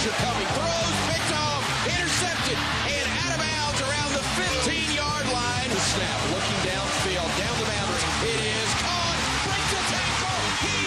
pressure coming. Throws, picked off, intercepted, and out of bounds around the 15-yard line. The snap, looking downfield, down the boundary. It is caught, breaks a tackle. He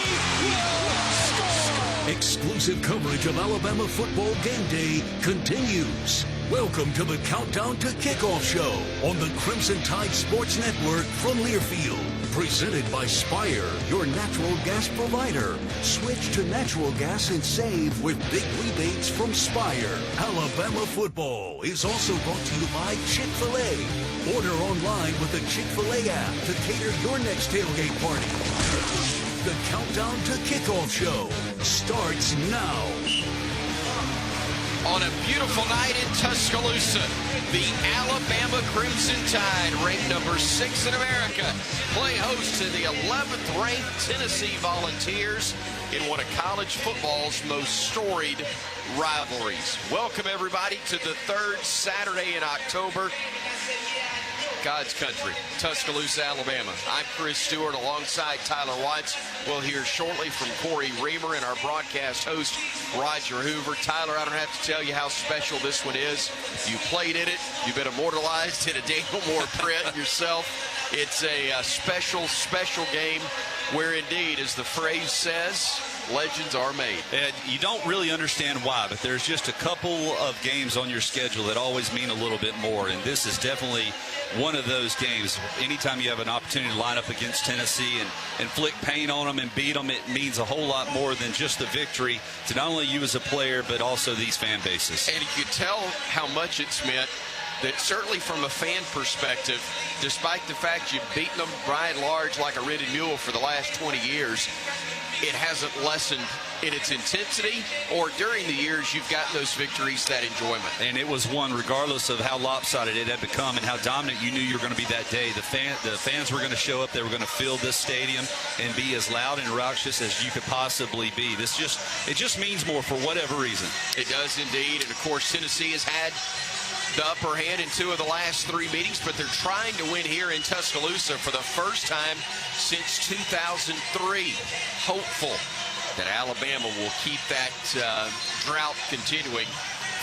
will score. Exclusive coverage of Alabama football game day continues. Welcome to the Countdown to Kickoff show on the Crimson Tide Sports Network from Learfield. Presented by Spire, your natural gas provider. Switch to natural gas and save with big rebates from Spire. Alabama football is also brought to you by Chick-fil-A. Order online with the Chick-fil-A app to cater your next tailgate party. The Countdown to Kickoff show starts now. On a beautiful night in Tuscaloosa, the Alabama Crimson Tide, ranked number 6 in America, play host to the 11th ranked Tennessee Volunteers in one of college football's most storied rivalries. Welcome everybody to the third Saturday in October. God's country, Tuscaloosa, Alabama. I'm Chris Stewart alongside Tyler Watts. We'll hear shortly from Corey Reamer and our broadcast host, Roger Hoover. Tyler, I don't have to tell you how special this one is. You played in it. You've been immortalized in a Daniel Moore print yourself. It's a special, special game where indeed, as the phrase says, legends are made. And you don't really understand why, but there's just a couple of games on your schedule that always mean a little bit more, and this is definitely one of those games. Anytime you have an opportunity to line up against Tennessee and inflict pain on them and beat them, it means a whole lot more than just the victory to not only you as a player, but also these fan bases. And you could tell how much it's meant. That certainly from a fan perspective, despite the fact you've beaten them by and large like a rented mule for the last 20 years, it hasn't lessened in its intensity, or during the years you've gotten those victories, that enjoyment. And it was one regardless of how lopsided it had become and how dominant you knew you were going to be that day. The fans were going to show up. They were going to fill this stadium and be as loud and raucous as you could possibly be. It just means more for whatever reason. It does indeed. And of course Tennessee has had the upper hand in 2 of the last 3 meetings, but they're trying to win here in Tuscaloosa for the first time since 2003. Hopeful that Alabama will keep that drought continuing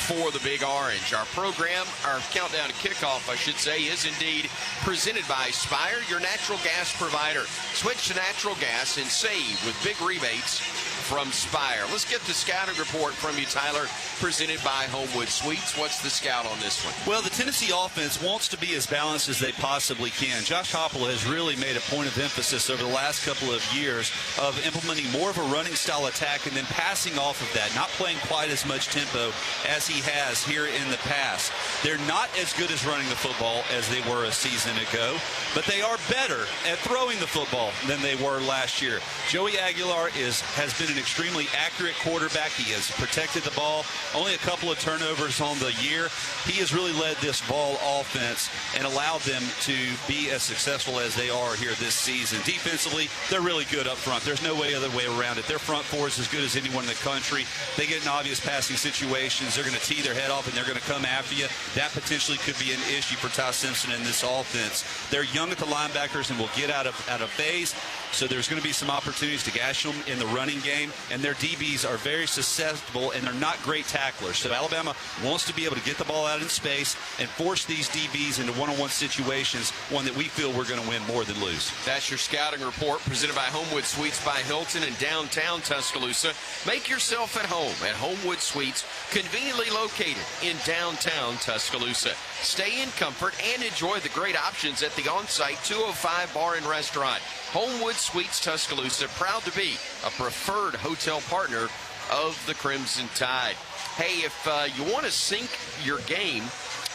for the Big Orange. Our program, our countdown to kickoff, I should say, is indeed presented by Spire, your natural gas provider. Switch to natural gas and save with big rebates from Spire. Let's get the scouting report from you, Tyler, presented by Homewood Suites. What's the scout on this one? Well, the Tennessee offense wants to be as balanced as they possibly can. Josh Heupel has really made a point of emphasis over the last couple of years of implementing more of a running style attack and then passing off of that, not playing quite as much tempo as he has here in the past. They're not as good as running the football as they were a season ago, but they are better at throwing the football than they were last year. Joey Aguilar has been an extremely accurate quarterback. He has protected the ball. Only a couple of turnovers on the year. He has really led this ball offense and allowed them to be as successful as they are here this season. Defensively, they're really good up front. There's no other way around it. Their front four is as good as anyone in the country. They get in obvious passing situations. They're going to tee their head off and they're going to come after you. That potentially could be an issue for Ty Simpson in this offense. They're young at the linebackers and will get out of phase. So there's going to be some opportunities to gash them in the running game, and their DBs are very susceptible, and they're not great tacklers. So Alabama wants to be able to get the ball out in space and force these DBs into one-on-one situations, one that we feel we're going to win more than lose. That's your scouting report presented by Homewood Suites by Hilton in downtown Tuscaloosa. Make yourself at home at Homewood Suites, conveniently located in downtown Tuscaloosa. Stay in comfort and enjoy the great options at the on-site 205 Bar and Restaurant. Homewood Suites Tuscaloosa, proud to be a preferred hotel partner of the Crimson Tide. Hey, if you want to sync your game,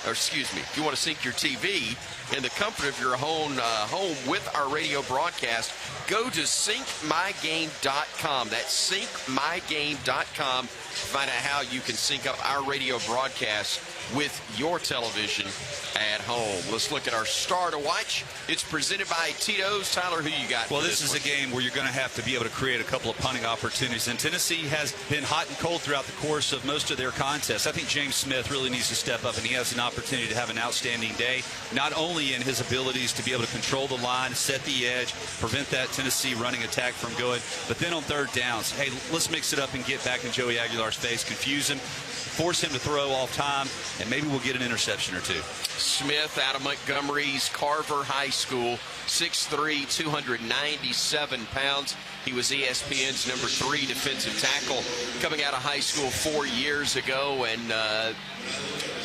or excuse me, if you want to sync your TV in the comfort of your home with our radio broadcast, go to syncmygame.com. That's syncmygame.com. Find out how you can sync up our radio broadcast with your television at home. Let's look at our star to watch. It's presented by Tito's. Tyler, who you got? Well, this is a game where you're going to have to be able to create a couple of punting opportunities. And Tennessee has been hot and cold throughout the course of most of their contests. I think James Smith really needs to step up, and he has an opportunity opportunity to have an outstanding day, not only in his abilities to be able to control the line, set the edge, prevent that Tennessee running attack from going, but then on third downs, hey, let's mix it up and get back in Joey Aguilar's face, confuse him, force him to throw off time, and maybe we'll get an interception or two. Smith out of Montgomery's Carver High School, 6'3", 297 pounds. He was ESPN's number 3 defensive tackle coming out of high school 4 years ago, and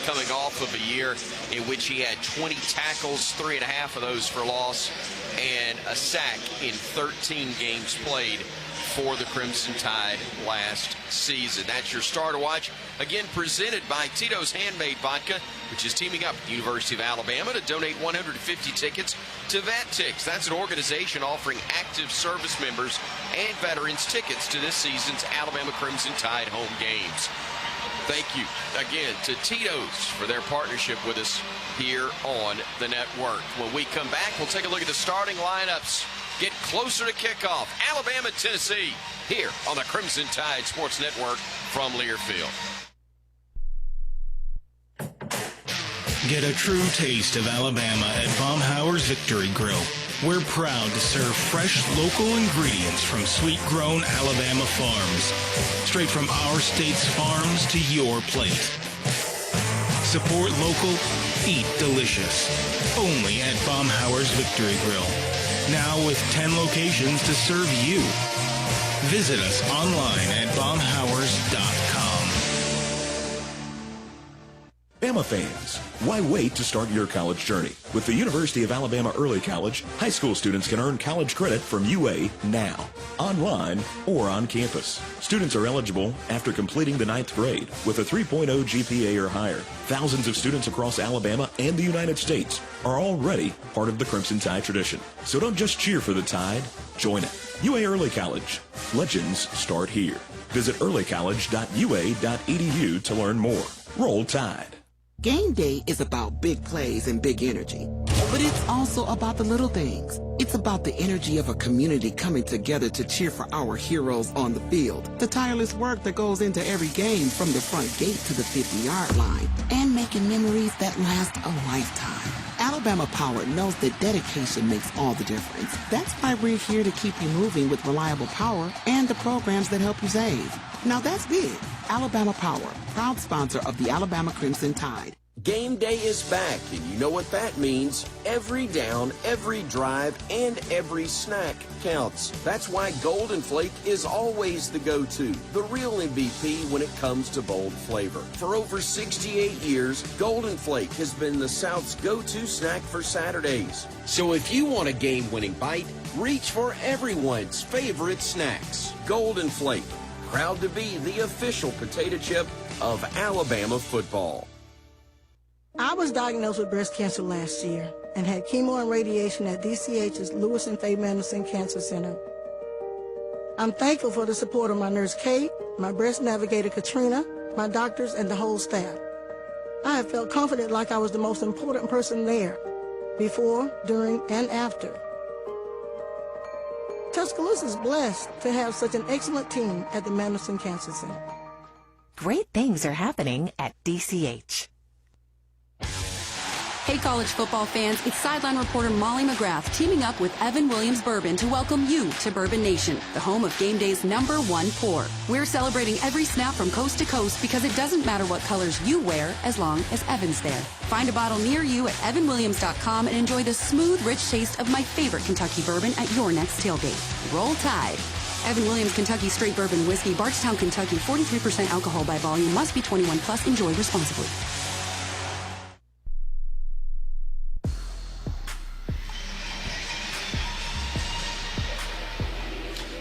coming off of a year in which he had 20 tackles, 3.5 of those for loss, and a sack in 13 games played for the Crimson Tide last season. That's your Star to Watch. Again, presented by Tito's Handmade Vodka, which is teaming up with the University of Alabama to donate 150 tickets to VetTix. That's an organization offering active service members and veterans tickets to this season's Alabama Crimson Tide home games. Thank you again to Tito's for their partnership with us here on the network. When we come back, we'll take a look at the starting lineups. Get closer to kickoff. Alabama, Tennessee, here on the Crimson Tide Sports Network from Learfield. Get a true taste of Alabama at Baumhauer's Victory Grill. We're proud to serve fresh local ingredients from sweet-grown Alabama farms. Straight from our state's farms to your plate. Support local, eat delicious. Only at Baumhauer's Victory Grill. Now with 10 locations to serve you. Visit us online at baumhauers.com. Bama fans, why wait to start your college journey? With the University of Alabama Early College, high school students can earn college credit from UA now, online or on campus. Students are eligible after completing the 9th grade with a 3.0 GPA or higher. Thousands of students across Alabama and the United States are already part of the Crimson Tide tradition. So don't just cheer for the Tide, join it. UA Early College. Legends start here. Visit earlycollege.ua.edu to learn more. Roll Tide. Game day is about big plays and big energy, but it's also about the little things. It's about the energy of a community coming together to cheer for our heroes on the field, the tireless work that goes into every game from the front gate to the 50-yard line, and making memories that last a lifetime. Alabama Power knows that dedication makes all the difference. That's why we're here to keep you moving with reliable power and the programs that help you save. Now that's big. Alabama Power, proud sponsor of the Alabama Crimson Tide. Game day is back, and you know what that means. Every down, every drive, and every snack counts. That's why Golden Flake is always the go-to, the real MVP when it comes to bold flavor. For over 68 years, Golden Flake has been the South's go-to snack for Saturdays. So if you want a game-winning bite, reach for everyone's favorite snacks. Golden Flake, proud to be the official potato chip of Alabama football. I was diagnosed with breast cancer last year and had chemo and radiation at DCH's Lewis and Faye Madison Cancer Center. I'm thankful for the support of my nurse Kate, my breast navigator Katrina, my doctors, and the whole staff. I have felt confident like I was the most important person there, before, during, and after. Tuscaloosa is blessed to have such an excellent team at the Madison Cancer Center. Great things are happening at DCH. Hey, college football fans, it's sideline reporter Molly McGrath teaming up with Evan Williams Bourbon to welcome you to Bourbon Nation, the home of game day's #1 pour. We're celebrating every snap from coast to coast because it doesn't matter what colors you wear as long as Evan's there. Find a bottle near you at evanwilliams.com and enjoy the smooth, rich taste of my favorite Kentucky bourbon at your next tailgate. Roll Tide. Evan Williams Kentucky Straight Bourbon Whiskey, Bardstown, Kentucky, 43% alcohol by volume, must be 21 plus, enjoy responsibly.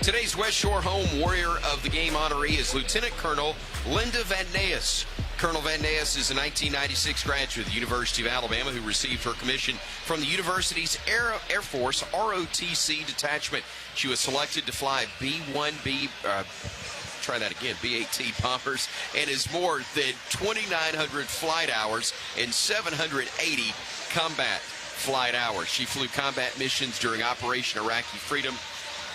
Today's West Shore Home Warrior of the Game honoree is Lieutenant Colonel Linda Van Ness. Colonel Van Ness is a 1996 graduate of the University of Alabama who received her commission from the university's Air Force ROTC detachment. She was selected to fly B-1B, B-8T bombers, and is more than 2,900 flight hours and 780 combat flight hours. She flew combat missions during Operation Iraqi Freedom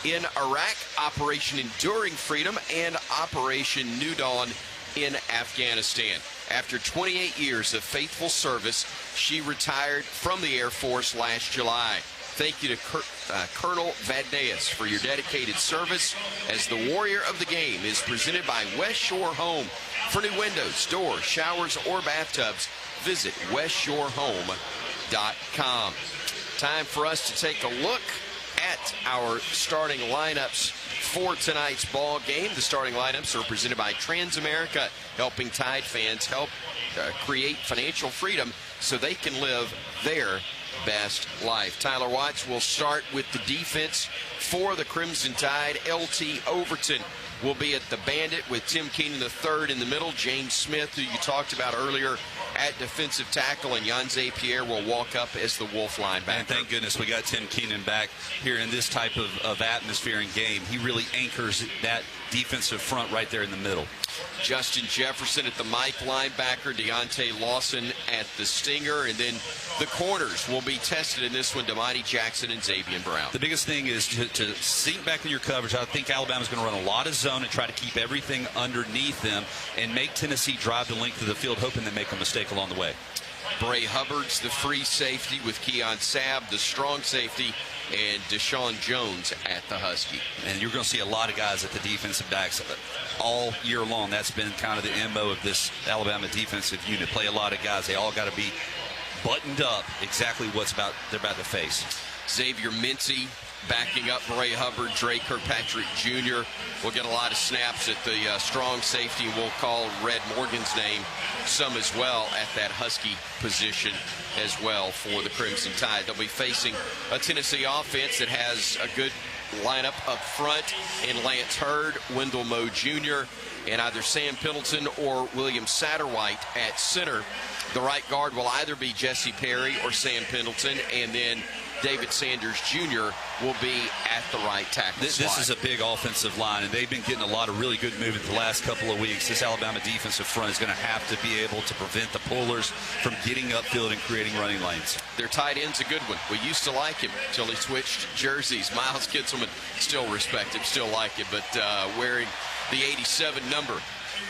in Iraq, Operation Enduring Freedom, and Operation New Dawn in Afghanistan. After 28 years of faithful service, she retired from the Air Force last July. Thank you to Colonel Vadneas for your dedicated service, as the Warrior of the Game is presented by West Shore Home. For new windows, doors, showers, or bathtubs, visit westshorehome.com. Time for us to take a look at our starting lineups for tonight's ball game. The starting lineups are presented by Transamerica, helping Tide fans help create financial freedom so they can live their best life. Tyler Watts will start with the defense for the Crimson Tide. LT Overton will be at the Bandit with Tim Keenan III in the middle. James Smith, who you talked about earlier, at defensive tackle, and Jan Zapier will walk up as the Wolf linebacker. And thank goodness we got Tim Keenan back here in this type of atmosphere and game. He really anchors that defensive front right there in the middle. Justin Jefferson at the Mike linebacker, Deontay Lawson at the Stinger, and then the corners will be tested in this one, Damani Jackson and Xavier Brown. The biggest thing is to sink back in your coverage. I think Alabama's going to run a lot of zone and try to keep everything underneath them and make Tennessee drive the length of the field, hoping they make a mistake along the way. Bray Hubbard's the free safety with Keon Sabb, the strong safety, and Deshaun Jones at the Husky. And you're going to see a lot of guys at the defensive backs all year long. That's been kind of the MO of this Alabama defensive unit. Play a lot of guys. They all got to be buttoned up exactly what's they're about to face. Xavier Mincy backing up Bray Hubbard. Dre Kirkpatrick Jr. will get a lot of snaps at the strong safety. We'll call Red Morgan's name some as well at that Husky position as well for the Crimson Tide. They'll be facing a Tennessee offense that has a good lineup up front in Lance Hurd, Wendell Moe Jr., and either Sam Pendleton or William Satterwhite at center. The right guard will either be Jesse Perry or Sam Pendleton, and then David Sanders Jr. will be at the right tackle This is a big offensive line, and they've been getting a lot of really good movement the last couple of weeks. This Alabama defensive front is going to have to be able to prevent the pullers from getting upfield and creating running lanes. Their tight end's a good one. We used to like him until he switched jerseys. Miles Kitselman, still respect him, still like him, but wearing the 87 number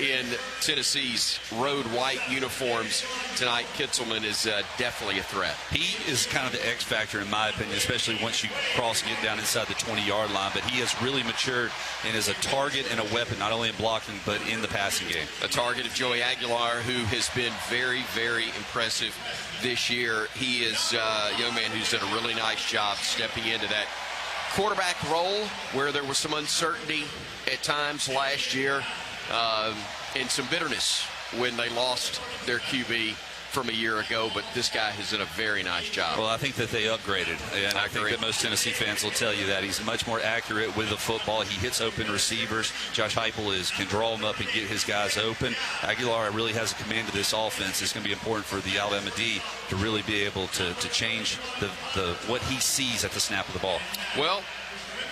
in Tennessee's road white uniforms tonight, Kitselman is definitely a threat. He is kind of the X factor in my opinion, especially once you cross and get down inside the 20-yard line. But he has really matured and is a target and a weapon, not only in blocking but in the passing game. A target of Joey Aguilar, who has been very, very impressive this year. He is a young man who's done a really nice job stepping into that quarterback role where there was some uncertainty at times last year. And some bitterness when they lost their QB from a year ago, but this guy has done a very nice job. Well, I think that they upgraded, and I think that most Tennessee fans will tell you that. He's much more accurate with the football. He hits open receivers. Josh Heupel can draw him up and get his guys open. Aguilar really has a command of this offense. It's going to be important for the Alabama D to really be able to change what he sees at the snap of the ball. Well,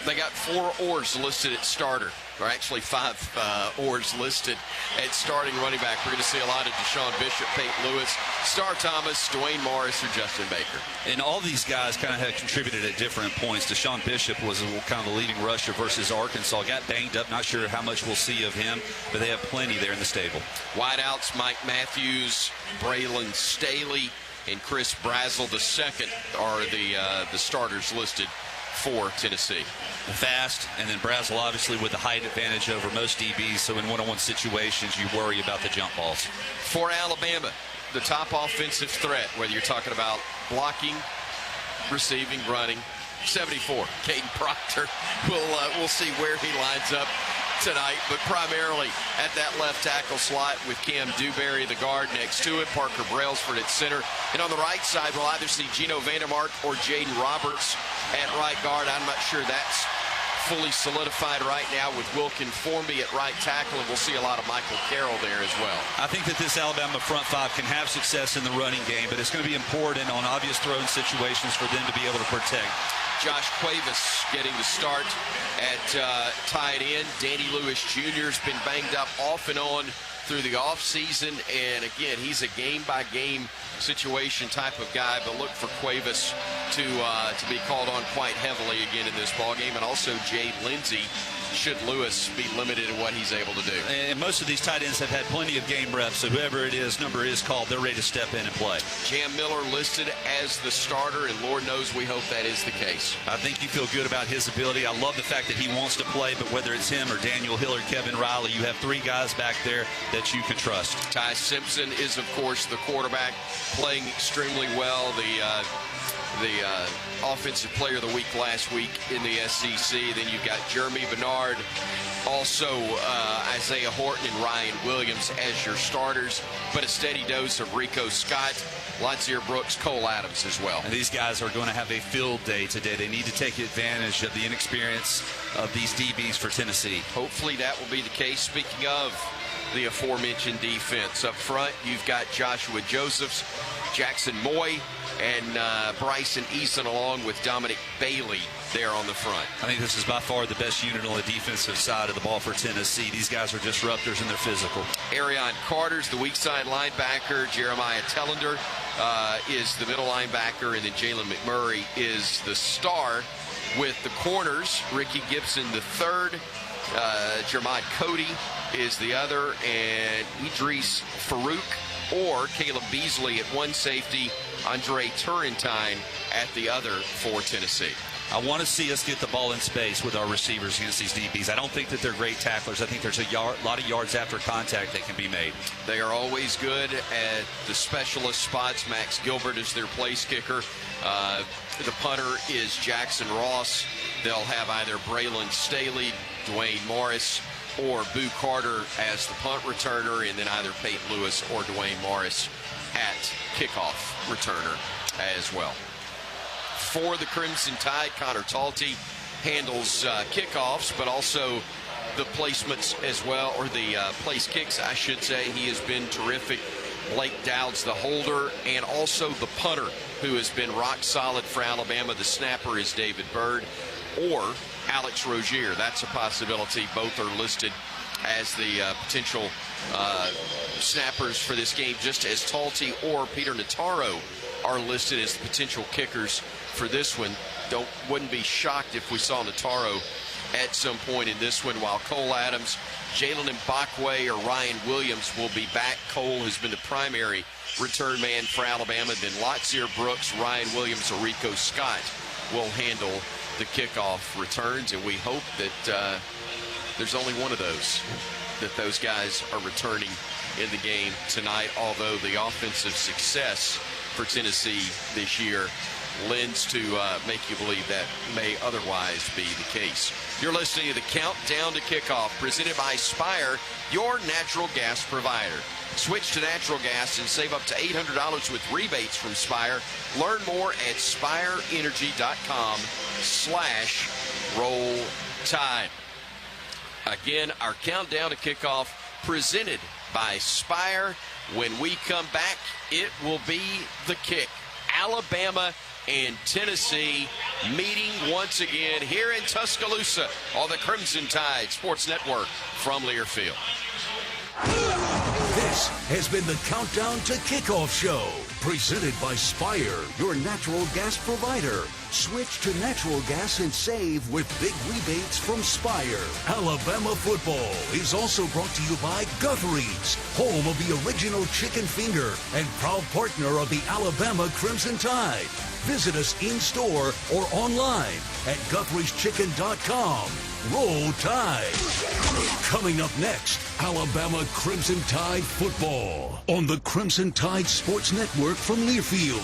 they got 4 oars listed at starter. Or actually 5 oars listed at starting running back. We're going to see a lot of Deshaun Bishop, Peyton Lewis, Star Thomas, Dwayne Morris, or Justin Baker. And all these guys kind of have contributed at different points. Deshaun Bishop was kind of the leading rusher versus Arkansas. Got banged up. Not sure how much we'll see of him, but they have plenty there in the stable. Wideouts, Mike Matthews, Braylon Staley, and Chris Brazel II are the starters listed for Tennessee. Fast, and then Brazel obviously with the height advantage over most DBs, so in one-on-one situations you worry about the jump balls. For Alabama, the top offensive threat, whether you're talking about blocking, receiving, running, 74, Caden Proctor. We'll see where he lines up tonight, but primarily at that left tackle slot with Cam Dewberry, the guard, next to it, Parker Brailsford at center. And on the right side, we'll either see Gino Vandermark or Jaden Roberts at right guard. I'm not sure that's fully solidified right now with Wilkin Formby at right tackle, and we'll see a lot of Michael Carroll there as well. I think that this Alabama front 5 can have success in the running game, but it's going to be important on obvious throwing situations for them to be able to protect. Josh Cuevas getting the start at tight end. Danny Lewis Jr. has been banged up off and on through the offseason, and again, he's a game-by-game situation type of guy, but look for Cuevas to be called on quite heavily again in this ballgame, and also Jade Lindsey should Lewis be limited in what he's able to do. And most of these tight ends have had plenty of game reps, so whoever it is, number is called, they're ready to step in and play. Jam Miller listed as the starter, and Lord knows we hope that is the case. I think you feel good about his ability. I love the fact that he wants to play, but whether it's him or Daniel Hill or Kevin Riley, you have three guys back there that you can trust. Ty Simpson is, of course, the quarterback, playing extremely well. The offensive player of the week last week in the SEC. Then you've got Jeremy Bernard, also Isaiah Horton and Ryan Williams as your starters, but a steady dose of Rico Scott, Latsier Brooks, Cole Adams as well. And these guys are going to have a field day today. They need to take advantage of the inexperience of these DBs for Tennessee. Hopefully that will be the case. Speaking of the aforementioned defense, up front you've got Joshua Josephs, Jackson Moy, and Bryson Eason, along with Dominic Bailey there on the front. I think this is by far the best unit on the defensive side of the ball for Tennessee. These guys are disruptors and they're physical. Arion Carter's the weak side linebacker. Jeremiah Tellender is the middle linebacker, and then Jalen McMurray is the star. With the corners, Ricky Gibson the third, Jermod Cody is the other, and Idris Farouk or Caleb Beasley at one safety, Andre Turrentine at the other for Tennessee. I want to see us get the ball in space with our receivers against these DBs. I don't think that they're great tacklers. I think there's a lot of yards after contact that can be made. They are always good at the specialist spots. Max Gilbert is their place kicker. The punter is Jackson Ross. They'll have either Braylon Staley, Dwayne Morris, or Boo Carter as the punt returner, and then either Peyton Lewis or Dwayne Morris at kickoff returner as well. For the Crimson Tide, Connor Talty handles kickoffs, but also the placements as well, or the place kicks, I should say. He has been terrific. Blake Dowd's the holder, and also the punter, who has been rock solid for Alabama. The snapper is David Byrd or Alex Rozier. That's a possibility. Both are listed as the potential snappers for this game, just as Talty or Peter Notaro are listed as the potential kickers for this one. Wouldn't be shocked if we saw Notaro at some point in this one, while Cole Adams, Jalen Mbakwe, or Ryan Williams will be back. Cole has been the primary return man for Alabama. Then Latsier Brooks, Ryan Williams, or Rico Scott will handle the kickoff returns, and we hope that there's only one of those guys are returning in the game tonight, although the offensive success for Tennessee this year lends to make you believe that may otherwise be the case. You're listening to the Countdown to Kickoff, presented by Spire, your natural gas provider. Switch to natural gas and save up to $800 with rebates from Spire. Learn more at spireenergy.com/rolltide. Again, our Countdown to Kickoff presented by Spire. When we come back, it will be the kick. Alabama and Tennessee meeting once again here in Tuscaloosa on the Crimson Tide Sports Network from Learfield. This has been the Countdown to Kickoff Show, presented by Spire, your natural gas provider. Switch to natural gas and save with big rebates from Spire. Alabama football is also brought to you by Guthrie's, home of the original chicken finger and proud partner of the Alabama Crimson Tide. Visit us in-store or online at Guthrie'sChicken.com. Roll Tide. Coming up next, Alabama Crimson Tide football on the Crimson Tide Sports Network from Learfield.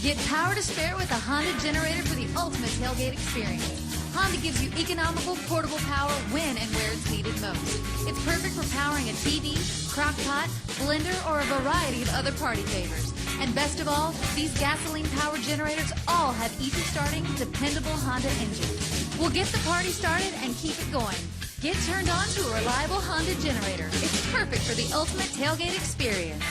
Get power to spare with a Honda generator for the ultimate tailgate experience. Honda gives you economical, portable power when and where it's needed most. It's perfect for powering a TV, crock pot, blender, or a variety of other party favors. And best of all, these gasoline-powered generators all have easy-starting, dependable Honda engines. We'll get the party started and keep it going. Get turned on to a reliable Honda generator. It's perfect for the ultimate tailgate experience.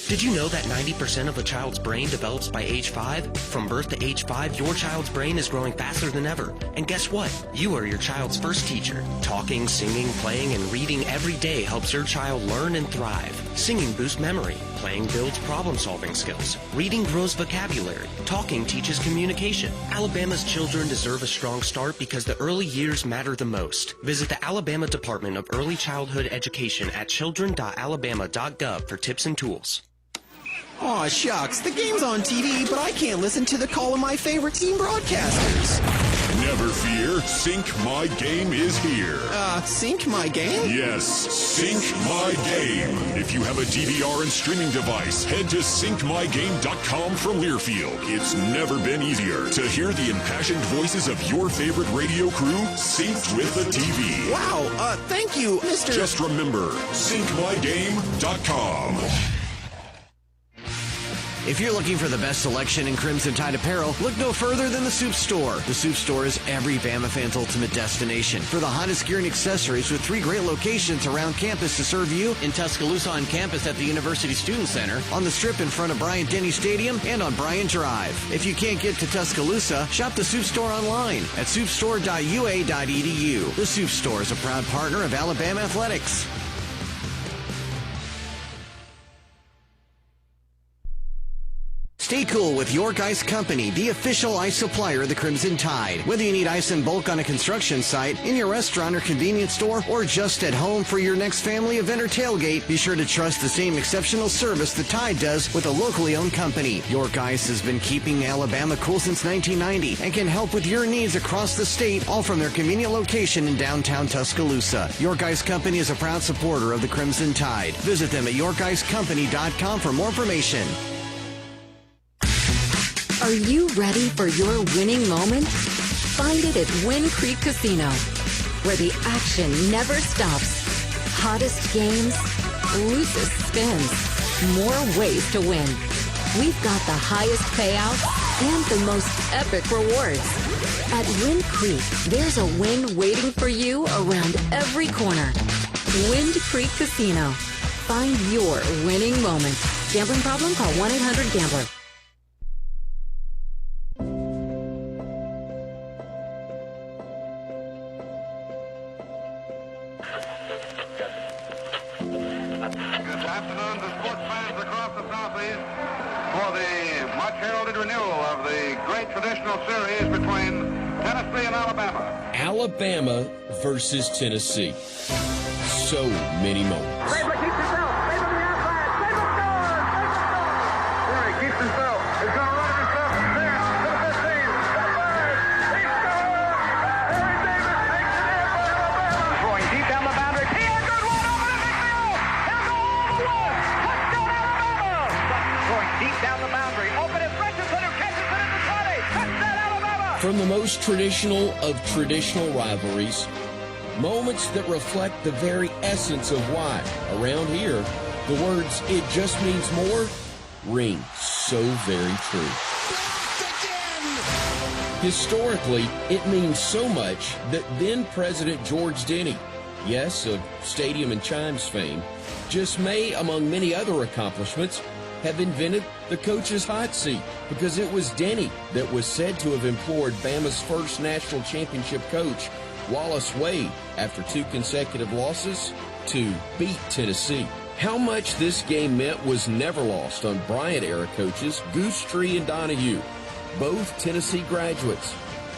Did you know that 90% of a child's brain develops by age 5? From birth to age 5, your child's brain is growing faster than ever. And guess what? You are your child's first teacher. Talking, singing, playing, and reading every day helps your child learn and thrive. Singing boosts memory. Playing builds problem-solving skills. Reading grows vocabulary. Talking teaches communication. Alabama's children deserve a strong start because the early years matter the most. Visit the Alabama Department of Early Childhood Education at children.alabama.gov for tips and tools. Aw, shucks. The game's on TV, but I can't listen to the call of my favorite team broadcasters. Never fear. Sync My Game is here. Sync My Game? Yes, Sync My Game. If you have a DVR and streaming device, head to syncmygame.com from Learfield. It's never been easier to hear the impassioned voices of your favorite radio crew synced with the TV. Wow, thank you, Mr. Just remember, syncmygame.com. If you're looking for the best selection in Crimson Tide apparel, look no further than the Soup Store. The Soup Store is every Bama fan's ultimate destination for the hottest gear and accessories, with 3 great locations around campus to serve you: in Tuscaloosa on campus at the University Student Center, on the Strip in front of Bryant-Denny Stadium, and on Bryant Drive. If you can't get to Tuscaloosa, shop the Soup Store online at soupstore.ua.edu. The Soup Store is a proud partner of Alabama Athletics. Stay cool with York Ice Company, the official ice supplier of the Crimson Tide. Whether you need ice in bulk on a construction site, in your restaurant or convenience store, or just at home for your next family event or tailgate, be sure to trust the same exceptional service the Tide does with a locally owned company. York Ice has been keeping Alabama cool since 1990 and can help with your needs across the state, all from their convenient location in downtown Tuscaloosa. York Ice Company is a proud supporter of the Crimson Tide. Visit them at yorkicecompany.com for more information. Are you ready for your winning moment? Find it at Wind Creek Casino, where the action never stops. Hottest games, loosest spins, more ways to win. We've got the highest payouts and the most epic rewards. At Wind Creek, there's a win waiting for you around every corner. Wind Creek Casino. Find your winning moment. Gambling problem? Call 1-800-GAMBLER. Traditional series between Tennessee and Alabama. Alabama versus Tennessee. So many moments. Saban keeps himself. Saban on the outside. Saban scores. Saban scores. There he keeps himself. He's going to run it himself. There to the 15. The 5. He scores. Harry Davis takes it in for Alabama. Throwing deep down the boundary. He had a good one over the big field. He'll go all the way. Touchdown Alabama. Throwing deep down the boundary. Open as Richardson, who catches it at the 20. Touchdown Alabama. From the most traditional of traditional rivalries, moments that reflect the very essence of why, around here, the words "it just means more" ring so very true. Historically, it means so much that then President George Denny, yes, of Stadium and Chimes fame, just may, among many other accomplishments, have invented the coach's hot seat, because it was Denny that was said to have implored Bama's first national championship coach, Wallace Wade, after 2 consecutive losses, to beat Tennessee. How much this game meant was never lost on Bryant-era coaches Goostree and Donahue, both Tennessee graduates,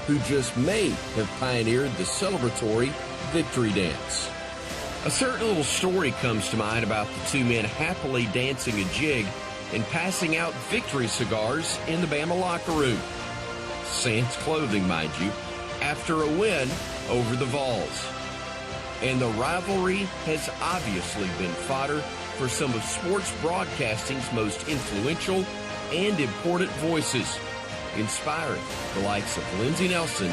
who just may have pioneered the celebratory victory dance. A certain little story comes to mind about the 2 men happily dancing a jig and passing out victory cigars in the Bama locker room. Sans clothing, mind you, after a win over the Vols. And the rivalry has obviously been fodder for some of sports broadcasting's most influential and important voices, inspiring the likes of Lindsey Nelson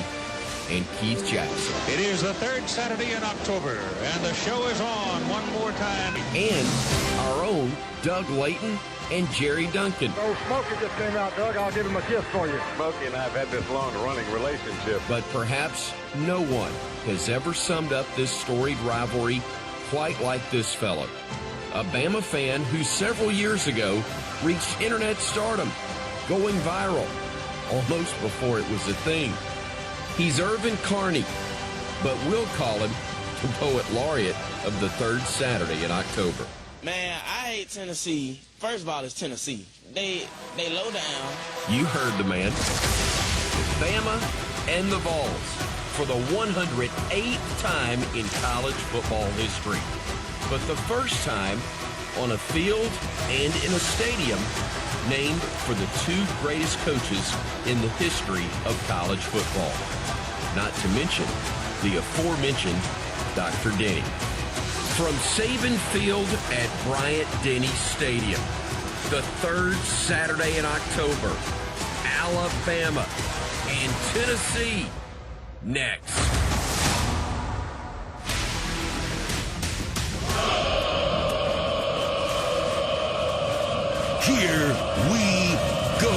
and Keith Jackson. It is the 3rd Saturday in October, and the show is on one more time. And our own Doug Layton and Jerry Duncan. Oh, Smokey just came out, Doug. I'll give him a kiss for you. Smokey and I have had this long-running relationship. But perhaps no one has ever summed up this storied rivalry quite like this fellow. a Bama fan who several years ago reached internet stardom, going viral, almost before it was a thing. He's Irvin Carney, but we'll call him the Poet Laureate of the third Saturday in October. Man, I hate Tennessee. First of all, it's Tennessee. They low down. You heard the man. Bama and the Vols for the 108th time in college football history. But the first time on a field and in a stadium named for the two greatest coaches in the history of college football. Not to mention the aforementioned Dr. Denny. From Saban Field at Bryant-Denny Stadium, the third Saturday in October, Alabama and Tennessee next. Here we go.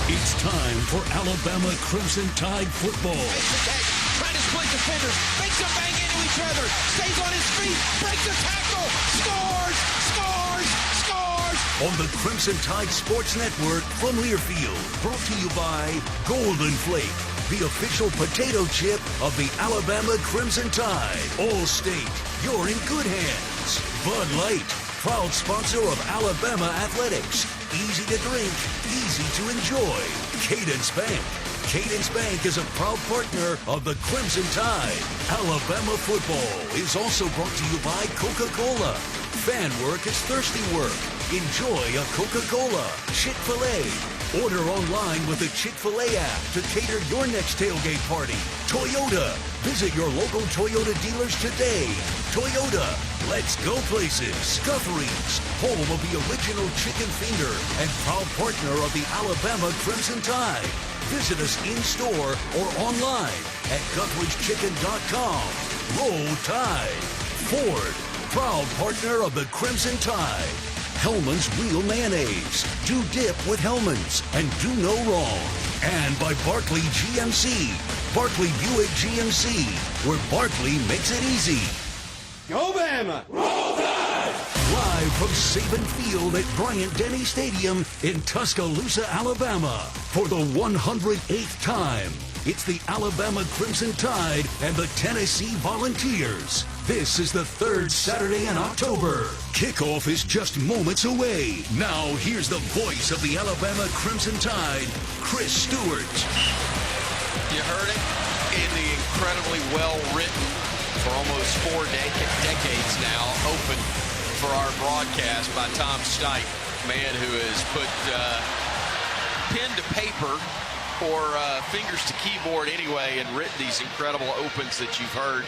It's time for Alabama Crimson Tide football. Trying to split defenders, makes them bang into each other, stays on his feet, breaks a tackle, scores! On the Crimson Tide Sports Network from Learfield, brought to you by Golden Flake, the official potato chip of the Alabama Crimson Tide. Allstate, you're in good hands. Bud Light, proud sponsor of Alabama Athletics. Easy to drink, easy to enjoy. Cadence Bank. Cadence Bank is a proud partner of the Crimson Tide. Alabama football is also brought to you by Coca-Cola. Fan work is thirsty work. Enjoy a Coca-Cola. Chick-fil-A. Order online with the Chick-fil-A app to cater your next tailgate party. Toyota. Visit your local Toyota dealers today. Toyota. Let's go places. Guthrie's. Home of the original chicken finger and proud partner of the Alabama Crimson Tide. Visit us in-store or online at Guthrie'sChicken.com. Roll Tide. Ford. Proud partner of the Crimson Tide. Hellman's Real Mayonnaise. Do dip with Hellman's and do no wrong. And by Barkley GMC. Barkley Buick GMC, where Barkley makes it easy. Go Bama! Roll Tide! Live from Saban Field at Bryant-Denny Stadium in Tuscaloosa, Alabama. For the 108th time, it's the Alabama Crimson Tide and the Tennessee Volunteers. This is the third Saturday in October. Kickoff is just moments away. Now, here's the voice of the Alabama Crimson Tide, Chris Stewart. You heard it in the incredibly well-written, for almost 4 decades now, open for our broadcast by Tom Stipe, man who has put pen to paper or fingers to keyboard anyway and written these incredible opens that you've heard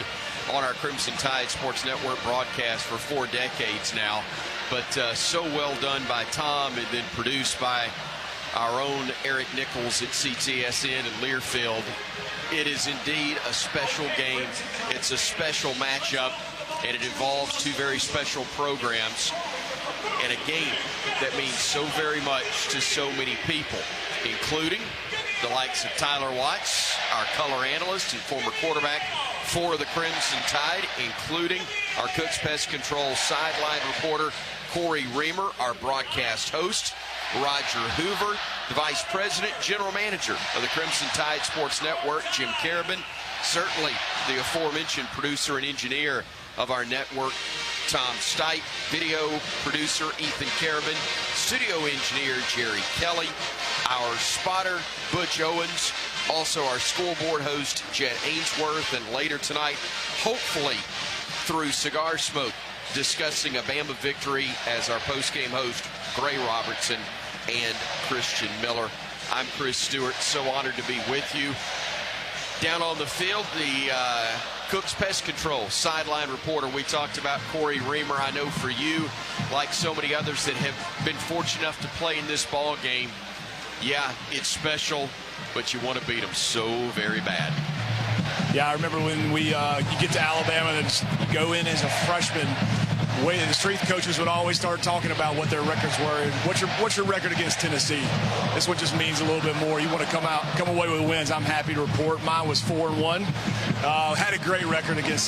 on our Crimson Tide Sports Network broadcast for 4 decades now. But so well done by Tom and then produced by our own Eric Nichols at CTSN and Learfield. It is indeed a special game. It's a special matchup, and it involves two very special programs and a game that means so very much to so many people, including the likes of Tyler Watts, our color analyst and former quarterback for the Crimson Tide, including our Cooks Pest Control sideline reporter, Corey Reamer, our broadcast host, Roger Hoover, the Vice President, General Manager of the Crimson Tide Sports Network, Jim Carabin, certainly the aforementioned producer and engineer of our network, Tom Stipe, video producer, Ethan Carabin, studio engineer, Jerry Kelly, our spotter, Butch Owens, also our scoreboard host, Jet Ainsworth, and later tonight, hopefully through cigar smoke, discussing a Bama victory as our postgame host, Gray Robertson and Christian Miller. I'm Chris Stewart, so honored to be with you. Down on the field, the Cooks Pest Control sideline reporter. We talked about Corey Reamer. I know for you, like so many others that have been fortunate enough to play in this ball game, yeah, it's special, but you want to beat them so very bad. Yeah, I remember when you get to Alabama and you go in as a freshman the strength coaches would always start talking about what their records were. And what's your record against Tennessee? This one just means a little bit more. You want to come away with wins. I'm happy to report mine was 4-1. Had a great record against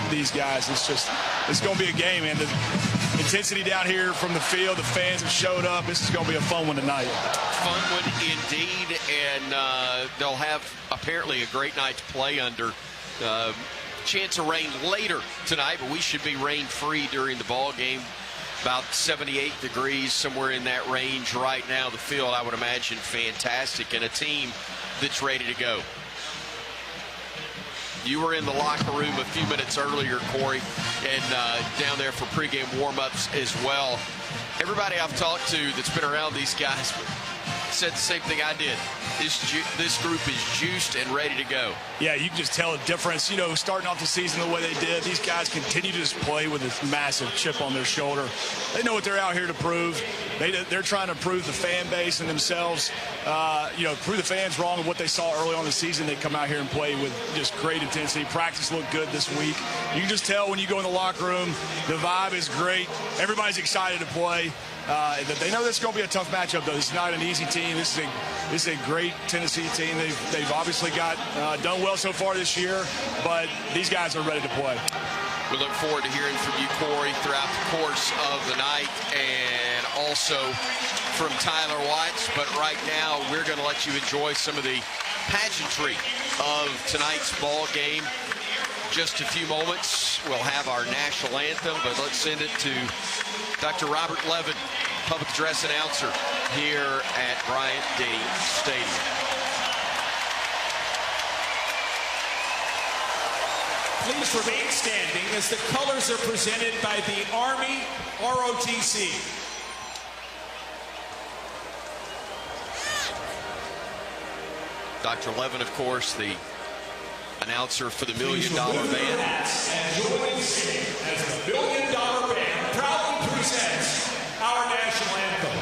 these guys. It's going to be a game, and the intensity down here from the field, the fans have showed up. This is going to be a fun one tonight. Fun one indeed, and they'll have apparently a great night to play under. Chance of rain later tonight, but we should be rain-free during the ball game. About 78 degrees, somewhere in that range right now. The field, I would imagine, fantastic, and a team that's ready to go. You were in the locker room a few minutes earlier, Corey, and down there for pregame warm-ups as well. Everybody I've talked to that's been around these guys said the same thing I did. This group is juiced and ready to go. Yeah, you can just tell a difference. You know, starting off the season the way they did, these guys continue to just play with this massive chip on their shoulder. They know what they're out here to prove. They're trying to prove the fan base and themselves, prove the fans wrong of what they saw early on in the season. They come out here and play with just great intensity. Practice looked good this week. You can just tell when you go in the locker room, the vibe is great. Everybody's excited to play. They know this is going to be a tough matchup, though. This is not an easy team. This is a great Tennessee team. They've obviously got done well so far this year, but these guys are ready to play. We look forward to hearing from you, Corey, throughout the course of the night, and also from Tyler Watts. But right now, we're going to let you enjoy some of the pageantry of tonight's ball game. Just a few moments, we'll have our national anthem, but let's send it to Dr. Robert Levin, public address announcer here at Bryant-Denny Stadium. Please remain standing as the colors are presented by the Army ROTC. Dr. Levin, of course, the announcer for the $1 Million Band. And join the stage as the $1 Million Band proudly presents our national anthem.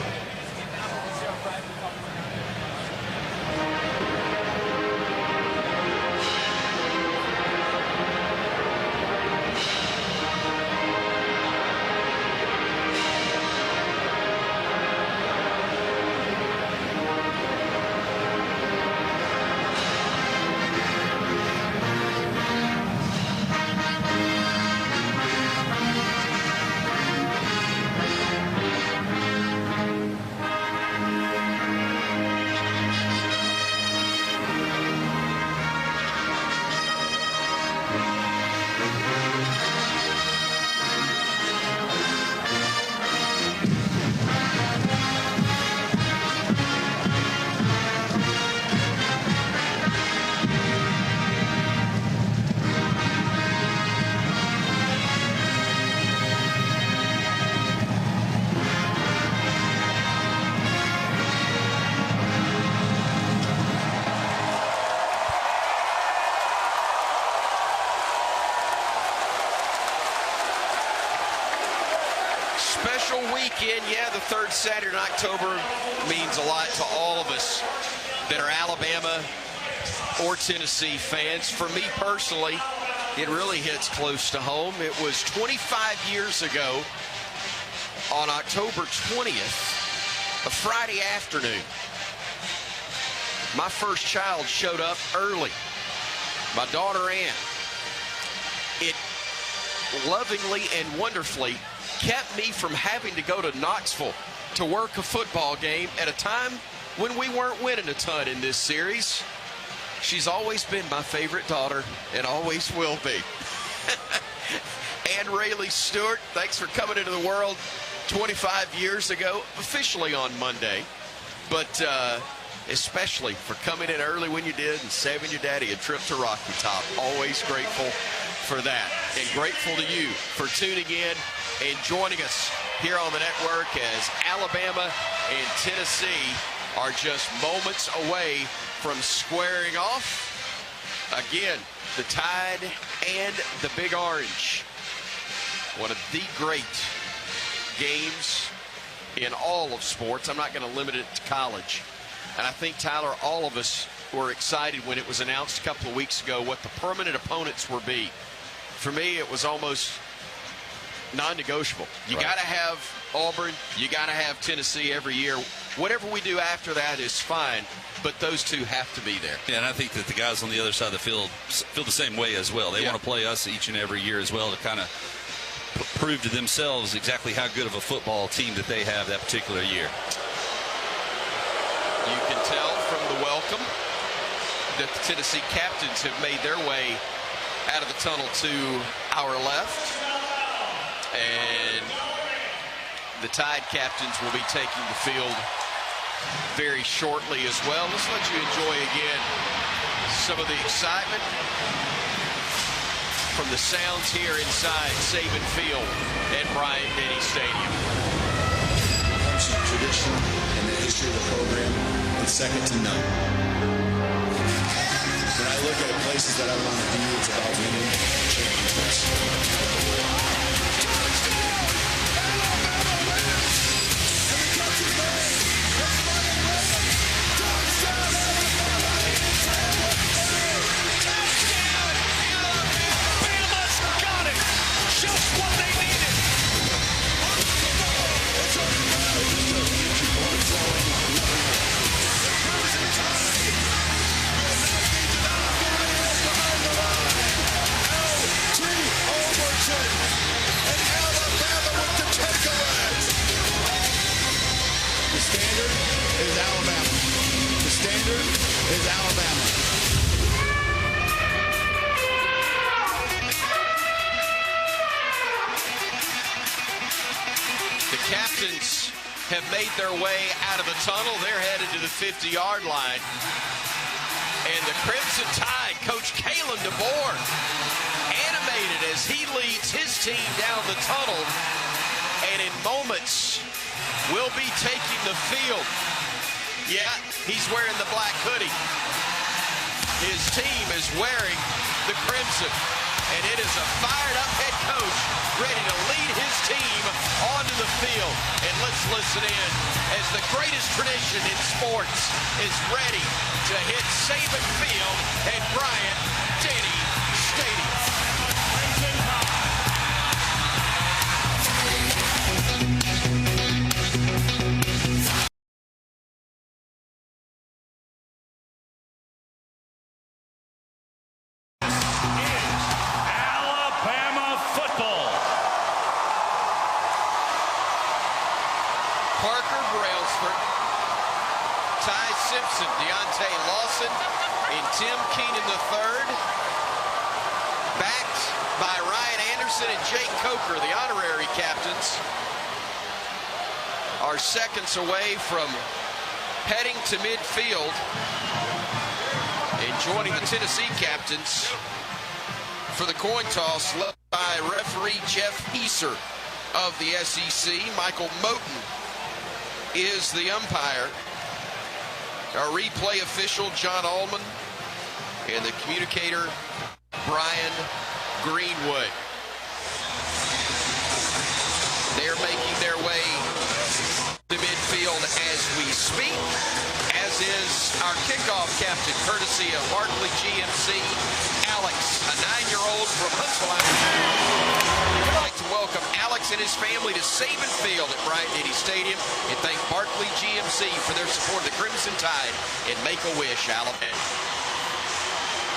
Yeah, the third Saturday in October means a lot to all of us that are Alabama or Tennessee fans. For me personally, it really hits close to home. It was 25 years ago on October 20th, a Friday afternoon. My first child showed up early, my daughter Ann. It lovingly and wonderfully kept me from having to go to Knoxville to work a football game at a time when we weren't winning a ton in this series. She's always been my favorite daughter and always will be. Ann Rayleigh Stewart, thanks for coming into the world 25 years ago, officially on Monday, but especially for coming in early when you did and saving your daddy a trip to Rocky Top. Always grateful for that, and grateful to you for tuning in and joining us here on the network as Alabama and Tennessee are just moments away from squaring off. Again, the Tide and the Big Orange. One of the great games in all of sports. I'm not going to limit it to college. And I think, Tyler, all of us were excited when it was announced a couple of weeks ago what the permanent opponents would be. For me, it was almost non-negotiable. You got to have Auburn. You got to have Tennessee every year. Whatever we do after that is fine, but those two have to be there. Yeah, and I think that the guys on the other side of the field feel the same way as well. They want to play us each and every year as well to kind of prove to themselves exactly how good of a football team that they have that particular year. You can tell from the welcome that the Tennessee captains have made their way out of the tunnel to our left. And the Tide captains will be taking the field very shortly as well. Let's let you enjoy again some of the excitement from the sounds here inside Saban Field at Bryant-Denny Stadium. Tradition and the history of the program, it's second to none. When I look at places that I want to be, it's about winning championships. Is Alabama. The captains have made their way out of the tunnel. They're headed to the 50-yard line. And the Crimson Tide, Coach Kalen DeBoer, animated as he leads his team down the tunnel. And in moments, will be taking the field. Yeah, he's wearing the black hoodie. His team is wearing the crimson. And it is a fired-up head coach ready to lead his team onto the field. And let's listen in as the greatest tradition in sports is ready to hit Saban Field at Bryant-Denny Stadium. Deontay Lawson and Tim Keenan III, backed by Ryan Anderson and Jake Coker, the honorary captains, are seconds away from heading to midfield and joining the Tennessee captains for the coin toss led by referee Jeff Easer of the SEC. Michael Moten is the umpire. Our replay official, John Allman, and the communicator, Brian Greenwood. They're making their way to midfield as we speak, as is our kickoff captain, courtesy of Barkley GMC, Alex, a 9-year-old from Huntsville. We'd like to welcome Alex and his family to Saban Field at Bryant-Denny Stadium and thank Barkley GMC for their support of the Crimson Tide and Make-A-Wish, Alabama.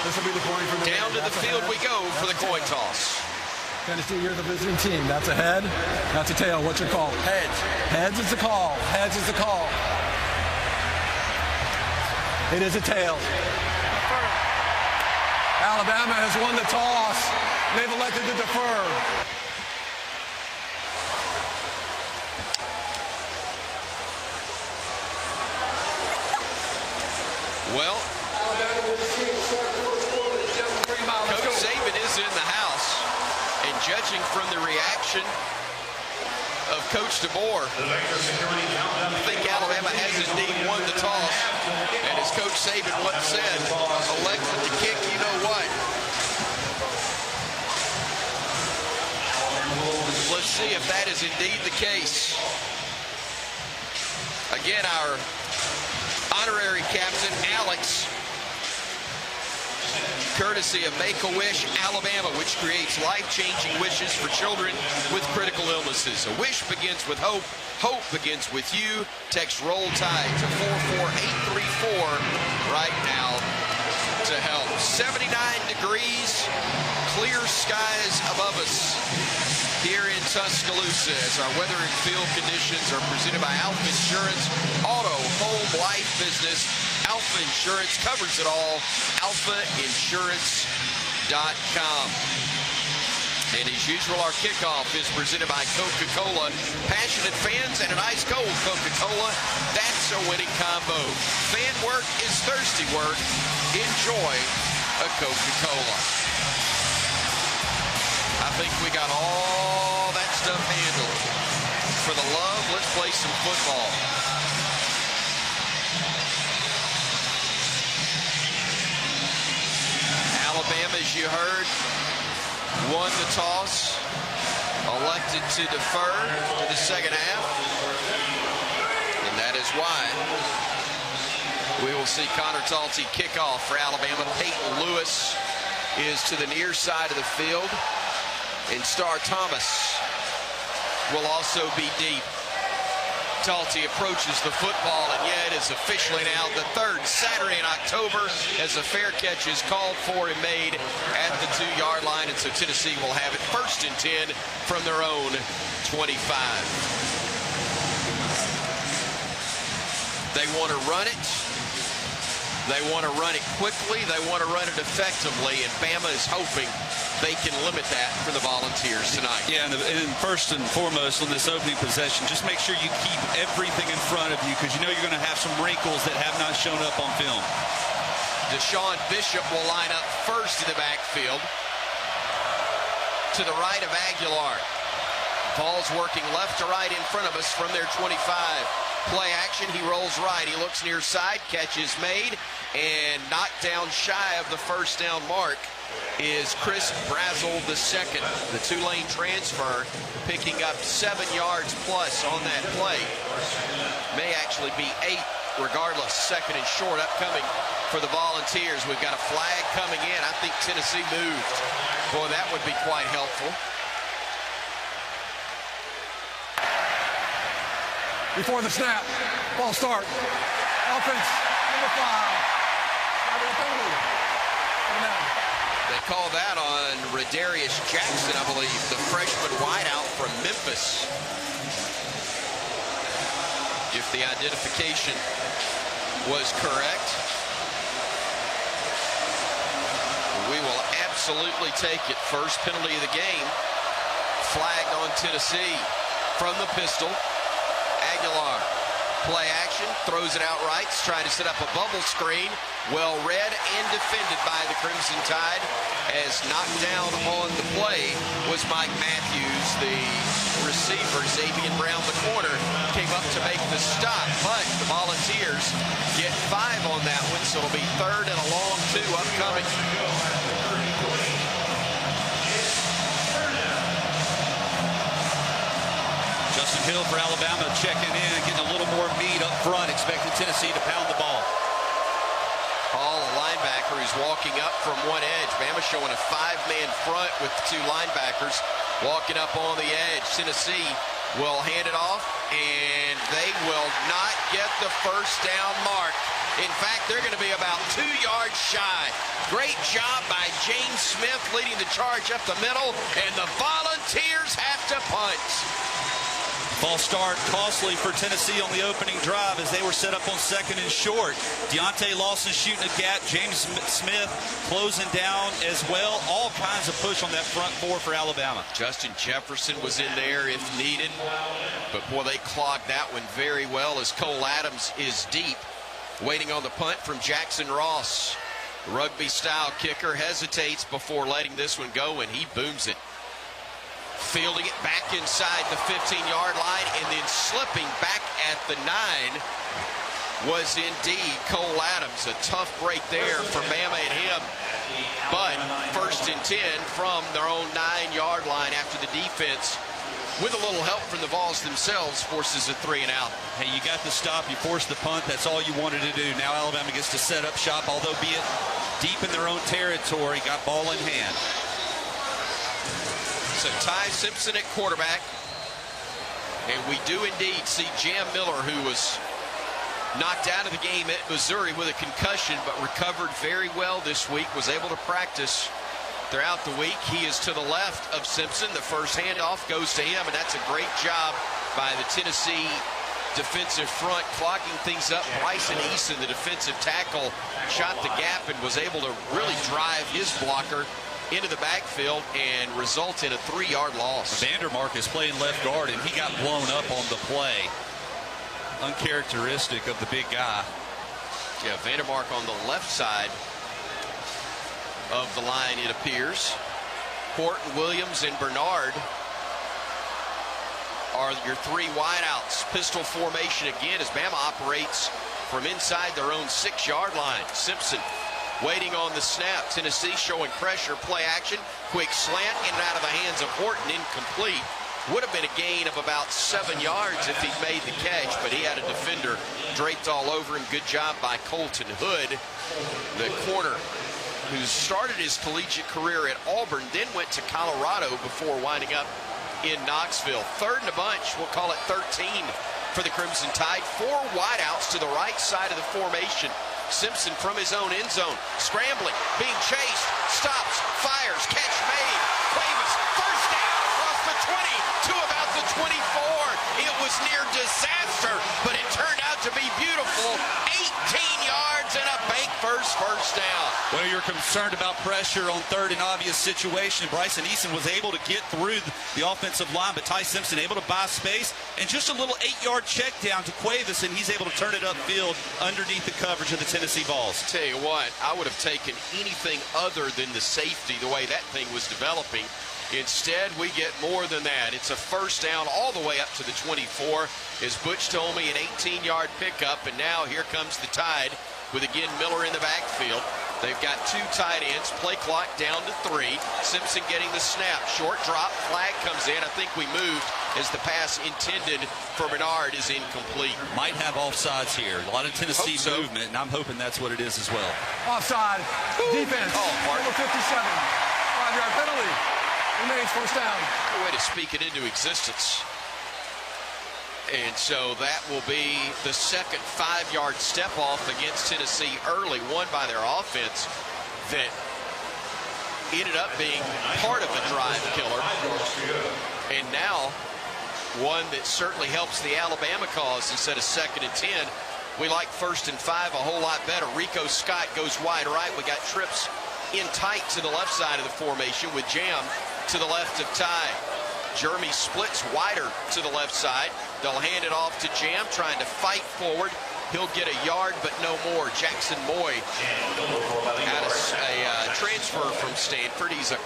This will be the coin for the Down to the field we go for the coin toss. Tennessee, you're the visiting team. That's a head. That's a tail. What's your call? Heads. Heads is the call. Heads is the call. It is a tail. Alabama has won the toss. They've elected to defer. Well, Coach Saban is in the house, and judging from the reaction of Coach DeBoer, I think Alabama has indeed won the toss, and as Coach Saban once said, elected to kick you know what. Let's see if that is indeed the case. Again, our honorary captain, Alex, courtesy of Make-A-Wish Alabama, which creates life-changing wishes for children with critical illnesses. A wish begins with hope. Hope begins with you. Text Roll Tide to 44834 right now to help. 79 degrees, clear skies above us here in Tuscaloosa as our weather and field conditions are presented by Alpha Insurance, auto, home, life, business. Alpha Insurance covers it all. AlphaInsurance.com. And as usual, our kickoff is presented by Coca-Cola. Passionate fans and an ice cold Coca-Cola, that's a winning combo. Fan work is thirsty work. Enjoy a Coca-Cola. I think we got all that stuff handled. For the love, let's play some football. Alabama, as you heard, won the toss, elected to defer to the second half, and that is why we will see Connor Talty kick off for Alabama. Peyton Lewis is to the near side of the field, and Star Thomas will also be deep. Talty approaches the football, and yet is officially now the third Saturday in October as a fair catch is called for and made at the 2-yard line, and so Tennessee will have it 1st and 10 from their own 25. They want to run it. They want to run it quickly. They want to run it effectively, and Bama is hoping they can limit that for the Volunteers tonight. Yeah, and first and foremost on this opening possession, just make sure you keep everything in front of you because you know you're going to have some wrinkles that have not shown up on film. Deshaun Bishop will line up first in the backfield to the right of Aguilar. Ball's working left to right in front of us from their 25. Play action, he rolls right, he looks near side, catch is made, and knocked down shy of the first down mark is Chris Brazel II. The Tulane transfer picking up 7 yards plus on that play. May actually be 8 regardless. 2nd and short upcoming for the Volunteers. We've got a flag coming in. I think Tennessee moved. Boy, that would be quite helpful. Before the snap, ball start. Offense, number 5. They call that on Radarius Jackson, I believe, the freshman wideout from Memphis. If the identification was correct, we will absolutely take it. First penalty of the game, flagged on Tennessee from the pistol. Aguilar, play action, throws it out right, trying to set up a bubble screen. Well read and defended by the Crimson Tide, as knocked down on the play was Mike Matthews, the receiver. Xavier Brown, the corner, came up to make the stop, but the Volunteers get 5 on that one, so it'll be 3rd and a long 2 upcoming. Justin Hill for Alabama checking in, getting a little more meat up front, expecting Tennessee to pound the ball. Hall, a linebacker who's walking up from one edge. Bama showing a 5-man front with the 2 linebackers walking up on the edge. Tennessee will hand it off, and they will not get the first down mark. In fact, they're going to be about 2 yards shy. Great job by James Smith leading the charge up the middle, and the Volunteers have to punt. False start costly for Tennessee on the opening drive as they were set up on 2nd and short. Deontay Lawson shooting a gap. James Smith closing down as well. All kinds of push on that front 4 for Alabama. Justin Jefferson was in there if needed. But, boy, they clogged that one very well as Cole Adams is deep. Waiting on the punt from Jackson Ross. Rugby-style kicker hesitates before letting this one go, and he booms it. Fielding it back inside the 15-yard line, and then slipping back at the 9 was indeed Cole Adams. A tough break there for Bama and him. But 1st and 10 from their own 9-yard line after the defense, with a little help from the Vols themselves, forces a 3 and out. Hey, you got the stop, you forced the punt, that's all you wanted to do. Now Alabama gets to set up shop, although be it deep in their own territory, got ball in hand. So Ty Simpson at quarterback. And we do indeed see Jam Miller, who was knocked out of the game at Missouri with a concussion, but recovered very well this week, was able to practice throughout the week. He is to the left of Simpson. The first handoff goes to him, and that's a great job by the Tennessee defensive front, clogging things up. Bryson Eason, the defensive tackle, shot the gap and was able to really drive his blocker into the backfield and result in a 3-yard loss. Vandermark is playing left guard, and he got blown up on the play. Uncharacteristic of the big guy. Yeah, Vandermark on the left side of the line, it appears. Horton, Williams, and Bernard are your 3 wideouts. Pistol formation again as Bama operates from inside their own 6-yard line. Simpson waiting on the snap. Tennessee showing pressure, play action, quick slant in and out of the hands of Horton, incomplete. Would have been a gain of about 7 yards if he'd made the catch, but he had a defender draped all over him. Good job by Colton Hood, the corner who started his collegiate career at Auburn, then went to Colorado before winding up in Knoxville. Third and a bunch, we'll call it 13 for the Crimson Tide. 4 wideouts to the right side of the formation. Simpson from his own end zone, scrambling, being chased, stops, fires, catch made. Cuevas, first down across the 20 to about the 24. It was near disaster, but it turned out to be beautiful. 18 yards and a bank first down. Well, you're concerned about pressure on third and obvious situation. Bryson Eason was able to get through the offensive line, but Ty Simpson able to buy space and just a little 8-yard check down to Cuevas, and he's able to turn it upfield underneath the coverage of the Tennessee Vols. Tell you what, I would have taken anything other than the safety the way that thing was developing. Instead, we get more than that. It's a first down all the way up to the 24. As Butch told me, an 18-yard pickup, and now here comes the Tide with, again, Miller in the backfield. They've got 2 tight ends, play clock down to 3. Simpson getting the snap, short drop, flag comes in. I think we moved as the pass intended for Bernard is incomplete. Might have offsides here. A lot of Tennessee movement, and I'm hoping that's what it is as well. Offside. Defense. Number 57. 5-yard penalty. Remains first down. Way to speak it into existence. And so that will be the second 5-yard step off against Tennessee early, won by their offense that ended up being part of the drive killer. And now one that certainly helps the Alabama cause instead of 2nd and 10. We like 1st and 5 a whole lot better. Rico Scott goes wide right. We got trips in tight to the left side of the formation with Jam to the left of Ty. Jeremy splits wider to the left side. They'll hand it off to Jam, trying to fight forward. He'll get a yard, but no more. Jackson Moy had a transfer from Stanford. He's a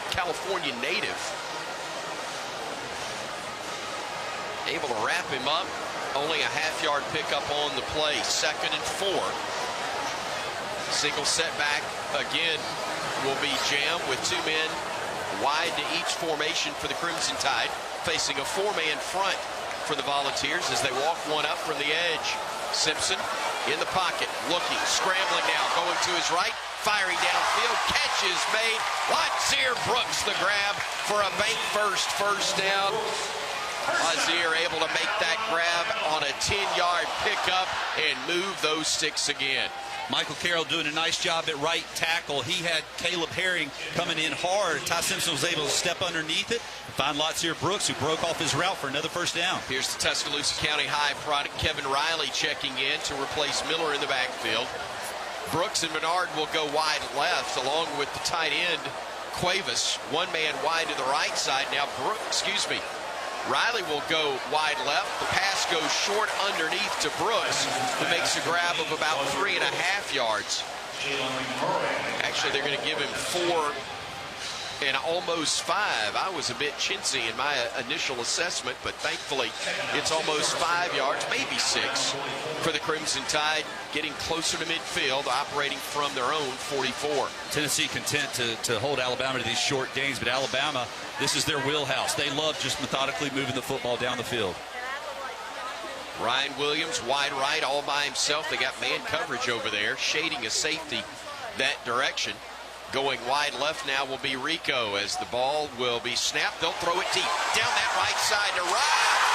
California native. Able to wrap him up. Only a half-yard pickup on the play. 2nd and 4. Single setback again will be Jam with 2 men wide to each formation for the Crimson Tide, facing a 4-man front for the Volunteers as they walk one up from the edge. Simpson in the pocket, looking, scrambling now, going to his right, firing downfield, catch is made. Lazier Brooks the grab for a bank first down. Lazier able to make that grab on a 10-yard pickup and move those sticks again. Michael Carroll doing a nice job at right tackle. He had Caleb Herring coming in hard. Ty Simpson was able to step underneath it and find Lazier Brooks, who broke off his route for another first down. Here's the Tuscaloosa County High product. Kevin Riley checking in to replace Miller in the backfield. Brooks and Bernard will go wide left along with the tight end Cuevas. 1 man wide to the right side. Now Riley will go wide left. The pass goes short underneath to Brooks, who makes a grab of about 3.5 yards. Actually, they're going to give him 4 and almost 5. I was a bit chintzy in my initial assessment, but thankfully it's almost 5 yards, maybe 6 for the Crimson Tide, getting closer to midfield, operating from their own 44. Tennessee content to hold Alabama to these short games, but Alabama, this is their wheelhouse. They love just methodically moving the football down the field. Ryan Williams, wide right, all by himself. They got man coverage over there, shading a safety that direction. Going wide left now will be Rico as the ball will be snapped. They'll throw it deep down that right side to Ryan.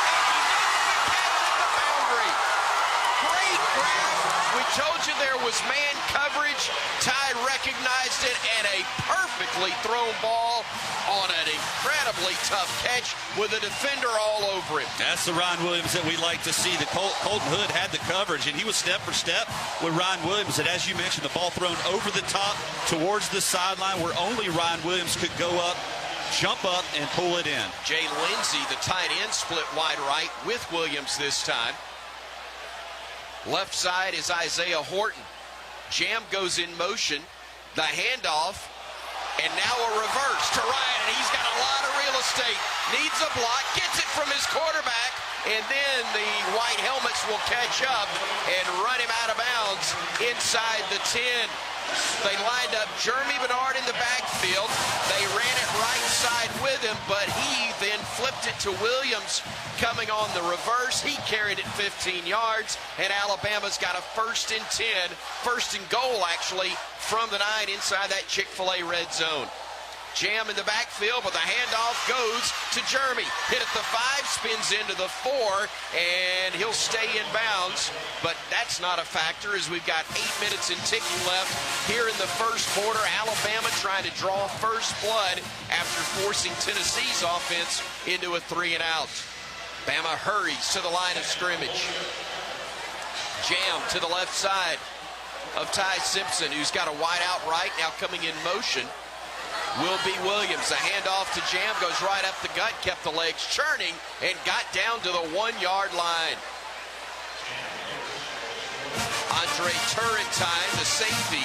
Great grab. We told you there was man coverage. Ty recognized it, and a perfectly thrown ball on an incredibly tough catch with a defender all over him. That's the Ryan Williams that we like to see. The Colton Hood had the coverage, and he was step for step with Ryan Williams. And as you mentioned, the ball thrown over the top towards the sideline where only Ryan Williams could go up, jump up, and pull it in. Jay Lindsey, the tight end, split wide right with Williams this time. Left side is Isaiah Horton. Jam goes in motion. The handoff. And now a reverse to Ryan. And he's got a lot of real estate. Needs a block. Gets it from his quarterback. And then the white helmets will catch up and run him out of bounds inside the 10. They lined up Jeremy Bernard in the backfield. They ran it right side with him, but he then flipped it to Williams coming on the reverse. He carried it 15 yards, and Alabama's got a 1st and 10, 1st and goal actually, from the 9 inside that Chick-fil-A red zone. Jam in the backfield, but the handoff goes to Jeremy. Hit at the 5, spins into the 4, and he'll stay in bounds. But that's not a factor as we've got 8 minutes and ticking left here in the first quarter. Alabama trying to draw first blood after forcing Tennessee's offense into a 3-and-out. Bama hurries to the line of scrimmage. Jam to the left side of Ty Simpson, who's got a wide out right, now coming in motion. Will be Williams. The handoff to Jam goes right up the gut, kept the legs churning, and got down to the 1-yard line. Andre Turrentine, the safety,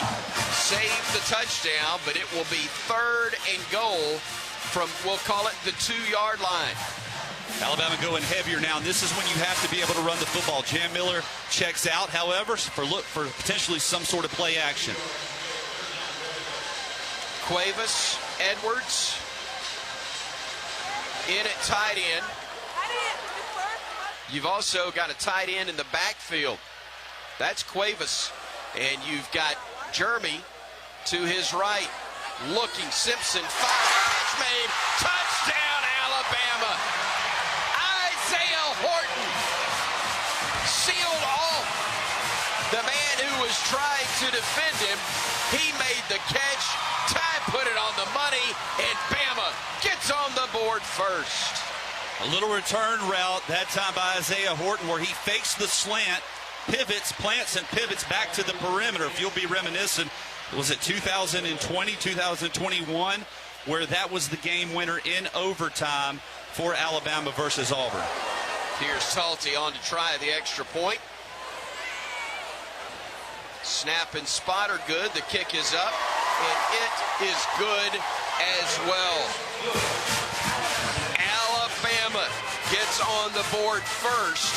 saved the touchdown, but it will be 3rd and goal from, we'll call it the 2-yard line. Alabama going heavier now, and this is when you have to be able to run the football. Jam Miller checks out, however, for potentially some sort of play action. Cuevas, Edwards, in at tight end. You've also got a tight end in the backfield. That's Cuevas. And you've got Jeremy to his right. Looking, Simpson, fire, catch made, touchdown Alabama. Isaiah Horton sealed off the man who was trying to defend him. He made the catch. Ty put it on the money, and Bama gets on the board first. A little return route, that time by Isaiah Horton, where he fakes the slant, pivots, plants, and pivots back to the perimeter. If you'll be reminiscent, was it 2020, 2021, where that was the game winner in overtime for Alabama versus Auburn. Here's Talty on to try the extra point. Snap and spot are good. The kick is up, and it is good as well. Alabama gets on the board first.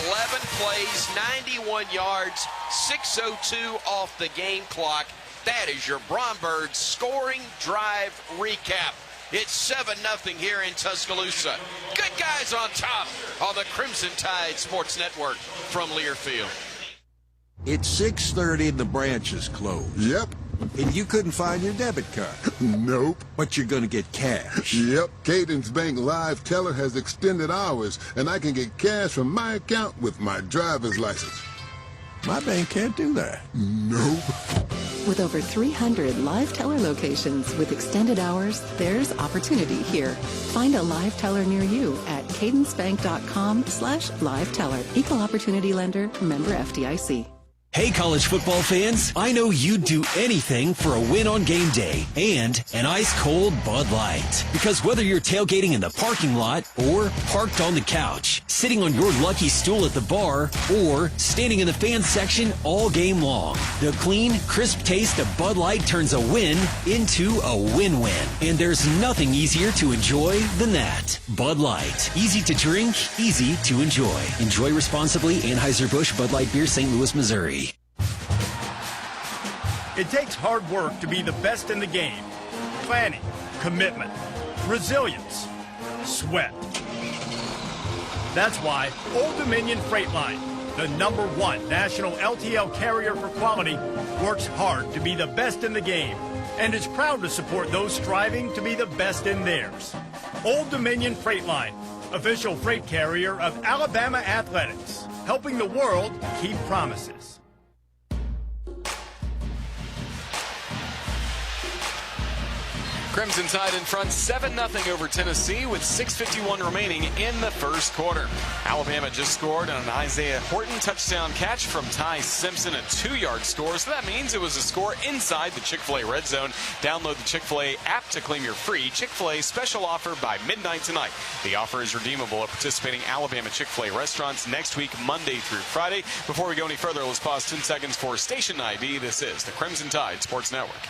11 plays, 91 yards, 6:02 off the game clock. That is your Bromberg scoring drive recap. It's 7-0 here in Tuscaloosa. Good guys on top on the Crimson Tide Sports Network from Learfield. It's 6:30 and the branch is closed. Yep. And you couldn't find your debit card. Nope. But you're going to get cash. Yep. Cadence Bank Live Teller has extended hours, and I can get cash from my account with my driver's license. My bank can't do that. Nope. With over 300 Live Teller locations with extended hours, there's opportunity here. Find a Live Teller near you at cadencebank.com/liveteller. Equal opportunity lender, member FDIC. Hey, college football fans, I know you'd do anything for a win on game day and an ice-cold Bud Light. Because whether you're tailgating in the parking lot or parked on the couch, sitting on your lucky stool at the bar, or standing in the fan section all game long, the clean, crisp taste of Bud Light turns a win into a win-win. And there's nothing easier to enjoy than that. Bud Light. Easy to drink, easy to enjoy. Enjoy responsibly. Anheuser-Busch Bud Light Beer, St. Louis, Missouri. It takes hard work to be the best in the game. Planning, commitment, resilience, sweat. That's why Old Dominion Freight Line, the #1 national LTL carrier for quality, works hard to be the best in the game and is proud to support those striving to be the best in theirs. Old Dominion Freight Line, official freight carrier of Alabama Athletics, helping the world keep promises. Crimson Tide in front 7-0 over Tennessee with 6:51 remaining in the first quarter. Alabama just scored on an Isaiah Horton touchdown catch from Ty Simpson, a 2-yard score. So that means it was a score inside the Chick-fil-A red zone. Download the Chick-fil-A app to claim your free Chick-fil-A special offer by midnight tonight. The offer is redeemable at participating Alabama Chick-fil-A restaurants next week, Monday through Friday. Before we go any further, let's pause 10 seconds for station ID. This is the Crimson Tide Sports Network.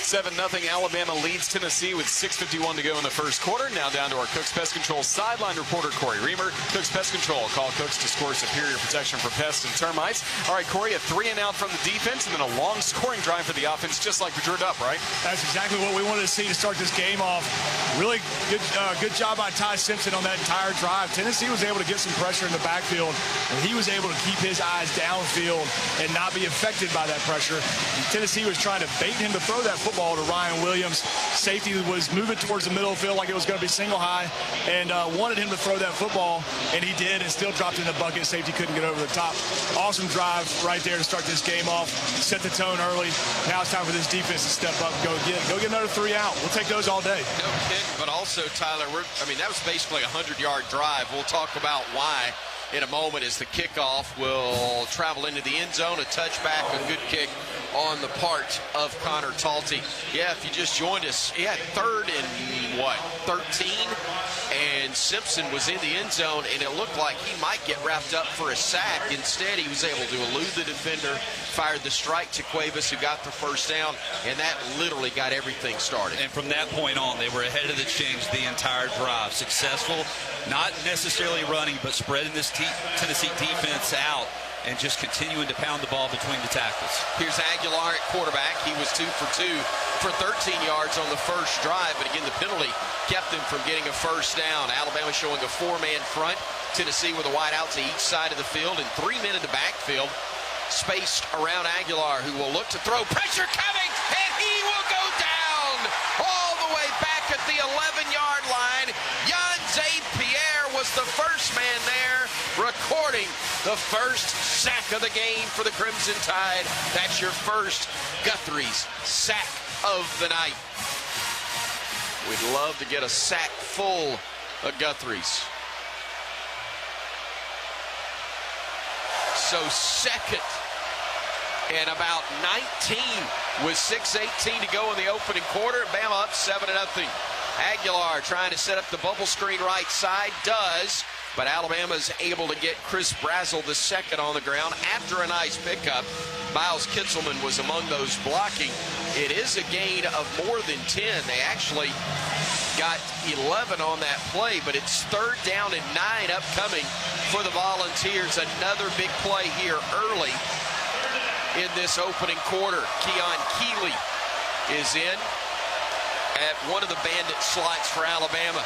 $7-0 Alabama leads Tennessee with 6:51 to go in the first quarter. Now down to our Cooks Pest Control sideline reporter, Corey Reamer. Cooks Pest Control. Call Cooks to score superior protection for pests and termites. All right, Corey, a 3-and-out from the defense and then a long scoring drive for the offense, just like we drew it up, right? That's exactly what we wanted to see to start this game off. Really good job by Ty Simpson on that entire drive. Tennessee was able to get some pressure in the backfield, and he was able to keep his eyes downfield and not be affected by that pressure. Tennessee was trying to bait him to throw that football to Ryan Williams. Safety was moving towards the middle of the field like it was going to be single high and wanted him to throw that football, and he did, and still dropped in the bucket. Safety couldn't get over the top. Awesome drive right there to start this game off. Set the tone early. Now it's time for this defense to step up and go get another 3 out. We'll take those all day. No kidding, but also, Tyler, that was basically a 100-yard drive. We'll talk about why in a moment as the kickoff will travel into the end zone. A touchback, a good kick on the part of Connor Talty. Yeah, if you just joined us, he had 3rd and 13? And Simpson was in the end zone, and it looked like he might get wrapped up for a sack. Instead, he was able to elude the defender, fired the strike to Cuevas, who got the first down, and that literally got everything started. And from that point on, they were ahead of the change the entire drive. Successful, not necessarily running, but spreading this Tennessee defense out and just continuing to pound the ball between the tackles. Here's Aguilar at quarterback. He was 2 for 2 for 13 yards on the first drive, but again, the penalty kept him from getting a first down. Alabama showing a 4-man front. Tennessee with a wide out to each side of the field and 3 men in the backfield, spaced around Aguilar, who will look to throw. Pressure coming, and he will go down all the way back at the 11-yard line. Jan St-Pierre was the first man there, recording the first sack of the game for the Crimson Tide. That's your first Guthrie's sack of the night. We'd love to get a sack full of Guthrie's. So second and about 19 with 6:18 to go in the opening quarter. Bama up 7-0. Aguilar trying to set up the bubble screen right side, does, but Alabama's able to get Chris Brazel the second on the ground after a nice pickup. Miles Kitzelman was among those blocking. It is a gain of more than 10. They actually got 11 on that play, but it's 3rd down and 9 upcoming for the Volunteers. Another big play here early in this opening quarter. Keon Keeley is in at one of the bandit slots for Alabama.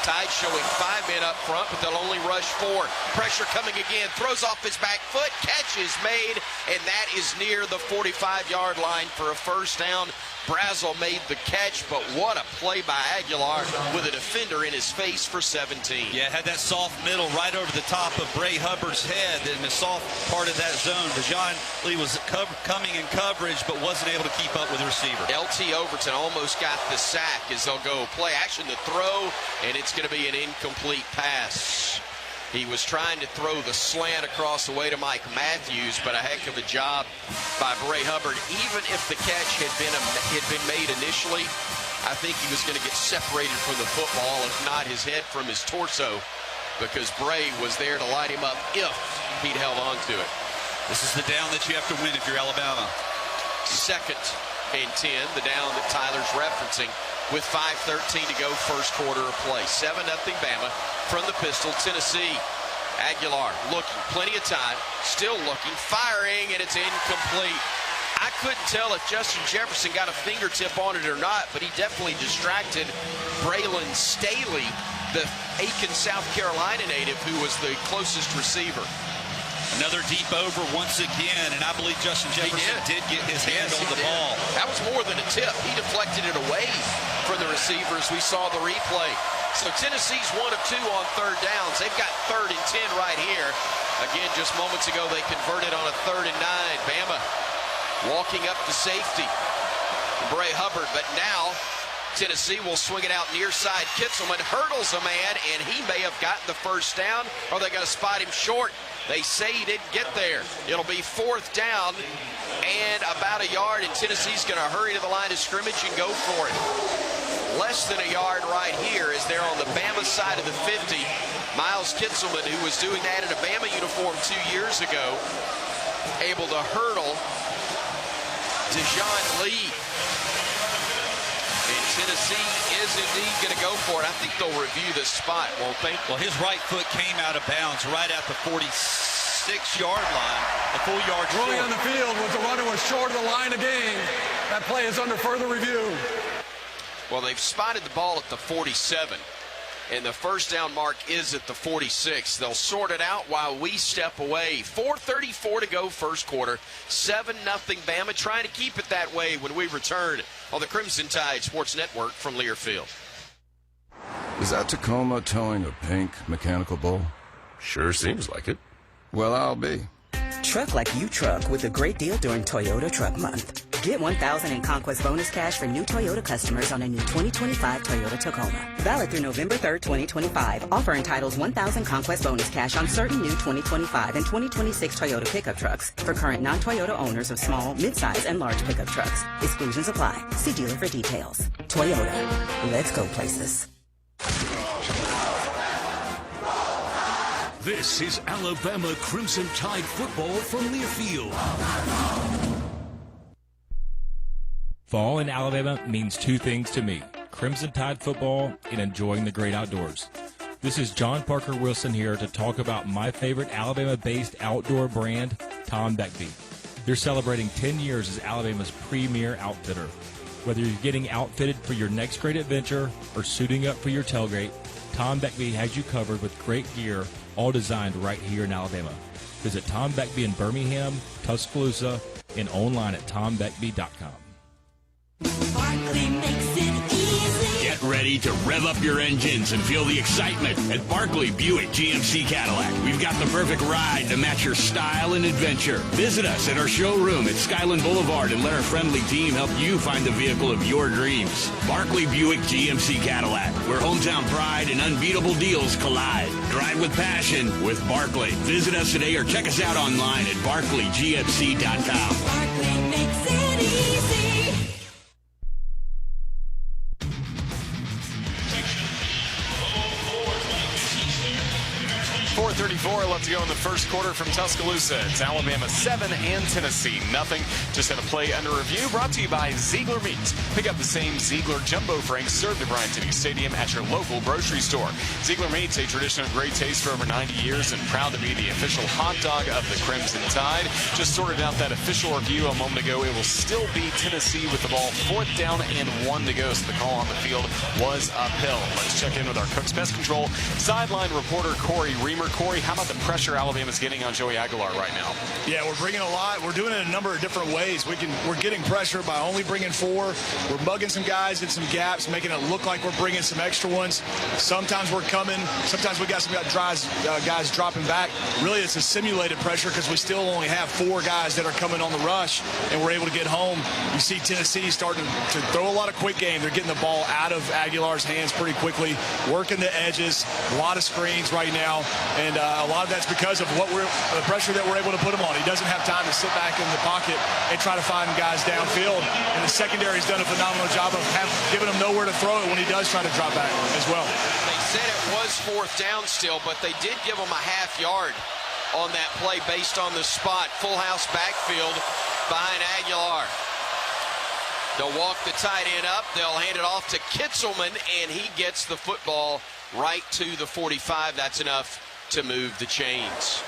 Tide showing 5 men up front, but they'll only rush 4. Pressure coming again, throws off his back foot, catch is made, and that is near the 45-yard line for a first down. Brazel made the catch, but what a play by Aguilar with a defender in his face for 17. Yeah, had that soft middle right over the top of Bray Hubbard's head in the soft part of that zone. Dejon Lee was coming in coverage, but wasn't able to keep up with the receiver. LT Overton almost got the sack as they'll go play action to throw, and it's going to be an incomplete pass. He was trying to throw the slant across the way to Mike Matthews, but a heck of a job by Bray Hubbard. Even if the catch had been made initially, I think he was going to get separated from the football, if not his head from his torso, because Bray was there to light him up if he'd held on to it. This is the down that you have to win if you're Alabama. 2nd and 10, the down that Tyler's referencing, with 5:13 to go, first quarter of play. 7-0 Bama from the pistol. Tennessee Aguilar looking, plenty of time, still looking, firing, and it's incomplete. I couldn't tell if Justin Jefferson got a fingertip on it or not, but he definitely distracted Braylon Staley, the Aiken, South Carolina native, who was the closest receiver. Another deep over once again, and I believe Justin Jefferson did get his hand on the ball. That was more than a tip. He deflected it away from the receivers. We saw the replay. So Tennessee's 1 of 2 on third downs. They've got 3rd and 10 right here. Again, just moments ago, they converted on a 3rd and 9. Bama walking up to safety. Bray Hubbard, but now Tennessee will swing it out near side. Kitzelman hurdles a man, and he may have gotten the first down, or they're going to spot him short. They say he didn't get there. It'll be 4th down and about a yard, and Tennessee's going to hurry to the line of scrimmage and go for it. Less than a yard right here as they're on the Bama side of the 50. Miles Kitzelman, who was doing that in a Bama uniform 2 years ago, able to hurdle Dejon Lee. And Tennessee is indeed going to go for it. I think they'll review this spot, won't they? Well, his right foot came out of bounds right at the 46-yard line, a full yard short. Ruling on the field was the runner was short of the line of game. That play is under further review. Well, they've spotted the ball at the 47, and the first down mark is at the 46. They'll sort it out while we step away. 4:34 to go first quarter. 7-0 Bama, trying to keep it that way when we return on the Crimson Tide Sports Network from Learfield. Is that Tacoma towing a pink mechanical bull? Sure seems like it. Well, I'll be. Truck like you truck with a great deal during Toyota Truck Month. Get $1,000 in Conquest bonus cash for new Toyota customers on a new 2025 Toyota Tacoma. Valid through November 3rd, 2025. Offer entitles $1,000 Conquest bonus cash on certain new 2025 and 2026 Toyota pickup trucks for current non-Toyota owners of small, midsize, and large pickup trucks. Exclusions apply. See dealer for details. Toyota. Let's go places. This is Alabama Crimson Tide football from Learfield. Fall in Alabama means two things to me: Crimson Tide football and enjoying the great outdoors. This is John Parker Wilson here to talk about my favorite Alabama-based outdoor brand, Tom Beckby. They're celebrating 10 years as Alabama's premier outfitter. Whether you're getting outfitted for your next great adventure or suiting up for your tailgate, Tom Beckby has you covered with great gear, all designed right here in Alabama. Visit Tom Beckby in Birmingham, Tuscaloosa, and online at tombeckby.com. Barkley makes it easy. Get ready to rev up your engines and feel the excitement at Barkley Buick GMC Cadillac. We've got the perfect ride to match your style and adventure. Visit us at our showroom at Skyland Boulevard and let our friendly team help you find the vehicle of your dreams. Barkley Buick GMC Cadillac, where hometown pride and unbeatable deals collide. Drive with passion with Barkley. Visit us today or check us out online at barkleygmc.com. Barkley makes it easy. 4:34 left to go in the first quarter from Tuscaloosa. It's Alabama 7 and Tennessee nothing. Just had a play under review, brought to you by Ziegler Meats. Pick up the same Ziegler Jumbo Franks served at Bryant-Denny Stadium at your local grocery store. Ziegler Meats, a tradition of great taste for over 90 years and proud to be the official hot dog of the Crimson Tide. Just sorted out that official review a moment ago. It will still be Tennessee with the ball 4th down and 1 to go, so the call on the field was uphill. Let's check in with our Cooks Pest Control sideline reporter Corey Reamer. Corey, how about the pressure Alabama's getting on Joey Aguilar right now? Yeah, we're bringing a lot. We're doing it in a number of different ways. We're getting pressure by only bringing 4. We're mugging some guys in some gaps, making it look like we're bringing some extra ones. Sometimes we're coming. Sometimes we got some guys dropping back. Really, it's a simulated pressure because we still only have 4 guys that are coming on the rush, and we're able to get home. You see Tennessee starting to throw a lot of quick game. They're getting the ball out of Aguilar's hands pretty quickly, working the edges, a lot of screens right now. And a lot of that's because of the pressure that we're able to put him on. He doesn't have time to sit back in the pocket and try to find guys downfield. And the secondary's done a phenomenal job of giving him nowhere to throw it when he does try to drop back as well. They said it was 4th down still, but they did give him a half yard on that play based on the spot. Full house backfield behind Aguilar. They'll walk the tight end up. They'll hand it off to Kitzelman, and he gets the football right to the 45. That's enough to move the chains.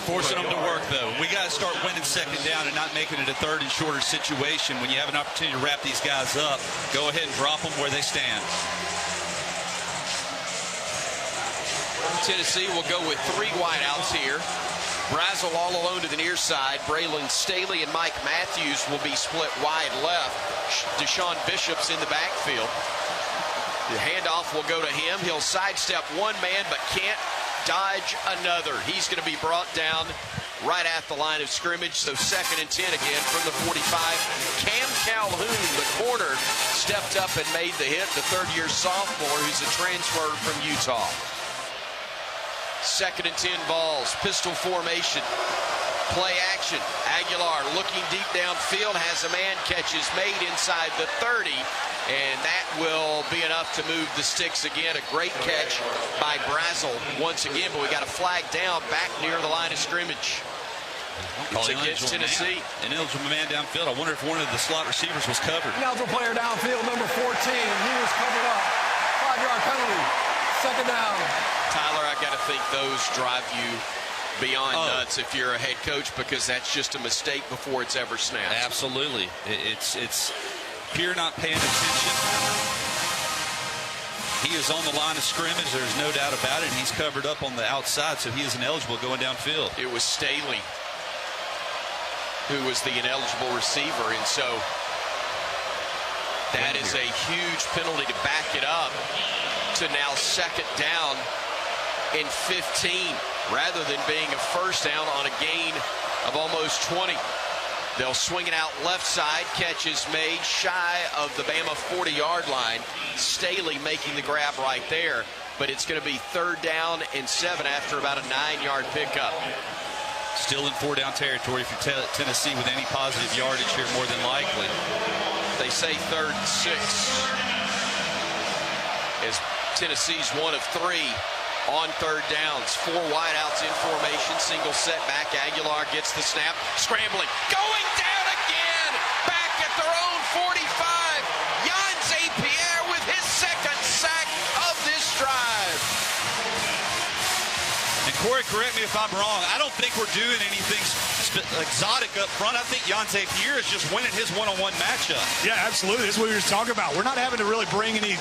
Forcing them to work, though. We got to start winning second down and not making it a third and shorter situation. When you have an opportunity to wrap these guys up, go ahead and drop them where they stand. Tennessee will go with 3 wideouts here. Brazel all alone to the near side. Braylon Staley and Mike Matthews will be split wide left. Deshaun Bishop's in the backfield. The handoff will go to him. He'll sidestep one man, but can't dodge another. He's going to be brought down right at the line of scrimmage. So 2nd and 10 again from the 45. Cam Calhoun, the corner, stepped up and made the hit. The third-year sophomore who's a transfer from Utah. 2nd and 10 balls. Pistol formation. Play action. Aguilar looking deep downfield. Has a man. Catch is made inside the 30. And that will be enough to move the sticks again. A great catch by Brazel once again, but we got a flag down back near the line of scrimmage. It's against Tennessee. An eligible man downfield. I wonder if one of the slot receivers was covered. Eligible player downfield, number 14. He was covered up. 5-yard penalty. 2nd down. Tyler, I got to think those drive you beyond nuts if you're a head coach, because that's just a mistake before it's ever snapped. Absolutely. It's pure not paying attention. He is on the line of scrimmage. There's no doubt about it. He's covered up on the outside, so he is ineligible going downfield. It was Staley who was the ineligible receiver, and so that is a huge penalty to back it up to now 2nd down and 15, rather than being a first down on a gain of almost 20. They'll swing it out left side. Catch is made shy of the Bama 40-yard line. Staley making the grab right there, but it's going to be 3rd down and 7 after about a 9-yard pickup. Still in 4-down territory for Tennessee with any positive yardage here, more than likely. They say 3rd and 6. As Tennessee's 1 of 3 on 3rd downs. 4 wideouts in formation. Single setback. Aguilar gets the snap. Scrambling. Going down again. Back at their own 45. Jan St-Pierre with his 2nd sack of this drive. And Corey, correct me if I'm wrong. I don't think we're doing anything exotic up front. I think Jan St-Pierre is just winning his one-on-one matchup. Yeah, absolutely. That's what we were just talking about. We're not having to really bring a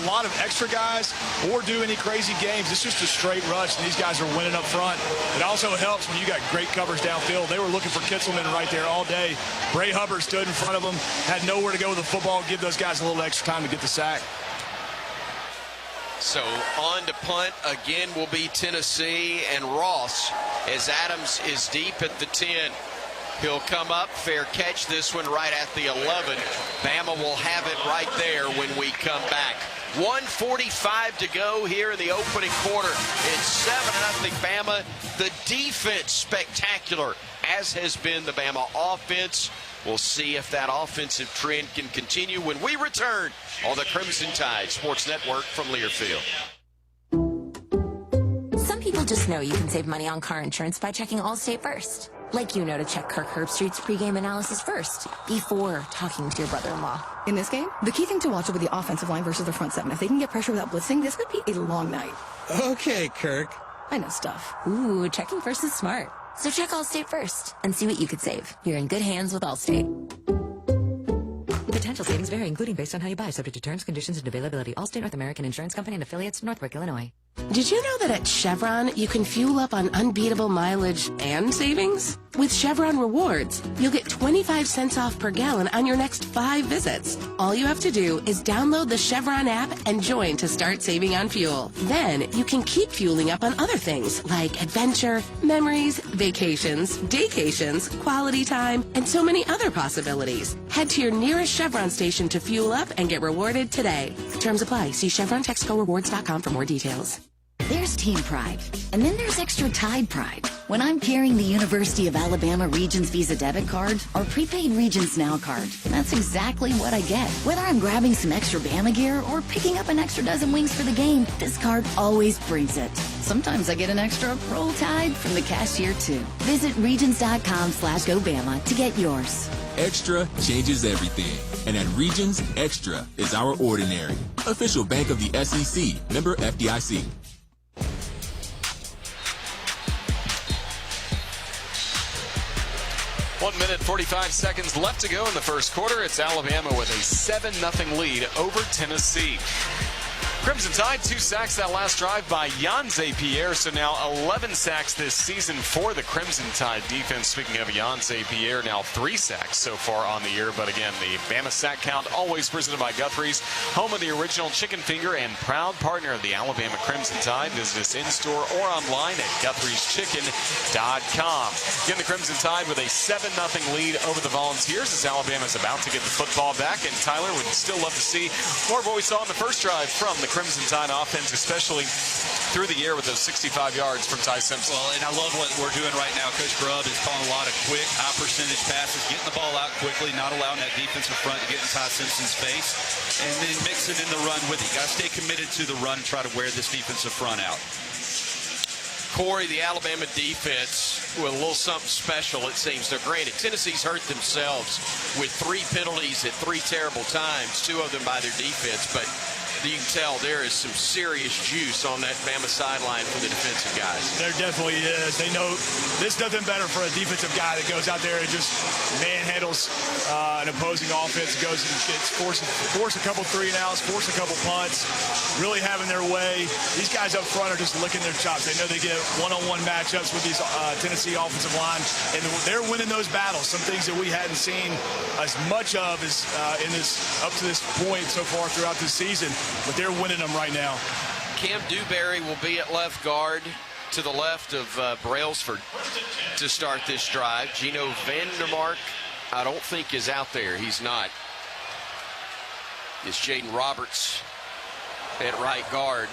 lot of extra guys or do any crazy games. It's just a straight rush, and these guys are winning up front. It also helps when you got great coverage downfield. They were looking for Kitzelman right there all day. Bray Hubbard stood in front of them, had nowhere to go with the football, give those guys a little extra time to get the sack. So on to punt again will be Tennessee and Ross, as Adams is deep at the 10. He'll come up, fair catch this one right at the 11. Bama will have it right there when we come back. 1:45 to go here in the opening quarter. It's 7-0 Bama. The defense spectacular, as has been the Bama offense. We'll see if that offensive trend can continue when we return on the Crimson Tide Sports Network from Learfield. Some people just know you can save money on car insurance by checking Allstate first. Like you know to check Kirk Herbstreit's pregame analysis first, before talking to your brother-in-law. In this game, the key thing to watch will be the offensive line versus the front seven. If they can get pressure without blitzing, this could be a long night. Okay, Kirk. I know stuff. Ooh, checking first is smart. So check Allstate first and see what you could save. You're in good hands with Allstate. Potential savings vary, including based on how you buy, subject to terms, conditions, and availability. Allstate North American Insurance Company and affiliates, Northbrook, Illinois. Did you know that at Chevron, you can fuel up on unbeatable mileage and savings? With Chevron Rewards, you'll get 25 cents off per gallon on your next 5 visits. All you have to do is download the Chevron app and join to start saving on fuel. Then you can keep fueling up on other things like adventure, memories, vacations, daycations, quality time, and so many other possibilities. Head to your nearest Chevron station to fuel up and get rewarded today. Terms apply. See ChevronTexcoRewards.com for more details. There's Team Pride, and then there's Extra Tide Pride. When I'm carrying the University of Alabama Regions Visa debit card or prepaid Regions Now card, that's exactly what I get. Whether I'm grabbing some extra Bama gear or picking up an extra dozen wings for the game, this card always brings it. Sometimes I get an extra Roll Tide from the cashier too. Visit Regions.com/GoBama to get yours. Extra changes everything. And at Regions, Extra is our ordinary. Official bank of the SEC. Member FDIC. 1 minute, 45 seconds left to go in the first quarter. It's Alabama with a 7-0 lead over Tennessee. Crimson Tide, 2 sacks that last drive by Yanze Pierre. So now 11 sacks this season for the Crimson Tide defense. Speaking of Yanze Pierre, now 3 sacks so far on the year. But again, the Bama sack count always presented by Guthrie's, home of the original chicken finger and proud partner of the Alabama Crimson Tide. Visit us in-store or online at Guthrie'sChicken.com. Again, the Crimson Tide with a 7-0 lead over the Volunteers as Alabama's about to get the football back. And Tyler would still love to see more of what we saw in the first drive from the Crimson Tide offense, especially through the air with those 65 yards from Ty Simpson. Well, and I love what we're doing right now. Coach Grubb is calling a lot of quick, high-percentage passes, getting the ball out quickly, not allowing that defensive front to get in Ty Simpson's face, and then mixing in the run with it. You got to stay committed to the run and try to wear this defensive front out. Corey, the Alabama defense with a little something special, it seems. Now, granted, Tennessee's hurt themselves with 3 penalties at 3 terrible times, 2 of them by their defense, but you can tell there is some serious juice on that Bama sideline for the defensive guys. There definitely is. They know there's nothing better for a defensive guy that goes out there and just manhandles an opposing offense, goes and gets force a couple 3-and-outs, force a couple punts, really having their way. These guys up front are just licking their chops. They know they get one-on-one matchups with these Tennessee offensive line, and they're winning those battles. Some things that we hadn't seen as much of as in this up to this point so far throughout this season. But they're winning them right now. Cam Dewberry will be at left guard to the left of Brailsford to start this drive. Gino Vandermark, I don't think, is out there. He's not. It's Jaden Roberts at right guard.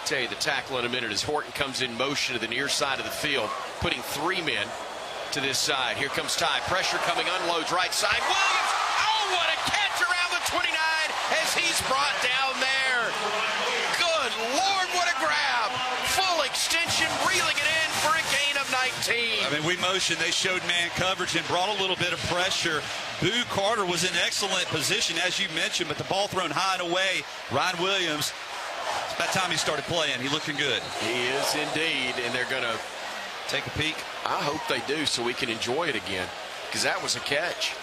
Tell you the tackle in a minute as Horton comes in motion to the near side of the field, putting 3 men to this side. Here comes Ty. Pressure coming, unloads right side. Williams! Oh, what a catch around the 29 as he's brought down there. Good Lord, what a grab. Full extension, reeling it in for a gain of 19. I mean, we motioned. They showed man coverage and brought a little bit of pressure. Boo Carter was in excellent position, as you mentioned, but the ball thrown high and away. Ryan Williams, it's about time he started playing. He looking good. He is indeed, and they're going to take a peek. I hope they do so we can enjoy it again, because that was a catch.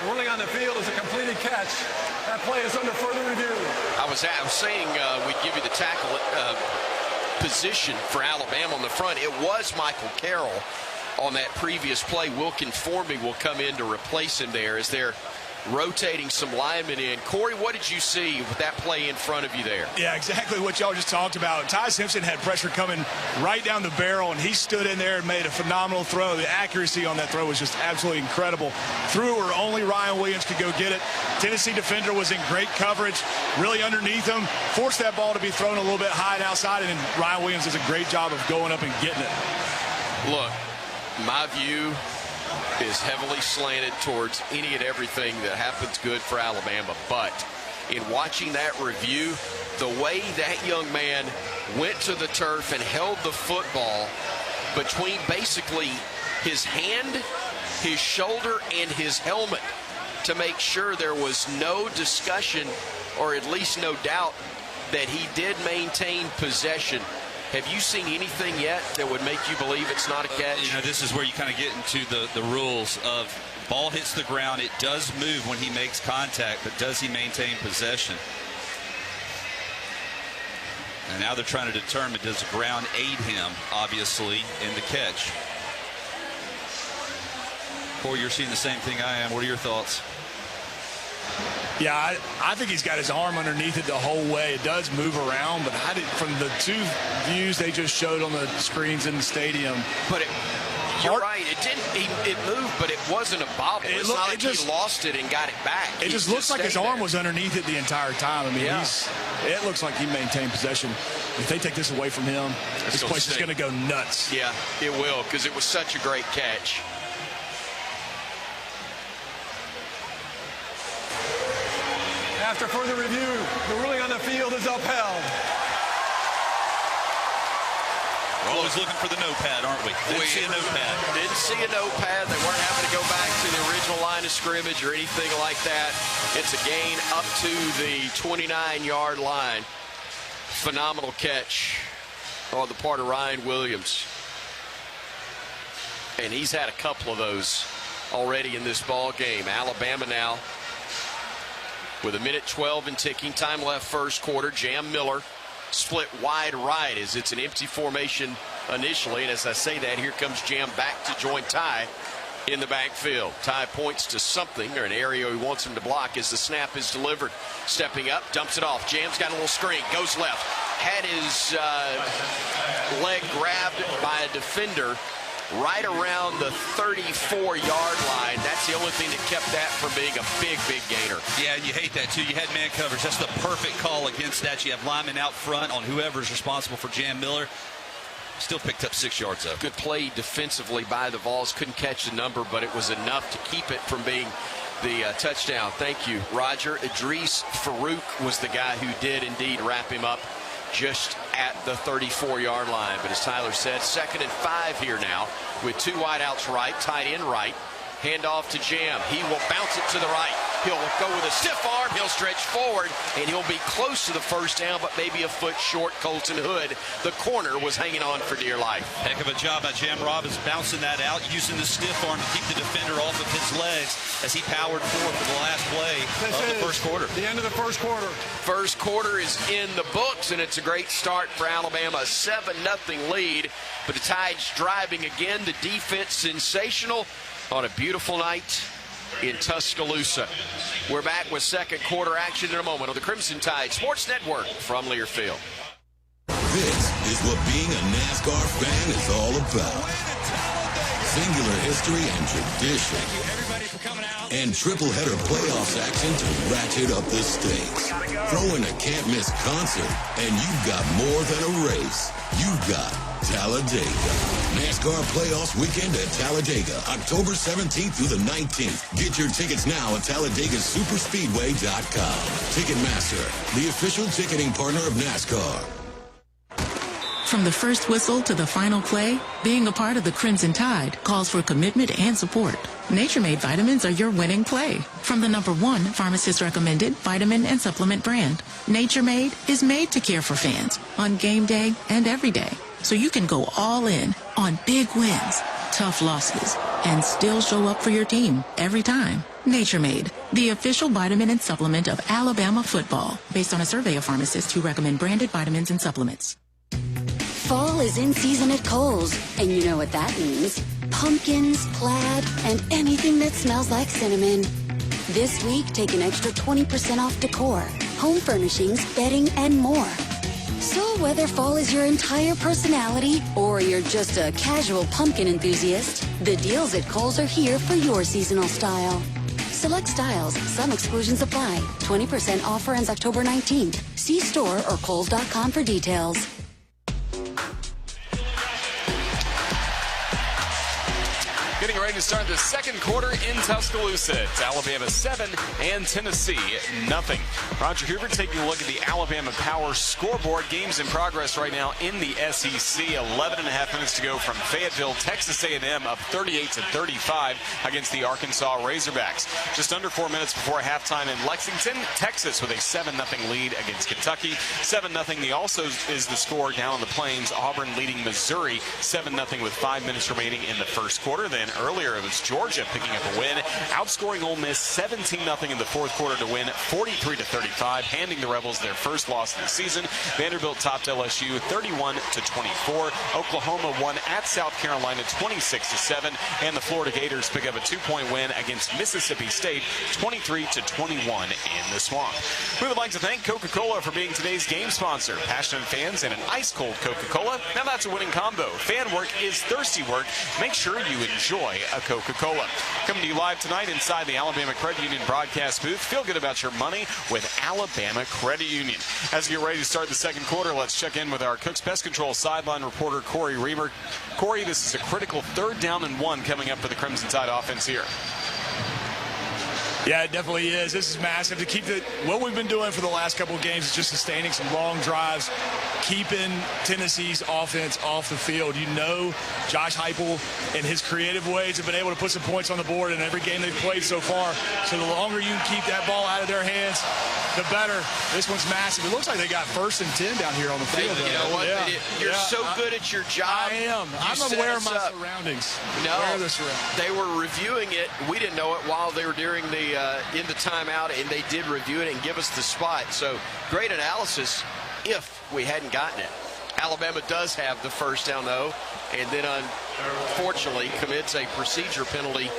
Ruling on the field is a completed catch. That play is under further review. I was saying we'd give you the tackle position for Alabama on the front. It was Michael Carroll on that previous play. Wilkin Formby will come in to replace him there as they're rotating some linemen in. Corey, what did you see with that play in front of you there? Yeah, exactly what y'all just talked about. Ty Simpson had pressure coming right down the barrel, and he stood in there and made a phenomenal throw. The accuracy on that throw was just absolutely incredible. Threw where only Ryan Williams could go get it. Tennessee defender was in great coverage, really underneath him, forced that ball to be thrown a little bit high and outside, and then Ryan Williams does a great job of going up and getting it. Look, my view is heavily slanted towards any and everything that happens good for Alabama. But in watching that review, the way that young man went to the turf and held the football between basically his hand, his shoulder, and his helmet to make sure there was no discussion or at least no doubt that he did maintain possession. Have you seen anything yet that would make you believe it's not a catch? You know, this is where you kind of get into the rules of ball hits the ground. It does move when he makes contact, but does he maintain possession? And now they're trying to determine, does the ground aid him, obviously, in the catch? Corey, you're seeing the same thing I am. What are your thoughts? Yeah, I think he's got his arm underneath it the whole way. It does move around, but from the 2 views they just showed on the screens in the stadium. But you're right. It didn't. It moved, but it wasn't a bobble. It's not like he lost it and got it back. It just looks like his arm was underneath it the entire time. I mean, it looks like he maintained possession. If they take this away from him, this place is going to go nuts. Yeah, it will, because it was such a great catch. After further review, the ruling on the field is upheld. We're always looking for the notepad, aren't we? Didn't see a notepad. Didn't see a notepad. They weren't having to go back to the original line of scrimmage or anything like that. It's a gain up to the 29-yard line. Phenomenal catch on the part of Ryan Williams. And he's had a couple of those already in this ball game. Alabama now with 1:12 and ticking. Time left first quarter. Jam Miller split wide right as it's an empty formation initially. And as I say that, here comes Jam back to join Ty in the backfield. Ty points to something or an area he wants him to block as the snap is delivered. Stepping up, dumps it off. Jam's got a little screen, goes left. Had his leg grabbed by a defender right around the 34-yard line. That's the only thing that kept that from being a big gainer. Yeah, and you hate that, too. You had man coverage. That's the perfect call against that. You have linemen out front on whoever's responsible for Jam Miller. Still picked up 6 yards, though. Good play defensively by the Vols. Couldn't catch the number, but it was enough to keep it from being the touchdown. Thank you, Roger. Idris Farouk was the guy who did indeed wrap him up just at the 34-yard line. But as Tyler said, 2nd and 5 here now with 2 wideouts right, tight end right. Hand off to Jam. He will bounce it to the right. He'll go with a stiff arm. He'll stretch forward, and he'll be close to the first down, but maybe a foot short. Colton Hood, the corner, was hanging on for dear life. Heck of a job by Jam Robbins bouncing that out, using the stiff arm to keep the defender off of his legs as he powered forward for the last play of the first quarter. The end of the first quarter. First quarter is in the books, and it's a great start for Alabama. A 7-0 lead, but the Tide's driving again. The defense sensational on a beautiful night in Tuscaloosa. We're back with second quarter action in a moment on the Crimson Tide Sports Network from Learfield. This is what being a NASCAR fan is all about. Singular history and tradition. And triple-header playoffs action to ratchet up the stakes. Throw in a can't-miss concert, and you've got more than a race. You've got Talladega. NASCAR Playoffs Weekend at Talladega, October 17th through the 19th. Get your tickets now at TalladegaSuperspeedway.com. Ticketmaster, the official ticketing partner of NASCAR. From the first whistle to the final play, being a part of the Crimson Tide calls for commitment and support. Nature Made vitamins are your winning play. From the #1 pharmacist-recommended vitamin and supplement brand, Nature Made is made to care for fans on game day and every day, so you can go all in on big wins, tough losses, and still show up for your team every time. Nature Made, the official vitamin and supplement of Alabama football, based on a survey of pharmacists who recommend branded vitamins and supplements. Fall is in season at Kohl's, and you know what that means. Pumpkins, plaid, and anything that smells like cinnamon. This week, take an extra 20% off decor, home furnishings, bedding, and more. So whether fall is your entire personality or you're just a casual pumpkin enthusiast, the deals at Kohl's are here for your seasonal style. Select styles, some exclusions apply. 20% offer ends October 19th. See store or Kohls.com for details. Getting ready to start the second quarter in Tuscaloosa. It's Alabama 7 and Tennessee 0. Roger Hubert taking a look at the Alabama Power scoreboard. Games in progress right now in the SEC. 11.5 minutes to go from Fayetteville. Texas A&M up 38-35 against the Arkansas Razorbacks. Just under 4 minutes before halftime in Lexington, Texas with a 7-0 lead against Kentucky. 7-0 also is the score down on the Plains. Auburn leading Missouri 7-0 with 5 minutes remaining in the first quarter. Then earlier it was Georgia picking up a win, outscoring Ole Miss 17-0 in the fourth quarter to win 43-35, handing the Rebels their first loss of the season. Vanderbilt topped LSU 31-24. Oklahoma won at South Carolina 26-7, and the Florida Gators pick up a 2-point win against Mississippi State 23-21 in the Swamp. We would like to thank Coca-Cola for being today's game sponsor. Passionate fans and an ice-cold Coca-Cola. Now that's a winning combo. Fan work is thirsty work. Make sure you enjoy a Coca-Cola. Coming to you live tonight inside the Alabama Credit Union broadcast booth. Feel good about your money with Alabama Credit Union. As we get ready to start the second quarter, let's check in with our Cook's Pest Control sideline reporter, Corey Reamer. Corey, this is a critical 3rd down and 1 coming up for the Crimson Tide offense here. Yeah, it definitely is. This is massive. To keep what we've been doing for the last couple of games is just sustaining some long drives, keeping Tennessee's offense off the field. You know, Josh Heupel and his creative ways have been able to put some points on the board in every game they've played so far. So the longer you can keep that ball out of their hands, the better. This one's massive. It looks like they got 1st and 10 down here on the field. You know what? Yeah. You're so good at your job. I am. I'm aware of my surroundings. No, Aware of the surroundings. they were reviewing it. We didn't know it while they were during the in the timeout, and they did review it and give us the spot. So great analysis if we hadn't gotten it. Alabama does have the first down, though, and then unfortunately commits a procedure penalty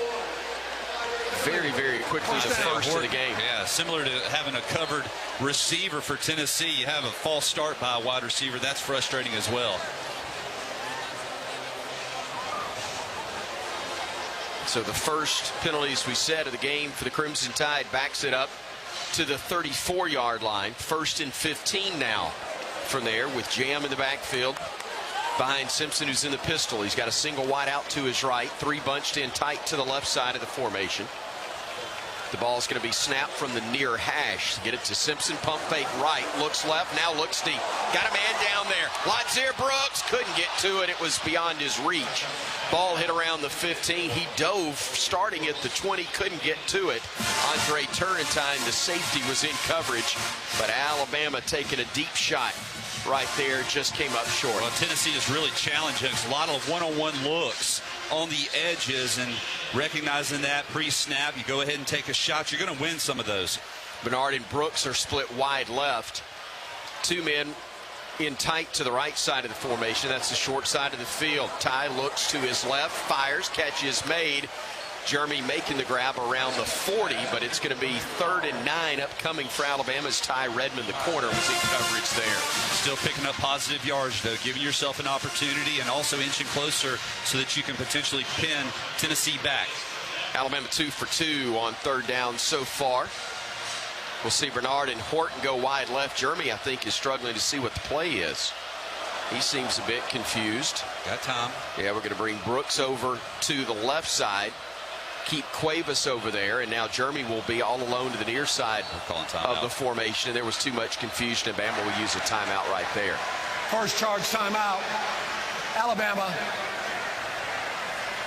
very, very quickly, the first of the game. Yeah, similar to having a covered receiver for Tennessee. You have a false start by a wide receiver. That's frustrating as well. So the first penalties we said of the game for the Crimson Tide backs it up to the 34-yard line. 1st and 15 now from there with Jam in the backfield behind Simpson, who's in the pistol. He's got a single wide out to his right, 3 bunched in tight to the left side of the formation. The ball is going to be snapped from the near hash. Get it to Simpson, pump fake right, looks left, now looks deep. Got a man down there. Ladzier Brooks couldn't get to it. It was beyond his reach. Ball hit around the 15. He dove starting at the 20, couldn't get to it. Andre Turrentine, the safety, was in coverage, but Alabama taking a deep shot right there, just came up short. Well, Tennessee is really challenging. A lot of one-on-one looks on the edges, and recognizing that pre-snap, you go ahead and take a shot. You're going to win some of those. Bernard and Brooks are split wide left. 2 men in tight to the right side of the formation. That's the short side of the field. Ty looks to his left, fires, catch is made. Jeremy making the grab around the 40, but it's going to be 3rd and 9 upcoming for Alabama's Ty Redmond. The corner was in coverage there. Still picking up positive yards, though, giving yourself an opportunity and also inching closer so that you can potentially pin Tennessee back. Alabama 2 for 2 on 3rd down so far. We'll see Bernard and Horton go wide left. Jeremy, I think, is struggling to see what the play is. He seems a bit confused. Got time. Yeah, we're going to bring Brooks over to the left side. Keep Cuevas over there, and now Jeremy will be all alone to the near side of the formation. There was too much confusion, and Bama will use a timeout right there. First charge timeout, Alabama.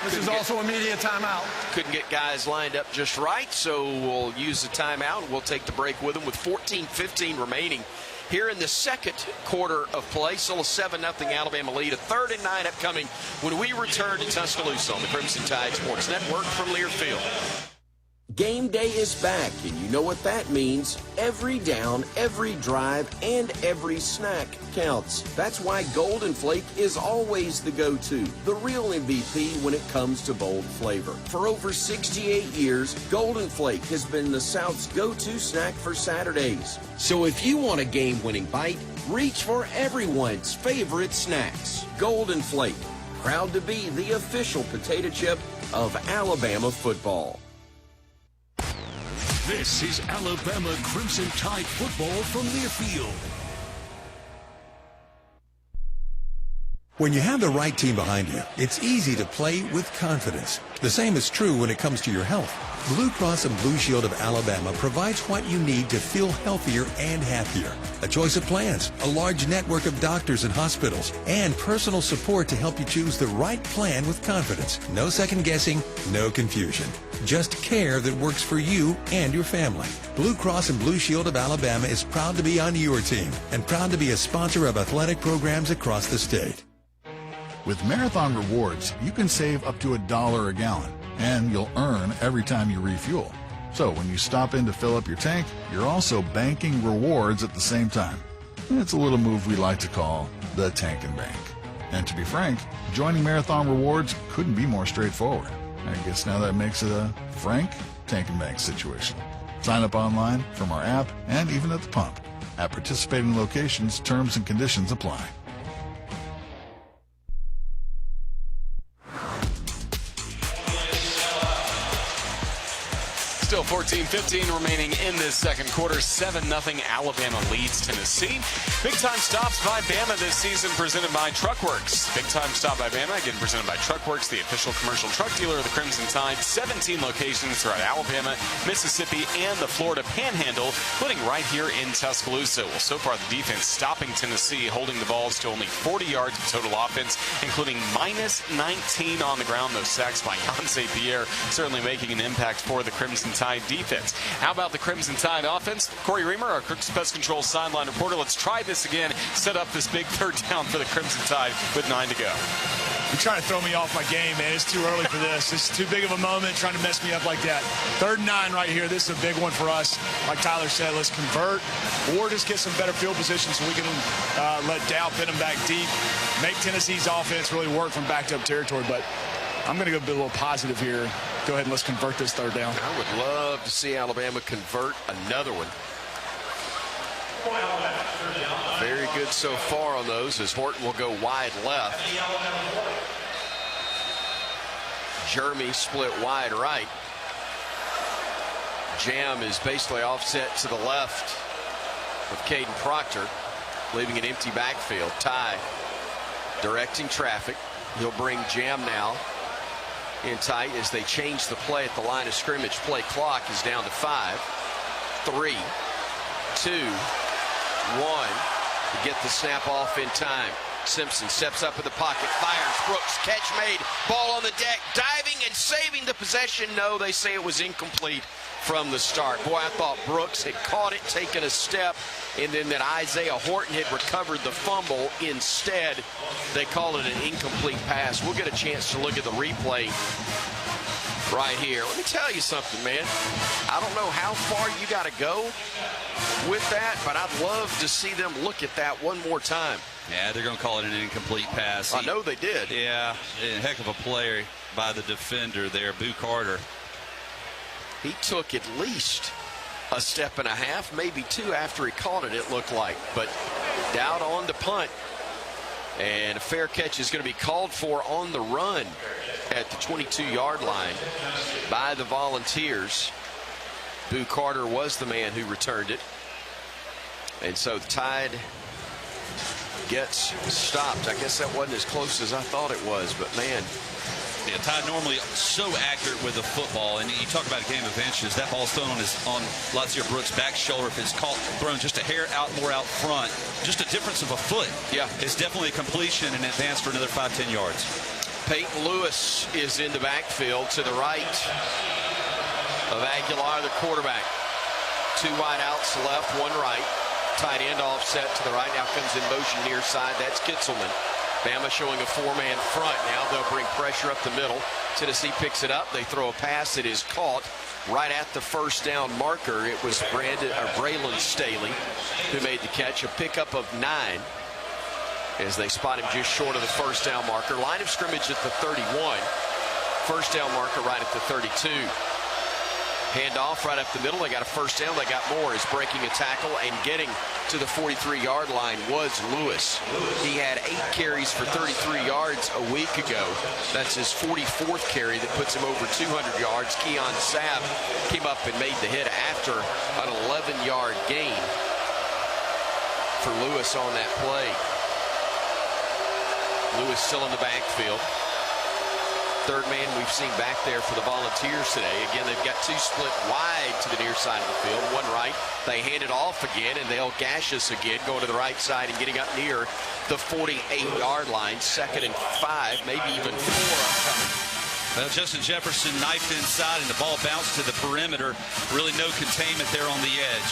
This is also immediate timeout. Couldn't get guys lined up just right, so we'll use the timeout. We'll take the break with them with 14:15 remaining here in the second quarter of play. Still a 7-0 Alabama lead. A 3rd and 9 upcoming when we return to Tuscaloosa on the Crimson Tide Sports Network from Learfield. Game day is back, and you know what that means. Every down, every drive, and every snack counts. That's why Golden Flake is always the go-to, the real MVP when it comes to bold flavor. For over 68 years, Golden Flake has been the South's go-to snack for Saturdays. So if you want a game-winning bite, reach for everyone's favorite snacks. Golden Flake, proud to be the official potato chip of Alabama football. This is Alabama Crimson Tide football from Learfield. When you have the right team behind you, it's easy to play with confidence. The same is true when it comes to your health. Blue Cross and Blue Shield of Alabama provides what you need to feel healthier and happier. A choice of plans, a large network of doctors and hospitals, and personal support to help you choose the right plan with confidence. No second guessing, no confusion. Just care that works for you and your family. Blue Cross and Blue Shield of Alabama is proud to be on your team and proud to be a sponsor of athletic programs across the state. With Marathon Rewards, you can save up to $1 a gallon, and you'll earn every time you refuel. So when you stop in to fill up your tank, you're also banking rewards at the same time. It's a little move we like to call the Tank and Bank. And to be frank, joining Marathon Rewards couldn't be more straightforward. I guess now that makes it a frank Tank and Bank situation. Sign up online, from our app, and even at the pump. At participating locations, terms and conditions apply. Still 14-15 remaining in this second quarter. 7-0 Alabama leads Tennessee. Big time stops by Bama this season presented by Truckworks. Big time stop by Bama, again presented by Truckworks, the official commercial truck dealer of the Crimson Tide. 17 locations throughout Alabama, Mississippi, and the Florida Panhandle, including right here in Tuscaloosa. Well, so far the defense stopping Tennessee, holding the balls to only 40 yards of total offense, including minus 19 on the ground. Those sacks by Yonsei Pierre certainly making an impact for the Crimson Tide defense. How about the Crimson Tide offense? Corey Reamer, our Crooks Pest Control sideline reporter. Let's try this again. Set up this big third down for the Crimson Tide with 9 to go. You're trying to throw me off my game, man. It's too early for this. This is too big of a moment, trying to mess me up like that. 3rd and 9 right here. This is a big one for us. Like Tyler said, let's convert or just get some better field position so we can let Dow pin them back deep, make Tennessee's offense really work from backed up territory. But I'm going to go a little positive here. Go ahead and let's convert this 3rd down. I would love to see Alabama convert another one. Very good so far on those, as Horton will go wide left. Jeremy split wide right. Jam is basically offset to the left of Caden Proctor, leaving an empty backfield. Ty directing traffic. He'll bring Jam now in tight as they change the play at the line of scrimmage. Play clock is down to 5, 3, 2, 1 to get the snap off in time. Simpson steps up in the pocket, fires. Brooks, catch made, ball on the deck, diving and saving the possession. No, they say it was incomplete from the start. Boy, I thought Brooks had caught it, taken a step, and then that Isaiah Horton had recovered the fumble. Instead, they call it an incomplete pass. We'll get a chance to look at the replay right here. Let me tell you something, man. I don't know how far you got to go with that, but I'd love to see them look at that one more time. Yeah, they're going to call it an incomplete pass. I know they did. Yeah, a heck of a play by the defender there, Boo Carter. He took at least a step and a half, maybe 2 after he caught it, it looked like. But Dowd on the punt. And a fair catch is going to be called for on the run at the 22-yard line by the Volunteers. Boo Carter was the man who returned it. And so the Tide gets stopped. I guess that wasn't as close as I thought it was, but man. Yeah, Tide normally so accurate with the football, and you talk about a game of inches. That ball's thrown on Latsier Brooks' back shoulder. If it's thrown just a hair more out front, just a difference of a foot. Yeah, it's definitely a completion and advance for another 5-10 yards. Peyton Lewis is in the backfield to the right of Aguilar, the quarterback. 2 wide outs left, 1 right. Tight end offset to the right. Now comes in motion near side. That's Kitzelman. Bama showing a 4-man front. Now they'll bring pressure up the middle. Tennessee picks it up. They throw a pass that is caught right at the first down marker. It was Braylon Staley who made the catch. A pickup of 9 as they spot him just short of the first down marker. Line of scrimmage at the 31. First down marker right at the 32. Handoff right up the middle. They got a first down. They got more. Is breaking a tackle and getting to the 43-yard line was Lewis. He had 8 carries for 33 yards a week ago. That's his 44th carry that puts him over 200 yards. Keon Sabb came up and made the hit after an 11-yard gain for Lewis on that play. Lewis still in the backfield. 3rd man we've seen back there for the Volunteers today. Again, they've got 2 split wide to the near side of the field, 1 right. They hand it off again, and they'll gash us again, going to the right side and getting up near the 48-yard line. 2nd and 5, maybe even 4 upcoming. Well, Justin Jefferson knifed inside, and the ball bounced to the perimeter. Really no containment there on the edge.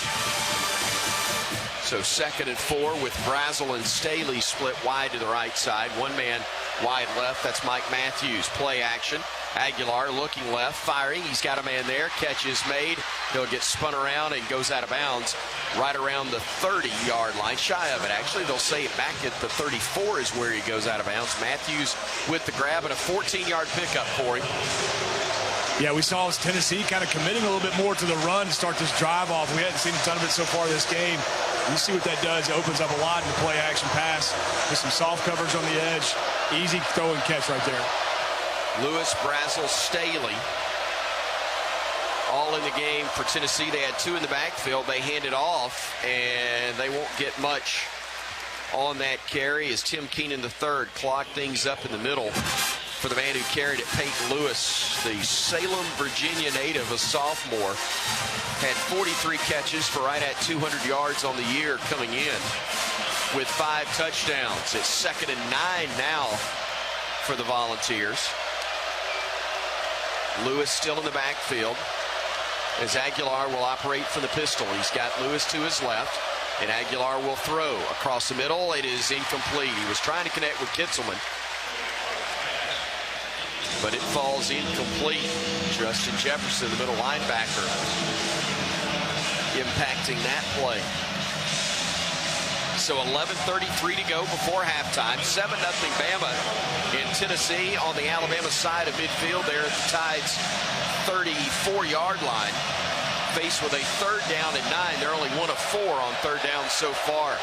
So 2nd and 4 with Brazel and Staley split wide to the right side. 1 man wide left. That's Mike Matthews. Play action. Aguilar looking left, firing. He's got a man there. Catch is made. He'll get spun around and goes out of bounds right around the 30-yard line. Shy of it, actually. They'll say it back at the 34 is where he goes out of bounds. Matthews with the grab and a 14-yard pickup for him. Yeah, we saw Tennessee kind of committing a little bit more to the run to start this drive off. We hadn't seen a ton of it so far this game. You see what that does. It opens up a lot in the play action pass with some soft coverage on the edge. Easy throw and catch right there. Lewis, Brazel, Staley all in the game for Tennessee. They had 2 in the backfield. They hand it off, and they won't get much on that carry as Tim Keenan III clocked things up in the middle for the man who carried it, Peyton Lewis, the Salem, Virginia native, a sophomore, had 43 catches for right at 200 yards on the year coming in with 5 touchdowns. It's 2nd and 9 now for the Volunteers. Lewis still in the backfield as Aguilar will operate from the pistol. He's got Lewis to his left, and Aguilar will throw across the middle. It is incomplete. He was trying to connect with Kitzelman, but it falls incomplete. Justin Jefferson, the middle linebacker, impacting that play. So 11:33 to go before halftime. 7-0 Bama in Tennessee on the Alabama side of midfield. They're at the Tide's 34-yard line. Faced with a 3rd down and 9. They're only 1 of 4 on 3rd down so far.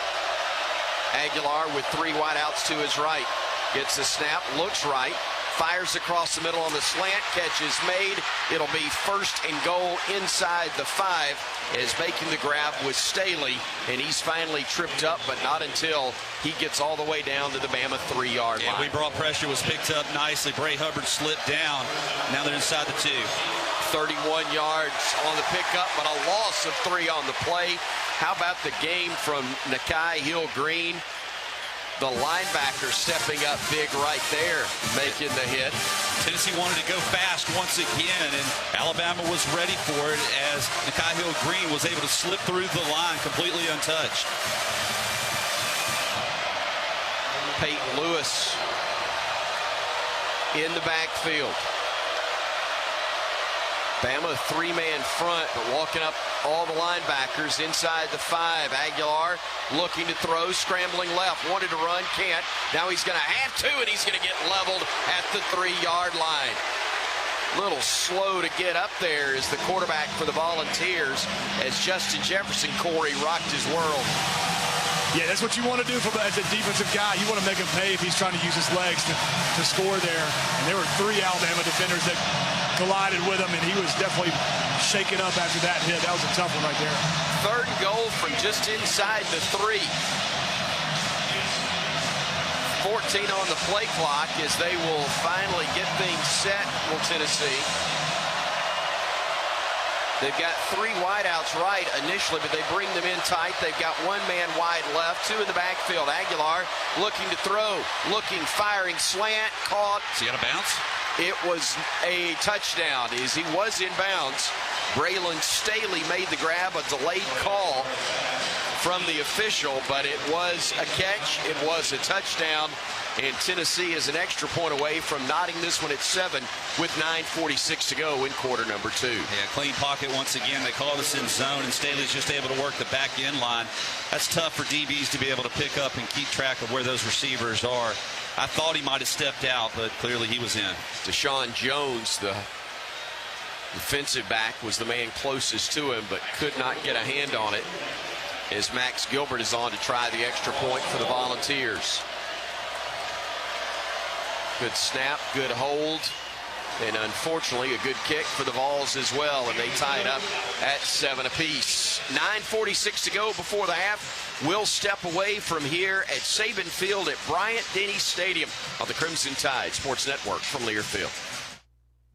Aguilar with 3 wideouts to his right. Gets the snap, looks right, fires across the middle on the slant. Catch is made. It'll be 1st and goal inside the 5 as making the grab with Staley, and he's finally tripped up, but not until he gets all the way down to the Bama 3-yard line. We brought pressure, was picked up nicely. Bray Hubbard slipped down. Now they're inside the 2. 31 yards on the pickup, but a loss of 3 on the play. How about the game from Nakai Hill-Green? The linebacker stepping up big right there, making the hit. Tennessee wanted to go fast once again, and Alabama was ready for it as Nakai Hill-Green was able to slip through the line completely untouched. Peyton Lewis in the backfield. Bama 3-man front, but walking up all the linebackers inside the 5. Aguilar looking to throw, scrambling left, wanted to run, can't. Now he's going to have to, and he's going to get leveled at the 3-yard line. Little slow to get up there is the quarterback for the Volunteers as Justin Jefferson, Corey, rocked his world. Yeah, that's what you want to do as a defensive guy. You want to make him pay if he's trying to use his legs to score there. And there were 3 Alabama defenders that collided with him, and he was definitely shaken up after that hit. That was a tough one right there. 3rd and goal from just inside the 3. 14 on the play clock as they will finally get things set for Tennessee. They've got 3 wideouts right initially, but they bring them in tight. They've got 1 man wide left, 2 in the backfield. Aguilar looking to throw, looking, firing, slant, caught. Is he got a bounce? It was a touchdown as he was in bounds. Braylon Staley made the grab, a delayed call from the official, but it was a catch. It was a touchdown, and Tennessee is an extra point away from knotting this one at 7 with 9:46 to go in quarter number 2. Yeah, clean pocket once again. They call this in zone, and Staley's just able to work the back end line. That's tough for DBs to be able to pick up and keep track of where those receivers are. I thought he might have stepped out, but clearly he was in. Deshaun Jones, the defensive back, was the man closest to him, but could not get a hand on it as Max Gilbert is on to try the extra point for the Volunteers. Good snap, good hold, and unfortunately a good kick for the Vols as well, and they tie it up at 7 apiece. 9:46 to go before the half. We'll step away from here at Saban Field at Bryant-Denny Stadium on the Crimson Tide Sports Network from Learfield.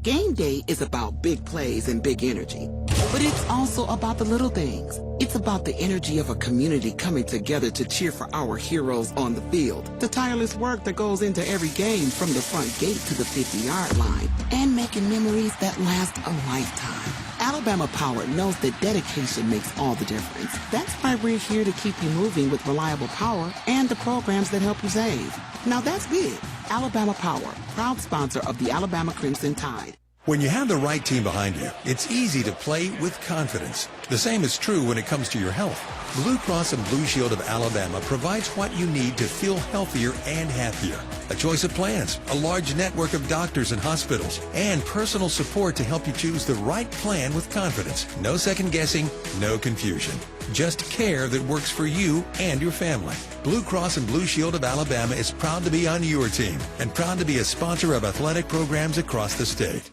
Game day is about big plays and big energy, but it's also about the little things. It's about the energy of a community coming together to cheer for our heroes on the field, the tireless work that goes into every game from the front gate to the 50-yard line, and making memories that last a lifetime. Alabama Power knows that dedication makes all the difference. That's why we're here to keep you moving with reliable power and the programs that help you save. Now that's big. Alabama Power, proud sponsor of the Alabama Crimson Tide. When you have the right team behind you, it's easy to play with confidence. The same is true when it comes to your health. Blue Cross and Blue Shield of Alabama provides what you need to feel healthier and happier. A choice of plans, a large network of doctors and hospitals, and personal support to help you choose the right plan with confidence. No second guessing, no confusion. Just care that works for you and your family. Blue Cross and Blue Shield of Alabama is proud to be on your team and proud to be a sponsor of athletic programs across the state.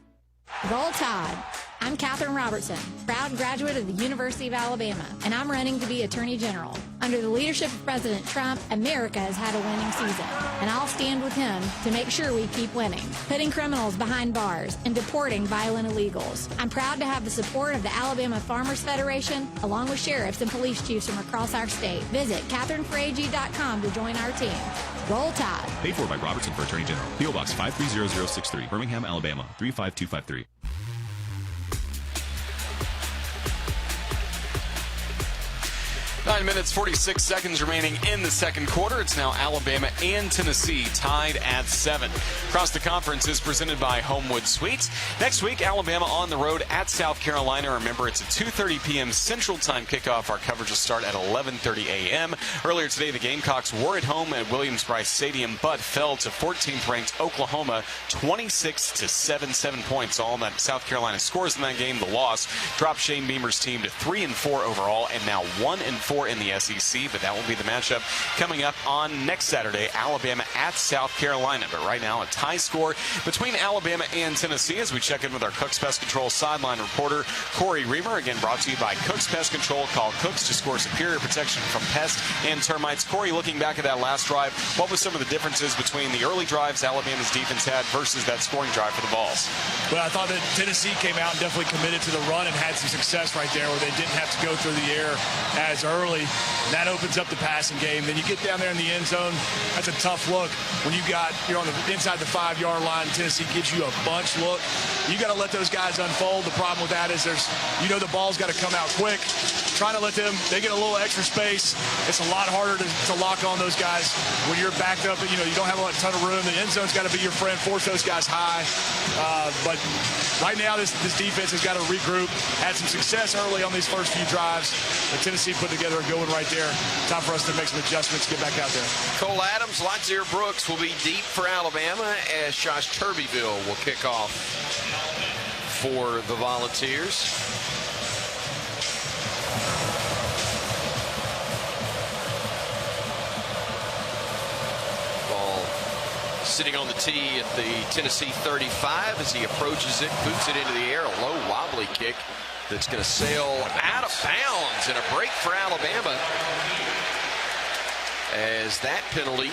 Roll Tide. I'm Katherine Robertson, proud graduate of the University of Alabama, and I'm running to be Attorney General. Under the leadership of President Trump, America has had a winning season, and I'll stand with him to make sure we keep winning, putting criminals behind bars and deporting violent illegals. I'm proud to have the support of the Alabama Farmers Federation, along with sheriffs and police chiefs from across our state. Visit KatherineFrage.com to join our team. Roll Tide. Paid for by Robertson for Attorney General. P.O. Box 530063, Birmingham, Alabama 35253. 9 minutes, 46 seconds remaining in the second quarter. It's now Alabama and Tennessee tied at 7. Across the conference is presented by Homewood Suites. Next week, Alabama on the road at South Carolina. Remember, it's a 2:30 p.m. Central Time kickoff. Our coverage will start at 11:30 a.m. Earlier today, the Gamecocks were at home at Williams-Brice Stadium, but fell to 14th-ranked Oklahoma 26-7, 7 points. All that South Carolina scores in that game. The loss dropped Shane Beamer's team to 3-4 overall, and now 1-4 in the SEC, but that will be the matchup coming up on next Saturday, Alabama at South Carolina. But right now, a tie score between Alabama and Tennessee as we check in with our Cooks Pest Control sideline reporter, Corey Reamer. Again, brought to you by Cooks Pest Control. Call Cooks to score superior protection from pests and termites. Corey, looking back at that last drive, what was some of the differences between the early drives Alabama's defense had versus that scoring drive for the Vols? Well, I thought that Tennessee came out and definitely committed to the run and had some success right there where they didn't have to go through the air as early. That opens up the passing game. Then you get down there in the end zone. That's a tough look when you're on the inside the 5-yard line. Tennessee gives you a bunch look. You got to let those guys unfold. The problem with that is the ball's got to come out quick. Trying to let them, they get a little extra space. It's a lot harder to lock on those guys when you're backed up and you don't have a ton of room. The end zone's got to be your friend. Force those guys high. But right now, this defense has got to regroup. Had some success early on these first few drives. But Tennessee put together a good one right there. Time for us to make some adjustments, get back out there. Cole Adams, Latzir Brooks will be deep for Alabama as Josh Turbeville will kick off for the Volunteers. Ball sitting on the tee at the Tennessee 35 as he approaches it, boots it into the air, a low wobbly kick that's going to sail out of bounds, and a break for Alabama as that penalty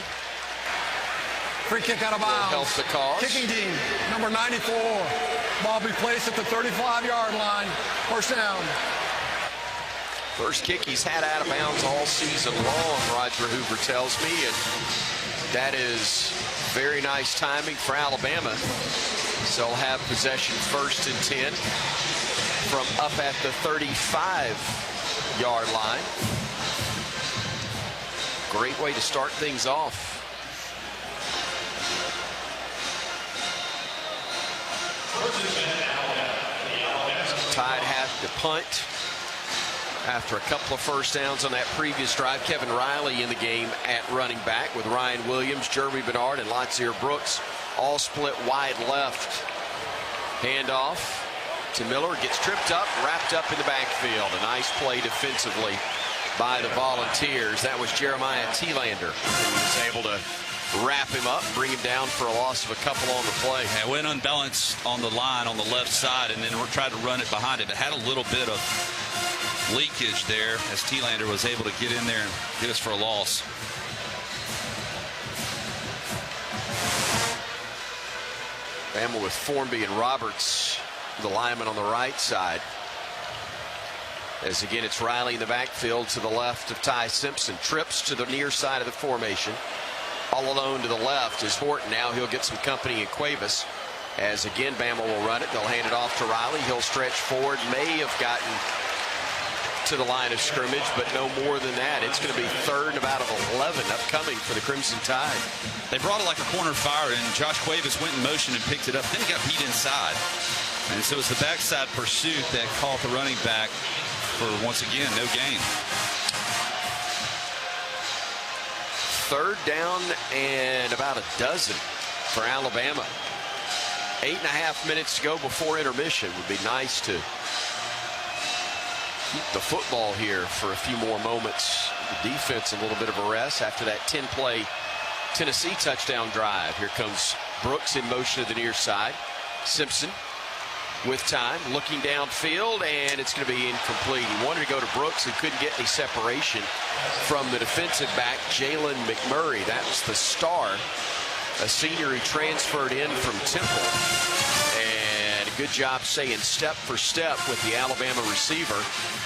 Free kick out of bounds. Help the cause. Kicking team, number 94. Ball be placed at the 35-yard line. First down. First kick he's had out of bounds all season long, Roger Hoover tells me, and that is very nice timing for Alabama. So they'll have possession first and 10 from up at the 35-yard line. Great way to start things off. Tide have to punt after a couple of first downs on that previous drive. Kevin Riley in the game at running back with Ryan Williams, Jeremy Bernard, and Latzir Brooks all split wide left. Handoff to Miller, gets tripped up, wrapped up in the backfield. A nice play defensively by the Volunteers. That was Jeremiah Thielander, who was able to wrap him up, bring him down for a loss of a couple on the play. Yeah, went unbalanced on the line on the left side and then tried to run it behind it. It had a little bit of leakage there as Thielander was able to get in there and get us for a loss. Bama with Formby and Roberts, the lineman on the right side. As again, it's Riley in the backfield to the left of Ty Simpson. Trips to the near side of the formation. All alone to the left is Horton. Now he'll get some company in Cuevas. As again, Bama will run it. They'll hand it off to Riley. He'll stretch forward. May have gotten to the line of scrimmage, but no more than that. It's going to be third and about 11 upcoming for the Crimson Tide. They brought it like a corner fire, and Josh Cuevas went in motion and picked it up. Then he got beat inside. And so it's the backside pursuit that caught the running back for, once again, no gain. Third down and about a dozen for Alabama. 8.5 minutes to go before intermission. Would be nice to keep the football here for a few more moments. The defense a little bit of a rest after that 10-play Tennessee touchdown drive. Here comes Brooks in motion to the near side. Simpson with time, looking downfield, and it's going to be incomplete. He wanted to go to Brooks and couldn't get any separation from the defensive back, Jalen McMurray. That was the star, a senior who transferred in from Temple. And a good job staying step for step with the Alabama receiver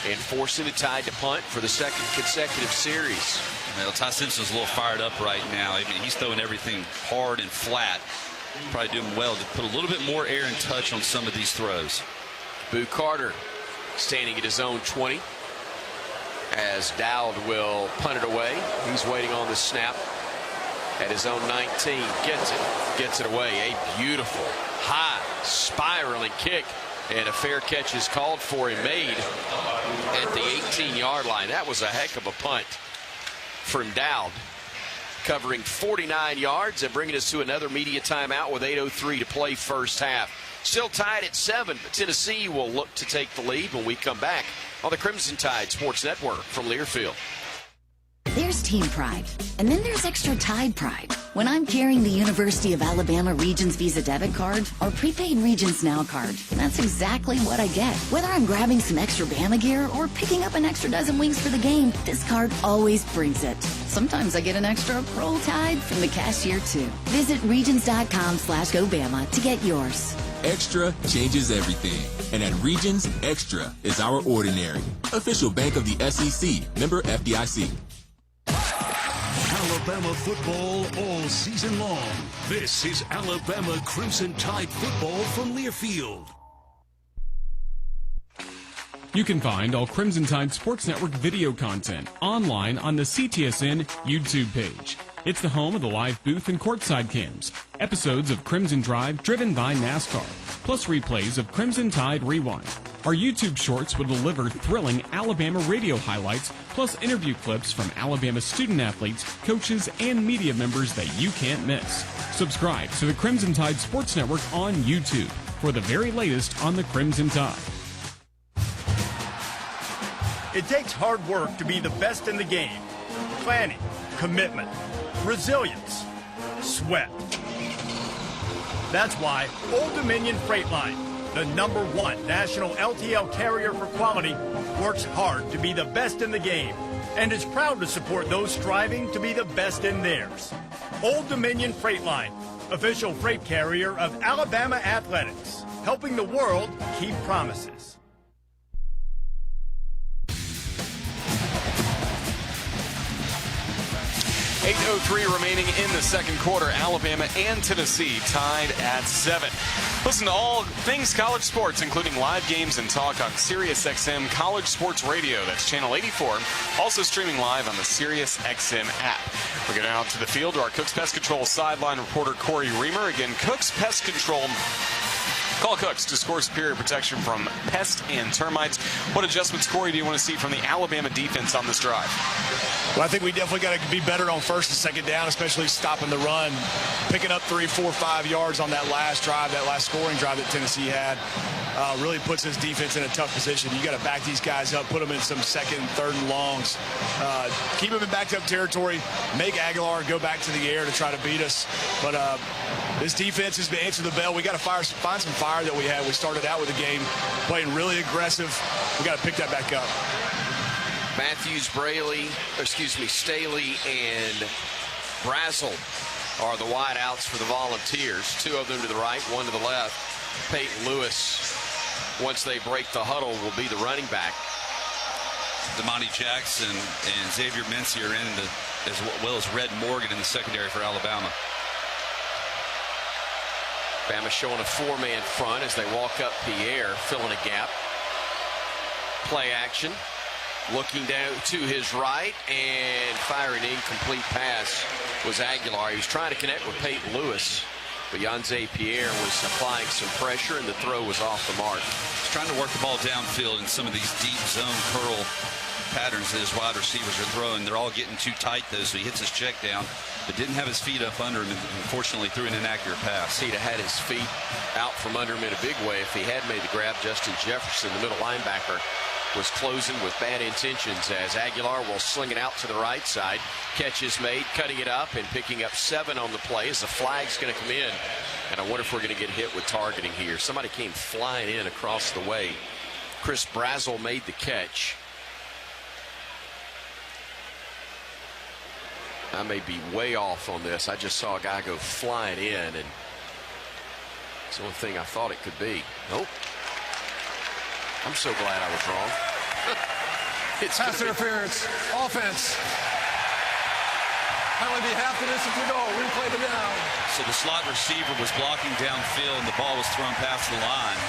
and forcing the Tide to punt for the second consecutive series. Well, Ty Simpson's a little fired up right now. I mean, he's throwing everything hard and flat. Probably doing well to put a little bit more air and touch on some of these throws. Boo Carter standing at his own 20 as Dowd will punt it away. He's waiting on the snap at his own 19. Gets it away. A beautiful, high, spiraling kick, and a fair catch is called for him, made at the 18-yard line. That was a heck of a punt from Dowd, covering 49 yards and bringing us to another media timeout with 8:03 to play first half. Still tied at 7, but Tennessee will look to take the lead when we come back on the Crimson Tide Sports Network from Learfield. There's team pride, and then there's extra Tide pride. When I'm carrying the University of Alabama Regions Visa debit card or prepaid Regions Now card, that's exactly what I get. Whether I'm grabbing some extra Bama gear or picking up an extra dozen wings for the game, this card always brings it. Sometimes I get an extra Roll Tide from the cashier too. Visit regions.com/GoBama to get yours. Extra changes everything. And at Regions, Extra is our ordinary. Official bank of the SEC. Member FDIC. Alabama football all season long. This is Alabama Crimson Tide football from Learfield. You can find all Crimson Tide Sports Network video content online on the CTSN YouTube page. It's the home of the live booth and courtside cams, episodes of Crimson Drive driven by NASCAR, plus replays of Crimson Tide Rewind. Our YouTube shorts will deliver thrilling Alabama radio highlights, plus interview clips from Alabama student athletes, coaches, and media members that you can't miss. Subscribe to the Crimson Tide Sports Network on YouTube for the very latest on the Crimson Tide. It takes hard work to be the best in the game. Planning, commitment, resilience, sweat. That's why Old Dominion Freight Line, the #1 national LTL carrier for quality, works hard to be the best in the game and is proud to support those striving to be the best in theirs. Old Dominion Freight Line, official freight carrier of Alabama Athletics, helping the world keep promises. 8:03 remaining in the second quarter. Alabama and Tennessee tied at 7. Listen to all things college sports, including live games and talk on SiriusXM College Sports Radio. That's channel 84. Also streaming live on the SiriusXM app. We go down to the field to our Cooks Pest Control sideline reporter Corey Reamer. Again, Cooks Pest Control. Call Cooks to score superior protection from pests and termites. What adjustments, Corey, do you want to see from the Alabama defense on this drive? Well, I think we definitely got to be better on first and second down, especially stopping the run, picking up 3, 4, 5 yards on that last drive, that last scoring drive that Tennessee had. Really puts his defense in a tough position. You got to back these guys up, put them in some second and third and longs, keep them in backed up territory, make Aguilar go back to the air to try to beat us. But this defense has been answering the bell. We got to find some fire that we had. We started out with the game playing really aggressive. We got to pick that back up. Matthews, Staley, and Brazel are the wideouts for the Volunteers. 2 of them to the right, 1 to the left. Peyton Lewis, once they break the huddle, will be the running back. Damani Jackson and Xavier Mincy are in, as well as Red Morgan in the secondary for Alabama. Bama showing a 4-man front as they walk up Pierre, filling a gap. Play action. Looking down to his right and firing an incomplete pass was Aguilar. He was trying to connect with Peyton Lewis, but Yanze Pierre was applying some pressure and the throw was off the mark. He's trying to work the ball downfield in some of these deep zone curl patterns that his wide receivers are throwing. They're all getting too tight though, so he hits his check down, but didn't have his feet up under him and unfortunately threw an inaccurate pass. He'd have had his feet out from under him in a big way if he had made the grab. Justin Jefferson, the middle linebacker, was closing with bad intentions as Aguilar will sling it out to the right side. Catch is made, cutting it up and picking up 7 on the play as the flag's going to come in And I wonder if we're going to get hit with targeting here. Somebody came flying in across the way. Chris Brazel made the catch. I may be way off on this. I just saw a guy go flying in, and it's the only thing I thought it could be. Nope. I'm so glad I was wrong. It's pass interference, offense. Penalty half the distance to go. Replay the down. So the slot receiver was blocking downfield, and the ball was thrown past the line.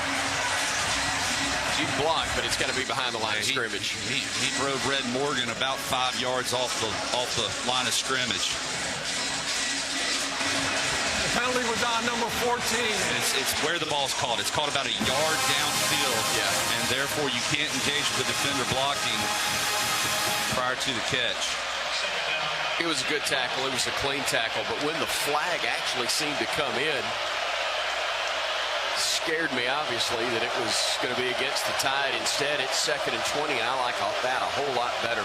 You can block, but it's got to be behind the line of scrimmage. He drove Red Morgan about 5 yards off the line of scrimmage. The penalty was on number 14. It's where the ball's caught. It's caught about a yard downfield, and therefore you can't engage with the defender blocking prior to the catch. It was a good tackle. It was a clean tackle, but when the flag actually seemed to come in, scared me, obviously, that it was going to be against the Tide. Instead, it's 2nd and 20. I like that a whole lot better.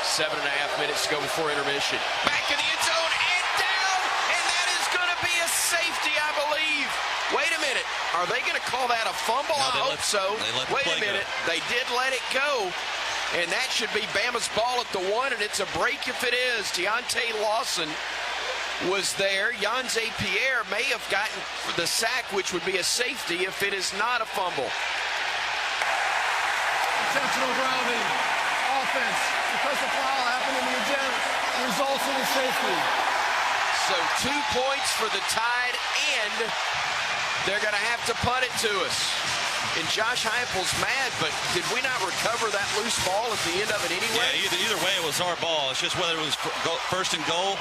7.5 minutes to go before intermission. Back in the end zone and down, and that is going to be a safety, I believe. Wait a minute. Are they going to call that a fumble? No, I hope so. Wait a minute. They did let it go, and that should be Bama's ball at the 1, and it's a break if it is. Deontay Lawson was there. Yanze Pierre may have gotten the sack, which would be a safety if it is not a fumble. Intentional grounding. Offense. Because the foul happened in the agenda, results in a safety. So 2 points for the Tide, and they're going to have to punt it to us. And Josh Heupel's mad, but did we not recover that loose ball at the end of it anyway? Yeah, either way, it was our ball. It's just whether it was first and goal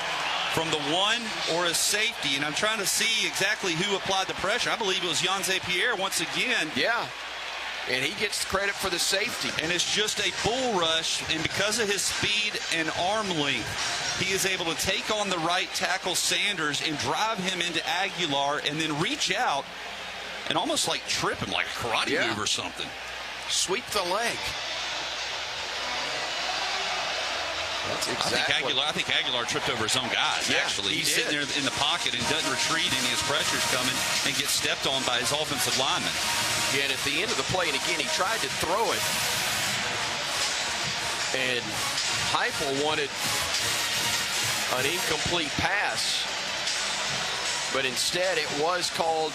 from the 1 or a safety, and I'm trying to see exactly who applied the pressure. I believe it was Yanze Pierre once again. Yeah, and he gets credit for the safety. And it's just a bull rush, and because of his speed and arm length, he is able to take on the right tackle Sanders and drive him into Aguilar and then reach out and almost like trip him like a karate move or something. Sweep the leg. That's exactly. I think Aguilar tripped over his own guys, actually. He's sitting there in the pocket and doesn't retreat, and his pressure's coming and gets stepped on by his offensive lineman. Yeah, and at the end of the play, and again, he tried to throw it, and Heupel wanted an incomplete pass, but instead it was called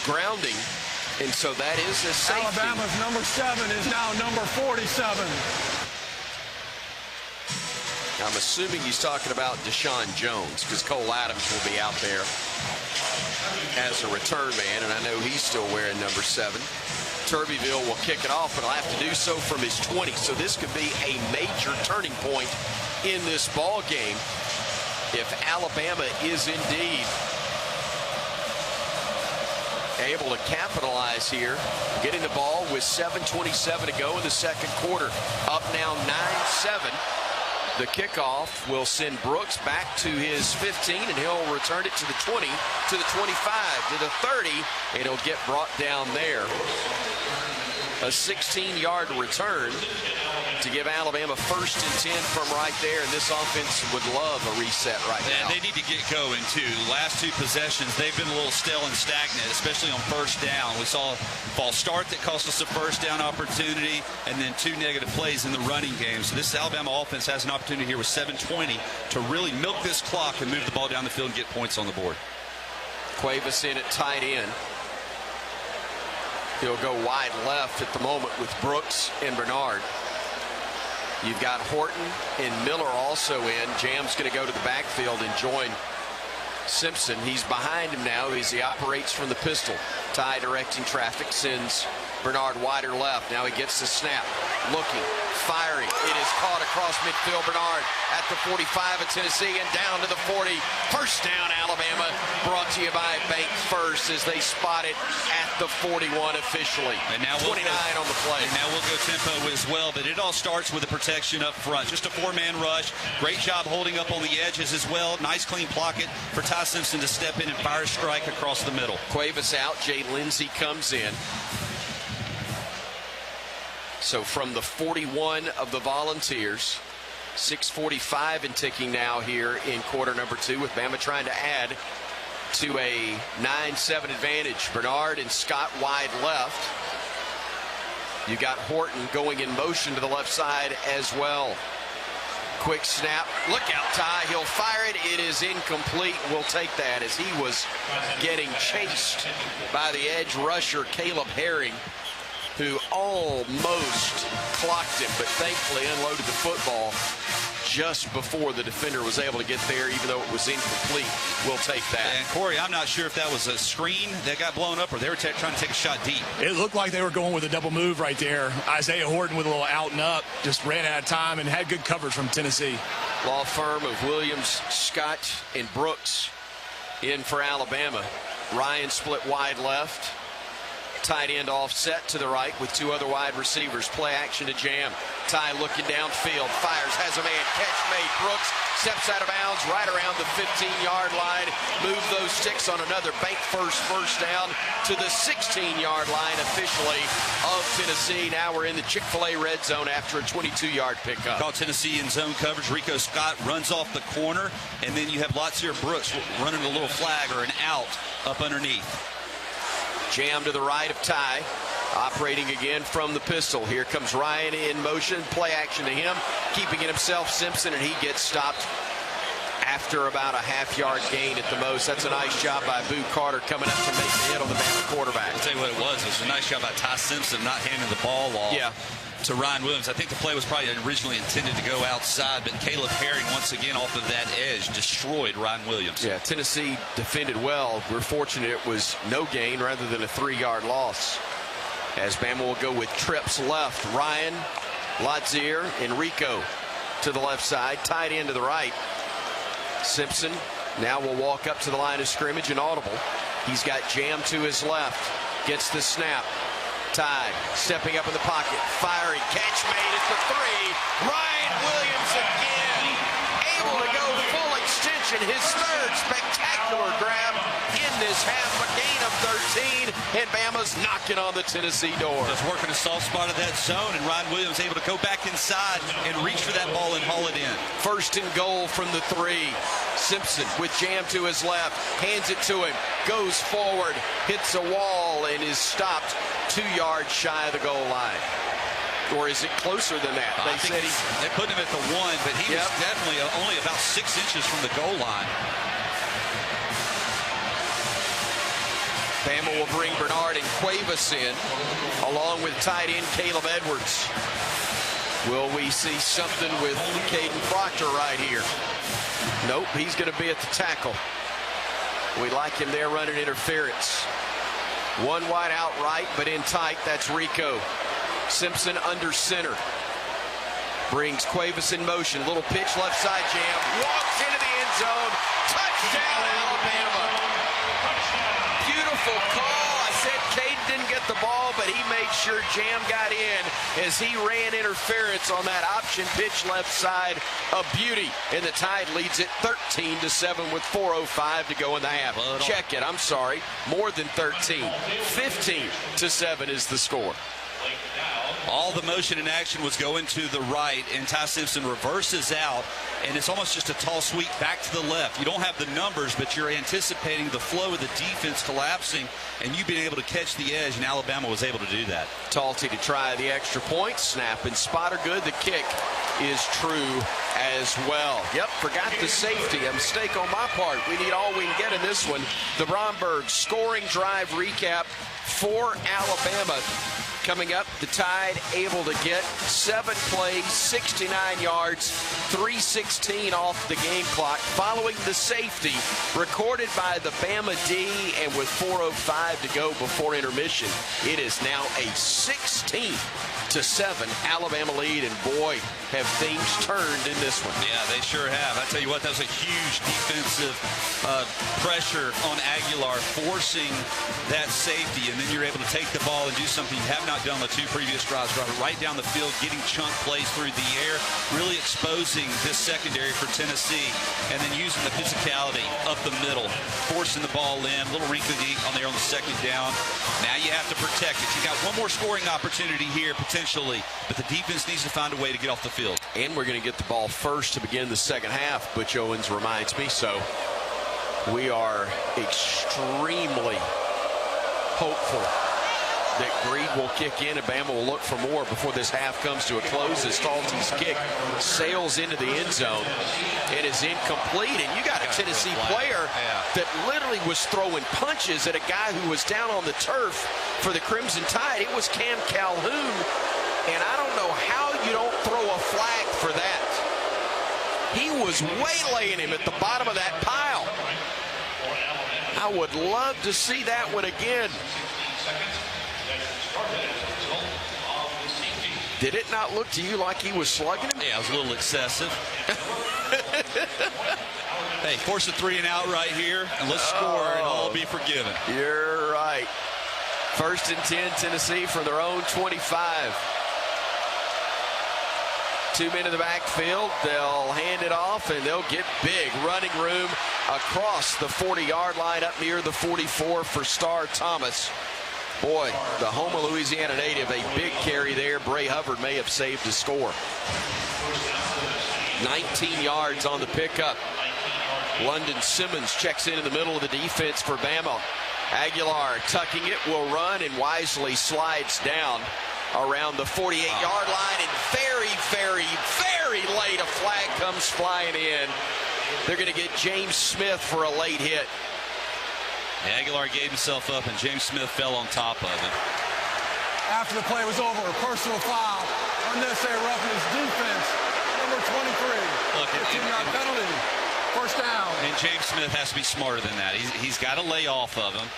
grounding, and so that is a safety. Alabama's number 7 is now number 47. I'm assuming he's talking about Deshaun Jones, because Cole Adams will be out there as a return man, and I know he's still wearing number 7. Turbeville will kick it off, but he'll have to do so from his 20. So this could be a major turning point in this ball game if Alabama is indeed able to capitalize here, getting the ball with 7:27 to go in the second quarter. Up now 9-7. The kickoff will send Brooks back to his 15, and he'll return it to the 20, to the 25, to the 30, and it'll get brought down there. A 16-yard return to give Alabama 1st and 10 from right there, and this offense would love a reset right now. They need to get going, too. The last 2 possessions, they've been a little stale and stagnant, especially on first down. We saw a false start that cost us a first down opportunity, and then 2 negative plays in the running game. So this Alabama offense has an opportunity here with 7:20 to really milk this clock and move the ball down the field and get points on the board. Cuevas in at tight end. He'll go wide left at the moment with Brooks and Bernard. You've got Horton and Miller also in. Jam's going to go to the backfield and join Simpson. He's behind him now as he operates from the pistol. Ty directing traffic, sends Bernard wider left. Now he gets the snap. Looking, firing. It is caught across midfield. Bernard at the 45 of Tennessee and down to the 40. First down, Alabama. Brought to you by Bank First as they spot it at the 41 officially. And now 29 on the play. And now we'll go tempo as well, but it all starts with the protection up front. Just a 4-man rush. Great job holding up on the edges as well. Nice clean pocket for Ty Simpson to step in and fire a strike across the middle. Cuevas out. Jay Lindsey comes in. So from the 41 of the Volunteers, 6:45 and ticking now here in quarter number 2, with Bama trying to add to a 9-7 advantage. Bernard and Scott wide left. You got Horton going in motion to the left side as well. Quick snap. Look out, Ty. He'll fire it. It is incomplete. We'll take that as he was getting chased by the edge rusher, Caleb Herring, who almost clocked him, but thankfully unloaded the football just before the defender was able to get there, even though it was incomplete. We'll take that. And Corey, I'm not sure if that was a screen that got blown up or they were trying to take a shot deep. It looked like they were going with a double move right there. Isaiah Horton with a little out and up, just ran out of time and had good coverage from Tennessee. Law firm of Williams, Scott, and Brooks in for Alabama. Ryan split wide left. Tight end offset to the right with two other wide receivers. Play action to Jam. Ty looking downfield. Fires. Has a man. Catch made. Brooks steps out of bounds right around the 15-yard line. Move those sticks on another bank first down to the 16-yard line officially of Tennessee. Now we're in the Chick-fil-A red zone after a 22-yard pickup. Call Tennessee in zone coverage. Rico Scott runs off the corner, and then you have Latsier Brooks running a little flag or an out up underneath. Jam to the right of Ty, operating again from the pistol. Here comes Ryan in motion, play action to him, keeping it himself, Simpson, and he gets stopped after about a half-yard gain at the most. That's a nice job by Boo Carter coming up to make the hit on the Bama quarterback. I'll tell you what it was. It was a nice job by Ty Simpson not handing the ball off to Ryan Williams. I think the play was probably originally intended to go outside, but Caleb Herring, once again off of that edge, destroyed Ryan Williams. Yeah, Tennessee defended well. We're fortunate it was no gain rather than a 3-yard loss. As Bama will go with trips left. Ryan, Latsier, Enrico to the left side, tight end to the right. Simpson now will walk up to the line of scrimmage and audible. He's got Jam to his left. Gets the snap. Ty stepping up in the pocket, firing, catch made at the 3. Ryan Williams again, able to go full extension, his third spectacular grab in this half, a gain of 13, and Bama's knocking on the Tennessee door. Just working a soft spot of that zone, and Ryan Williams able to go back inside and reach for that ball and haul it in. First and goal from the 3. Simpson with Jam to his left, hands it to him, goes forward, hits a wall, and is stopped 2 yards shy of the goal line. Or is it closer than that? They put him at the 1, but he was definitely only about 6 inches from the goal line. Bama will bring Bernard and Cuevas in, along with tight end Caleb Edwards. Will we see something with Caden Proctor right here? Nope, he's going to be at the tackle. We like him there running interference. One wide out right, but in tight, that's Rico. Simpson under center. Brings Cuevas in motion. Little pitch left side, Jam. Walks into the end zone. Touchdown, Alabama. Beautiful call. I said Caden didn't get the ball, but he made sure Jam got in as he ran interference on that option pitch left side. A beauty. And the Tide leads it 13-7 with 4:05 to go in the half. Check it. I'm sorry. More than 13. 15-7 is the score. All the motion and action was going to the right, and Ty Simpson reverses out, and it's almost just a tall sweep back to the left. You don't have the numbers, but you're anticipating the flow of the defense collapsing, and you being able to catch the edge, and Alabama was able to do that. Talty to try the extra point. Snap and spot are good. The kick is true as well. Yep, forgot the safety. A mistake on my part. We need all we can get in this one. The Bromberg scoring drive recap for Alabama. Coming up, the Tide able to get 7 plays, 69 yards, 3:16 off the game clock. Following the safety, recorded by the Bama D, and with 4:05 to go before intermission, it is now a 16-7 Alabama lead, and boy, have things turned in this one. Yeah, they sure have. I tell you what, that was a huge defensive pressure on Aguilar, forcing that safety, and then you're able to take the ball and do something you have not done the 2 previous drives, right down the field, getting chunk plays through the air, really exposing this secondary for Tennessee, and then using the physicality up the middle, forcing the ball in, a little rinky-dink on there on the second down. Now you have to protect it. You got one more scoring opportunity here, potentially, but the defense needs to find a way to get off the field. And we're going to get the ball first to begin the second half, Butch Owens reminds me, so We are extremely hopeful that Greed will kick in and Bama will look for more before this half comes to a close as Talty's kick sails into the end zone. It is incomplete, and you got a Tennessee player that literally was throwing punches at a guy who was down on the turf for the Crimson Tide. It was Cam Calhoun, and I don't know how you don't throw a flag for that. He was waylaying him at the bottom of that pile. I would love to see that one again. Did it not look to you like he was slugging him? Yeah, it was a little excessive. Hey, force a 3-and-out right here, and let's score, and all be forgiven. You're right. 1st and 10, Tennessee from their own 25. 2 men in the backfield. They'll hand it off, and they'll get big running room across the 40-yard line up near the 44 for Star Thomas. Boy, the Houma, Louisiana native, a big carry there. Bray Hubbard may have saved a score. 19 yards on the pickup. London Simmons checks in the middle of the defense for Bama. Aguilar tucking it, will run, and wisely slides down around the 48-yard line, and very, very, very late a flag comes flying in. They're going to get James Smith for a late hit. Aguilar gave himself up, and James Smith fell on top of him. After the play was over, a personal foul, unnecessary roughness, defense, number 23. Look, 15-yard penalty, first down. And James Smith has to be smarter than that. He's got to lay off of him.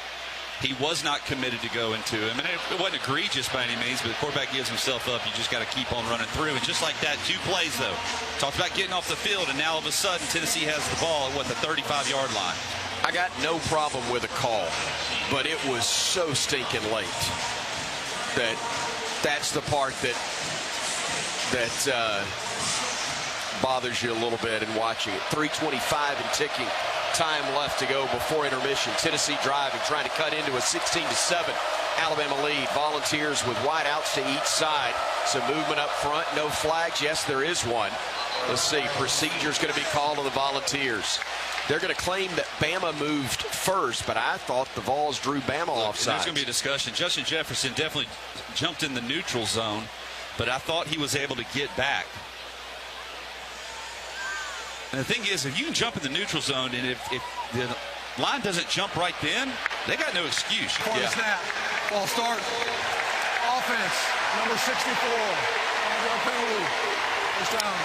He was not committed to go into him. And it wasn't egregious by any means, but the quarterback gives himself up. You just got to keep on running through. And just like that, 2 plays, though. Talked about getting off the field, and now all of a sudden, Tennessee has the ball at, the 35-yard line. I got no problem with a call, but it was so stinking late that's the part that bothers you a little bit in watching it. 3:25 and ticking. Time left to go before intermission. Tennessee driving, trying to cut into a 16-7 Alabama lead. Volunteers with wide outs to each side. Some movement up front. No flags. Yes, there is one. Let's see. Procedure's going to be called on the Volunteers. They're going to claim that Bama moved first, but I thought the Vols drew Bama offside. There's going to be a discussion. Justin Jefferson definitely jumped in the neutral zone, but I thought he was able to get back. And the thing is, if you can jump in the neutral zone, and if the line doesn't jump right then, they got no excuse. Corner snap, ball start, offense, number 64, penalty, first down.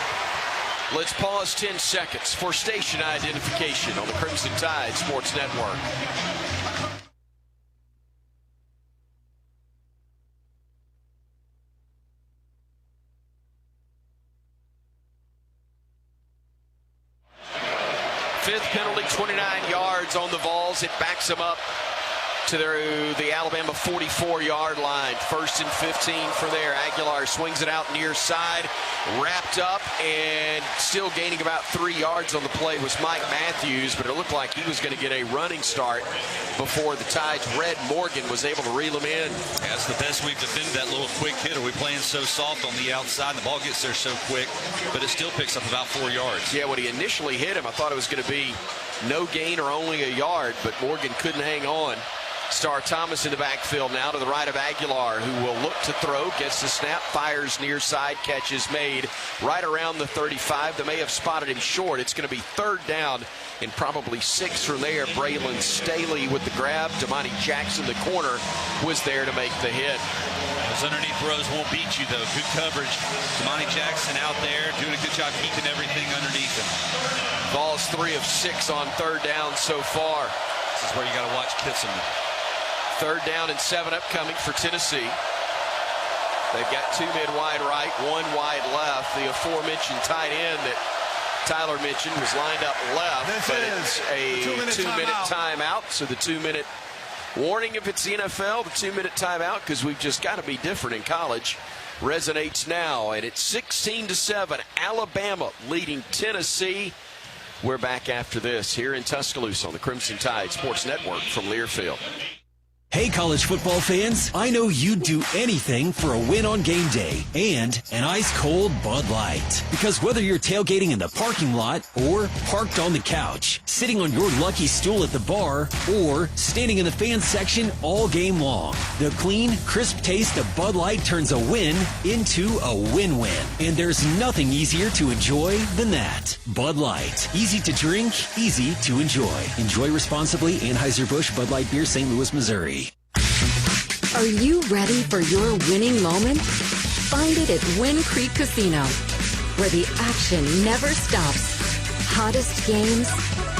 Let's pause 10 seconds for station identification on the Crimson Tide Sports Network. Fifth penalty, 29 yards on the Vols. It backs them up to the Alabama 44-yard line. 1st and 15 for there. Aguilar swings it out near side, wrapped up, and still gaining about 3 yards on the play was Mike Matthews, but it looked like he was going to get a running start before the Tide's Red Morgan was able to reel him in. That's the best we've defended that little quick hitter. We're playing so soft on the outside, and the ball gets there so quick, but it still picks up about 4 yards. Yeah, when he initially hit him, I thought it was going to be no gain or only a yard, but Morgan couldn't hang on. Star Thomas in the backfield now to the right of Aguilar, who will look to throw, gets the snap, fires near side, catch is made right around the 35. They may have spotted him short. It's going to be 3rd down and probably 6 from there. Braylon Staley with the grab. Damani Jackson, the corner, was there to make the hit. Those underneath throws won't beat you, though. Good coverage. Damani Jackson out there doing a good job keeping everything underneath him. Vols 3 of 6 on 3rd down so far. This is where you got to watch Kitselman. 3rd down and 7 upcoming for Tennessee. They've got 2 mid wide right, 1 wide left. The aforementioned tight end that Tyler mentioned was lined up left. It's a 2-minute timeout. So the 2-minute warning if it's the NFL, the 2-minute timeout, because we've just got to be different in college, resonates now. And it's 16-7. Alabama leading Tennessee. We're back after this here in Tuscaloosa on the Crimson Tide Sports Network from Learfield. Hey, college football fans, I know you'd do anything for a win on game day and an ice-cold Bud Light. Because whether you're tailgating in the parking lot or parked on the couch, sitting on your lucky stool at the bar, or standing in the fan section all game long, the clean, crisp taste of Bud Light turns a win into a win-win. And there's nothing easier to enjoy than that. Bud Light. Easy to drink, easy to enjoy. Enjoy responsibly. Anheuser-Busch Bud Light Beer, St. Louis, Missouri. Are you ready for your winning moment? Find it at Wind Creek Casino, where the action never stops. Hottest games,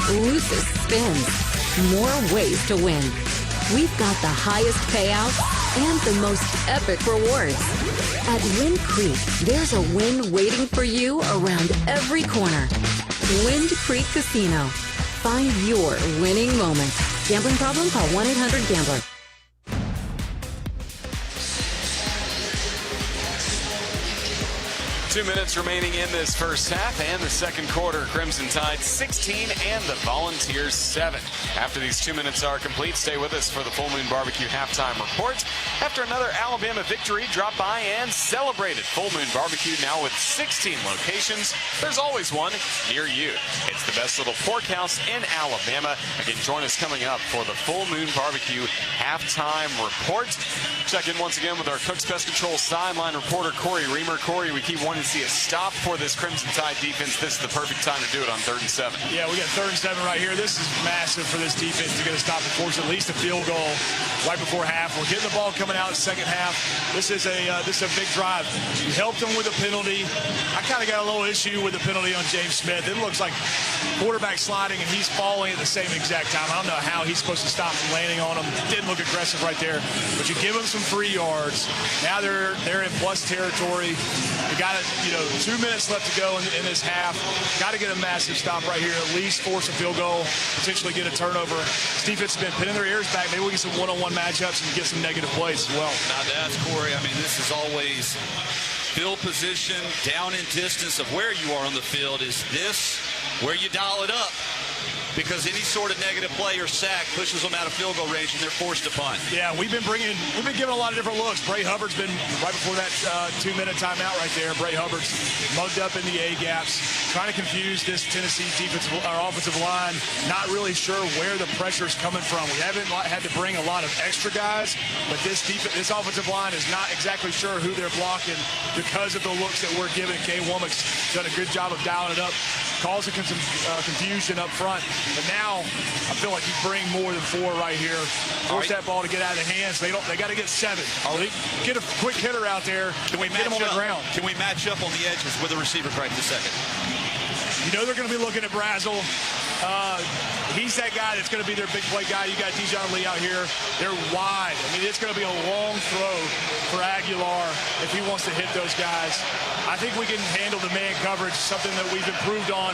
loosest spins, more ways to win. We've got the highest payouts and the most epic rewards. At Wind Creek, there's a win waiting for you around every corner. Wind Creek Casino. Find your winning moment. Gambling problem? Call 1-800-GAMBLER. 2 minutes remaining in this first half and the second quarter. Crimson Tide 16 and the Volunteers 7. After these 2 minutes are complete, stay with us for the Full Moon Barbecue halftime report. After another Alabama victory, drop by and celebrate it. Full Moon Barbecue now with 16 locations. There's always one near you. It's the best little pork house in Alabama. Again, join us coming up for the Full Moon Barbecue halftime report. Check in once again with our Cooks Pest Control sideline reporter, Corey Reamer. Corey, we keep wanting to see a stop for this Crimson Tide defense. This is the perfect time to do it on 3rd and 7. Yeah, we got 3rd and 7 right here. This is massive for this defense to get a stop and force at least a field goal right before half. We're getting the ball coming out in the second half. This is a big drive. We helped them with a penalty. I kind of got a little issue with the penalty on James Smith. It looks like quarterback sliding and he's falling at the same exact time. I don't know how he's supposed to stop from landing on him. Didn't look aggressive right there, but you give him some free yards. Now they're in plus territory. We got 2 minutes left to go in this half. Got to get a massive stop right here. At least force a field goal, potentially get a turnover. This defense has been pinning their ears back. Maybe we get some one-on-one matchups and get some negative plays as well. Now to ask Corey, I mean, this is always field position, down in distance of where you are on the field. Is this where you dial it up? Because any sort of negative play or sack pushes them out of field goal range and they're forced to punt. Yeah, we've been giving a lot of different looks. Bray Hubbard's been right before that 2-minute timeout right there. Bray Hubbard's mugged up in the A gaps, trying to confuse this Tennessee offensive line. Not really sure where the pressure's coming from. We haven't had to bring a lot of extra guys, but this offensive line is not exactly sure who they're blocking because of the looks that we're giving. Kay Womack's done a good job of dialing it up, causing some confusion up front. But now I feel like you bring more than 4 right here. Force that ball to get out of the hands. They got to get 7. Get a quick hitter out there. Can we get him on the ground? Can we match up on the edges with the receivers right this second? You know they're going to be looking at Brazel. He's that guy that's going to be their big play guy. You got Dijon Lee out here. They're wide. I mean, it's going to be a long throw for Aguilar if he wants to hit those guys. I think we can handle the man coverage, something that we've improved on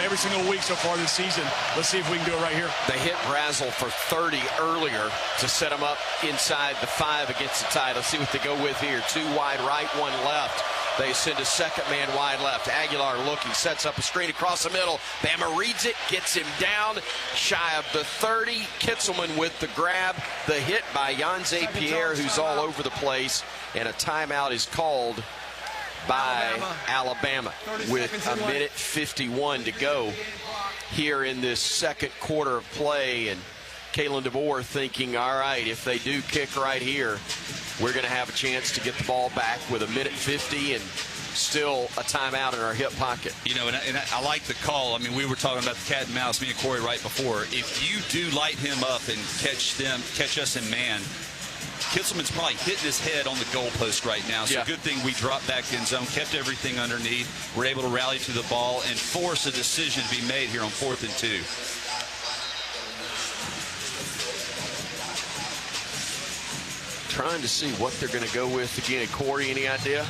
every single week so far this season. Let's see if we can do it right here. They hit Brazel for 30 earlier to set him up inside the 5 against the Tide. Let's see what they go with here. 2 wide right, 1 left. They send a second man wide left. Aguilar looking, sets up a screen across the middle. Bama reads it, gets him down, shy of the 30. Kitzelman with the grab. The hit by Yanze Pierre, who's all over the place. And a timeout is called by Alabama with a minute 51 to go here in this second quarter of play. And Kalen DeBoer thinking, all right, if they do kick right here, we're going to have a chance to get the ball back with a minute 50 and still a timeout in our hip pocket. And I like the call. I mean, we were talking about the cat and mouse, me and Corey, right before. If you do light him up and catch us in man, Kitzelman's probably hitting his head on the goalpost right now. So good thing we dropped back in zone, kept everything underneath. We're able to rally to the ball and force a decision to be made here on 4th and 2. Trying to see what they're going to go with again. Corey, any idea?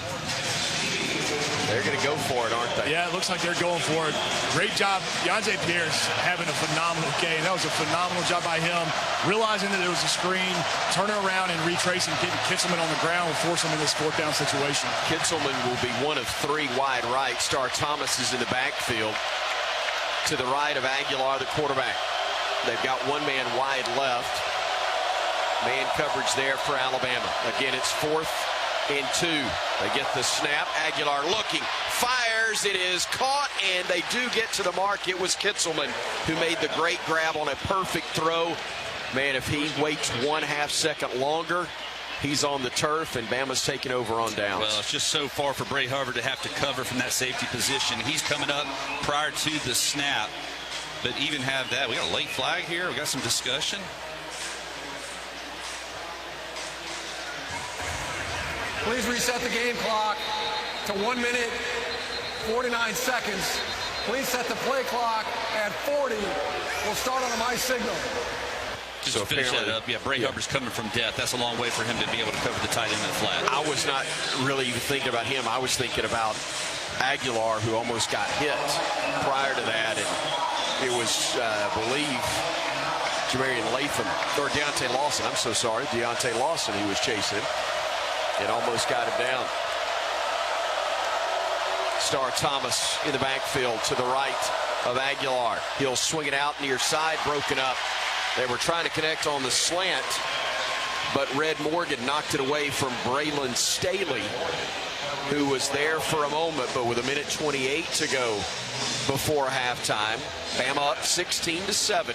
They're going to go for it, aren't they? Yeah, it looks like they're going for it. Great job. Yanze Pierre's having a phenomenal game. That was a phenomenal job by him. Realizing that it was a screen, turning around and retracing, getting Kitzelman on the ground will force him in this 4th down situation. Kitzelman will be one of 3 wide right. Star Thomas is in the backfield. To the right of Aguilar, the quarterback. They've got 1 man wide left. Man coverage there for Alabama. Again, it's 4th and 2. They get the snap. Aguilar looking, fires. It is caught, and they do get to the mark. It was Kitzelman who made the great grab on a perfect throw. Man, if he waits 1/2 second longer, he's on the turf, and Bama's taking over on downs. Well, it's just so far for Bray Harvard to have to cover from that safety position. He's coming up prior to the snap, but even have that. We got a late flag here. We got some discussion. Please reset the game clock to 1 minute, 49 seconds. Please set the play clock at 40. We'll start on my signal. Just to finish that up, Bray Hubbard's coming from depth. That's a long way for him to be able to cover the tight end in the flat. I was not really even thinking about him. I was thinking about Aguilar, who almost got hit prior to that, and it was, I believe, Jamarian Latham, or Deontay Lawson. I'm so sorry, Deontay Lawson, who was chasing him. It almost got him down. Star Thomas in the backfield to the right of Aguilar. He'll swing it out near side, broken up. They were trying to connect on the slant, but Red Morgan knocked it away from Braylon Staley, who was there for a moment, but with 1:28 to go before halftime. Bama up 16-7.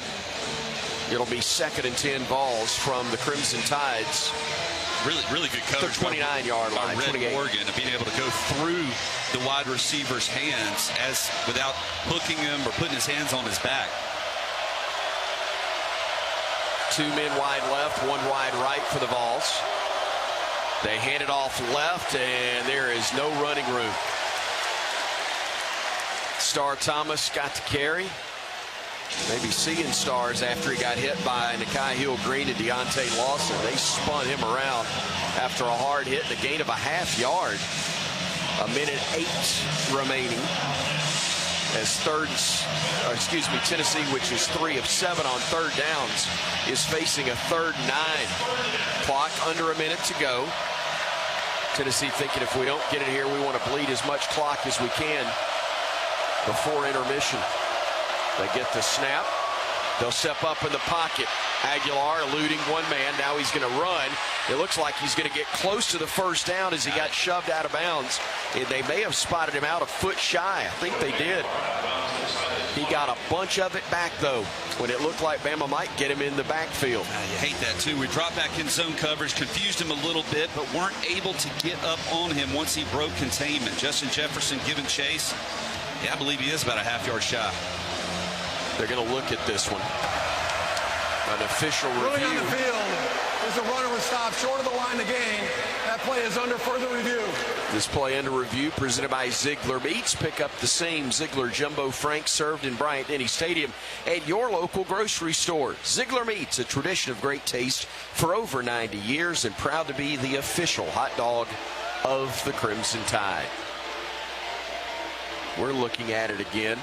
It'll be 2nd and 10 balls from the Crimson Tides. Really good coverage. The 29-yard line. Red 28. Morgan, being able to go through the wide receiver's hands without hooking him or putting his hands on his back. 2 men wide left, 1 wide right for the Vols. They hand it off left, and there is no running room. Star Thomas got to carry. Maybe seeing stars after he got hit by Nakai Hill-Green and Deontay Lawson. They spun him around after a hard hit and a gain of a ½ yard. 1:08 remaining. As Tennessee, which is 3 of 7 on 3rd downs, is facing a 3rd and 9. Clock under a minute to go. Tennessee thinking if we don't get it here, we want to bleed as much clock as we can before intermission. They get the snap. They'll step up in the pocket. Aguilar eluding 1 man. Now he's going to run. It looks like he's going to get close to the 1st down as he got shoved out of bounds. And they may have spotted him out a foot shy. I think they did. He got a bunch of it back, though, when it looked like Bama might get him in the backfield. You hate that, too. We dropped back in zone coverage, confused him a little bit, but weren't able to get up on him once he broke containment. Justin Jefferson giving chase. Yeah, I believe he is about a ½ yard shy. They're going to look at this one. An official Ruling review. on the field is a runner was stopped short of the line to gain. That play is under further review. This play under review presented by Ziegler Meats. Pick up the same Ziegler Jumbo Franks served in Bryant-Denny Stadium at your local grocery store. Ziegler Meats, a tradition of great taste for over 90 years and proud to be the official hot dog of the Crimson Tide. We're looking at it again.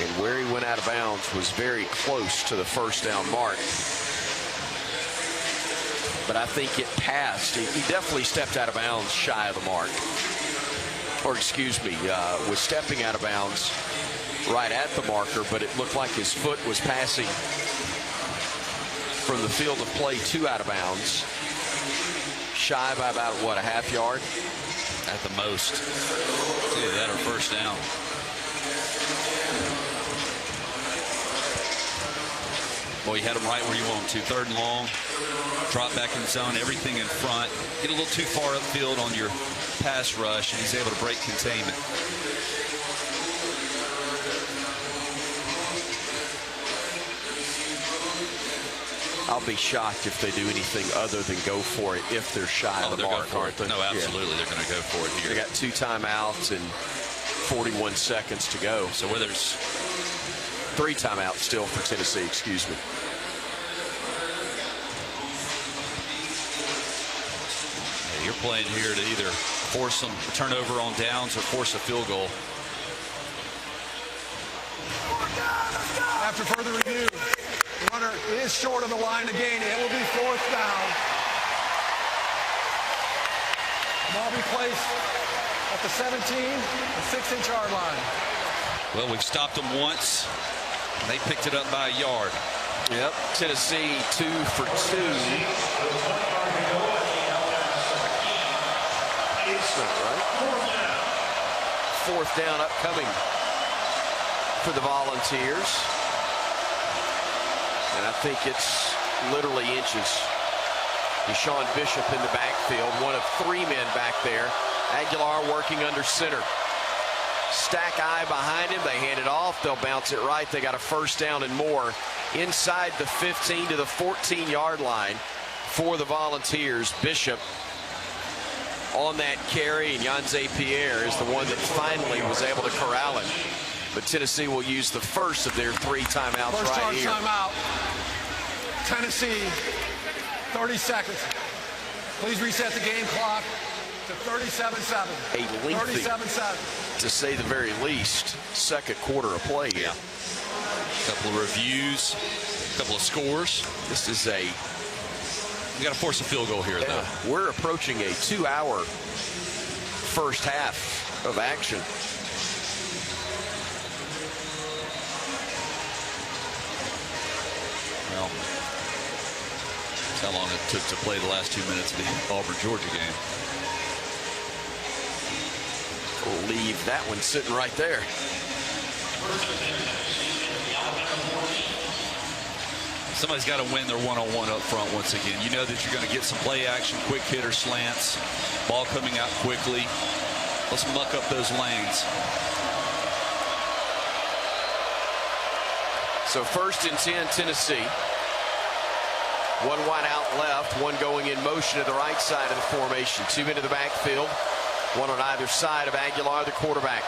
And where he went out of bounds was very close to the 1st down mark. But I think it passed. He definitely stepped out of bounds shy of the mark. Or excuse me, was stepping out of bounds right at the marker, but it looked like his foot was passing from the field of play to out of bounds. Shy by about, what, a ½ yard? At the most. Either that or 1st down. Well, you had him right where you want him to. 3rd and long. Drop back in zone. Everything in front. Get a little too far upfield on your pass rush, and he's able to break containment. I'll be shocked if they do anything other than go for it if they're shy of the mark, aren't they? No, absolutely. Yeah. They're going to go for it here. They got 2 timeouts and 41 seconds to go. So where there's 3 timeouts still for Tennessee, excuse me. Yeah, you're playing here to either force some turnover on downs or force a field goal. After further review, the runner is short of the line to gain. It will be 4th down. The ball be placed at the 17 and 6-inch yard line. Well, we've stopped them once, and they picked it up by a yard. Yep, Tennessee 2 for 2. Fourth down upcoming for the Volunteers. And I think it's literally inches. Deshaun Bishop in the backfield, one of 3 men back there. Aguilar working under center. Stack eye behind him. They hand it off. They'll bounce it right. They got a first down and more inside the 15 to the 14-yard line for the Volunteers. Bishop on that carry, and Yanze Pierre is the one that finally was able to corral him. But Tennessee will use the first of their 3 timeouts first right here. Timeout. Tennessee, 30 seconds. Please reset the game clock to 37-7. A lengthy, 37-7. to say the very least, second quarter of play here. Yeah. Couple of reviews, couple of scores. This is a... We got to force a field goal here, though. We're approaching a 2-hour first half of action. Well, that's how long it took to play the last 2 minutes of the Auburn-Georgia game. We'll leave that one sitting right there. Somebody's got to win their one-on-one up front once again. You know that you're going to get some play action, quick hitter slants, ball coming out quickly. Let's muck up those lanes. So 1st and 10, Tennessee. 1 wide out left, 1 going in motion to the right side of the formation. 2 into the backfield, 1 on either side of Aguilar, the quarterback.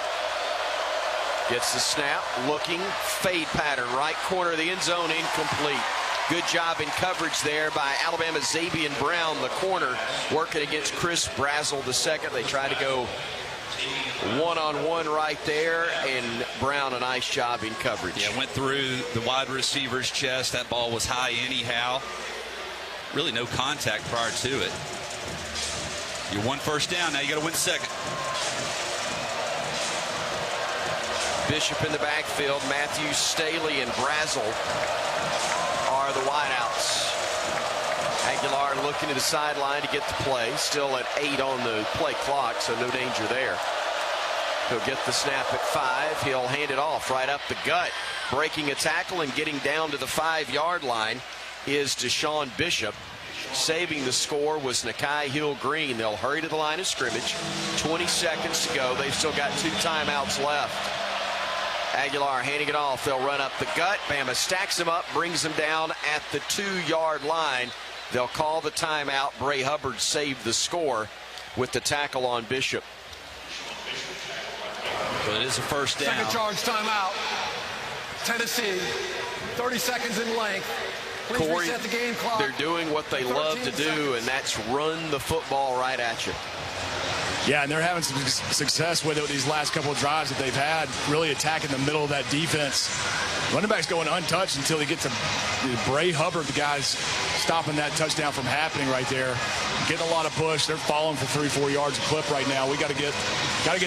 Gets the snap, looking, fade pattern, right corner of the end zone, incomplete. Good job in coverage there by Alabama's Xavier Brown, the corner, working against Chris Brazel II. They try to go one-on-one right there, and Brown a nice job in coverage. Yeah, went through the wide receiver's chest. That ball was high anyhow. Really no contact prior to it. You won first down, now you got to win second. Bishop in the backfield, Matthews, Staley, and Brazel are the wideouts. Aguilar looking to the sideline to get the play. Still at 8 on the play clock, so no danger there. He'll get the snap at 5. He'll hand it off right up the gut. Breaking a tackle and getting down to the 5-yard line is Deshaun Bishop. Saving the score was Nakai Hill-Green. They'll hurry to the line of scrimmage. 20 seconds to go. They've still got 2 timeouts left. Aguilar handing it off. They'll run up the gut. Bama stacks him up, brings him down at the 2-yard line. They'll call the timeout. Bray Hubbard saved the score with the tackle on Bishop. But it is a first down. Second charge timeout. Tennessee, 30 seconds in length. Please Corey, reset the game clock. They're doing what they love to do, and that's run the football right at you. Yeah, and they're having some success with it with these last couple of drives that they've had, really attacking the middle of that defense. Running back's going untouched until he gets to Bray Hubbard, the guys stopping that touchdown from happening right there. Getting a lot of push. They're falling for 3-4 yards a clip right now. We got to get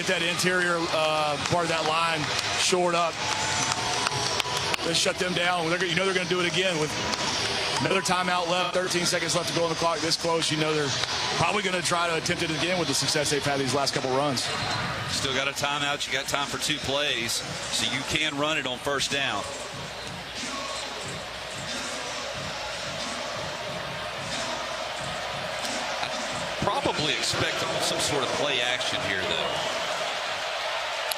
that interior part of that line shored up. Let's shut them down. You know they're going to do it again with another timeout left, 13 seconds left to go on the clock. This close, you know they're probably going to try to attempt it again with the success they've had these last couple runs. Still got a timeout. You got time for 2 plays, so you can run it on first down. I probably expect some sort of play action here, though.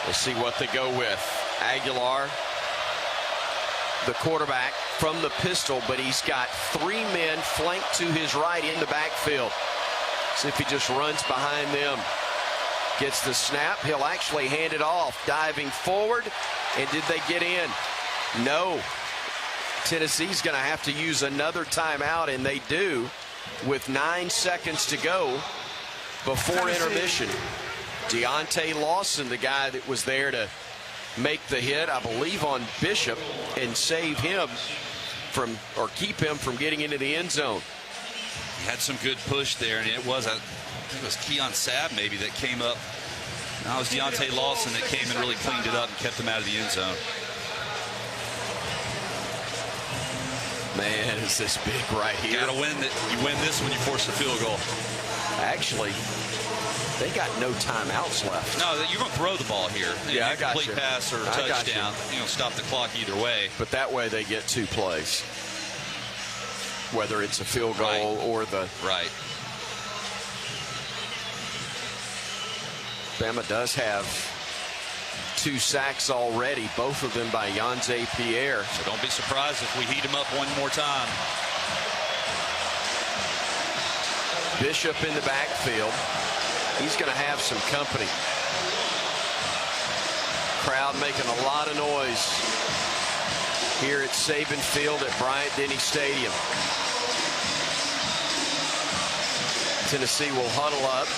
We'll see what they go with. Aguilar, the quarterback, from the pistol, but he's got 3 men flanked to his right in the backfield. See if he just runs behind them. Gets the snap. He'll actually hand it off. Diving forward. And did they get in? No. Tennessee's going to have to use another timeout, and they do, with 9 seconds to go before intermission. Deontay Lawson, the guy that was there to make the hit, I believe, on Bishop and save him from, or keep him from getting into the end zone. He had some good push there, and it was Keon Sabb maybe that came up Now it was Deontay Lawson that came and really cleaned it up and kept them out of the end zone. Man, is this big right here. You win this when you force a field goal. Actually, they got no timeouts left. No, you're going to throw the ball here. Yeah, I got complete you. pass or touchdown. You're going to stop the clock either way. But that way they get 2 plays. Whether it's a field goal or the... Right. Bama does have 2 sacks already, both of them by Yonze Pierre. So don't be surprised if we heat him up one more time. Bishop in the backfield. He's going to have some company. Crowd making a lot of noise here at Saban Field at Bryant-Denny Stadium. Tennessee will huddle up.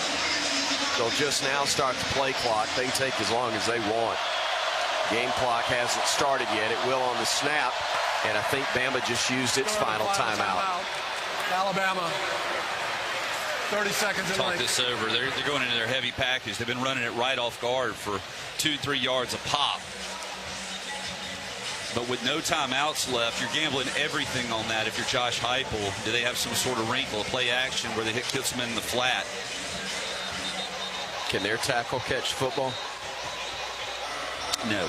They'll just now start the play clock. They can take as long as they want. Game clock hasn't started yet. It will on the snap. And I think Bama just used its final timeout. Alabama. 30 seconds in. Talk this over. They're going into their heavy package. They've been running it right off guard for 2-3 yards a pop. But with no timeouts left, you're gambling everything on that. If you're Josh Heupel, do they have some sort of wrinkle, a play action where they puts them in the flat? Can their tackle catch football? No.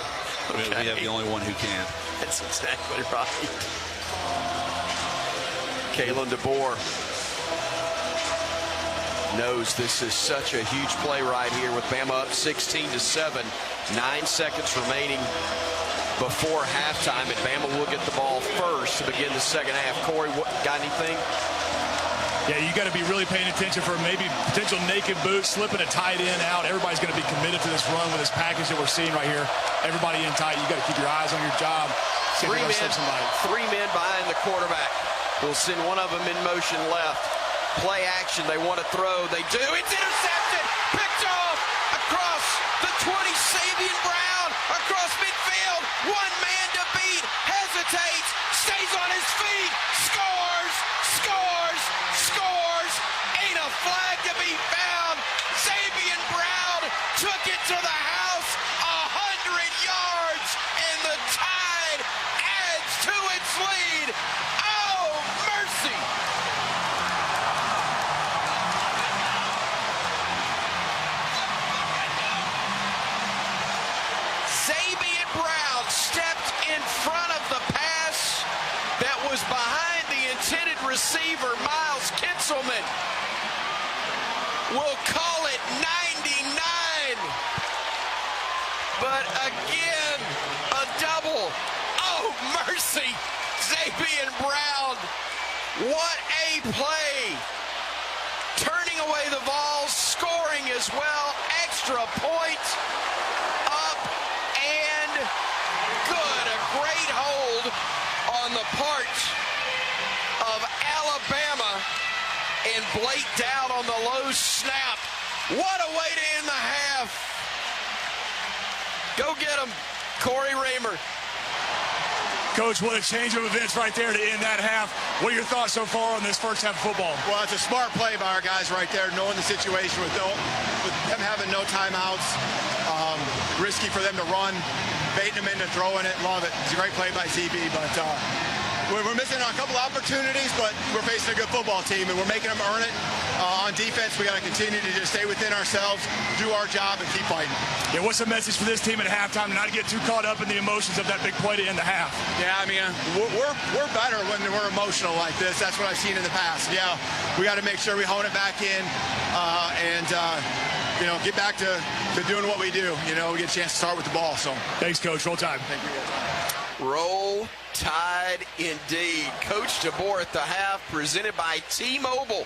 Okay. We have the only one who can. That's exactly right. Kalen DeBoer knows this is such a huge play right here with Bama up 16-7. 9 seconds remaining before halftime, and Bama will get the ball first to begin the second half. Corey, got anything? Yeah, you got to be really paying attention for maybe potential naked boot, slipping a tight end out. Everybody's going to be committed to this run with this package that we're seeing right here. Everybody in tight. You got to keep your eyes on your job. Three men behind the quarterback. We'll send one of them in motion left. Play action. They want to throw. They do. It's intercepted. Picked off across the 20. Sabian Brown across midfield. One man to beat. Hesitates. Stays on his feet. Scores. Scores. Scores. Ain't a flag to be found. Sabian Brown took it to the house. 100 yards. And the Tide adds to its lead. Oh, mercy. Sabian Brown stepped in front of the pass that was behind the intended receiver, Miles Kinselman. We'll call it 99. But again, a double. Oh, mercy. Sabian Brown. What a play. Turning away the ball, scoring as well. Extra point. Up and good. A great hold on the part of Alabama. And Blake Dowd on the low snap. What a way to end the half. Go get him, Corey Raymer. Coach, what a change of events right there to end that half. What are your thoughts so far on this first half of football? Well, it's a smart play by our guys right there, knowing the situation with them having no timeouts. Risky for them to run, baiting them into throwing it. Love it. It's a great play by ZB, but we're missing a couple opportunities, but we're facing a good football team, and we're making them earn it. On defense, we got to continue to just stay within ourselves, do our job, and keep fighting. Yeah, what's the message for this team at halftime to not get too caught up in the emotions of that big play to end the half? Yeah, I mean, we're better when we're emotional like this. That's what I've seen in the past. Yeah, we got to make sure we hone it back in and get back to doing what we do. We get a chance to start with the ball. So thanks, Coach. Roll Tide. Thank you. Roll Tide indeed. Coach DeBoer at the half, presented by T-Mobile.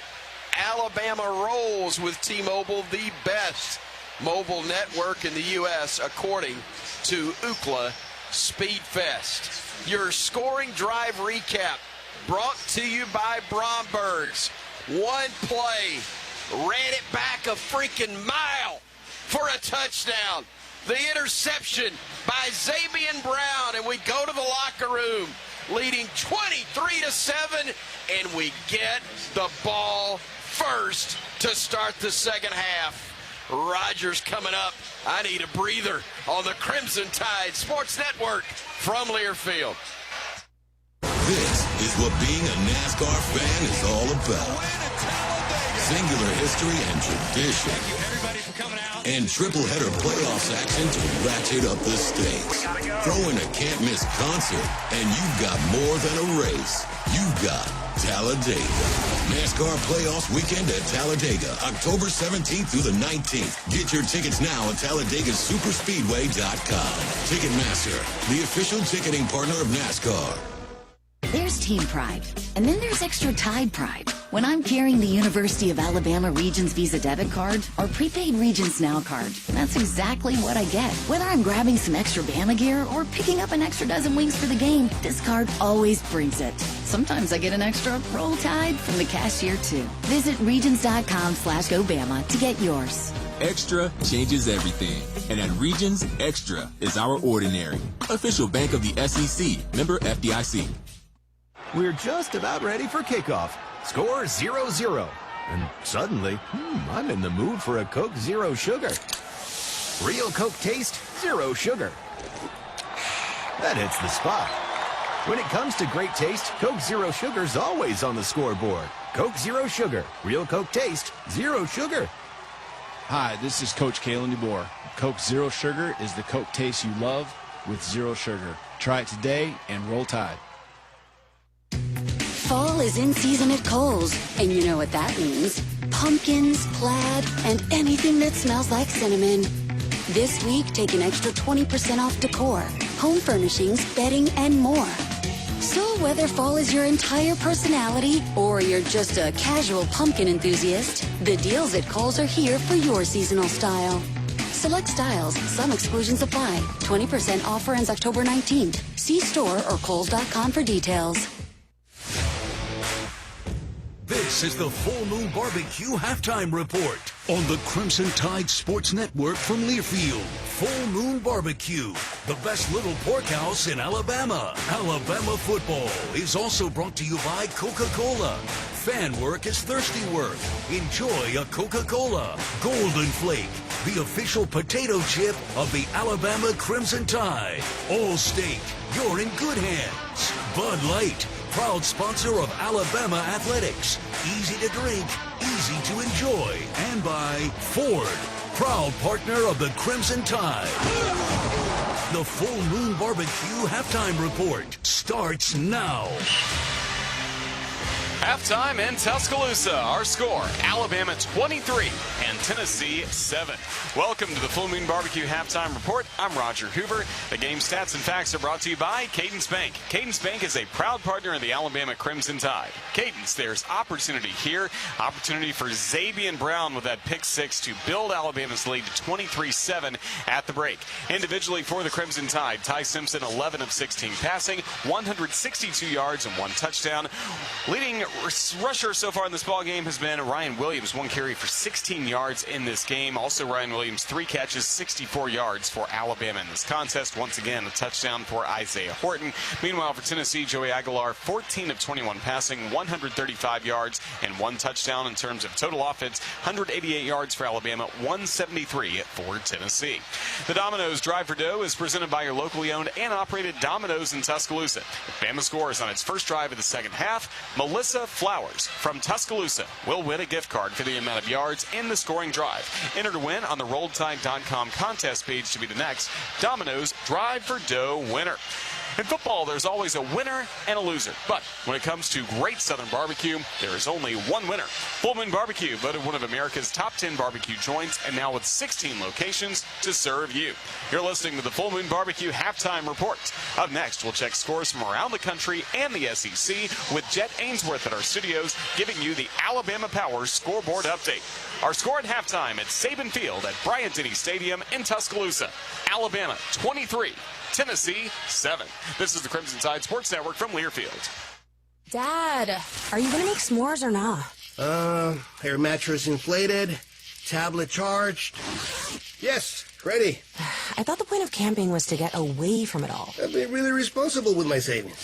Alabama rolls with T-Mobile, the best mobile network in the U.S. according to Ookla Speedfest. Your scoring drive recap brought to you by Brombergs. One play, ran it back a freaking mile for a touchdown. The interception by Sabian Brown, and we go to the locker room leading 23-7, and we get the ball first to start the second half. Rogers coming up. I need a breather on the Crimson Tide Sports Network from Learfield. This is what being a NASCAR fan is all about. Singular history and tradition. And triple-header playoffs action to ratchet up the stakes. Throw in a can't-miss concert, and you've got more than a race. You've got Talladega. NASCAR Playoffs Weekend at Talladega, October 17th through the 19th. Get your tickets now at TalladegaSuperspeedway.com. Ticketmaster, the official ticketing partner of NASCAR. There's Team Pride, and then there's extra Tide Pride. When I'm carrying the University of Alabama Regions Visa debit card or prepaid Regions Now card, that's exactly what I get. Whether I'm grabbing some extra Bama gear or picking up an extra dozen wings for the game, this card always brings it. Sometimes I get an extra Roll Tide from the cashier too. Visit Regions.com/GoBama to get yours. Extra changes everything. And at Regions, Extra is our ordinary. Official bank of the SEC. Member FDIC. We're just about ready for kickoff. Score 0-0. And suddenly, I'm in the mood for a Coke Zero Sugar. Real Coke taste, zero sugar. That hits the spot. When it comes to great taste, Coke Zero Sugar's always on the scoreboard. Coke Zero Sugar. Real Coke taste, zero sugar. Hi, this is Coach Kalen DeBoer. Coke Zero Sugar is the Coke taste you love with zero sugar. Try it today and roll Tide. Fall is in season at Kohl's, and you know what that means. Pumpkins, plaid, and anything that smells like cinnamon. This week, take an extra 20% off decor, home furnishings, bedding, and more. So whether fall is your entire personality or you're just a casual pumpkin enthusiast, the deals at Kohl's are here for your seasonal style. Select styles, some exclusions apply. 20% offer ends October 19th. See store or Kohls.com for details. This is the Full Moon Barbecue Halftime Report on the Crimson Tide Sports Network from Learfield. Full Moon Barbecue, the best little pork house in Alabama. Alabama football is also brought to you by Coca-Cola. Fan work is thirsty work. Enjoy a Coca-Cola. Golden Flake, the official potato chip of the Alabama Crimson Tide. Allstate, you're in good hands. Bud Light, proud sponsor of Alabama Athletics. Easy to drink, easy to enjoy. And by Ford, proud partner of the Crimson Tide. The Full Moon Barbecue Halftime Report starts now. Halftime in Tuscaloosa. Our score, Alabama 23 and Tennessee 7. Welcome to the Full Moon Barbecue Halftime Report. I'm Roger Hoover. The game stats and facts are brought to you by Cadence Bank. Cadence Bank is a proud partner of the Alabama Crimson Tide. Cadence, there's opportunity here. Opportunity for Zabian Brown with that pick six to build Alabama's lead to 23-7 at the break. Individually for the Crimson Tide, Ty Simpson 11 of 16 passing, 162 yards and 1 touchdown. Leading rusher so far in this ball game has been Ryan Williams, 1 carry for 16 yards in this game. Also Ryan Williams, 3 catches, 64 yards for Alabama in this contest. Once again, a touchdown for Isaiah Horton. Meanwhile, for Tennessee, Joey Aguilar, 14 of 21 passing, 135 yards and 1 touchdown. In terms of total offense, 188 yards for Alabama, 173 for Tennessee. The Domino's Drive for Dough is presented by your locally owned and operated Domino's in Tuscaloosa. Bama scores on its first drive of the second half. Melissa Flowers from Tuscaloosa will win a gift card for the amount of yards in the scoring drive. Enter to win on the RolledTide.com contest page to be the next Domino's Drive for Dough winner. In football, there's always a winner and a loser. But when it comes to great Southern barbecue, there is only one winner. Full Moon Barbecue, voted one of America's top 10 barbecue joints, and now with 16 locations to serve you. You're listening to the Full Moon Barbecue Halftime Report. Up next, we'll check scores from around the country and the SEC with Jet Ainsworth at our studios, giving you the Alabama Power scoreboard update. Our score at halftime at Saban Field at Bryant-Denny Stadium in Tuscaloosa. Alabama 23. Tennessee 7. This is the Crimson Tide Sports Network from Learfield. Dad, are you going to make s'mores or not? Air mattress inflated, tablet charged. Yes, ready. I thought the point of camping was to get away from it all. I've been really responsible with my savings.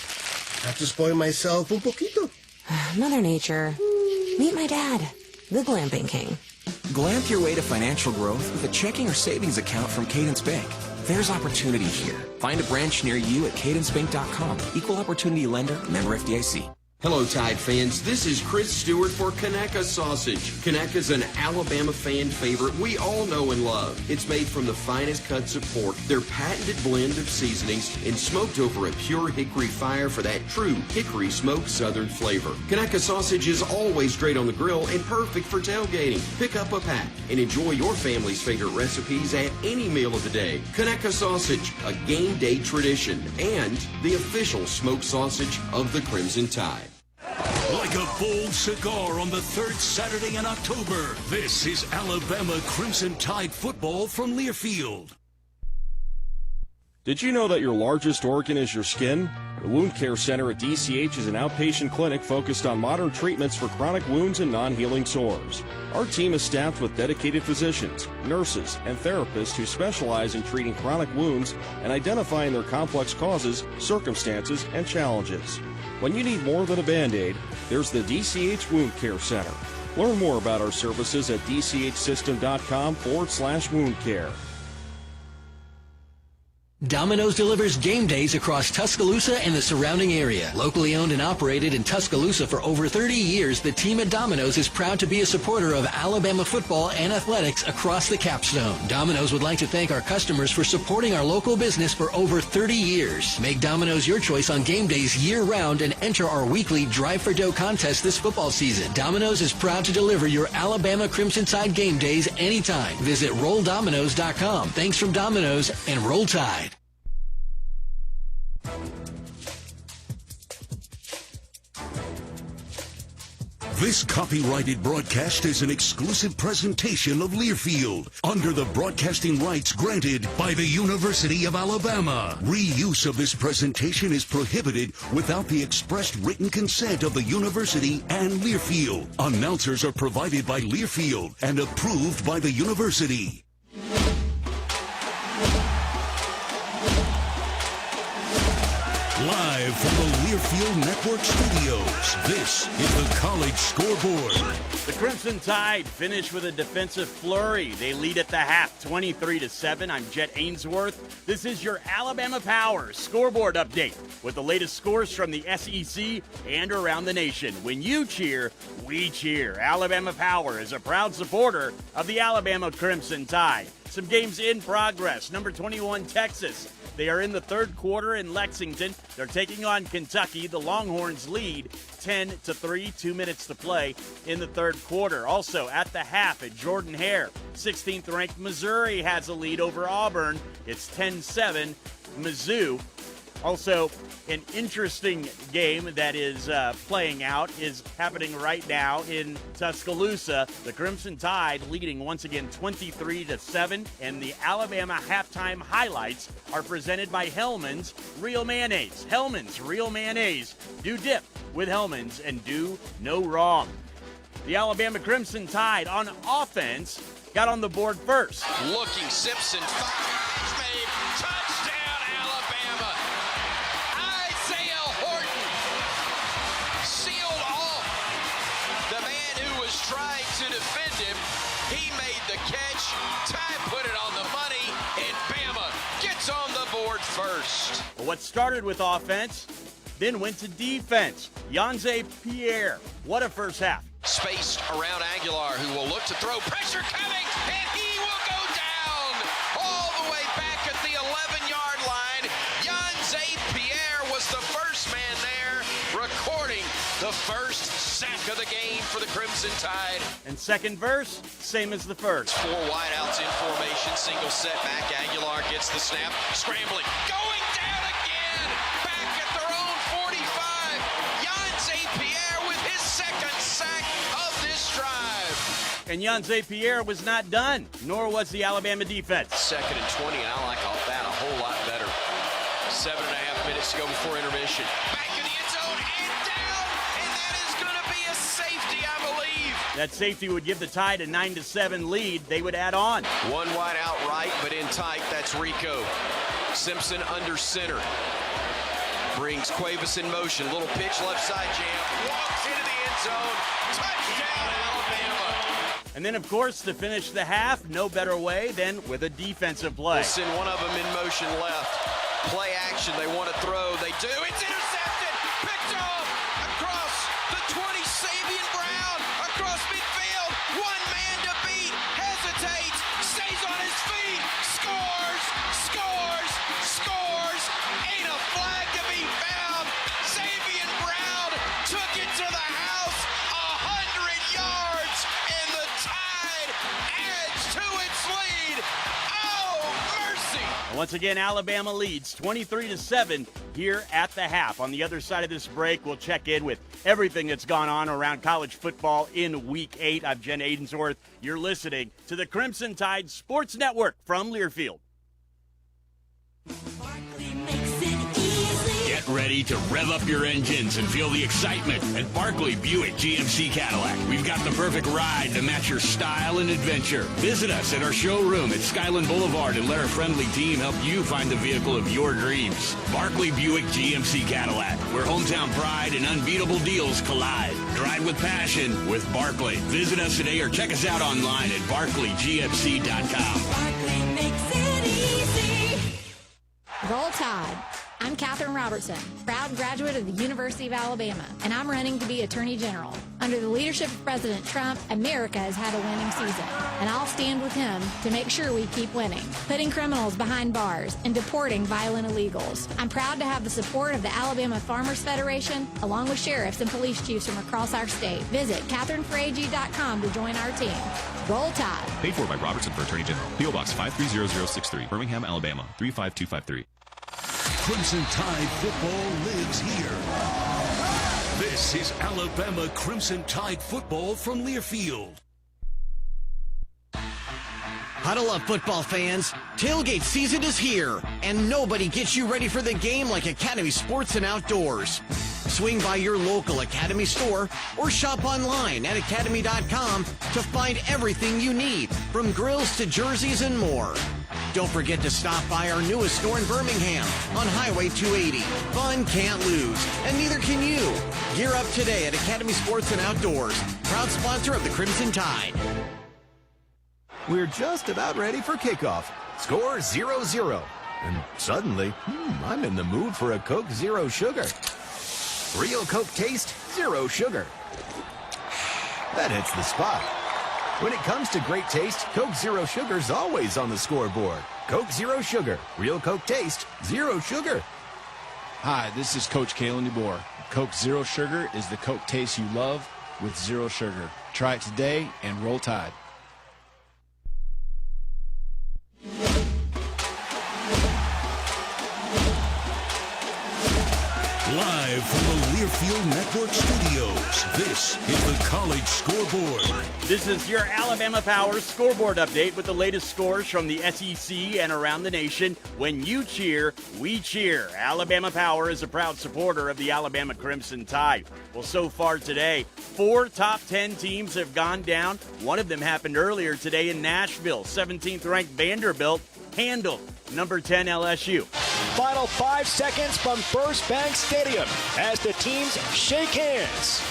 Have to spoil myself un poquito. Mother Nature. Meet my dad, the glamping king. Glamp your way to financial growth with a checking or savings account from Cadence Bank. There's opportunity here. Find a branch near you at cadencebank.com. Equal opportunity lender, member FDIC. Hello, Tide fans. This is Chris Stewart for Conecuh Sausage. Conecuh's an Alabama fan favorite we all know and love. It's made from the finest cuts of pork, their patented blend of seasonings, and smoked over a pure hickory fire for that true hickory smoked southern flavor. Conecuh Sausage is always great on the grill and perfect for tailgating. Pick up a pack and enjoy your family's favorite recipes at any meal of the day. Conecuh Sausage, a game day tradition, and the official smoked sausage of the Crimson Tide. Like a bold cigar on the third Saturday in October, this is Alabama Crimson Tide football from Learfield. Did you know that your largest organ is your skin? The Wound Care Center at DCH is an outpatient clinic focused on modern treatments for chronic wounds and non-healing sores. Our team is staffed with dedicated physicians, nurses, and therapists who specialize in treating chronic wounds and identifying their complex causes, circumstances, and challenges. When you need more than a Band-Aid, there's the DCH Wound Care Center. Learn more about our services at dchsystem.com/wound care. Domino's delivers game days across Tuscaloosa and the surrounding area. Locally owned and operated in Tuscaloosa for over 30 years, the team at Domino's is proud to be a supporter of Alabama football and athletics across the Capstone. Domino's would like to thank our customers for supporting our local business for over 30 years. Make Domino's your choice on game days year-round and enter our weekly Drive for Dough contest this football season. Domino's is proud to deliver your Alabama Crimson Tide game days anytime. Visit RollDomino's.com. Thanks from Domino's and Roll Tide. This copyrighted broadcast is an exclusive presentation of Learfield under the broadcasting rights granted by the University of Alabama. Reuse of this presentation is prohibited without the expressed written consent of the university and Learfield. Announcers are provided by Learfield and approved by the university. Live from the Learfield Network Studios, this is the College Scoreboard. The Crimson Tide finish with a defensive flurry. They lead at the half, 23-7. I'm Jet Ainsworth. This is your Alabama Power Scoreboard update with the latest scores from the SEC and around the nation. When you cheer, we cheer. Alabama Power is a proud supporter of the Alabama Crimson Tide. Some games in progress. Number 21, Texas. They are in the third quarter in Lexington. They're taking on Kentucky. The Longhorns lead 10-3, 2 minutes to play in the third quarter. Also at the half at Jordan-Hare, 16th-ranked Missouri has a lead over Auburn. It's 10-7, Mizzou. Also, an interesting game that is playing out is happening right now in Tuscaloosa. The Crimson Tide leading once again 23-7, and the Alabama halftime highlights are presented by Hellman's Real Mayonnaise. Hellman's Real Mayonnaise. Do dip with Hellman's and do no wrong. The Alabama Crimson Tide on offense got on the board first. Looking, Simpson fires, made, touchdown Alabama. Isaiah Horton sealed off the man who was trying to defend him. He made the catch, Ty put it on the money, and Bama gets on the board first. What started with offense, then went to defense. Yanze Pierre, what a first half. Spaced around Aguilar, who will look to throw. Pressure coming, and he will go down all the way back at the 11-yard line. Yanze Pierre was the first man there, recording the first sack of the game for the Crimson Tide. And second verse, same as the first. Four wideouts in formation, single set back. Aguilar gets the snap, scrambling, going down again, back at their own 45. Yanze Pierre with his second sack of this drive. And Yanze Pierre was not done, nor was the Alabama defense. 2nd and 20, and I like that a whole lot better. 7.5 minutes to go before intermission. Back in the end zone and down, and that is going to be a safety, I believe. That safety would give the Tide a 9-7 lead. They would add on. One wide out right, but in tight, that's Rico. Simpson under center. Brings Cuevas in motion. Little pitch left side jam. Walks into the end zone. Touchdown, Alabama. And then, of course, to finish the half, no better way than with a defensive play. We'll send one of them in motion left. Play action. They want to throw. They do. It's intercepted. Picked off across the 20. Savion Brown across midfield. One man to beat. Hesitates. Stays on his feet. Scores. Scores. Scores. Ain't a flag to be found. Savion Brown took it to the house. 100 yards. And the Tide adds to its lead. Oh, mercy. Once again, Alabama leads 23-7 here at the half. On the other side of this break, we'll check in with everything that's gone on around college football in Week 8. I'm Jen Aidensworth. You're listening to the Crimson Tide Sports Network from Learfield. Get ready to rev up your engines and feel the excitement at Barkley Buick GMC Cadillac. We've got the perfect ride to match your style and adventure. Visit us at our showroom at Skyland Boulevard and let our friendly team help you find the vehicle of your dreams. Barkley Buick GMC Cadillac, where hometown pride and unbeatable deals collide. Drive with passion with Barkley. Visit us today or check us out online at barkleygmc.com. Barkley makes it easy. Roll Tide. I'm Katherine Robertson, proud graduate of the University of Alabama, and I'm running to be Attorney General. Under the leadership of President Trump, America has had a winning season, and I'll stand with him to make sure we keep winning, putting criminals behind bars and deporting violent illegals. I'm proud to have the support of the Alabama Farmers Federation, along with sheriffs and police chiefs from across our state. Visit KatherineForAG.com to join our team. Roll Tide. Paid for by Robertson for Attorney General. P.O. Box 530063, Birmingham, Alabama 35253. Crimson Tide football lives here. This is Alabama Crimson Tide football from Learfield. Huddle up, football fans. Tailgate season is here, and nobody gets you ready for the game like Academy Sports and Outdoors. Swing by your local Academy store or shop online at academy.com to find everything you need, from grills to jerseys and more. Don't forget to stop by our newest store in Birmingham on Highway 280. Fun can't lose, and neither can you. Gear up today at Academy Sports and Outdoors, proud sponsor of the Crimson Tide. We're just about ready for kickoff. Score 0-0. And suddenly, I'm in the mood for a Coke Zero Sugar. Real Coke taste, zero sugar. That hits the spot. When it comes to great taste, Coke Zero Sugar's always on the scoreboard. Coke Zero Sugar. Real Coke taste, zero sugar. Hi, this is Coach Kalen DeBoer. Coke Zero Sugar is the Coke taste you love with zero sugar. Try it today and roll Tide. Live from the Learfield Network Studios, this is the College Scoreboard. This is your Alabama Power scoreboard update with the latest scores from the SEC and around the nation. When you cheer, we cheer. Alabama Power is a proud supporter of the Alabama Crimson Tide. Well, so far today, 4 top 10 teams have gone down. One of them happened earlier today in Nashville. 17th ranked Vanderbilt handled number 10 LSU. Final 5 seconds from First Bank Stadium as the teams shake hands.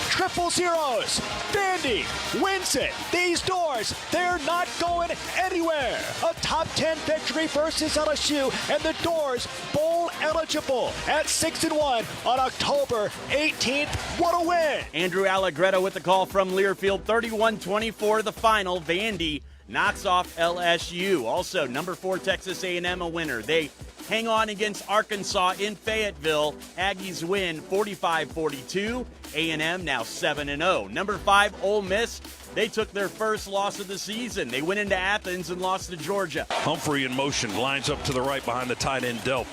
Triple zeros. Vandy wins it. These doors, they're not going anywhere. A top 10 victory versus LSU, and the doors bowl eligible at 6-1 on October 18th. What a win. Andrew Allegretto with the call from Learfield. 31-24 the final. Vandy knocks off LSU. Also, number 4 Texas A&M a winner. They hang on against Arkansas in Fayetteville. Aggies win 45-42. A&M now 7-0. Number 5 Ole Miss, they took their first loss of the season. They went into Athens and lost to Georgia. Humphrey in motion, lines up to the right behind the tight end Delp.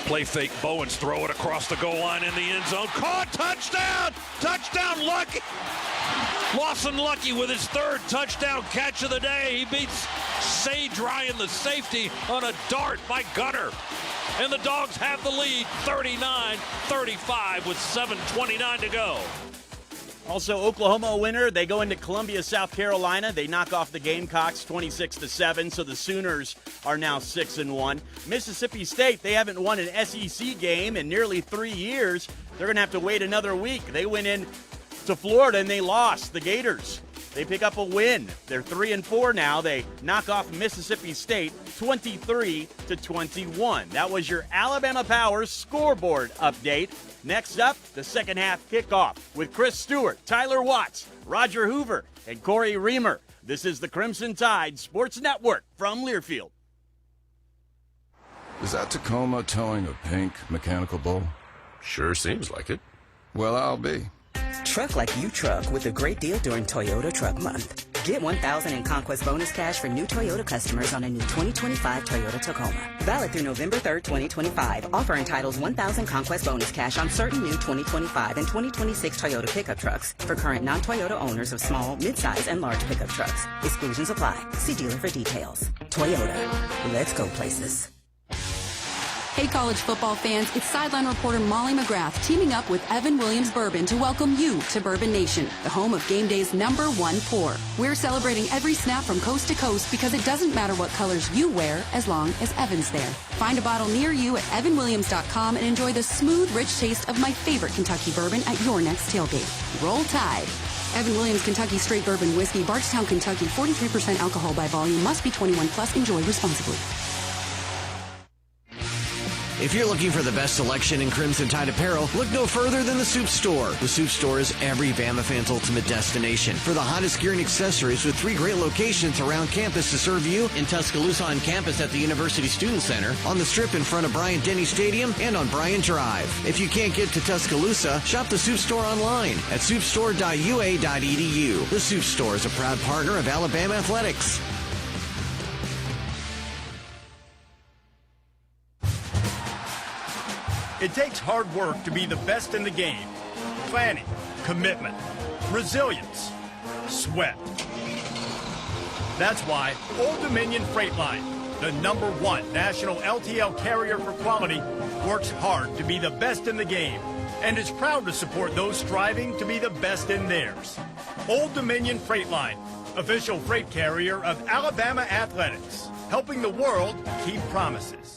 Play fake, Bowens throw it across the goal line in the end zone. Caught, touchdown! Touchdown, Lucky! Lawson Lucky with his 3rd touchdown catch of the day. He beats Sage Ryan, the safety, on a dart by Gunner. And the Dogs have the lead, 39-35 with 7:29 to go. Also, Oklahoma a winner. They go into Columbia, South Carolina. They knock off the Gamecocks 26-7, so the Sooners are now 6-1. Mississippi State, they haven't won an SEC game in nearly 3 years. They're going to have to wait another week. They went in to Florida and they lost. The Gators, they pick up a win. They're 3-4 now. They knock off Mississippi State 23-21. That was your Alabama Powers scoreboard update. Next up, the second half kickoff with Chris Stewart, Tyler Watts, Roger Hoover, and Corey Reamer. This is the Crimson Tide Sports Network from Learfield. Is that Tacoma towing a pink mechanical bull? Sure seems like it. Well, I'll be. Truck like you truck with a great deal during Toyota Truck Month. Get $1,000 in Conquest bonus cash for new Toyota customers on a new 2025 Toyota Tacoma. Valid through November 3rd, 2025. Offer entitles $1,000 Conquest bonus cash on certain new 2025 and 2026 Toyota pickup trucks for current non-Toyota owners of small, midsize, and large pickup trucks. Exclusions apply. See dealer for details. Toyota. Let's go places. Hey, college football fans, it's sideline reporter Molly McGrath teaming up with Evan Williams Bourbon to welcome you to Bourbon Nation, the home of game day's #1 pour. We're celebrating every snap from coast to coast because it doesn't matter what colors you wear as long as Evan's there. Find a bottle near you at evanwilliams.com and enjoy the smooth, rich taste of my favorite Kentucky bourbon at your next tailgate. Roll Tide. Evan Williams Kentucky Straight Bourbon Whiskey, Bardstown, Kentucky, 43% alcohol by volume, must be 21 plus, enjoy responsibly. If you're looking for the best selection in Crimson Tide apparel, look no further than the Soup Store. The Soup Store is every Bama fan's ultimate destination for the hottest gear and accessories, with 3 great locations around campus to serve you: in Tuscaloosa on campus at the University Student Center, on the Strip in front of Bryant-Denny Stadium, and on Bryant Drive. If you can't get to Tuscaloosa, shop the Soup Store online at soupstore.ua.edu. The Soup Store is a proud partner of Alabama Athletics. It takes hard work to be the best in the game. Planning, commitment, resilience, sweat. That's why Old Dominion Freight Line, the #1 national LTL carrier for quality, works hard to be the best in the game and is proud to support those striving to be the best in theirs. Old Dominion Freight Line, official freight carrier of Alabama Athletics, helping the world keep promises.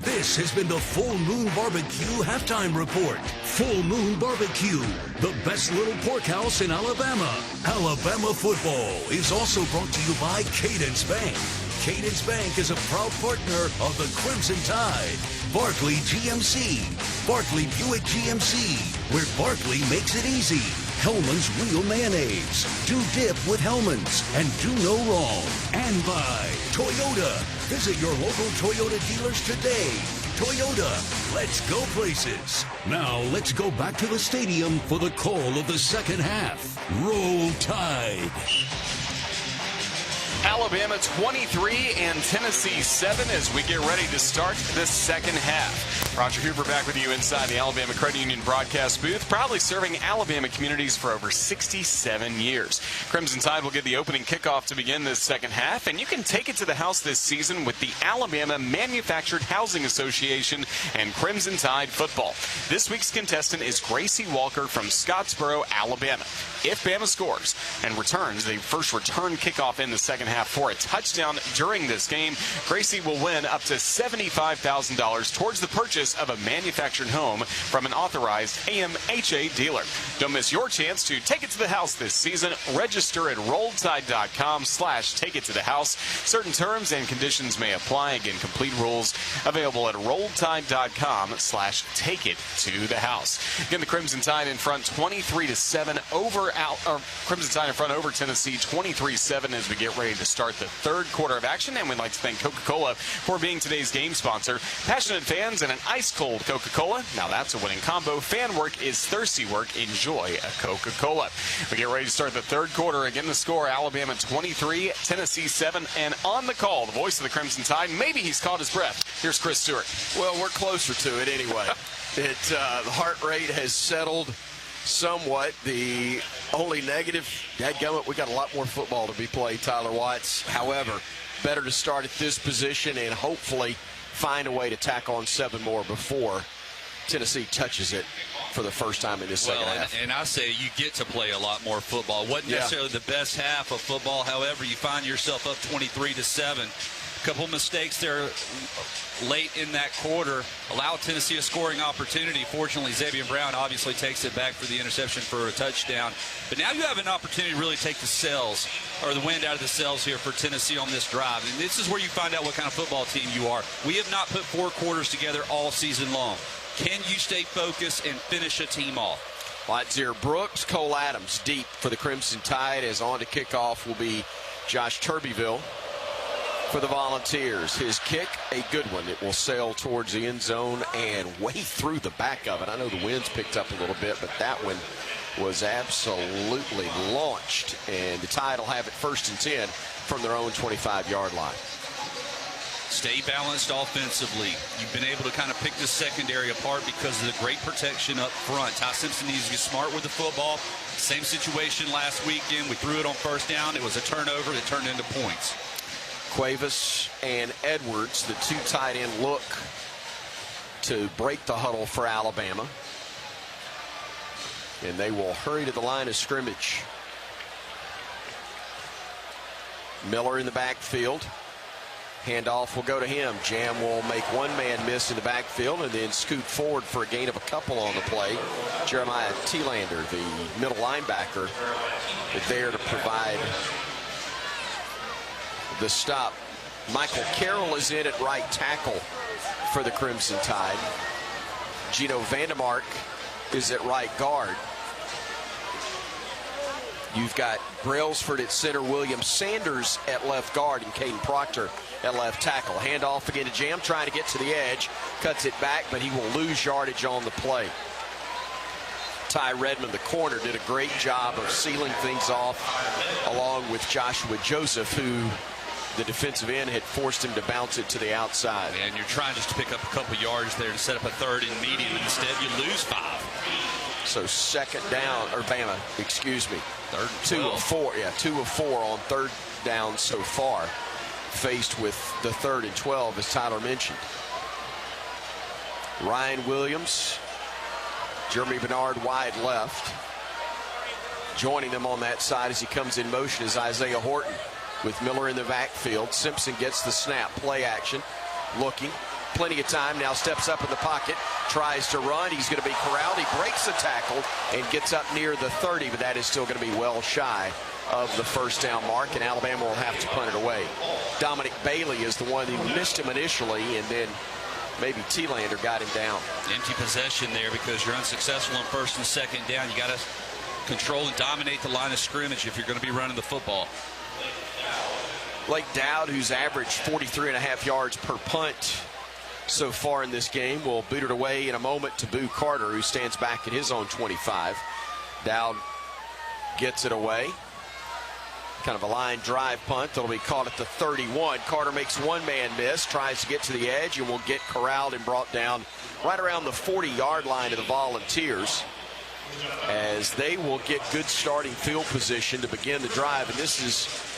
This has been the Full Moon Barbecue Halftime Report. Full Moon Barbecue, the best little pork house in Alabama. Alabama football is also brought to you by Cadence Bank. Cadence Bank is a proud partner of the Crimson Tide. Barkley GMC. Barkley Buick GMC, where Barkley makes it easy. Hellman's Real Mayonnaise. Do dip with Hellman's and do no wrong. And by Toyota. Visit your local Toyota dealers today. Toyota, let's go places. Now let's go back to the stadium for the call of the second half. Roll Tide. Alabama 23 and Tennessee 7 as we get ready to start the second half. Roger Hoover back with you inside the Alabama Credit Union broadcast booth, proudly serving Alabama communities for over 67 years. Crimson Tide will get the opening kickoff to begin this second half, and you can take it to the house this season with the Alabama Manufactured Housing Association and Crimson Tide football. This week's contestant is Gracie Walker from Scottsboro, Alabama. If Bama scores and returns the first return kickoff in the second half for a touchdown during this game, Gracie will win up to $75,000 towards the purchase of a manufactured home from an authorized AMHA dealer. Don't miss your chance to take it to the house this season. Register at RolledTide.com/take it to the house. Certain terms and conditions may apply. Again, complete rules available at RolledTide.com/take it to the house. Again, the Crimson Tide in front 23-7 over Crimson Tide in front over Tennessee 23-7 as we get ready to start the third quarter of action. And we'd like to thank Coca-Cola for being today's game sponsor. Passionate fans and an ice-cold Coca-Cola. Now that's a winning combo. Fan work is thirsty work. Enjoy a Coca-Cola. We get ready to start the third quarter. Again, the score, Alabama 23, Tennessee 7. And on the call, the voice of the Crimson Tide, maybe he's caught his breath. Here's Chris Stewart. Well, we're closer to it anyway. The heart rate has settled somewhat. The only negative, dadgummit, we got a lot more football to be played, Tyler Watts. However, better to start at this position and hopefully find a way to tack on 7 more before Tennessee touches it for the first time in this second half. And I say you get to play a lot more football. It wasn't necessarily the best half of football. However, you find yourself up 23-7. couple mistakes there late in that quarter allowed Tennessee a scoring opportunity. Fortunately, Xavier Brown obviously takes it back for the interception for a touchdown. But now you have an opportunity to really take the sails, or the wind out of the sails here for Tennessee on this drive. And this is where you find out what kind of football team you are. We have not put 4 quarters together all season long. Can you stay focused and finish a team off? Lightzier Brooks, Cole Adams deep for the Crimson Tide, as on to kickoff will be Josh Turbyville for the Volunteers. His kick, a good one. It will sail towards the end zone and way through the back of it. I know the wind's picked up a little bit, but that one was absolutely launched. And the Tide will have it 1st and 10 from their own 25-yard line. Stay balanced offensively. You've been able to kind of pick the secondary apart because of the great protection up front. Ty Simpson needs to get smart with the football. Same situation last weekend. We threw it on 1st down. It was a turnover that turned into points. Cuevas and Edwards, the 2 tight end, look to break the huddle for Alabama. And they will hurry to the line of scrimmage. Miller in the backfield. Handoff will go to him. Jam will make one man miss in the backfield and then scoot forward for a gain of a couple on the play. Jeremiah Thielander, the middle linebacker, is there to provide the stop. Michael Carroll is in at right tackle for the Crimson Tide. Gino Vandemark is at right guard. You've got Brailsford at center, William Sanders at left guard, and Caden Proctor at left tackle. Handoff again to Jam, trying to get to the edge. Cuts it back, but he will lose yardage on the play. Ty Redmond, the corner, did a great job of sealing things off, along with Joshua Joseph, who the defensive end had forced him to bounce it to the outside. And you're trying just to pick up a couple yards there to set up a 3rd and medium, and instead you lose 5. So 2nd down, or Bama, excuse me. 3rd and 12. 2 of 4, yeah, 2 of 4 on 3rd down so far. Faced with the 3rd and 12, as Tyler mentioned. Ryan Williams, Jeremy Bernard wide left. Joining them on that side as he comes in motion is Isaiah Horton with Miller in the backfield. Simpson gets the snap, play action, looking. Plenty of time, now steps up in the pocket, tries to run. He's going to be corralled. He breaks the tackle and gets up near the 30, but that is still going to be well shy of the 1st down mark, and Alabama will have to punt it away. Dominic Bailey is the one who missed him initially, and then maybe Thielander got him down. Empty possession there because you're unsuccessful on 1st and 2nd down. You got to control and dominate the line of scrimmage if you're going to be running the football. Blake Dowd, who's averaged 43.5 yards per punt so far in this game, will boot it away in a moment to Boo Carter, who stands back at his own 25. Dowd gets it away. Kind of a line drive punt that'll be caught at the 31. Carter makes one man miss, tries to get to the edge, and will get corralled and brought down right around the 40-yard line of the Volunteers, as they will get good starting field position to begin the drive. And this is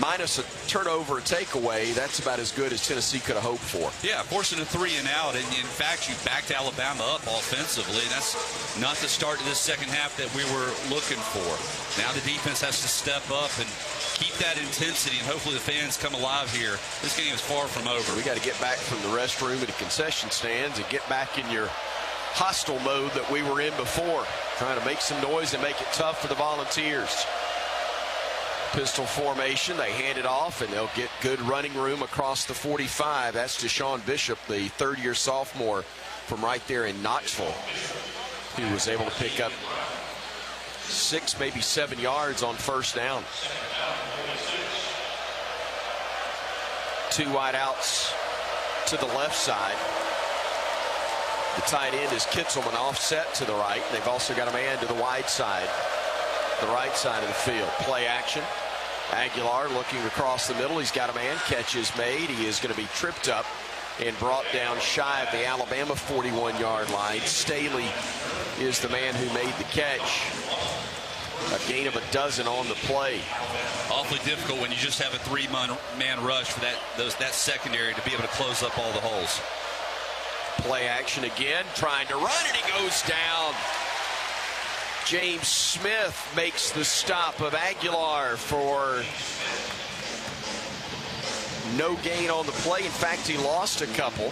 minus a turnover, a takeaway. That's about as good as Tennessee could have hoped for. Yeah, forcing a 3 and out, and in fact, you backed Alabama up offensively. That's not the start to this 2nd half that we were looking for. Now the defense has to step up and keep that intensity, and hopefully the fans come alive here. This game is far from over. We got to get back from the restroom and the concession stands and get back in your hostile mode that we were in before, trying to make some noise and make it tough for the Volunteers. Pistol formation, they hand it off, and they'll get good running room across the 45. That's Deshaun Bishop, the 3rd-year sophomore from right there in Knoxville, who was able to pick up 6, maybe 7 yards on 1st down. 2 wide outs to the left side. The tight end is Kitzelman, offset to the right. They've also got a man to the wide side, the right side of the field. Play action. Aguilar looking across the middle. He's got a man. Catch is made. He is going to be tripped up and brought down shy of the Alabama 41-yard line. Staley is the man who made the catch. A gain of a dozen on the play. Awfully difficult when you just have a 3-man rush for that secondary to be able to close up all the holes. Play action again, trying to run, and he goes down. James Smith makes the stop of Aguilar for no gain on the play. In fact, he lost a couple.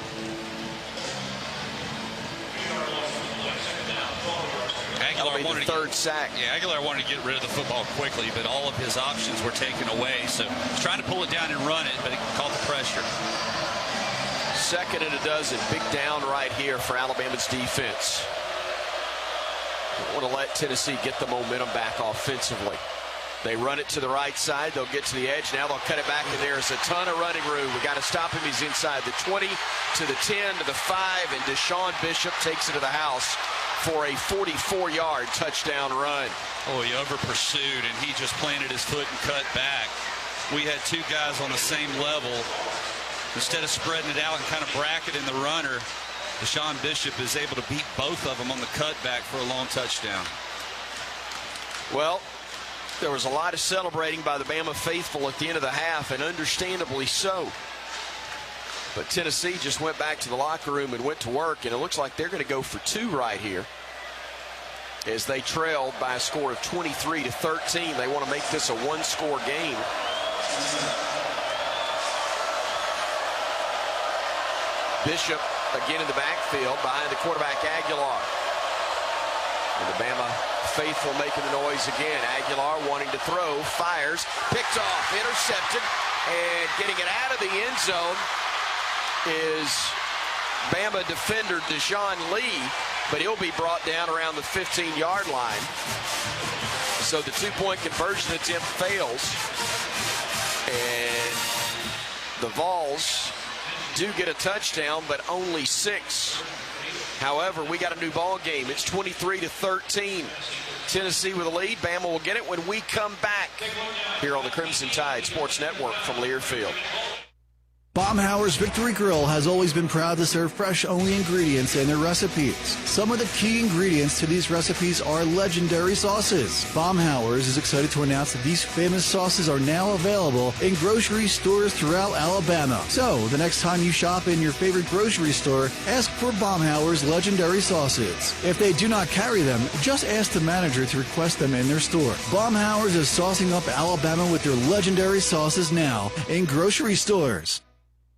Aguilar wanted the third sack. Yeah, Aguilar wanted to get rid of the football quickly, but all of his options were taken away. So he's trying to pull it down and run it, but he caught the pressure. 2nd and a dozen. Big down right here for Alabama's defense. Don't want to let Tennessee get the momentum back offensively. They run it to the right side. They'll get to the edge. Now they'll cut it back, and there's a ton of running room. We got to stop him. He's inside the 20 to the 10 to the 5, and Deshaun Bishop takes it to the house for a 44-yard touchdown run. Oh, he over pursued, and he just planted his foot and cut back. We had two guys on the same level. Instead of spreading it out and kind of bracketing the runner, Deshaun Bishop is able to beat both of them on the cutback for a long touchdown. Well, there was a lot of celebrating by the Bama faithful at the end of the half, and understandably so. But Tennessee just went back to the locker room and went to work, and it looks like they're going to go for 2 right here as they trailed by a score of 23-13. They want to make this a 1-score game. Bishop again in the backfield behind the quarterback Aguilar. And the Bama faithful making the noise again. Aguilar wanting to throw, fires, picked off, intercepted, and getting it out of the end zone is Bama defender Deshaun Lee, but he'll be brought down around the 15-yard line. So the 2-point conversion attempt fails, and the Vols do get a touchdown, but only 6. However, we got a new ball game. It's 23-13. Tennessee with a lead. Bama will get it when we come back here on the Crimson Tide Sports Network from Learfield. Baumhauer's Victory Grill has always been proud to serve fresh-only ingredients in their recipes. Some of the key ingredients to these recipes are legendary sauces. Baumhauer's is excited to announce that these famous sauces are now available in grocery stores throughout Alabama. So, the next time you shop in your favorite grocery store, ask for Baumhauer's legendary sauces. If they do not carry them, just ask the manager to request them in their store. Baumhauer's is saucing up Alabama with their legendary sauces now in grocery stores.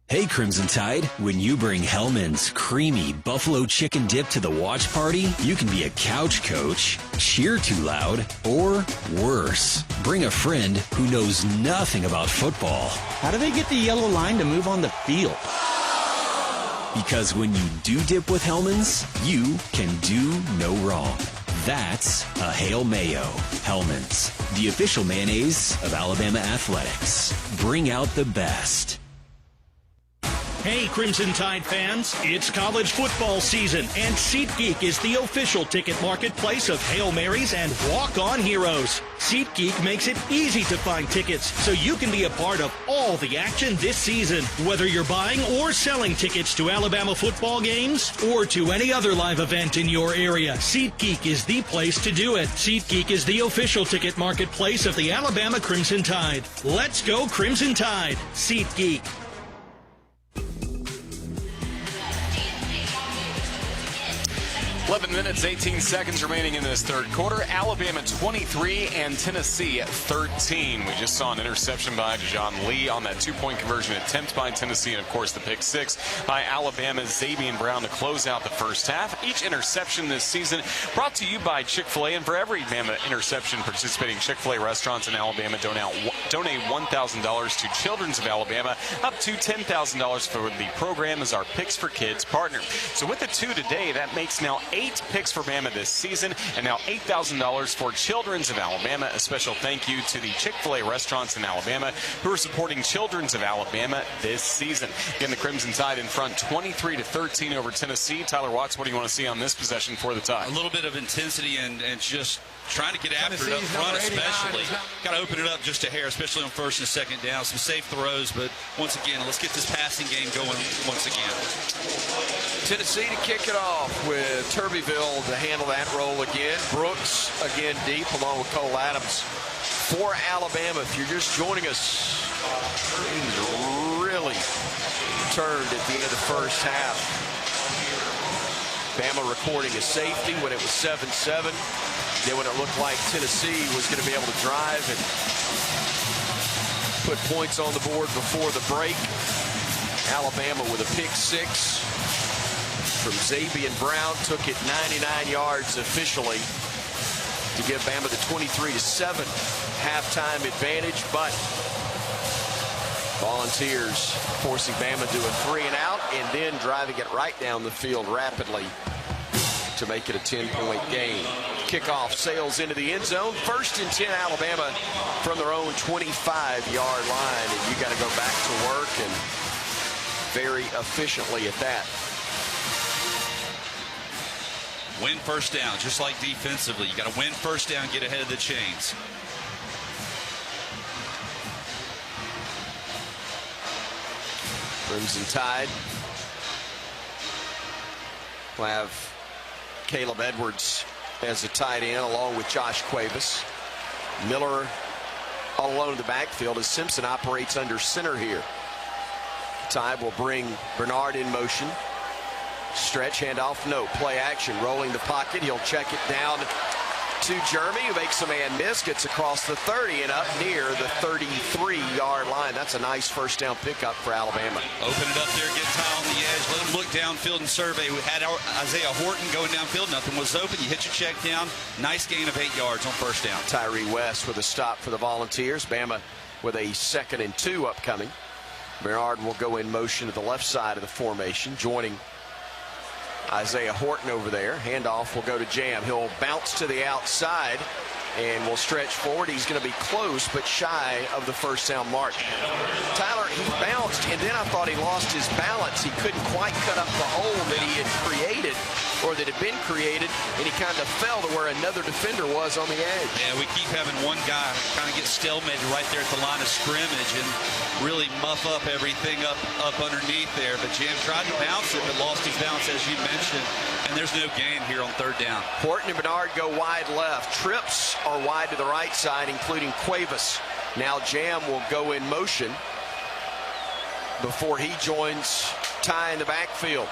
Hey Crimson Tide, when you bring Hellman's creamy buffalo chicken dip to the watch party, you can be a couch coach, cheer too loud, or worse, bring a friend who knows nothing about football. How do they get the yellow line to move on the field? Because when you do dip with Hellman's, you can do no wrong. That's a Hail Mayo. Hellman's, the official mayonnaise of Alabama athletics. Bring out the best. Hey, Crimson Tide fans, it's college football season, and SeatGeek is the official ticket marketplace of Hail Marys and walk-on heroes. SeatGeek makes it easy to find tickets so you can be a part of all the action this season. Whether you're buying or selling tickets to Alabama football games or to any other live event in your area, SeatGeek is the place to do it. SeatGeek is the official ticket marketplace of the Alabama Crimson Tide. Let's go Crimson Tide. SeatGeek. 11 minutes, 18 seconds remaining in this third quarter. Alabama 23 and Tennessee 13. We just saw an interception by Deshaun Lee on that 2-point conversion attempt by Tennessee, and of course the pick 6 by Alabama's Xavier Brown to close out the first half. Each interception this season brought to you by Chick-fil-A, and for every Bama interception, participating Chick-fil-A restaurants in Alabama donate $1,000 to Children's of Alabama, up to $10,000 for the program as our Picks for Kids partner. So with the 2 today, that makes now 8 picks for Bama this season, and now $8,000 for Children's of Alabama. A special thank you to the Chick-fil-A restaurants in Alabama who are supporting Children's of Alabama this season. Again, the Crimson Tide in front 23-13 over Tennessee. Tyler Watts, what do you want to see on this possession for the Tide? A little bit of intensity and just trying to get after it up front, especially. Got to open it up just a hair, especially on first and second down. Some safe throws, but once again, let's get this passing game going once again. Tennessee to kick it off with Turbeville to handle that role again. Brooks again deep along with Cole Adams. For Alabama, if you're just joining us, things really turned at the end of the first half. Bama recording a safety when it was 7-7. Then when it looked like Tennessee was going to be able to drive and put points on the board before the break. Alabama with a pick six from Xavier Brown. Took it 99 yards officially to give Bama the 23-7 halftime advantage, but Volunteers forcing Bama to a 3-and-out and then driving it right down the field rapidly to make it a 10-point game. Kickoff sails into the end zone. 1st and 10 Alabama from their own 25-yard line, and you got to go back to work, and very efficiently at that. Win first down, just like defensively. You got to win first down, get ahead of the chains. Crimson Tide will have Caleb Edwards as a tight end along with Josh Cuevas. Miller all alone in the backfield as Simpson operates under center here. Tide will bring Bernard in motion. Stretch, handoff, no. Play action, rolling the pocket. He'll check it down to Jeremy, who makes a man miss, gets across the 30 and up near the 33-yard line. That's a nice first down pickup for Alabama. Open it up there, get Ty on the edge, let him look downfield and survey. We had Isaiah Horton going downfield, nothing was open. You hit your check down, nice gain of 8 yards on first down. Tyree West with a stop for the Volunteers. Bama with a 2nd and 2 upcoming. Bernard will go in motion to the left side of the formation, joining Isaiah Horton over there. Handoff will go to Jam. He'll bounce to the outside and will stretch forward. He's going to be close but shy of the first down mark. Tyler, he bounced, and then I thought he lost his balance. He couldn't quite cut up the hole that he had created, or that had been created, and he kind of fell to where another defender was on the edge. Yeah, we keep having one guy kind of get stalemated right there at the line of scrimmage and really muff up everything up underneath there. But Jam tried to bounce it, but lost his balance, as you mentioned, and there's no gain here on third down. Horton and Bernard go wide left. Trips are wide to the right side, including Cuevas. Now Jam will go in motion before he joins Ty in the backfield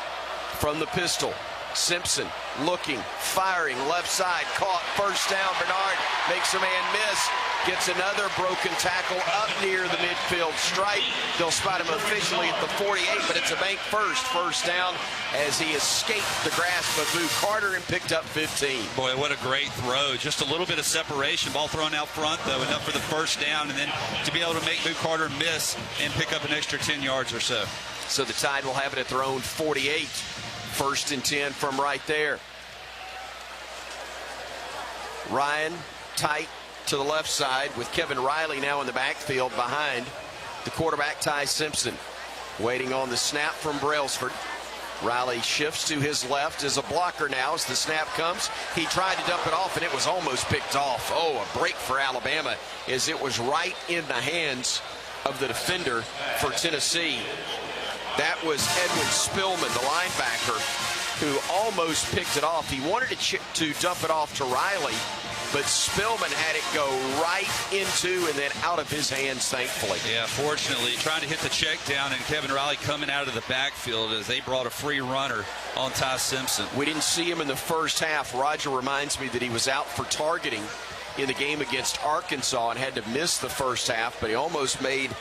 from the pistol. Simpson looking, firing, left side, caught, first down. Bernard makes a man miss, gets another broken tackle up near the midfield stripe. They'll spot him officially at the 48, but it's a bank first down as he escaped the grasp of Boo Carter and picked up 15. Boy, what a great throw. Just a little bit of separation. Ball thrown out front, though, enough for the first down, and then to be able to make Boo Carter miss and pick up an extra 10 yards or so. So the Tide will have it at their own 48. 1st and 10 from right there. Ryan tight to the left side with Kevin Riley now in the backfield behind the quarterback Ty Simpson. Waiting on the snap from Brailsford. Riley shifts to his left as a blocker now as the snap comes. He tried to dump it off and it was almost picked off. Oh, a break for Alabama as it was right in the hands of the defender for Tennessee. That was Edwin Spillman, the linebacker, who almost picked it off. He wanted to dump it off to Riley, but Spillman had it go right into and then out of his hands, thankfully. Yeah, fortunately, trying to hit the check down, and Kevin Riley coming out of the backfield as they brought a free runner on Ty Simpson. We didn't see him in the first half. Roger reminds me that he was out for targeting in the game against Arkansas and had to miss the first half, but he almost made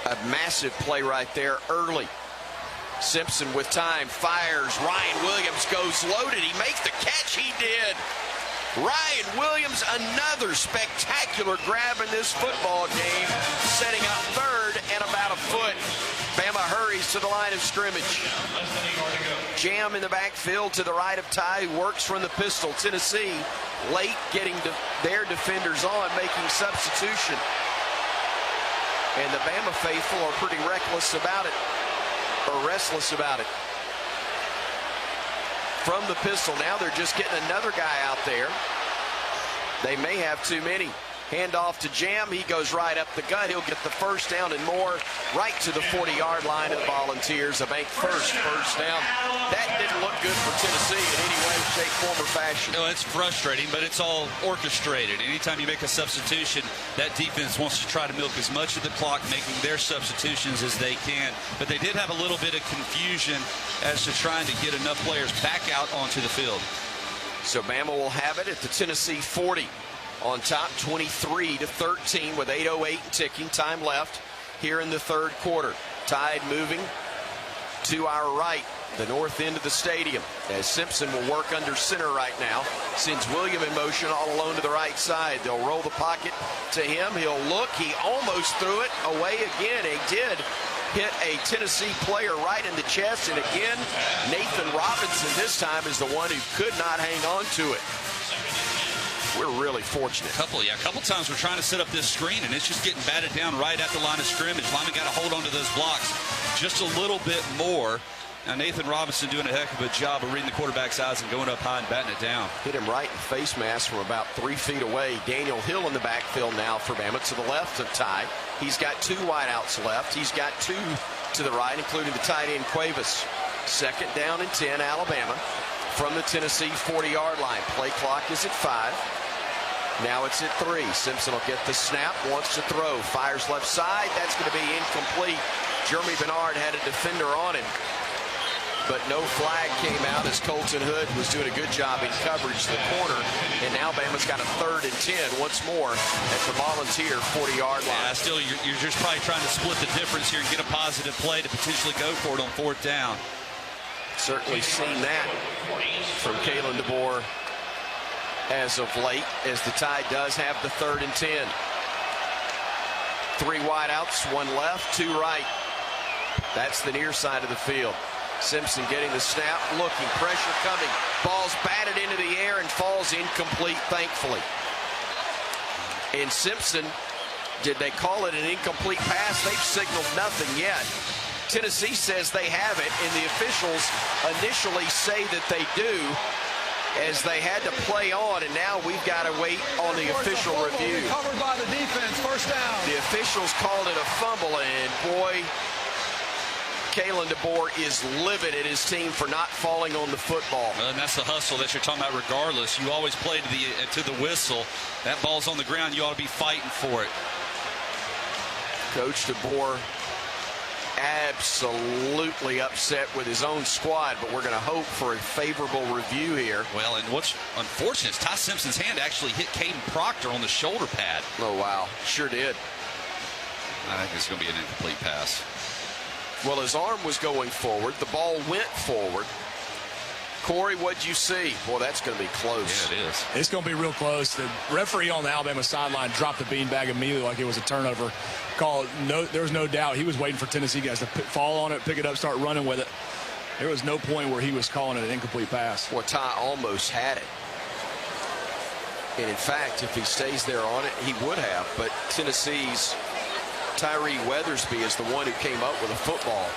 a massive play right there early. Simpson with time fires. Ryan Williams goes loaded. He makes the catch. He did. Ryan Williams, another spectacular grab in this football game, setting up third and about a foot. Bama hurries to the line of scrimmage. Jam in the backfield to the right of Ty, who works from the pistol. Tennessee late getting their defenders on, making substitution. And the Bama faithful are pretty reckless about it, or restless about it. From the pistol, now they're just getting another guy out there. They may have too many. Handoff to Jam. He goes right up the gut. He'll get the first down and more right to the 40-yard line of the Volunteers. A bank first down. That didn't look good for Tennessee in any way, shape, form, or fashion. No, it's frustrating, but it's all orchestrated. Anytime you make a substitution, that defense wants to try to milk as much of the clock, making their substitutions as they can. But they did have a little bit of confusion as to trying to get enough players back out onto the field. So Bama will have it at the Tennessee 40. on top 23-13 with 8:08 ticking time left here in the third quarter. Tide moving to our right, the north end of the stadium, as Simpson will work under center right now. Sends William in motion all alone to the right side. They'll roll the pocket to him. He'll look. He almost threw it away again. He did hit a Tennessee player right in the chest, and again, Nathan Robinson this time is the one who could not hang on to it. We're really fortunate. A couple times we're trying to set up this screen, and it's just getting batted down right at the line of scrimmage. Lyman got to hold on to those blocks just a little bit more. Now Nathan Robinson doing a heck of a job of reading the quarterback's eyes and going up high and batting it down. Hit him right in the face mask from about 3 feet away. Daniel Hill in the backfield now for Bama to the left of Ty. He's got 2 wideouts left. He's got 2 to the right, including the tight end Cuevas. 2nd down and 10, Alabama from the Tennessee 40-yard line. Play clock is at 5. Now it's at 3. Simpson will get the snap, wants to throw, fires left side. That's going to be incomplete. Jeremy Bernard had a defender on him, but no flag came out as Colton Hood was doing a good job in coverage to the corner. And now Bama's got a 3rd and 10 once more at the Volunteer 40-yard line. Yeah, still, you're just probably trying to split the difference here and get a positive play to potentially go for it on 4th down. Certainly seen that from Kalen DeBoer as of late, as the Tide does have the 3rd and 10. 3 wideouts, 1 left, 2 right. That's the near side of the field. Simpson getting the snap, looking, pressure coming. Ball's batted into the air and falls incomplete, thankfully. And Simpson, did they call it an incomplete pass? They've signaled nothing yet. Tennessee says they have it, and the officials initially say that they do, as they had to play on, and now we've got to wait on the official review. Covered by the defense, 1st down. The officials called it a fumble, and boy, Kalen DeBoer is livid at his team for not falling on the football. And that's the hustle that you're talking about regardless. You always play to the whistle. That ball's on the ground. You ought to be fighting for it. Coach DeBoer absolutely upset with his own squad, but we're going to hope for a favorable review here. Well, and what's unfortunate is Ty Simpson's hand actually hit Caden Proctor on the shoulder pad. Oh, wow. Sure did. I think it's going to be an incomplete pass. Well, his arm was going forward. The ball went forward. Corey, what'd you see? Boy, that's going to be close. Yeah, it is. It's going to be real close. The referee on the Alabama sideline dropped the beanbag immediately like it was a turnover call. There was no doubt he was waiting for Tennessee guys to fall on it, pick it up, start running with it. There was no point where he was calling it an incomplete pass. Well, Ty almost had it. And in fact, if he stays there on it, he would have. But Tennessee's Tyree Weathersby is the one who came up with a football.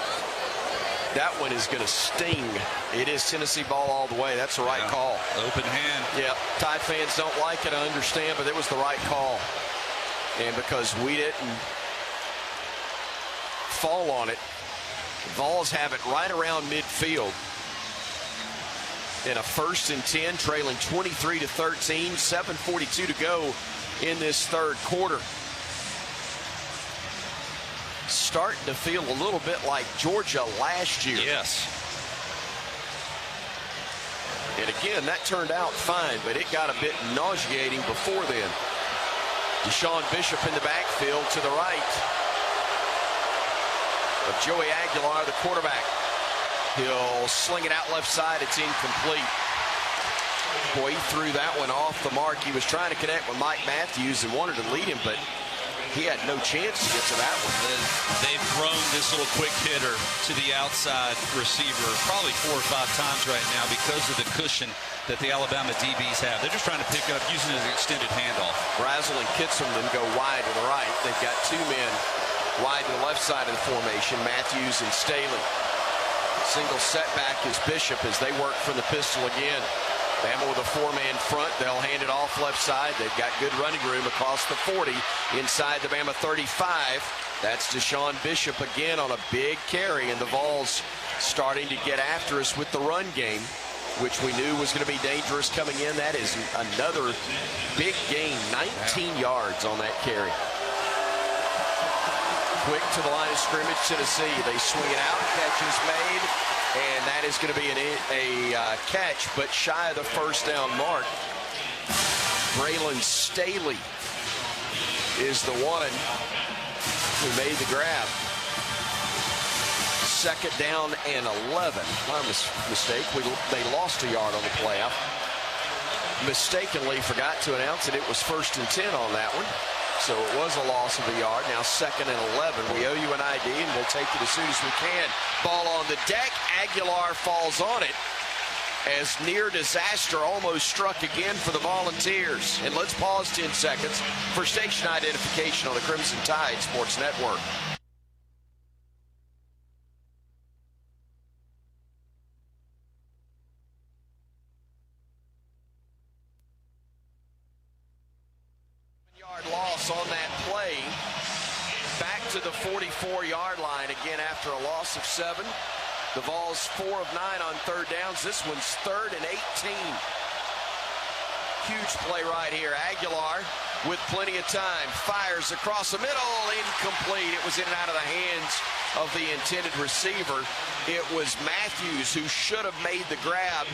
That one is going to sting. It is Tennessee ball all the way. That's the right call. Open hand. Yeah, Tide fans don't like it, I understand, but it was the right call. And because we didn't fall on it, Vols have it right around midfield. In a 1st and 10, trailing 23-13, 7:42 to go in this third quarter. Starting to feel a little bit like Georgia last year. Yes. And again, that turned out fine, but it got a bit nauseating before then. Deshaun Bishop in the backfield to the right of Joey Aguilar, the quarterback. He'll sling it out left side. It's incomplete. Boy, he threw that one off the mark. He was trying to connect with Mike Matthews and wanted to lead him, but he had no chance to get to that one. They've thrown this little quick hitter to the outside receiver probably 4 or 5 times right now because of the cushion that the Alabama DBs have. They're just trying to pick up using an extended handoff. Brazel and Kitselman go wide to the right. They've got 2 men wide to the left side of the formation, Matthews and Staley. Single setback is Bishop as they work from the pistol again. Bama with a 4-man front. They'll hand it off left side. They've got good running room across the 40 inside the Bama 35. That's Deshaun Bishop again on a big carry, and the Vols starting to get after us with the run game, which we knew was going to be dangerous coming in. That is another big gain, 19 yards on that carry. Quick to the line of scrimmage, Tennessee. They swing it out, catch is made, and that is going to be a catch, but shy of the 1st down mark. Braylon Staley is the one who made the grab. Second down and 11. My mistake. They lost a yard on the play. I mistakenly forgot to announce that it was 1st and 10 on that one. So it was a loss of a yard. Now 2nd and 11. We owe you an ID, and we'll take it as soon as we can. Ball on the deck. Aguilar falls on it as near disaster almost struck again for the Volunteers. And let's pause 10 seconds for station identification on the Crimson Tide Sports Network. Loss on that play. Back to the 44-yard line again after a loss of 7. The Vols 4 of 9 on third downs. This one's 3rd and 18. Huge play right here. Aguilar with plenty of time fires across the middle. Incomplete. It was in and out of the hands of the intended receiver. It was Matthews who should have made the grab.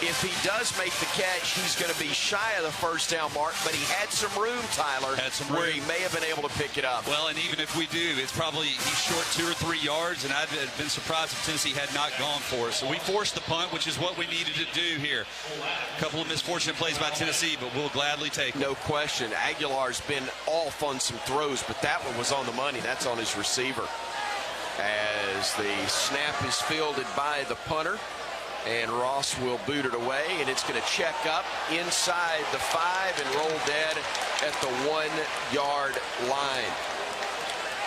If he does make the catch, he's going to be shy of the first down mark, but he had some room, Tyler, where he may have been able to pick it up. Well, and even if we do, it's probably he's short 2 or 3 yards, and I'd have been surprised if Tennessee had not gone for it. So we forced the punt, which is what we needed to do here. A couple of misfortunate plays by Tennessee, but we'll gladly take it. No question. Aguilar's been off on some throws, but that one was on the money. That's on his receiver. As the snap is fielded by the punter, and Ross will boot it away, and it's going to check up inside the 5 and roll dead at the 1-yard line.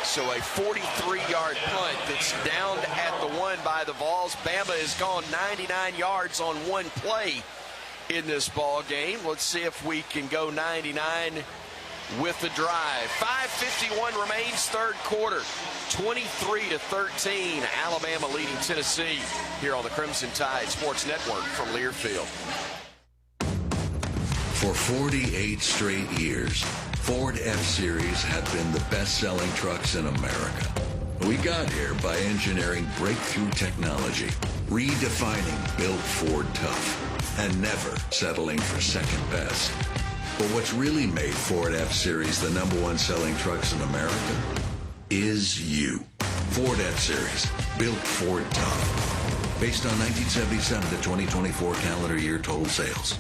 So a 43-yard punt that's downed at the 1 by the Vols. Bama has gone 99 yards on one play in this ball game. Let's see if we can go 99 with the drive. 5:51 remains, third quarter. 23-13, Alabama leading Tennessee here on the Crimson Tide Sports Network from Learfield. For 48 straight years, Ford F-Series have been the best-selling trucks in America. We got here by engineering breakthrough technology, redefining Built Ford Tough, and never settling for second best. But what's really made Ford F-Series the #1 selling trucks in America is you. Ford F-Series, built Ford Tough. Based on 1977 to 2024 calendar year total sales.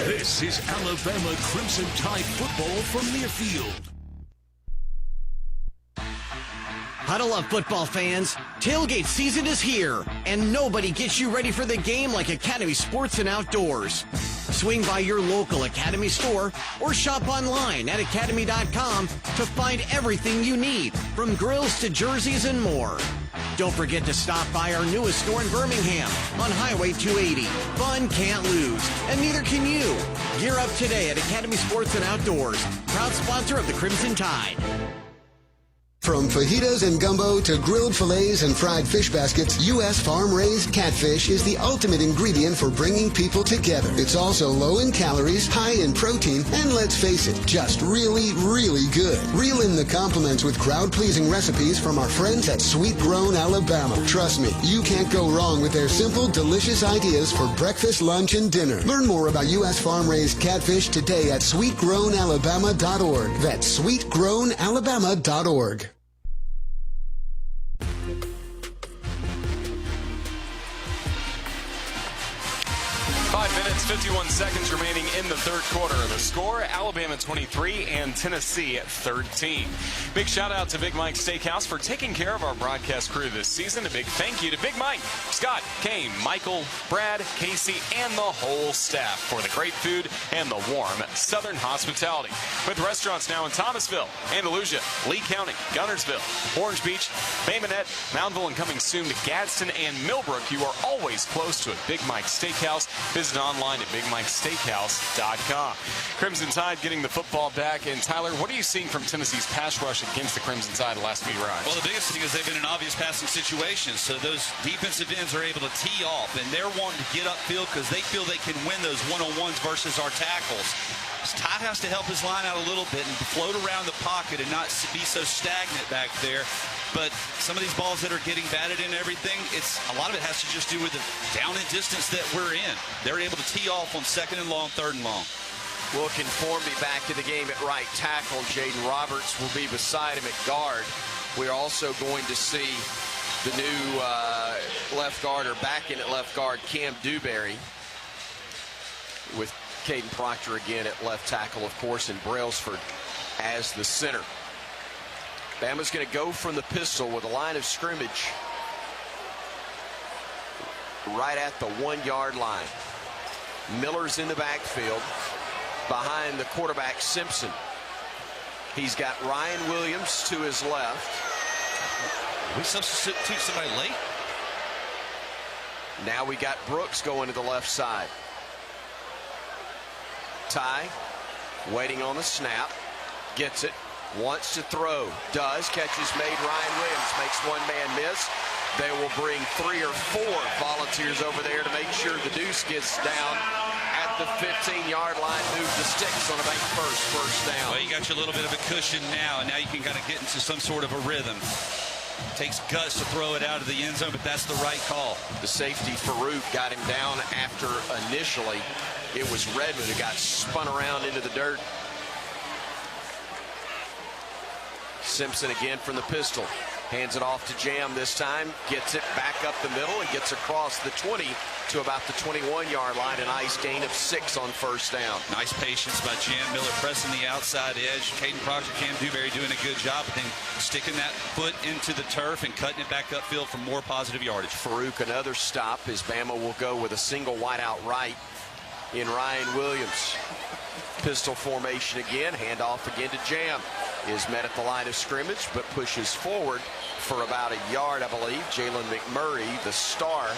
This is Alabama Crimson Tide football from Learfield. Huddle up, football fans. Tailgate season is here, and nobody gets you ready for the game like Academy Sports and Outdoors. Swing by your local Academy store or shop online at academy.com to find everything you need, from grills to jerseys and more. Don't forget to stop by our newest store in Birmingham on Highway 280. Fun can't lose, and neither can you. Gear up today at Academy Sports and Outdoors, proud sponsor of the Crimson Tide. From fajitas and gumbo to grilled fillets and fried fish baskets, U.S. farm-raised catfish is the ultimate ingredient for bringing people together. It's also low in calories, high in protein, and let's face it, just really, really good. Reel in the compliments with crowd-pleasing recipes from our friends at Sweet Grown Alabama. Trust me, you can't go wrong with their simple, delicious ideas for breakfast, lunch, and dinner. Learn more about U.S. farm-raised catfish today at sweetgrownalabama.org. That's sweetgrownalabama.org. 5 minutes, 51 seconds remaining in the third quarter. The score, Alabama 23 and Tennessee 13. Big shout out to Big Mike Steakhouse for taking care of our broadcast crew this season. A big thank you to Big Mike, Scott, Kane, Michael, Brad, Casey, and the whole staff for the great food and the warm Southern hospitality. With restaurants now in Thomasville, Andalusia, Lee County, Gunnersville, Orange Beach, Bay Minette, Moundville, and coming soon to Gadsden and Millbrook, you are always close to a Big Mike Steakhouse. Visit online at BigMikeSteakhouse.com. Crimson Tide getting the football back. And Tyler, what are you seeing from Tennessee's pass rush against the Crimson Tide the last few drives? Well, the biggest thing is they've been in obvious passing situations, so those defensive ends are able to tee off, and they're wanting to get upfield because they feel they can win those one-on-ones versus our tackles. Todd has to help his line out a little bit and float around the pocket and not be so stagnant back there. But some of these balls that are getting batted in and everything, a lot of it has to just do with the down and distance that we're in. They're able to tee off on 2nd and long, 3rd and long. Wilkin Formby back in the game at right tackle. Jaden Roberts will be beside him at guard. We're also going to see the new left guard, or back in at left guard, Cam Dewberry, with Caden Proctor again at left tackle, of course, and Brailsford as the center. Bama's going to go from the pistol with a line of scrimmage right at the 1-yard line. Miller's in the backfield behind the quarterback Simpson. He's got Ryan Williams to his left. We substitute somebody late. Now we got Brooks going to the left side. Ty waiting on the snap. Gets it. Wants to throw. Does. Catches made. Ryan Williams makes one man miss. They will bring 3 or 4 volunteers over there to make sure the deuce gets down at the 15-yard line. Move the sticks on a bank first down. Well, you got your little bit of a cushion now, and now you can kind of get into some sort of a rhythm. Takes guts to throw it out of the end zone, but that's the right call. The safety, Farouk, got him down after initially it was Redmond who got spun around into the dirt. Simpson again from the pistol. Hands it off to Jam this time. Gets it back up the middle and gets across the 20 to about the 21-yard line. A nice gain of 6 on 1st down. Nice patience by Jam Miller pressing the outside edge. Caden Proctor, Cam Dewberry doing a good job, but then sticking that foot into the turf and cutting it back upfield for more positive yardage. Farouk, another stop as Bama will go with a single wide out right in Ryan Williams. Pistol formation again. Handoff again to Jam. Is met at the line of scrimmage, but pushes forward for about a yard, I believe. Jalen McMurray, the star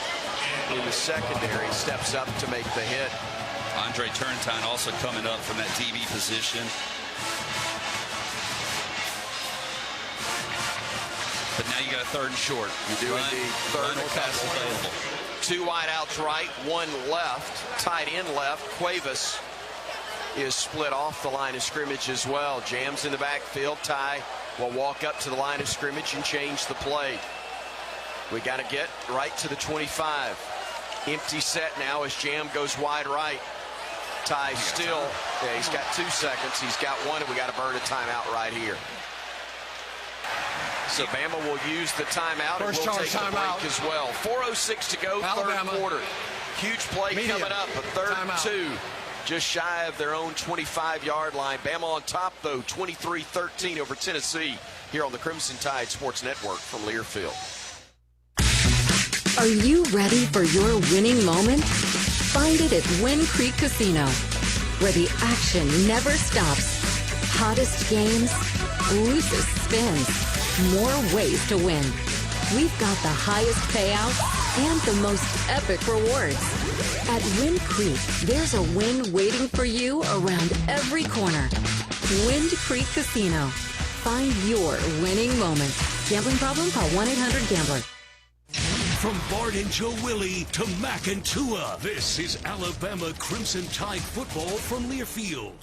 in the secondary, steps up to make the hit. Andre Turntine also coming up from that DB position. But now you got a 3rd and short. You do indeed. 3rd and pass available. 2 wide outs right, 1 left. Tight end left. Cuevas is split off the line of scrimmage as well. Jams in the backfield. Ty will walk up to the line of scrimmage and change the play. We got to get right to the 25. Empty set now as Jam goes wide right. Ty still, yeah, he's got 2 seconds. He's got 1, and we got to burn a timeout right here. So Bama will use the timeout, and we'll take the break as well. 4:06 to go, Alabama. 3rd quarter. Huge play coming up, a 3rd and 2. Just shy of their own 25-yard line. Bama on top, though, 23-13 over Tennessee here on the Crimson Tide Sports Network from Learfield. Are you ready for your winning moment? Find it at Wynn Creek Casino, where the action never stops. Hottest games, loosest spins, more ways to win. We've got the highest payouts and the most epic rewards. At Wind Creek, there's a win waiting for you around every corner. Wind Creek Casino. Find your winning moment. Gambling problem? Call 1-800-GAMBLER. From Bart and Joe Willie to Mac and Tua, this is Alabama Crimson Tide football from Learfield.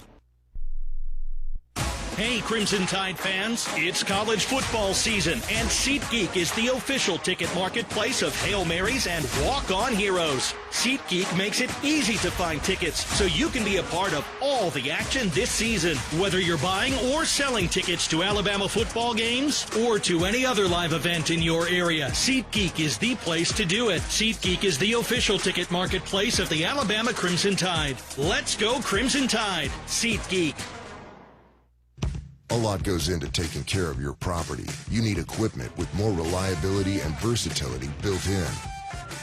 Hey, Crimson Tide fans, it's college football season, and SeatGeek is the official ticket marketplace of Hail Marys and walk-on heroes. SeatGeek makes it easy to find tickets so you can be a part of all the action this season. Whether you're buying or selling tickets to Alabama football games or to any other live event in your area, SeatGeek is the place to do it. SeatGeek is the official ticket marketplace of the Alabama Crimson Tide. Let's go Crimson Tide. SeatGeek. A lot goes into taking care of your property. You need equipment with more reliability and versatility built in.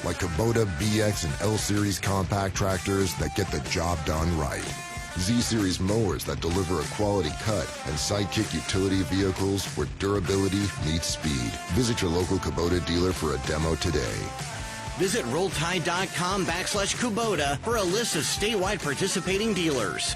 Like Kubota BX and L-Series compact tractors that get the job done right. Z-Series mowers that deliver a quality cut, and Sidekick utility vehicles where durability meets speed. Visit your local Kubota dealer for a demo today. Visit rolltide.com/Kubota for a list of statewide participating dealers.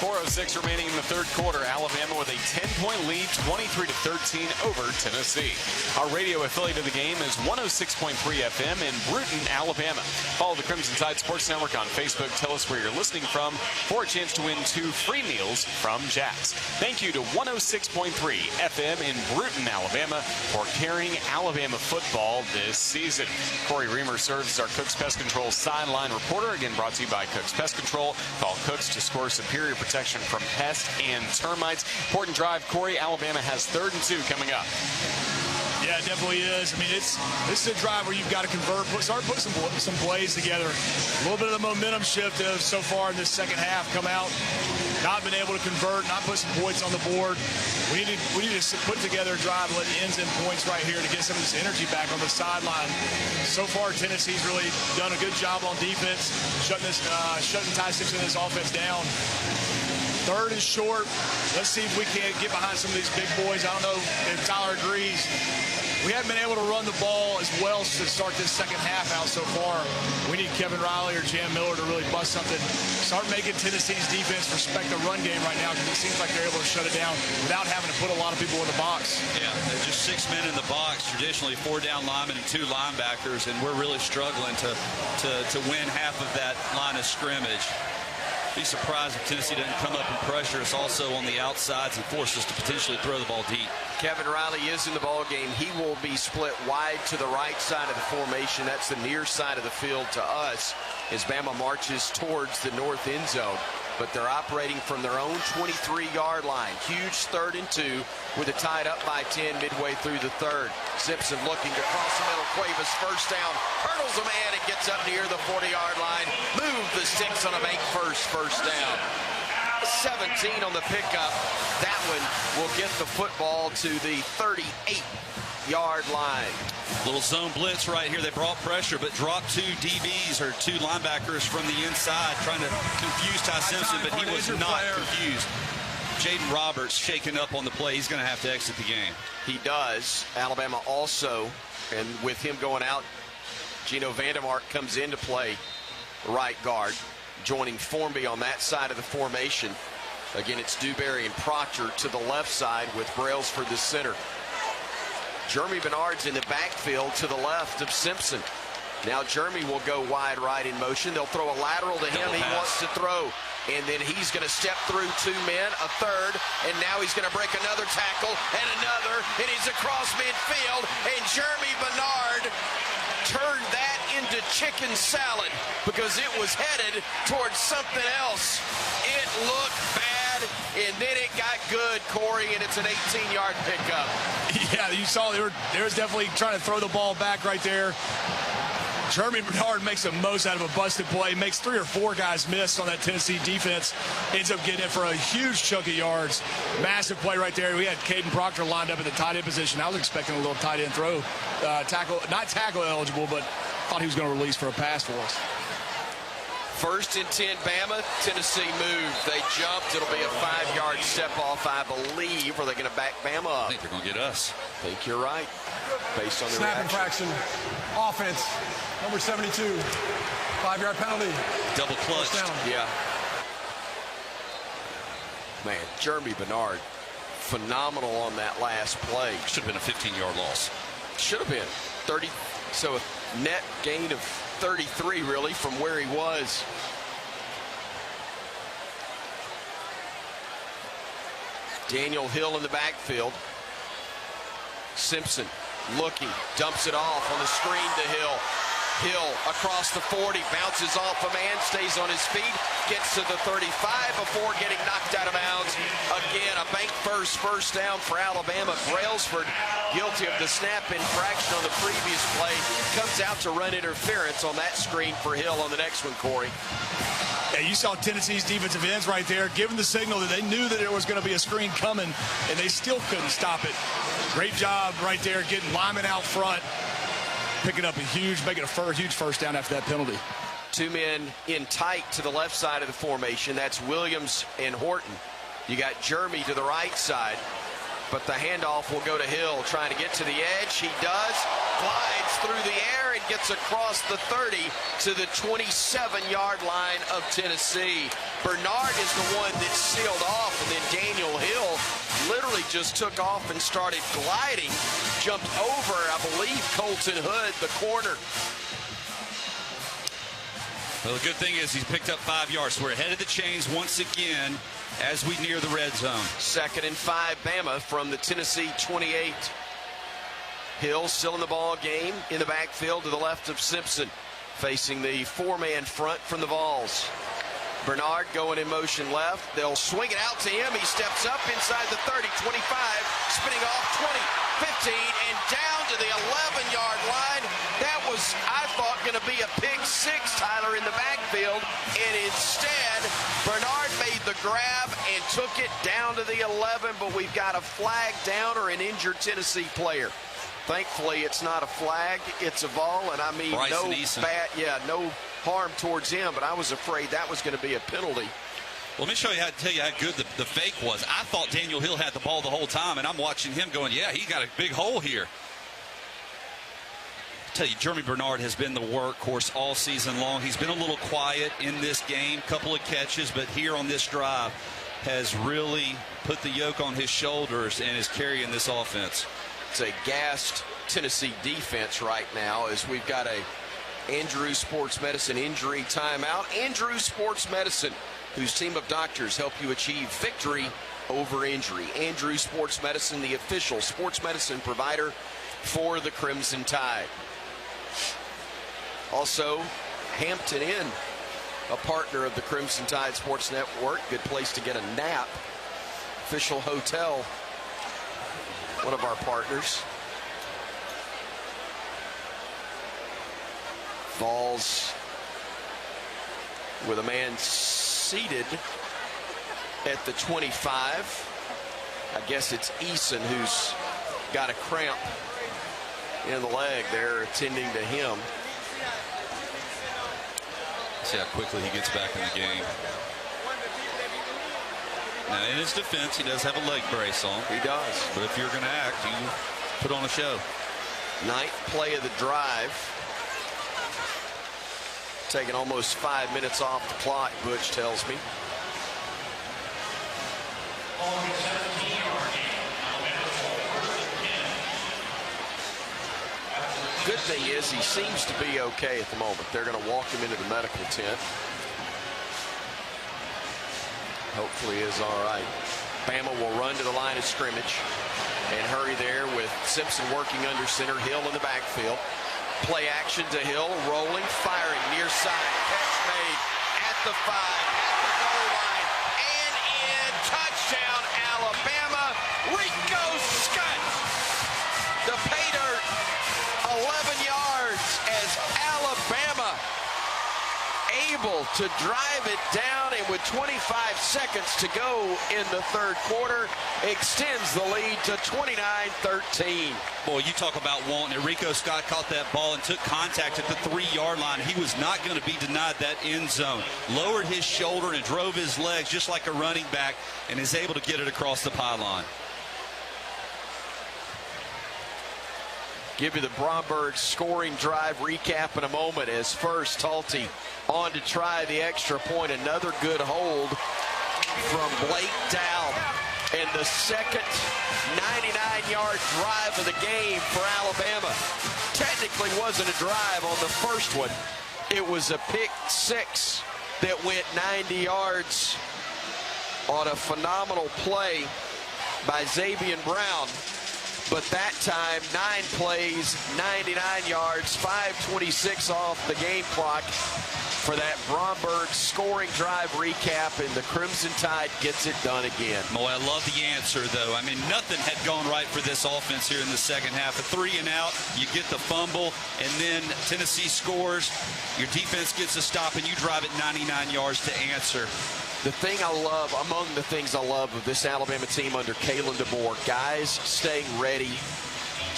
4:06 2:06 remaining in the third quarter. Alabama with a 10-point lead, 23-13 over Tennessee. Our radio affiliate of the game is 106.3 FM in Bruton, Alabama. Follow the Crimson Tide Sports Network on Facebook. Tell us where you're listening from for a chance to win 2 free meals from Jack's. Thank you to 106.3 FM in Bruton, Alabama for carrying Alabama football this season. Corey Reamer serves as our Cook's Pest Control sideline reporter. Again, brought to you by Cook's Pest Control. Call Cook's to score superior protection from pests and termites. Important drive, Corey. Alabama has 3rd and 2 coming up. Yeah, it definitely is. I mean, this is a drive where you've got to convert, start putting some plays together. A little bit of the momentum shift so far in this second half come out. Not been able to convert, not put some points on the board. We need to put together a drive, let the ends in points right here to get some of this energy back on the sideline. So far, Tennessee's really done a good job on defense, shutting Ty Simpson and his offense down. 3rd is short. Let's see if we can't get behind some of these big boys. I don't know if Tyler agrees. We haven't been able to run the ball as well to start this second half out so far. We need Kevin Riley or Jam Miller to really bust something. Start making Tennessee's defense respect the run game right now, because it seems like they're able to shut it down without having to put a lot of people in the box. Yeah, they're just 6 men in the box. Traditionally 4 down linemen and 2 linebackers, and we're really struggling to win half of that line of scrimmage. Be surprised if Tennessee doesn't come up and pressure us also on the outsides and force us to potentially throw the ball deep. Kevin Riley is in the ball game. He will be split wide to the right side of the formation. That's the near side of the field to us as Bama marches towards the north end zone. But they're operating from their own 23-yard line. Huge 3rd and 2 with it tied up by 10 midway through the 3rd. Simpson looking to cross the middle. Cuevas first down. Hurdles a man and gets up near the 40-yard line. Move the sticks on a make first down. 17 on the pickup. That one will get the football to the 38-yard line. Little zone blitz right here. They brought pressure, but dropped 2 DBs or 2 linebackers from the inside, trying to confuse Ty Simpson, but he was not confused. Jaden Roberts shaken up on the play. He's going to have to exit the game. He does. Alabama also, and with him going out, Gino Vandermark comes into play, right guard, joining Formby on that side of the formation. Again, it's Dewberry and Proctor to the left side with Brailsford the center. Jeremy Bernard's in the backfield to the left of Simpson. Now Jeremy will go wide right in motion. They'll throw a lateral to him. He wants to throw. And then he's going to step through 2 men, a 3rd, and now he's going to break another tackle and another, and he's across midfield, and Jeremy Bernard turned that into chicken salad because it was headed towards something else. It looked bad, and then it got good, Corey, and it's an 18-yard pickup. Yeah, you saw they was definitely trying to throw the ball back right there. Jeremy Bernard makes the most out of a busted play, makes 3 or 4 guys miss on that Tennessee defense, ends up getting it for a huge chunk of yards. Massive play right there. We had Caden Proctor lined up in the tight end position. I was expecting a little tight end throw. Not tackle eligible, but thought he was going to release for a pass for us. 1st and 10 Bama. Tennessee moved. They jumped. It'll be a 5-yard step off, I believe. Are they going to back Bama up? I think they're going to get us. I think you're right. Based on the snap reaction. infraction. Offense. Number 72. 5-yard penalty. Double clutch. Yeah. Man, Jeremy Bernard, phenomenal on that last play. Should have been a 15-yard loss. Should have been. 30. So a net gain of 33, really, from where he was. Daniel Hill in the backfield. Simpson looking, dumps it off on the screen to Hill. Hill across the 40, bounces off a man, stays on his feet, gets to the 35 before getting knocked out of bounds. Again, a bank first down for Alabama. Brailsford, guilty of the snap infraction on the previous play, comes out to run interference on that screen for Hill on the next one, Corey. Yeah, you saw Tennessee's defensive ends right there, giving the signal that they knew that there was going to be a screen coming, and they still couldn't stop it. Great job right there, getting Lyman out front, picking up making a huge first down after that penalty. 2 men in tight to the left side of the formation. That's Williams and Horton. You got Jeremy to the right side. But the handoff will go to Hill, trying to get to the edge. He does, glides through the air and gets across the 30 to the 27-yard line of Tennessee. Bernard is the one that sealed off, and then Daniel Hill literally just took off and started gliding, jumped over, I believe, Colton Hood, the corner. Well, the good thing is he's picked up 5 yards. So we're ahead of the chains once again as we near the red zone. 2nd and 5, Bama from the Tennessee 28. Hill still in the ball game in the backfield to the left of Simpson, facing the 4-man front from the Vols. Bernard going in motion left. They'll swing it out to him. He steps up inside the 30, 25, spinning off 20, 15, and down to the 11-yard line. That was, I thought, going to be a pick 6, Tyler, in the backfield. And instead, Bernard made the grab and took it down to the 11, but we've got a flag down or an injured Tennessee player. Thankfully, it's not a flag. It's a Vol, and I mean, no harm towards him, but I was afraid that was going to be a penalty. Well, let me tell you how good the fake was. I thought Daniel Hill had the ball the whole time, and I'm watching him going, yeah, he got a big hole here. I tell you, Jeremy Bernard has been the workhorse all season long. He's been a little quiet in this game, couple of catches, but here on this drive has really put the yoke on his shoulders and is carrying this offense. It's a gassed Tennessee defense right now as we've got a Andrews Sports Medicine injury timeout. Andrews Sports Medicine, whose team of doctors help you achieve victory over injury. Andrews Sports Medicine, the official sports medicine provider for the Crimson Tide. Also, Hampton Inn, a partner of the Crimson Tide Sports Network. Good place to get a nap. Official hotel, one of our partners. Vols with a man seated at the 25. I guess it's Eason who's got a cramp in the leg. They're attending to him. See how quickly he gets back in the game. Now, in his defense, he does have a leg brace on. He does. But if you're going to act, you put on a show. 9th play of the drive. Taking almost 5 minutes off the clock, Butch tells me. Good thing is he seems to be okay at the moment. They're going to walk him into the medical tent. Hopefully he is all right. Bama will run to the line of scrimmage and hurry there with Simpson working under center, Hill in the backfield. Play action to Hill, rolling, firing, near side. Catch made at the 5, at the goal line, and in. Touchdown, Alabama. Rico Scott. The pay dirt, 11 yards as Alabama able to drive it down, and with 25 seconds to go in the third quarter, extends the lead to 29-13. Boy, you talk about wanting it. Rico Scott caught that ball and took contact at the 3-yard line. He was not going to be denied that end zone. Lowered his shoulder and drove his legs just like a running back and is able to get it across the pylon. Give you the Bromberg scoring drive recap in a moment, as first Talty on to try the extra point. Another good hold from Blake Dowd. And the second 99-yard drive of the game for Alabama. Technically wasn't a drive on the first one. It was a pick 6 that went 90 yards on a phenomenal play by Xavier Brown. But that time, 9 plays, 99 yards, 5:26 off the game clock for that Bromberg scoring drive recap, and the Crimson Tide gets it done again. Boy, I love the answer, though. I mean, nothing had gone right for this offense here in the second half. A 3 and out, you get the fumble, and then Tennessee scores. Your defense gets a stop, and you drive it 99 yards to answer. The thing I love, among the things I love of this Alabama team under Kalen DeBoer, guys staying ready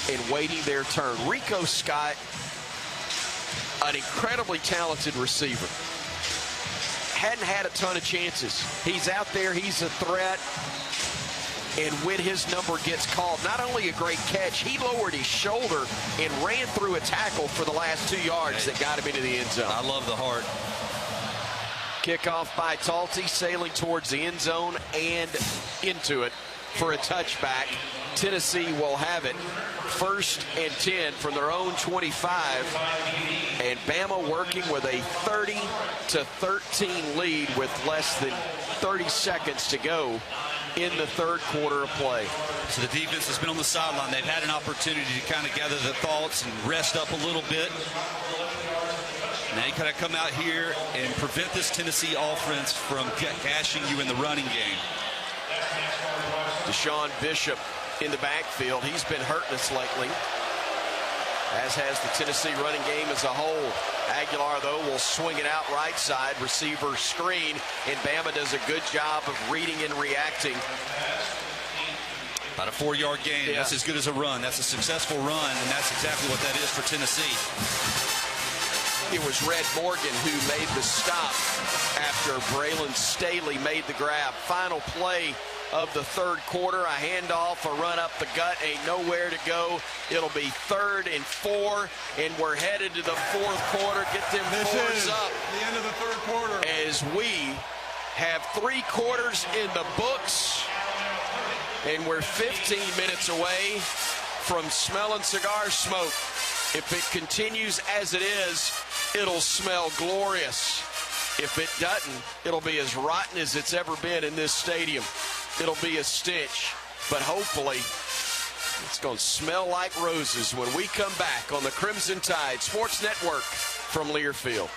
and waiting their turn. Rico Scott, an incredibly talented receiver. Hadn't had a ton of chances. He's out there, he's a threat. And when his number gets called, not only a great catch, he lowered his shoulder and ran through a tackle for the last 2 yards that got him into the end zone. I love the heart. Kickoff by Talty, sailing towards the end zone and into it for a touchback. Tennessee will have it 1st and 10 from their own 25. And Bama working with a 30-13 lead with less than 30 seconds to go in the third quarter of play. So the defense has been on the sideline. They've had an opportunity to kind of gather the thoughts and rest up a little bit. Now you kind of come out here and prevent this Tennessee offense from gashing you in the running game. Deshaun Bishop in the backfield. He's been hurting us lately, as has the Tennessee running game as a whole. Aguilar, though, will swing it out right side, receiver screen, and Bama does a good job of reading and reacting. About a 4-yard gain. Yeah. That's as good as a run. That's a successful run, and that's exactly what that is for Tennessee. It was Red Morgan who made the stop after Braylon Staley made the grab. Final play of the third quarter, a handoff, a run up the gut, ain't nowhere to go. It'll be 3rd and 4, and we're headed to the fourth quarter. Get them fours up. The end of the third quarter. As we have 3 quarters in the books, and we're 15 minutes away from smelling cigar smoke. If it continues as it is, it'll smell glorious. If it doesn't, it'll be as rotten as it's ever been in this stadium. It'll be a stench, but hopefully it's going to smell like roses when we come back on the Crimson Tide Sports Network from Learfield.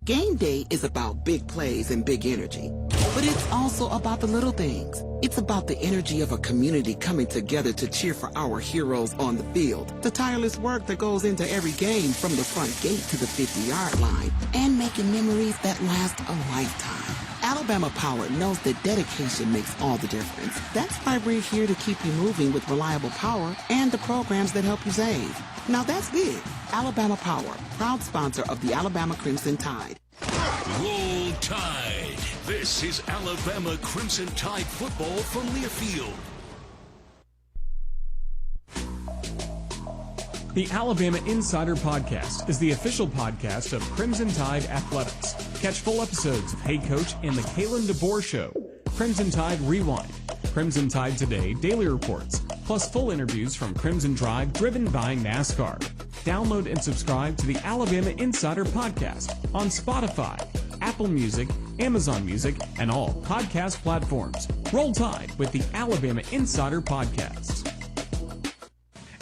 Game day is about big plays and big energy, but it's also about the little things. It's about the energy of a community coming together to cheer for our heroes on the field, the tireless work that goes into every game from the front gate to the 50-yard line, and making memories that last a lifetime. Alabama Power knows that dedication makes all the difference. That's why we're here to keep you moving with reliable power and the programs that help you save. Now that's big. Alabama Power, proud sponsor of the Alabama Crimson Tide. Roll Tide. This is Alabama Crimson Tide football from Learfield. The Alabama Insider Podcast is the official podcast of Crimson Tide Athletics. Catch full episodes of Hey Coach and the Kalen DeBoer Show, Crimson Tide Rewind, Crimson Tide Today Daily Reports, plus full interviews from Crimson Drive driven by NASCAR. Download and subscribe to the Alabama Insider Podcast on Spotify, Apple Music, Amazon Music, and all podcast platforms. Roll Tide with the Alabama Insider Podcast.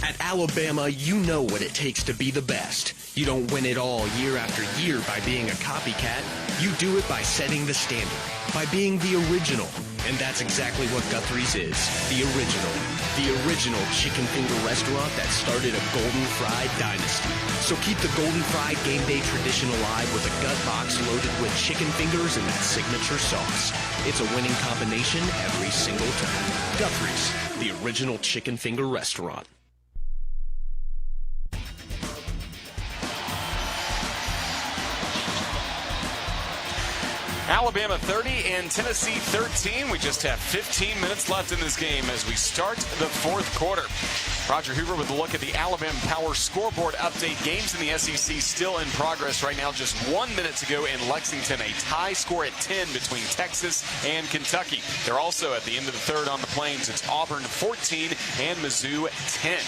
At Alabama, you know what it takes to be the best. You don't win it all year after year by being a copycat. You do it by setting the standard, by being the original. And that's exactly what Guthrie's is, the original. The original chicken finger restaurant that started a Golden Fried dynasty. So keep the Golden Fried game day tradition alive with a gut box loaded with chicken fingers and that signature sauce. It's a winning combination every single time. Guthrie's, the original chicken finger restaurant. Alabama 30 and Tennessee 13. We just have 15 minutes left in this game as we start the fourth quarter. Roger Hoover with a look at the Alabama Power scoreboard update. Games in the SEC still in progress right now. Just 1 minute to go in Lexington. A tie score at 10 between Texas and Kentucky. They're also at the end of the third on the Plains. It's Auburn 14 and Mizzou 10.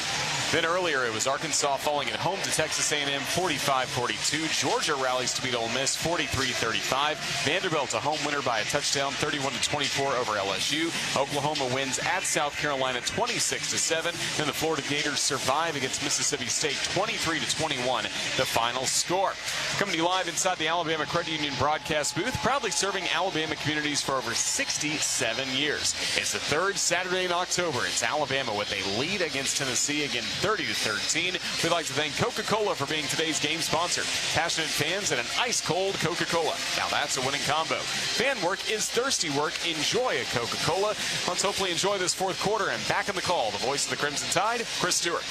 Then earlier it was Arkansas falling at home to Texas A&M 45-42. Georgia rallies to beat Ole Miss 43-35. Vanderbilt a home winner by a touchdown 31-24 over LSU. Oklahoma wins at South Carolina 26-7. Then the Florida Gators survive against Mississippi State 23-21, the final score. Coming to you live inside the Alabama Credit Union broadcast booth, proudly serving Alabama communities for over 67 years. It's the third Saturday in October. It's Alabama with a lead against Tennessee, again 30-13. We'd like to thank Coca-Cola for being today's game sponsor. Passionate fans and an ice-cold Coca-Cola. Now that's a winning combo. Fan work is thirsty work. Enjoy a Coca-Cola. Let's hopefully enjoy this fourth quarter. And back in the call, the voice of the Crimson Tide, Chris Stewart.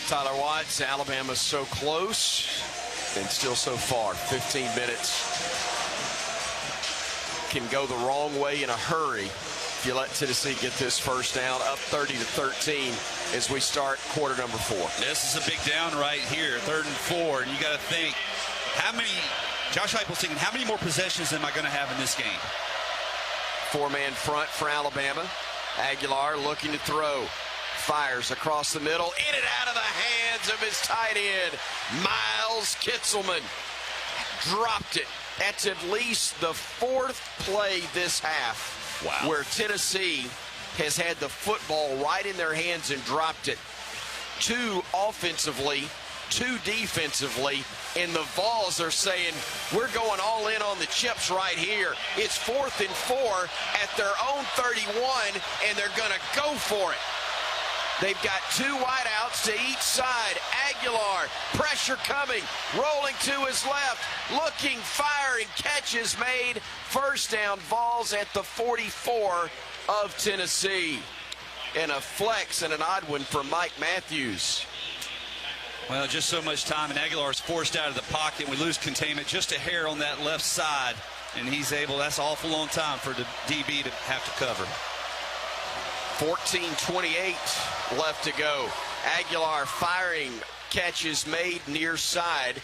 Tyler Watts, Alabama's so close and still so far. 15 minutes can go the wrong way in a hurry if you let Tennessee get this first down, up 30-13 as we start quarter number 4. This is a big down right here, 3rd and 4. And you got to think, Josh Heupel's thinking, how many more possessions am I going to have in this game? 4-man front for Alabama. Aguilar looking to throw. Fires across the middle, in and out of the hands of his tight end, Miles Kitzelman. Dropped it. That's at least the 4th play this half where Tennessee has had the football right in their hands and dropped it. 2 offensively, 2 defensively, and the Vols are saying, we're going all in on the chips right here. It's 4th and 4 at their own 31, and they're going to go for it. They've got 2 wideouts to each side. Aguilar, pressure coming, rolling to his left, looking, firing, catches made. First down, Vols at the 44 of Tennessee. And a flex and an odd one for Mike Matthews. Well, just so much time, and Aguilar's forced out of the pocket. We lose containment just a hair on that left side, and he's able, that's awful long time for the DB to have to cover. 14:28 left to go. Aguilar firing, catches made near side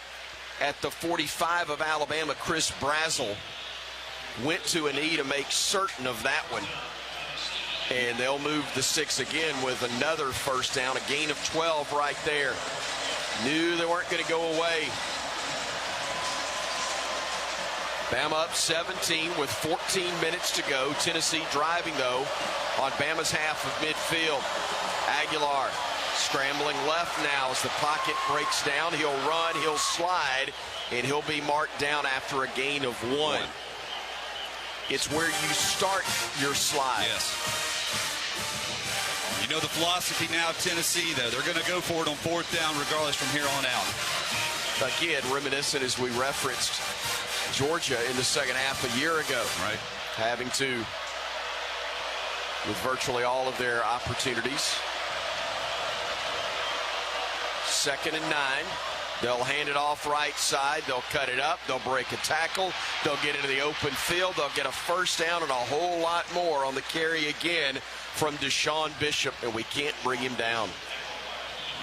at the 45 of Alabama. Chris Brazel went to a knee to make certain of that one. And they'll move the 6 again with another first down, a gain of 12 right there. Knew they weren't going to go away. Bama up 17 with 14 minutes to go. Tennessee driving, though, on Bama's half of midfield. Aguilar scrambling left now as the pocket breaks down. He'll run, he'll slide, and he'll be marked down after a gain of 1. It's where you start your slide. Yes. You know the philosophy now of Tennessee, though. They're going to go for it on 4th down regardless from here on out. Again, reminiscent as we referenced Georgia in the second half a year ago. Right. Having to, with virtually all of their opportunities. 2nd and 9. They'll hand it off right side. They'll cut it up. They'll break a tackle. They'll get into the open field. They'll get a first down and a whole lot more on the carry again from Deshaun Bishop, and we can't bring him down.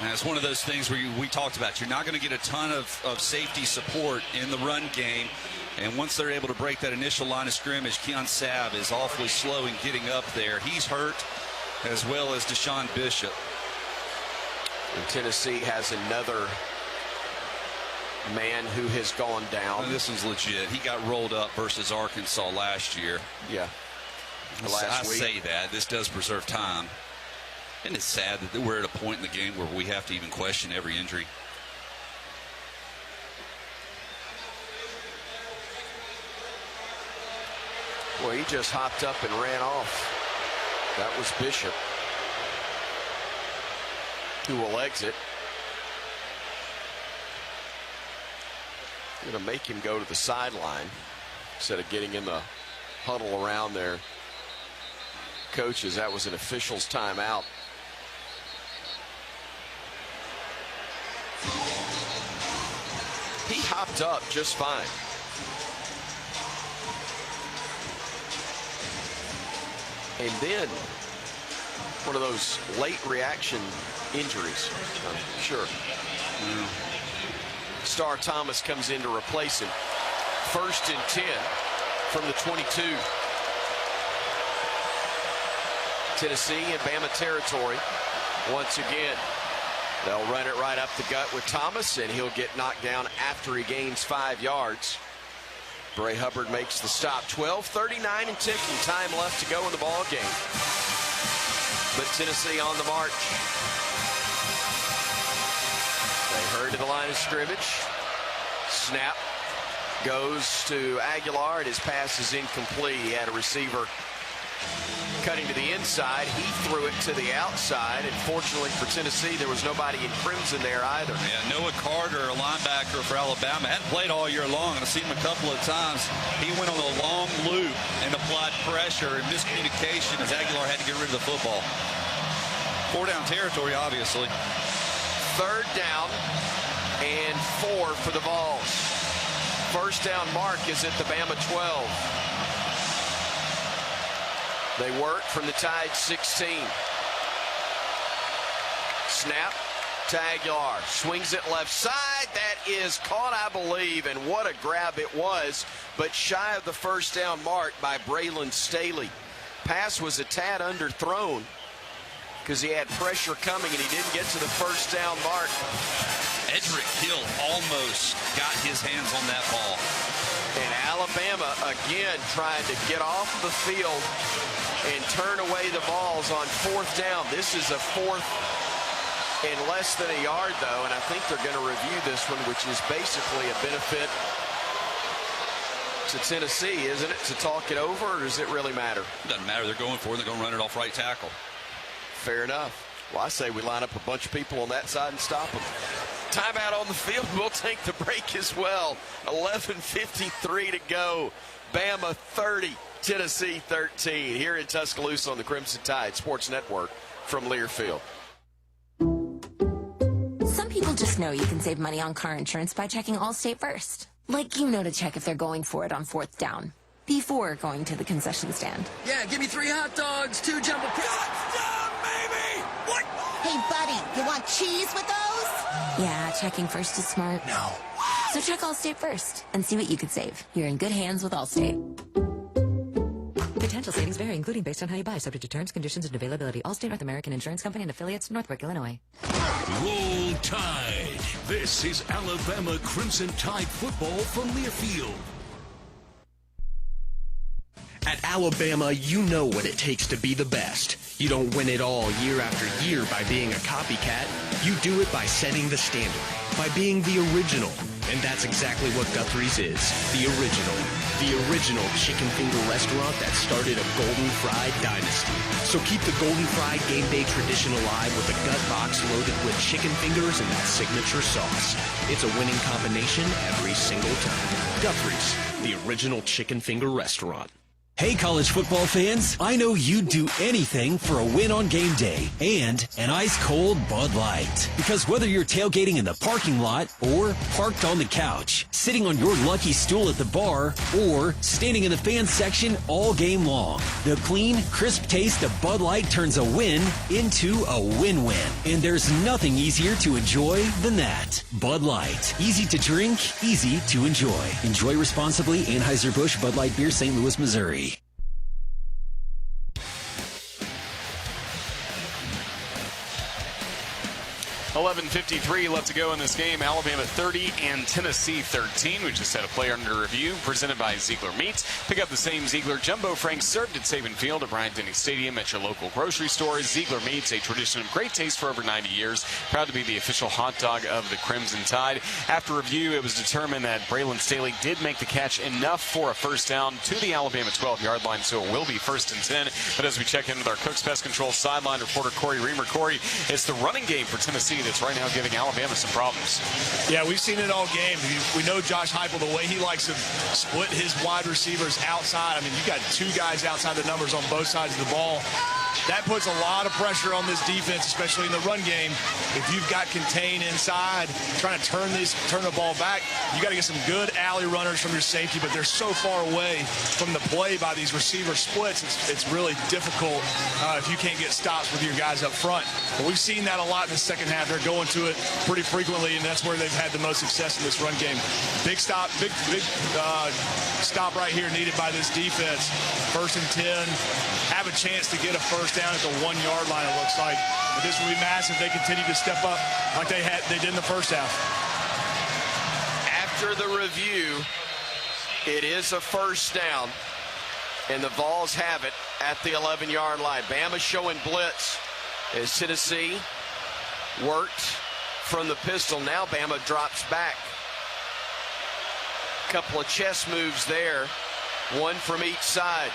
And it's one of those things where we talked about. You're not going to get a ton of safety support in the run game. And once they're able to break that initial line of scrimmage, Keon Sabb is awfully slow in getting up there. He's hurt, as well as Deshaun Bishop. And Tennessee has another man who has gone down. And this one's legit. He got rolled up versus Arkansas last year. Yeah. I say that. This does preserve time. And it's sad that we're at a point in the game where we have to even question every injury. Well, he just hopped up and ran off. That was Bishop, who will exit. Going to make him go to the sideline instead of getting in the huddle around their coaches. That was an official's timeout. He hopped up just fine. And then one of those late reaction injuries, I'm sure. Star Thomas comes in to replace him. 1st and 10 from the 22. Tennessee in Bama territory once again. They'll run it right up the gut with Thomas, and he'll get knocked down after he gains 5 yards. Bray Hubbard makes the stop. 12:39 and ticking. Time left to go in the ball game. But Tennessee on the march. They hurry to the line of scrimmage. Snap goes to Aguilar, and his pass is incomplete. He had a receiver cutting to the inside. He threw it to the outside, and fortunately for Tennessee, there was nobody in crimson there either. Yeah, Noah Carter, a linebacker for Alabama, hadn't played all year long. I've seen him a couple of times. He went on a long loop and applied pressure and miscommunication as Aguilar had to get rid of the football. 4-down territory, obviously. 3rd down and 4 for the Vols. First down mark is at the Bama 12. They work from the Tide 16. Snap to Aguilar. Swings it left side. That is caught, I believe, and what a grab it was, but shy of the first down mark by Braylon Staley. Pass was a tad underthrown because he had pressure coming and he didn't get to the first down mark. Edric Hill almost got his hands on that ball. And Alabama again trying to get off the field and turn away the balls on fourth down. This is a fourth and less than a yard, though, and I think they're going to review this one, which is basically a benefit to Tennessee, isn't it, to talk it over, or does it really matter? It doesn't matter. They're going for it. They're going to run it off right tackle. Fair enough. Well, I say we line up a bunch of people on that side and stop them. Timeout on the field. We'll take the break as well. 11:53 to go. Bama 30, Tennessee 13. Here in Tuscaloosa on the Crimson Tide Sports Network from Learfield. Some people just know you can save money on car insurance by checking Allstate first. Like you know to check if they're going for it on fourth down before going to the concession stand. Yeah, give me 3 hot dogs, 2 jumbo. Touchdown, baby! What? Hey, buddy, you want cheese with those? Yeah, checking first is smart. No. So check Allstate first and see what you could save. You're in good hands with Allstate. Potential savings vary, including based on how you buy, subject to terms, conditions, and availability. Allstate North American Insurance Company and affiliates, Northbrook, Illinois. Roll Tide. This is Alabama Crimson Tide football from Learfield. At Alabama, you know what it takes to be the best. You don't win it all year after year by being a copycat. You do it by setting the standard, by being the original. And that's exactly what Guthrie's is, the original. The original chicken finger restaurant that started a Golden Fried dynasty. So keep the Golden Fried game day tradition alive with a gut box loaded with chicken fingers and that signature sauce. It's a winning combination every single time. Guthrie's, the original chicken finger restaurant. Hey, college football fans, I know you'd do anything for a win on game day and an ice-cold Bud Light. Because whether you're tailgating in the parking lot or parked on the couch, sitting on your lucky stool at the bar, or standing in the fan section all game long, the clean, crisp taste of Bud Light turns a win into a win-win. And there's nothing easier to enjoy than that. Bud Light. Easy to drink, easy to enjoy. Enjoy responsibly. Anheuser-Busch Bud Light Beer, St. Louis, Missouri. 11:53 left to go in this game. Alabama 30 and Tennessee 13. We just had a play under review presented by Ziegler Meats. Pick up the same Ziegler Jumbo Franks served at Saban Field at Bryant-Denny Stadium at your local grocery store. Ziegler Meats, a tradition of great taste for over 90 years. Proud to be the official hot dog of the Crimson Tide. After review, it was determined that Braylon Staley did make the catch enough for a first down to the Alabama 12-yard line, so it will be 1st and 10. But as we check in with our Cooks Pest Control sideline reporter Corey Reamer. Corey, it's the running game for Tennessee that's right now giving Alabama some problems. Yeah, we've seen it all game. We know Josh Heupel, the way he likes to split his wide receivers outside. I mean, you got 2 guys outside the numbers on both sides of the ball. That puts a lot of pressure on this defense, especially in the run game. If you've got contain inside, trying to turn the ball back, you got to get some good alley runners from your safety, but they're so far away from the play by these receiver splits, it's really difficult if you can't get stops with your guys up front. But we've seen that a lot in the second half. They're going to it pretty frequently, and that's where they've had the most success in this run game. Big stop right here needed by this defense. 1st and 10, have a chance to get a first down at the 1-yard line, it looks like. But this will be massive if they continue to step up like they did in the first half. After the review, it is a first down, and the Vols have it at the 11-yard line. Bama showing blitz as Tennessee worked from the pistol. Now Bama drops back. Couple of chest moves there, one from each side.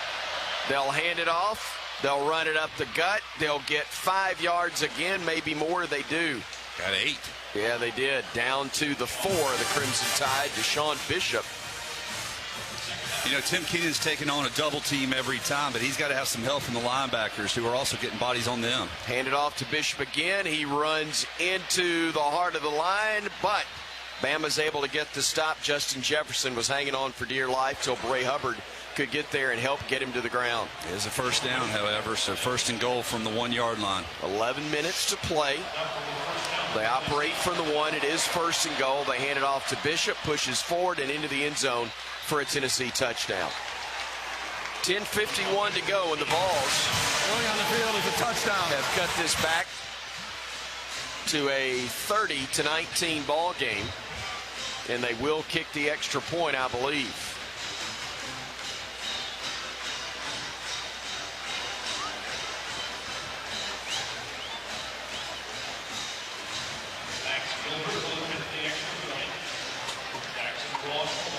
They'll hand it off. They'll run it up the gut. They'll get 5 yards again, maybe more. They do. Got 8. Yeah, they did. Down to the 4 of the Crimson Tide, Deshaun Bishop. You know, Tim Keenan's taking on a double team every time, but he's got to have some help from the linebackers who are also getting bodies on them. Hand it off to Bishop again. He runs into the heart of the line, but Bama's able to get the stop. Justin Jefferson was hanging on for dear life till Bray Hubbard could get there and help get him to the ground. It is a first down, however, so first and goal from the 1-yard line. 11 minutes to play. They operate from the 1. It is first and goal. They hand it off to Bishop, pushes forward and into the end zone for a Tennessee touchdown. 10:51 to go, and the Vols going on the field is a touchdown. Have cut this back to a 30-19 ball game, and they will kick the extra point, I believe.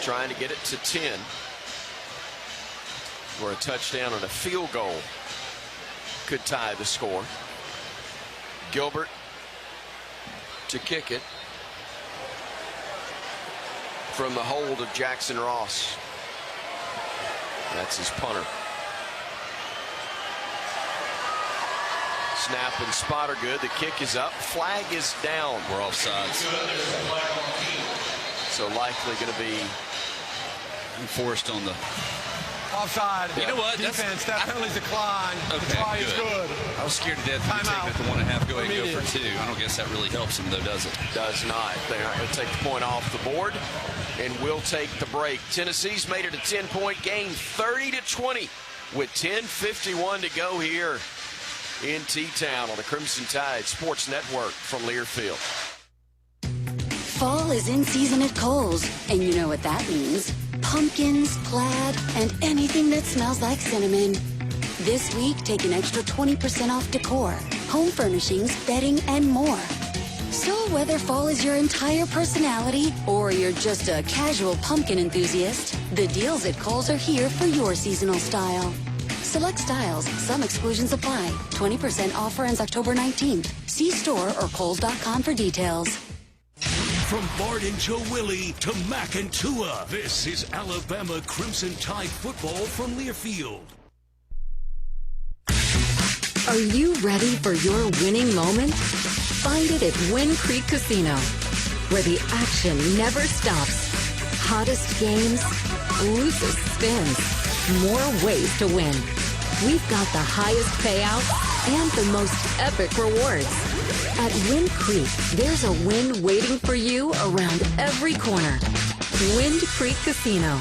Trying to get it to 10 for a touchdown and a field goal could tie the score. Gilbert to kick it from the hold of Jackson Ross. That's his punter. Snap and spot are good. The kick is up. Flag is down. We're offsides. So likely going to be enforced on the offside. You know what? Defense. That penalty's declined. Okay, the try is good. I was scared to death when taking it to 1.5, go ahead and go for 2. I don't guess that really helps him, though, does it? Does not. They're not going to take the point off the board, and will take the break. Tennessee's made it a 10-point game, 30-20, with 10:51 to go here in T-Town on the Crimson Tide Sports Network from Learfield. Fall is in season at Kohl's, and you know what that means. Pumpkins, plaid, and anything that smells like cinnamon. This week, take an extra 20% off decor, home furnishings, bedding, and more. So whether fall is your entire personality or you're just a casual pumpkin enthusiast, the deals at Kohl's are here for your seasonal style. Select styles, some exclusions apply. 20% offer ends October 19th. See store or Kohls.com for details. From Bart and Joe Willie to Mac and Tua, this is Alabama Crimson Tide football from Learfield. Are you ready for your winning moment? Find it at Wind Creek Casino, where the action never stops. Hottest games, loosest spins, more ways to win. We've got the highest payouts and the most epic rewards. At Wind Creek, there's a win waiting for you around every corner. Wind Creek Casino.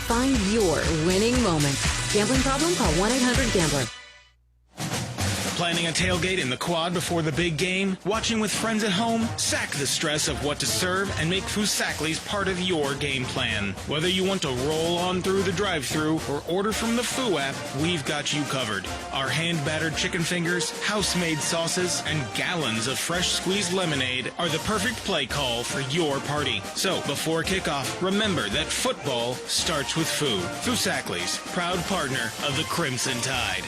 Find your winning moment. Gambling problem? Call 1-800-GAMBLER. Planning a tailgate in the quad before the big game? Watching with friends at home? Sack the stress of what to serve and make Foosackly's part of your game plan. Whether you want to roll on through the drive-thru or order from the Foo app, we've got you covered. Our hand-battered chicken fingers, house-made sauces, and gallons of fresh squeezed lemonade are the perfect play call for your party. So, before kickoff, remember that football starts with Foo. Foosackly's, proud partner of the Crimson Tide.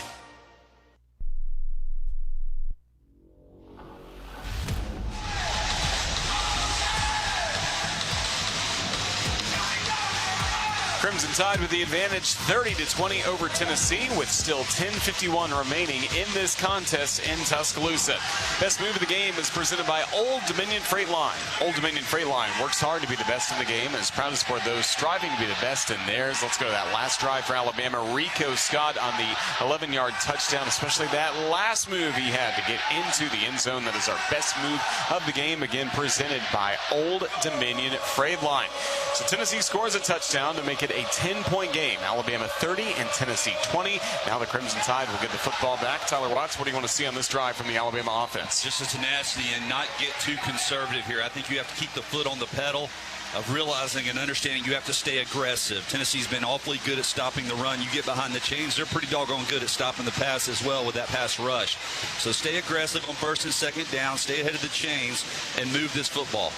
Crimson Tide with the advantage, 30-20 over Tennessee, with still 10:51 remaining in this contest in Tuscaloosa. Best move of the game is presented by Old Dominion Freight Line. Old Dominion Freight Line works hard to be the best in the game and is proud to support those striving to be the best in theirs. Let's go to that last drive for Alabama. Rico Scott on the 11-yard touchdown, especially that last move he had to get into the end zone. That is our best move of the game, again presented by Old Dominion Freight Line. So Tennessee scores a touchdown to make it a 10-point game. Alabama 30 and Tennessee 20. Now the Crimson Tide will get the football back. Tyler Watts, what do you want to see on this drive from the Alabama offense? Just a tenacity and not get too conservative here. I think you have to keep the foot on the pedal of realizing and understanding you have to stay aggressive. Tennessee's been awfully good at stopping the run. You get behind the chains, they're pretty doggone good at stopping the pass as well with that pass rush. So stay aggressive on first and second down, stay ahead of the chains, and move this football.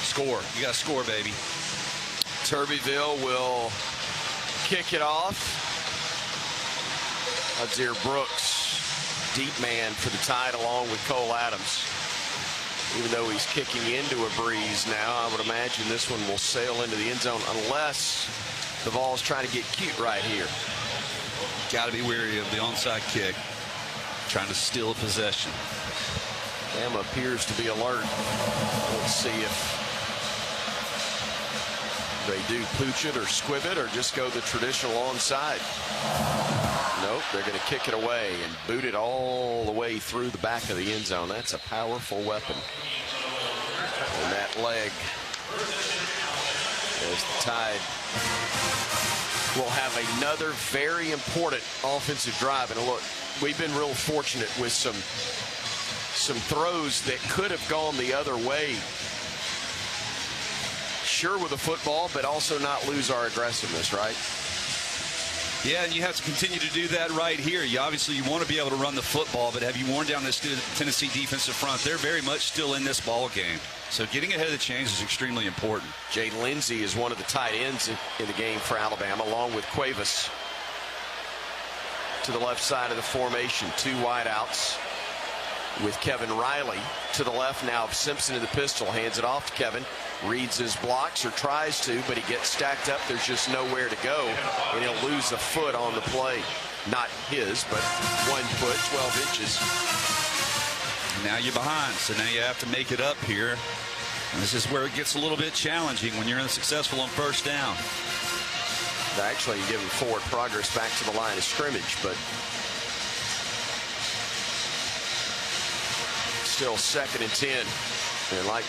Score. You got to score, baby. Turbeville will kick it off. Azir Brooks, deep man for the Tide, along with Cole Adams. Even though he's kicking into a breeze now, I would imagine this one will sail into the end zone unless the ball's trying to get cute right here. Got to be wary of the onside kick. Trying to steal a possession. Bama appears to be alert. Let's see if They do pooch it or squib it or just go the traditional onside. Nope, they're going to kick it away and boot it all the way through the back of the end zone. That's a powerful weapon. And that leg, as the Tide will have another very important offensive drive. And look, we've been real fortunate with some throws that could have gone the other way. Sure with the football, but also not lose our aggressiveness, right? Yeah, and you have to continue to do that right here. You want to be able to run the football, but have you worn down this Tennessee defensive front? They're very much still in this ball game. So getting ahead of the chains is extremely important. Jay Lindsey is one of the tight ends in the game for Alabama, along with Cuevas. To the left side of the formation, 2 wideouts with Kevin Riley to the left now of Simpson in the pistol. Hands it off to Kevin. Reads his blocks or tries to, but he gets stacked up. There's just nowhere to go, and he'll lose a foot on the play. Not his, but 1 foot, 12 inches. Now you're behind, so now you have to make it up here. And this is where it gets a little bit challenging when you're unsuccessful on first down. Actually, you're giving forward progress back to the line of scrimmage, but still 2nd and 10. And like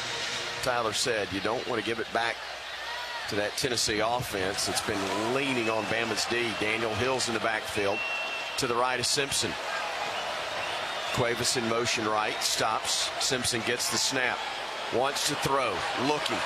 Tyler said, you don't want to give it back to that Tennessee offense that's been leaning on Bama's D. Daniel Hill's in the backfield to the right of Simpson. Cuevas in motion right, stops. Simpson gets the snap, wants to throw, looking,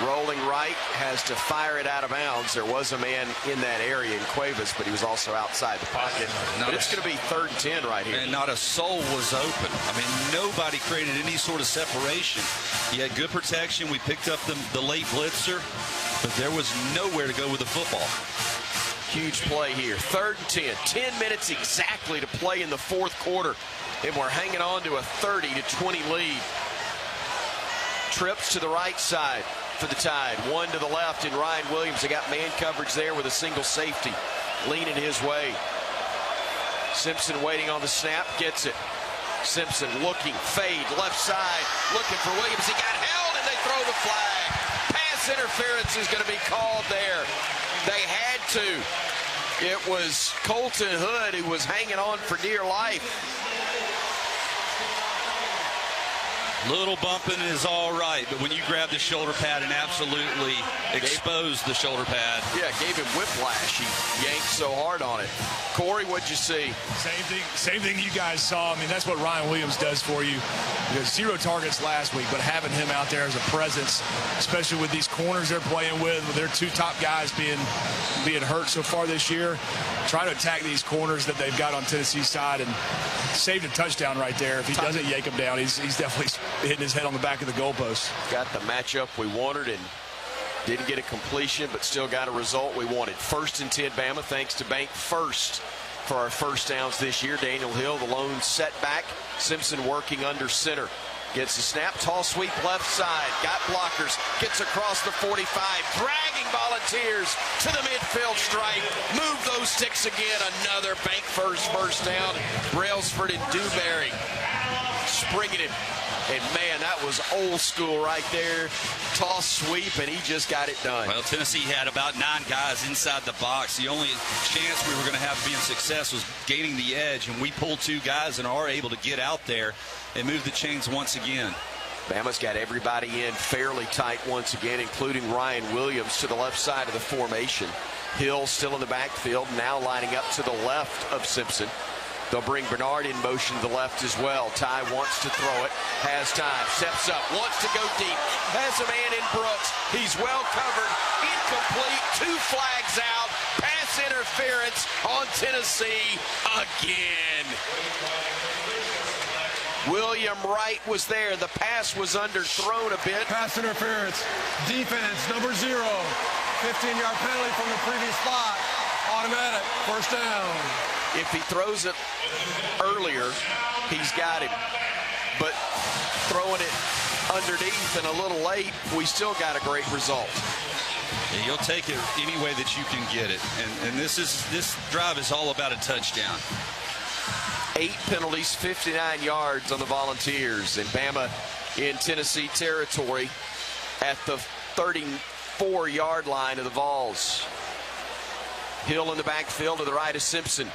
rolling right, has to fire it out of bounds. There was a man in that area in Cuevas, but he was also outside the pocket. But it's going to be 3rd and 10 right here. And not a soul was open. I mean, nobody created any sort of separation. He had good protection. We picked up the late blitzer, but there was nowhere to go with the football. Huge play here. 3rd and 10. 10 minutes exactly to play in the 4th quarter, and we're hanging on to a 30-20 lead. Trips to the right side for the Tide. 1 to the left in Ryan Williams. They got man coverage there with a single safety leaning his way. Simpson waiting on the snap, gets it. Simpson looking, fade, left side, looking for Williams. He got held, and they throw the flag. Pass interference is going to be called there. They had to. It was Colton Hood who was hanging on for dear life. Little bumping is all right, but when you grab the shoulder pad and absolutely expose the shoulder pad. Yeah, gave him whiplash. He yanked so hard on it. Corey, what'd you see? Same thing you guys saw. I mean, that's what Ryan Williams does for you. He had 0 targets last week, but having him out there as a presence, especially with these corners they're playing with their 2 top guys being hurt so far this year, try to attack these corners that they've got on Tennessee's side, and saved a touchdown right there. If he doesn't yank him down, he's definitely hitting his head on the back of the goalpost. Got the matchup we wanted and didn't get a completion, but still got a result we wanted. 1st and 10 Bama, thanks to Bank First for our first downs this year. Daniel Hill, the lone setback. Simpson working under center. Gets the snap, tall sweep left side. Got blockers, gets across the 45, dragging Volunteers to the midfield stripe. Move those sticks again. Another Bank first down. Brailsford and Dewberry springing him. And, man, that was old school right there. Toss sweep, and he just got it done. Well, Tennessee had about 9 guys inside the box. The only chance we were going to have being success was gaining the edge, and we pulled 2 guys and are able to get out there and move the chains once again. Bama's got everybody in fairly tight once again, including Ryan Williams to the left side of the formation. Hill still in the backfield, now lining up to the left of Simpson. They'll bring Bernard in motion to the left as well. Ty wants to throw it, has time, steps up, wants to go deep, has a man in Brooks. He's well covered, incomplete, 2 flags out, pass interference on Tennessee again. William Wright was there. The pass was underthrown a bit. Pass interference. Defense, number 0. 15-yard penalty from the previous spot. Automatic. 1st down. If he throws it earlier, he's got him. But throwing it underneath and a little late, we still got a great result. Yeah, you'll take it any way that you can get it. And this drive is all about a touchdown. 8 penalties, 59 yards on the Volunteers. And Bama in Tennessee territory at the 4-yard line of the Vols. Hill in the backfield to the right of Simpson.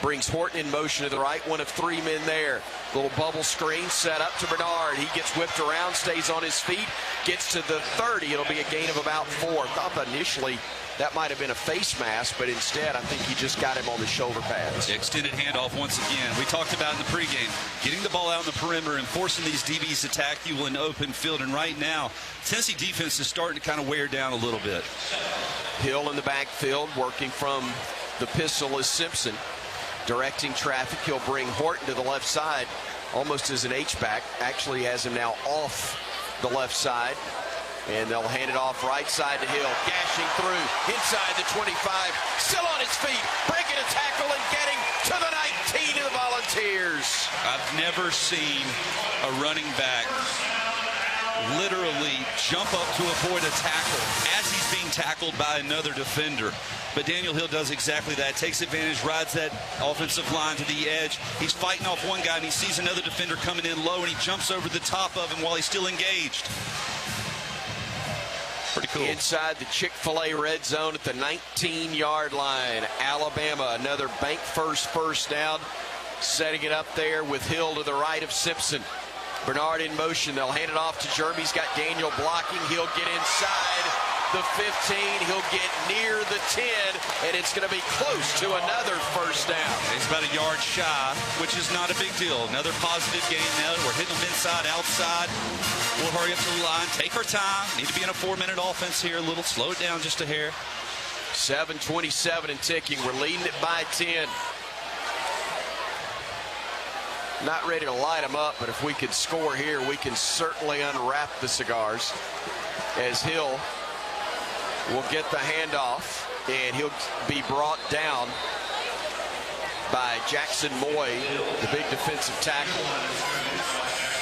Brings Horton in motion to the right, one of 3 men there. Little bubble screen set up to Bernard. He gets whipped around, stays on his feet, gets to the 30. It'll be a gain of about 4. Thought initially that might have been a face mask, but instead I think he just got him on the shoulder pads. Extended handoff once again. We talked about in the pregame, getting the ball out in the perimeter and forcing these DBs to attack you in open field. And right now, Tennessee defense is starting to kind of wear down a little bit. Hill in the backfield, working from the pistol is Simpson. Directing traffic, he'll bring Horton to the left side, almost as an H-back. Actually has him now off the left side. And they'll hand it off right side to Hill, gashing through, inside the 25, still on his feet, breaking a tackle and getting to the 19 of the Volunteers. I've never seen a running back literally jump up to avoid a tackle as he's being tackled by another defender. But Daniel Hill does exactly that. Takes advantage, rides that offensive line to the edge. He's fighting off one guy, and he sees another defender coming in low, and he jumps over the top of him while he's still engaged. Pretty cool. Inside the Chick-fil-A red zone at the 19-yard line. Alabama, another bank first down. Setting it up there with Hill to the right of Simpson. Bernard in motion. They'll hand it off to Jeremy. He's got Daniel blocking. He'll get inside the 15. He'll get near the 10, and it's going to be close to another first down. He's about a yard shy, which is not a big deal. Another positive gain now. We're hitting them inside, outside. We'll hurry up to the line. Take our time. Need to be in a 4-minute offense here. A little slow it down just a hair. 7:27 and ticking. We're leading it by 10. Not ready to light them up, but if we could score here, we can certainly unwrap the cigars. As Hill will get the handoff, and he'll be brought down by Jackson Moy, the big defensive tackle.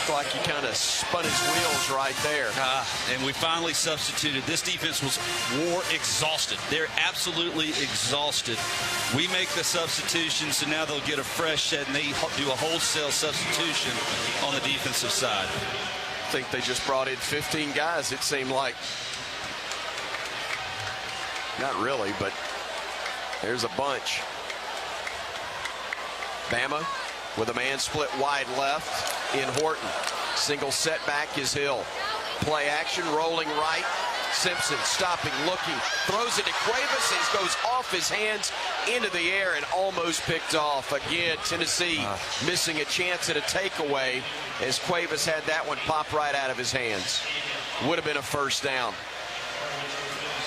Looked like he kind of spun his wheels right there. And we finally substituted. This defense was exhausted. They're absolutely exhausted. We make the substitution, so now they'll get a fresh set, and they do a wholesale substitution on the defensive side. I think they just brought in 15 guys, it seemed like. Not really, but there's a bunch. Bama with a man split wide left in Horton. Single setback is Hill. Play action, rolling right. Simpson stopping, looking, throws it to Cuevas, and goes off his hands into the air and almost picked off. Again, Tennessee missing a chance at a takeaway as Cuevas had that one pop right out of his hands. Would have been a first down.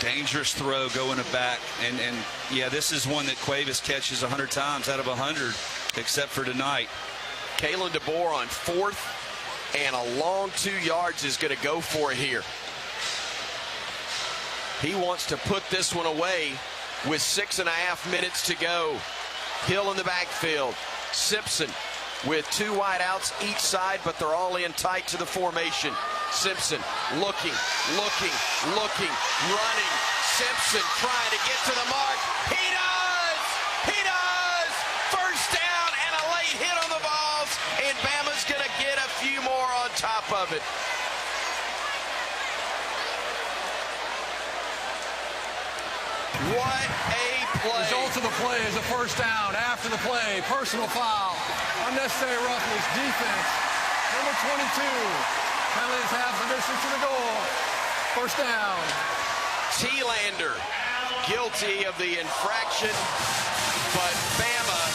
Dangerous throw going back, and yeah, this is one that Cuevas catches 100 times out of 100, except for tonight. Kalen DeBoer on 4th, and a long 2 yards is going to go for it here. He wants to put this one away with 6.5 minutes to go. Hill in the backfield. Simpson with 2 wideouts each side, but they're all in tight to the formation. Simpson looking, running. Simpson trying to get to the mark. He does! He does! First down and a late hit on the balls, and Bama's going to get a few more on top of it. What a play. Result of the play is a first down. After the play, personal foul. Unnecessary roughness, defense. Number 22. Penalties half the distance to the goal. First down. Thielander guilty of the infraction, but Bama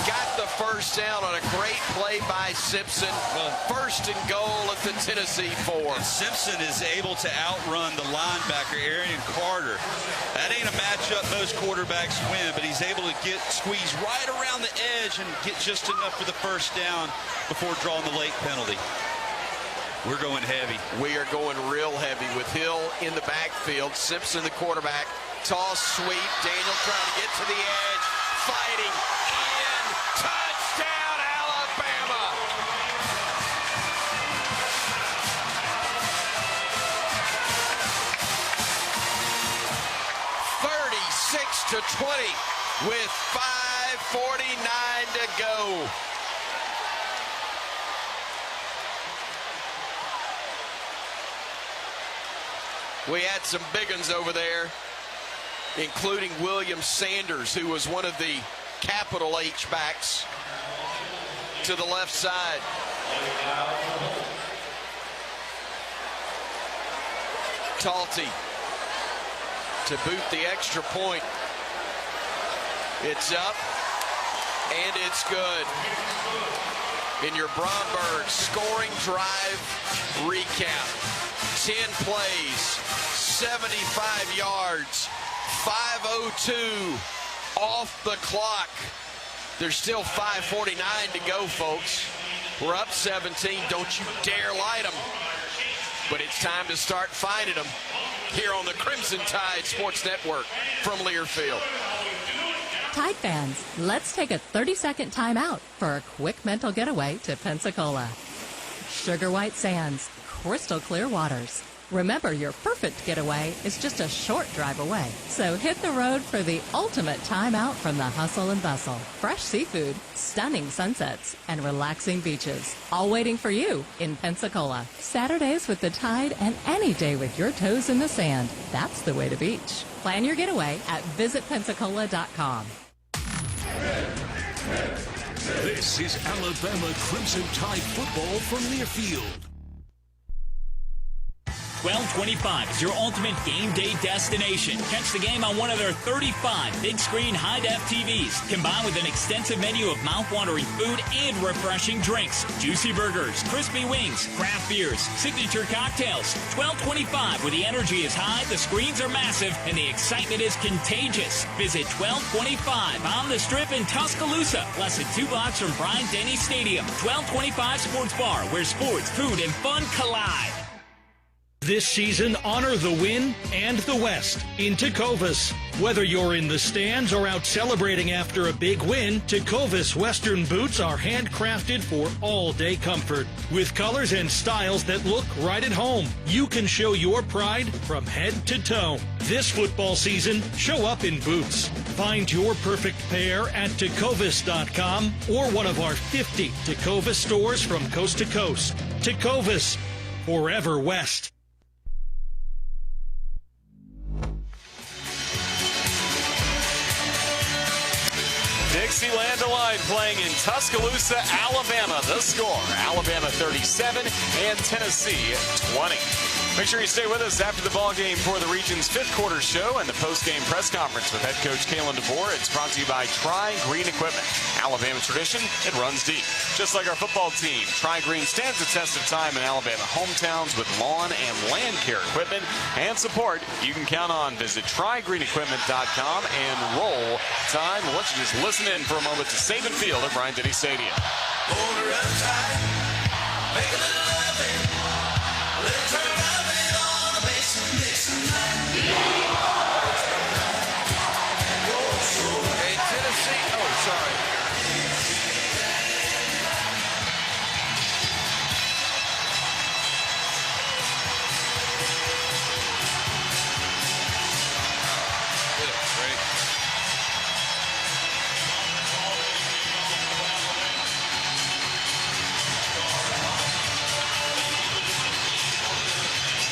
got the first down on a great play by Simpson. First and goal at the Tennessee 4. And Simpson is able to outrun the linebacker, Arian Carter. That ain't a matchup most quarterbacks win, but he's able to squeeze right around the edge and get just enough for the first down before drawing the late penalty. We're going heavy. We are going real heavy with Hill in the backfield. Simpson, the quarterback. Toss sweep. Daniel trying to get to the edge. Fighting in. Touchdown, Alabama. (36-20) with 5:49 to go. We had some big ones over there, including William Sanders, who was one of the capital H backs to the left side. Talty to boot the extra point. It's up, and it's good. In your Bromberg scoring drive recap, 10 plays, 75 yards, 5:02 off the clock. There's still 5:49 to go, folks. We're up 17. Don't you dare light them. But it's time to start finding them here on the Crimson Tide Sports Network from Learfield. Tide fans, let's take a 30-second timeout for a quick mental getaway to Pensacola. Sugar white sands, crystal clear waters. Remember, your perfect getaway is just a short drive away. So hit the road for the ultimate timeout from the hustle and bustle. Fresh seafood, stunning sunsets, and relaxing beaches. All waiting for you in Pensacola. Saturdays with the Tide and any day with your toes in the sand. That's the way to beach. Plan your getaway at visitpensacola.com. This is Alabama Crimson Tide football from Learfield. 1225 is your ultimate game day destination. Catch the game on one of their 35 big screen high-def TVs, combined with an extensive menu of mouth-watering food and refreshing drinks. Juicy burgers, crispy wings, craft beers, signature cocktails. 1225, where the energy is high, the screens are massive, and the excitement is contagious. Visit 1225 on the Strip in Tuscaloosa, less than 2 blocks from Bryant-Denny Stadium. 1225 Sports Bar, where sports, food, and fun collide. This season, honor the win and the West in Tecovas. Whether you're in the stands or out celebrating after a big win, Tecovas Western boots are handcrafted for all-day comfort. With colors and styles that look right at home, you can show your pride from head to toe. This football season, show up in boots. Find your perfect pair at Tecovas.com or one of our 50 Tecovas stores from coast to coast. Tecovas, forever West. Dixieland Align playing in Tuscaloosa, Alabama. The score, Alabama 37 and Tennessee 20. Make sure you stay with us after the ball game for the region's 5th quarter show and the post-game press conference with head coach Kalen DeBoer. It's brought to you by Tri-Green Equipment. Alabama tradition, it runs deep. Just like our football team, Tri-Green stands the test of time in Alabama hometowns with lawn and land care equipment and support you can count on. Visit TriGreenEquipment.com and roll Tide. We'll let you just listen in for a moment to Saban Field at Bryant-Denny Stadium. Owner of Tide, make a little loving. Let's turn loving on a basin night. Hey, Tennessee. Oh, sorry.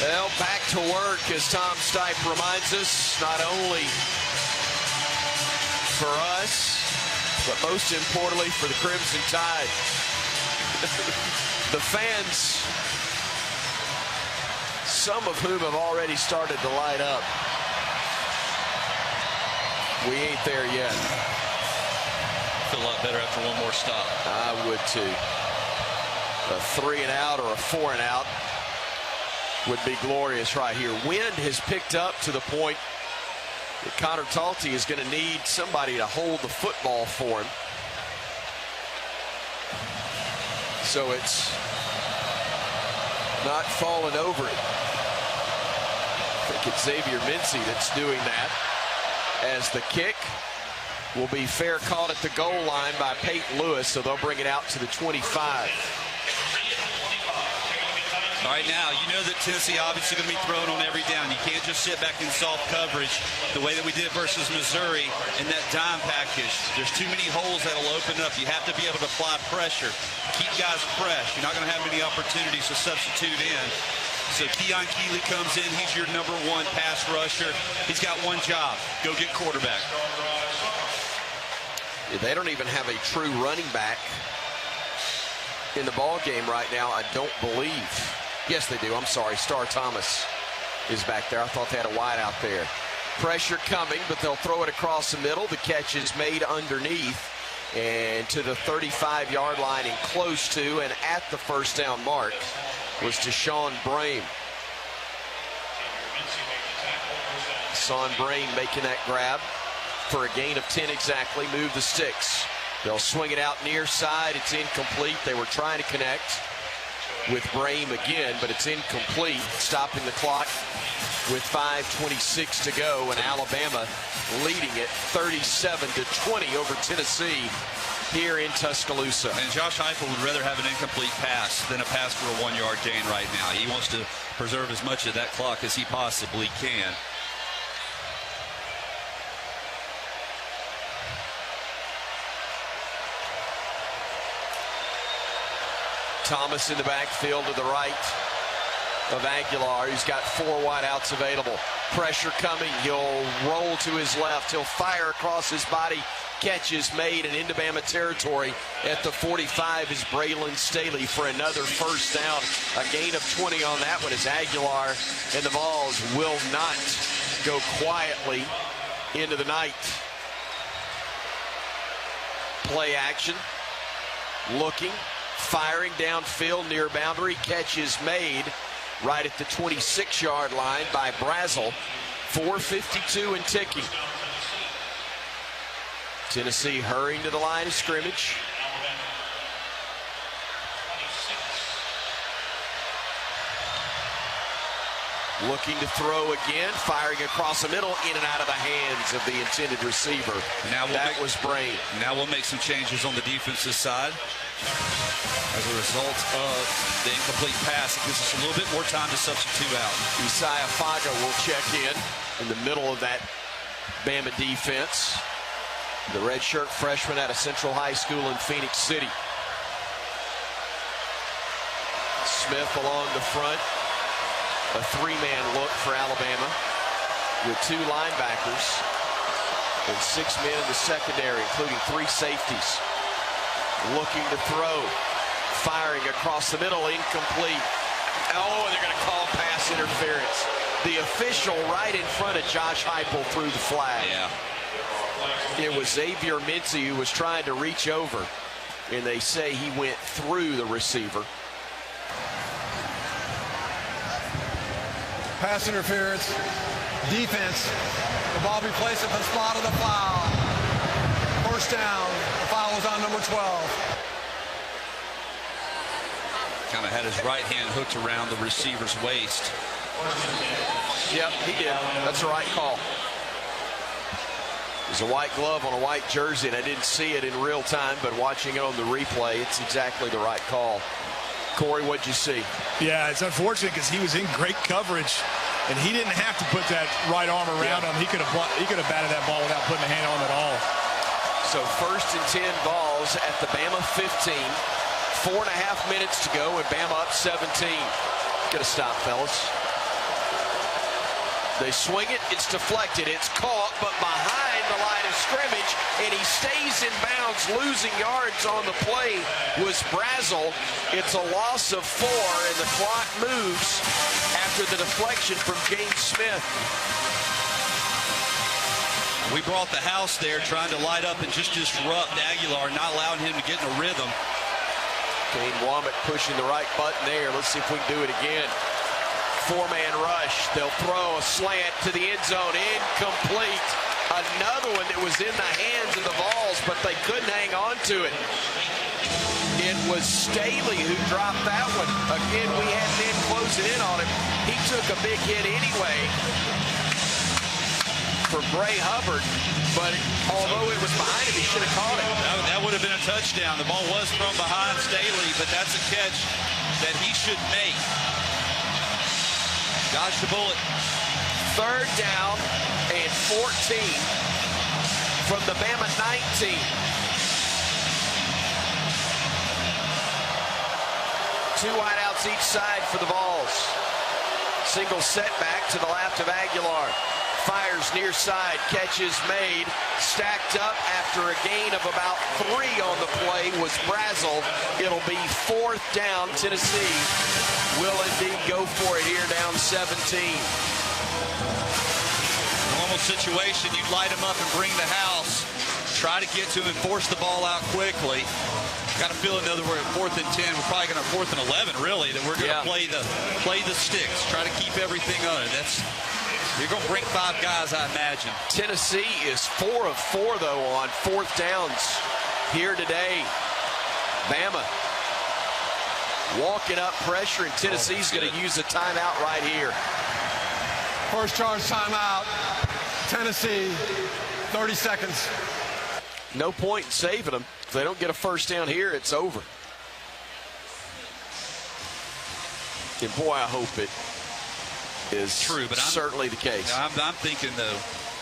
Well, back to work, as Tom Stipe reminds us, not only for us, but most importantly for the Crimson Tide. The fans, some of whom have already started to light up. We ain't there yet. I feel a lot better after one more stop. I would too. A 3 and out or a 4 and out would be glorious right here. Wind has picked up to the point that Connor Talty is going to need somebody to hold the football for him. So it's not falling over it. I think it's Xavier Mincy that's doing that, as the kick will be fair caught at the goal line by Peyton Lewis, so they'll bring it out to the 25. All right, now, you know that Tennessee obviously going to be thrown on every down. You can't just sit back in soft coverage the way that we did versus Missouri in that dime package. There's too many holes that'll open up. You have to be able to apply pressure, keep guys fresh. You're not going to have many opportunities to substitute in. So Keon Keeley comes in. He's your number one pass rusher. He's got one job. Go get quarterback. They don't even have a true running back in the ball game right now, I don't believe. Yes, they do. I'm sorry. Star Thomas is back there. I thought they had a wide out there. Pressure coming, but they'll throw it across the middle. The catch is made underneath and to the 35-yard line and close to and at the first down mark was Deshaun Brame. Son Brame making that grab for a gain of 10 exactly. Move the sticks. They'll swing it out near side. It's incomplete. They were trying to connect with Brame again, but it's incomplete. Stopping the clock with 5:26 to go, and Alabama leading it 37-20 over Tennessee here in Tuscaloosa. And Josh Heupel would rather have an incomplete pass than a pass for a 1-yard gain right now. He wants to preserve as much of that clock as he possibly can. Thomas in the backfield to the right of Aguilar. He's got 4 wideouts available. Pressure coming. He'll roll to his left. He'll fire across his body. Catch is made and into Bama territory at the 45 is Braylon Staley for another first down. A gain of 20 on that one as Aguilar and the Vols will not go quietly into the night. Play action. Looking. Firing downfield near boundary. Catch is made right at the 26-yard line by Brazel. 4:52 and ticking. Tennessee hurrying to the line of scrimmage. Looking to throw again, firing across the middle, in and out of the hands of the intended receiver. Now that was Brame. Now we'll make some changes on the defensive side. As a result of the incomplete pass, it gives us a little bit more time to substitute out. Isaiah Faga will check in the middle of that Bama defense. The redshirt freshman out of Central High School in Phoenix City. Smith along the front. A 3-man look for Alabama with 2 linebackers and 6 men in the secondary, including 3 safeties. Looking to throw. Firing across the middle, incomplete. Oh, and they're going to call pass interference. The official right in front of Josh Heupel threw the flag. Yeah. It was Xavier Mincy who was trying to reach over, and they say he went through the receiver. Pass interference. Defense. The ball be placed at the spot of the foul. First down. The foul was on number 12. Kind of had his right hand hooked around the receiver's waist. Yep, he did. That's the right call. There's a white glove on a white jersey, and I didn't see it in real time, but watching it on the replay, it's exactly the right call. Corey, what'd you see? Yeah, it's unfortunate because he was in great coverage, and he didn't have to put that right arm around him. He could have batted that ball without putting a hand on him at all. So 1st and 10 Vols at the Bama 15. 4.5 minutes to go, and Bama up 17. Gotta stop, fellas. They swing it, it's deflected, it's caught, but behind the line of scrimmage, and he stays in bounds, losing yards on the play was Brazel. It's a loss of 4, and the clock moves after the deflection from James Smith. We brought the house there trying to light up and just disrupt Aguilar, not allowing him to get in a rhythm. Kane Womack pushing the right button there. Let's see if we can do it again. 4-man rush. They'll throw a slant to the end zone. Incomplete. Another one that was in the hands of the Vols, but they couldn't hang on to it. It was Staley who dropped that one. Again, we had men closing in on him. He took a big hit anyway for Bray Hubbard, but although it was behind him, he should have caught it. That would have been a touchdown. The ball was from behind Staley, but that's a catch that he should make. Dodged the bullet. 3rd down and 14 from the Bama 19. 2 wideouts each side for the Vols. single setback to the left of Aguilar. Fires near side, catch is made, stacked up after a gain of about 3 on the play was Brazel. It'll be 4th down. Tennessee will indeed go for it here, down 17. Normal situation, you'd light them up and bring the house, try to get to him and force the ball out quickly. Got a feeling, though, that we're at 4th and 10. We're probably going to 4th and 11, really, that we're going to play the sticks, try to keep everything on it. You're going to bring 5 guys, I imagine. Tennessee is 4 of 4, though, on 4th downs here today. Bama walking up pressure, and Tennessee's going to use a timeout right here. First charge timeout. Tennessee, 30 seconds. No point in saving them. If they don't get a first down here, it's over. And boy, I hope it is true, but certainly the case. I'm thinking, though.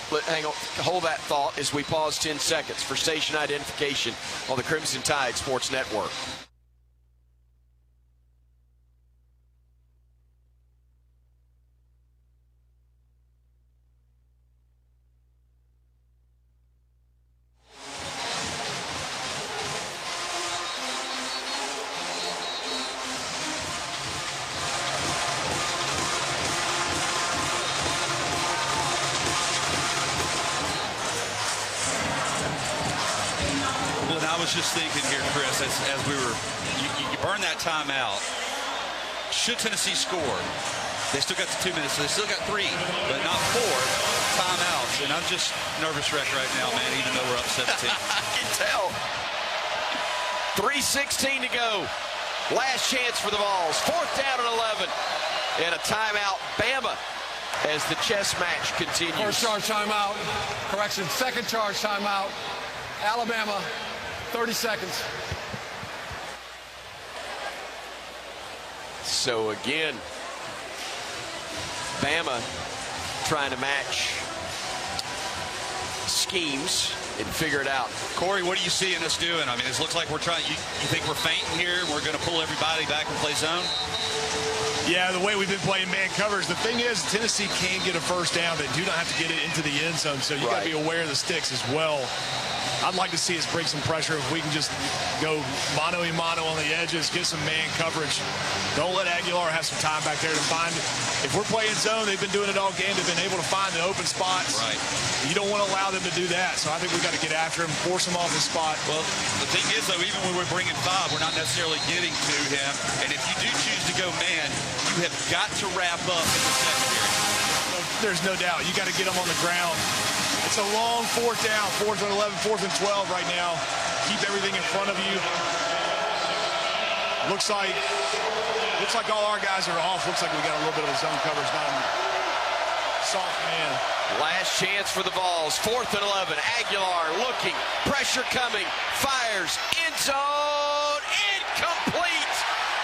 But hang on, hold that thought as we pause 10 seconds for station identification on the Crimson Tide Sports Network. Just thinking here, Chris, as we were, you burn that timeout. Should Tennessee score, they still got the 2 minutes, so they still got 3, but not 4 timeouts. And I'm just nervous wreck right now, man, even though we're up 17. I can tell. 3:16 to go. Last chance for the Vols. 4th down and 11. And a timeout, Bama, as the chess match continues. First charge timeout. Correction, second charge timeout. Alabama. 30 seconds. So again, Bama trying to match schemes and figure it out. Corey, what are you seeing us doing? I mean, it looks like we're trying. You think we're fainting here and we're going to pull everybody back and play zone? Yeah, the way we've been playing man covers. The thing is, Tennessee can get a first down, but do not have to get it into the end zone. So you got to be aware of the sticks as well. I'd like to see us bring some pressure if we can just go mano-a-mano on the edges, get some man coverage. Don't let Aguilar have some time back there to find it. If we're playing zone, they've been doing it all game. They've been able to find the open spots. Right. You don't want to allow them to do that. So I think we've got to get after him, force him off the spot. Well, the thing is, though, even when we're bringing 5, we're not necessarily getting to him. And if you do choose to go man, you have got to wrap up in the secondary. There's no doubt. You got to get them on the ground. It's a long 4th down, 4th and 11, 4th and 12 right now. Keep everything in front of you. Looks like all our guys are off. Looks like we got a little bit of a zone coverage, not a soft man. Last chance for the Vols. 4th and 11. Aguilar looking. Pressure coming. Fires. End zone. Incomplete.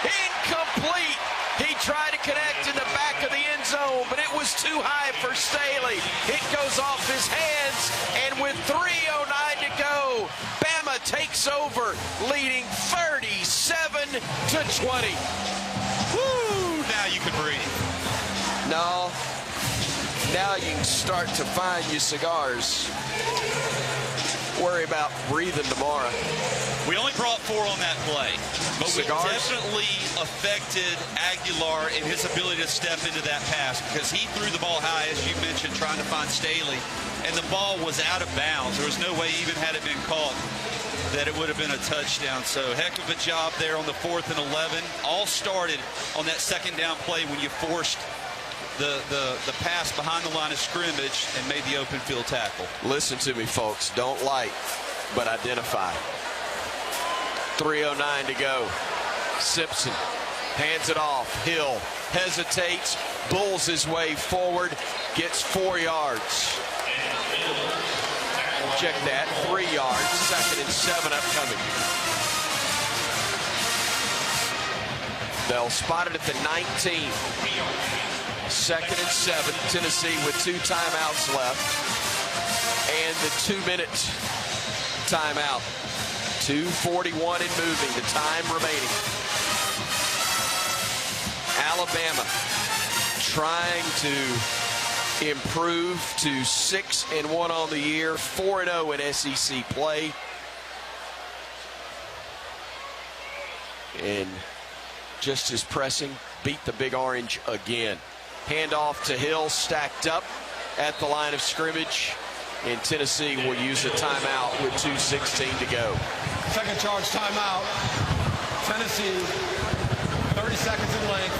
Incomplete. He tried to connect in the back of the end zone, but it was too high for Staley. It goes off his hands, and with 3:09 to go, Bama takes over, leading 37-20. Woo! Now you can breathe. No. Now you can start to find your cigars. Worry about breathing tomorrow. We only brought 4 on that play, but Cigars? we definitely affected Aguilar in his ability to step into that pass because he threw the ball high, as you mentioned, trying to find Staley, and the ball was out of bounds. There was no way, even had it been caught, that it would have been a touchdown. So heck of a job there on the 4th and 11. All started on that 2nd down play when you forced the pass behind the line of scrimmage and made the open field tackle. Listen to me, folks. Don't like, but identify. 3:09 to go. Simpson hands it off. Hill hesitates, bulls his way forward, gets 4 yards. Check that, 3 yards. 2nd and 7 upcoming. They'll spot it at the 19. 2nd and 7. Tennessee with 2 timeouts left. And the 2-minute timeout. 2:41 and moving. The time remaining. Alabama trying to improve to 6-1 on the year, 4-0 in SEC play. And just as pressing, beat the Big Orange again. Handoff to Hill, stacked up at the line of scrimmage. And Tennessee will use a timeout with 2:16 to go. Second charge timeout. Tennessee, 30 seconds in length.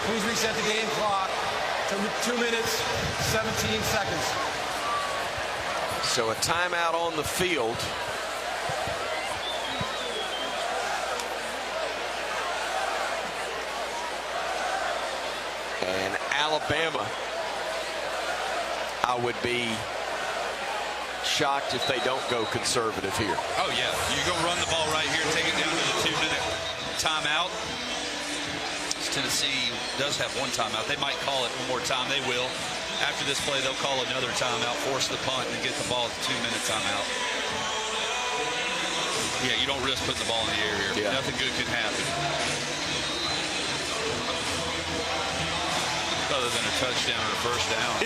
Please reset the game clock to 2 minutes, 17 seconds. So a timeout on the field. And Alabama, I would be shocked if they don't go conservative here. Oh, yeah. You're going to run the ball right here, take it down to the 2-minute timeout. Tennessee does have one timeout. They might call it one more time. They will. After this play, they'll call another timeout, force the punt, and get the ball at the 2-minute timeout. Yeah, you don't risk putting the ball in the air here. Yeah. Nothing good can happen. Other than a touchdown or a first down.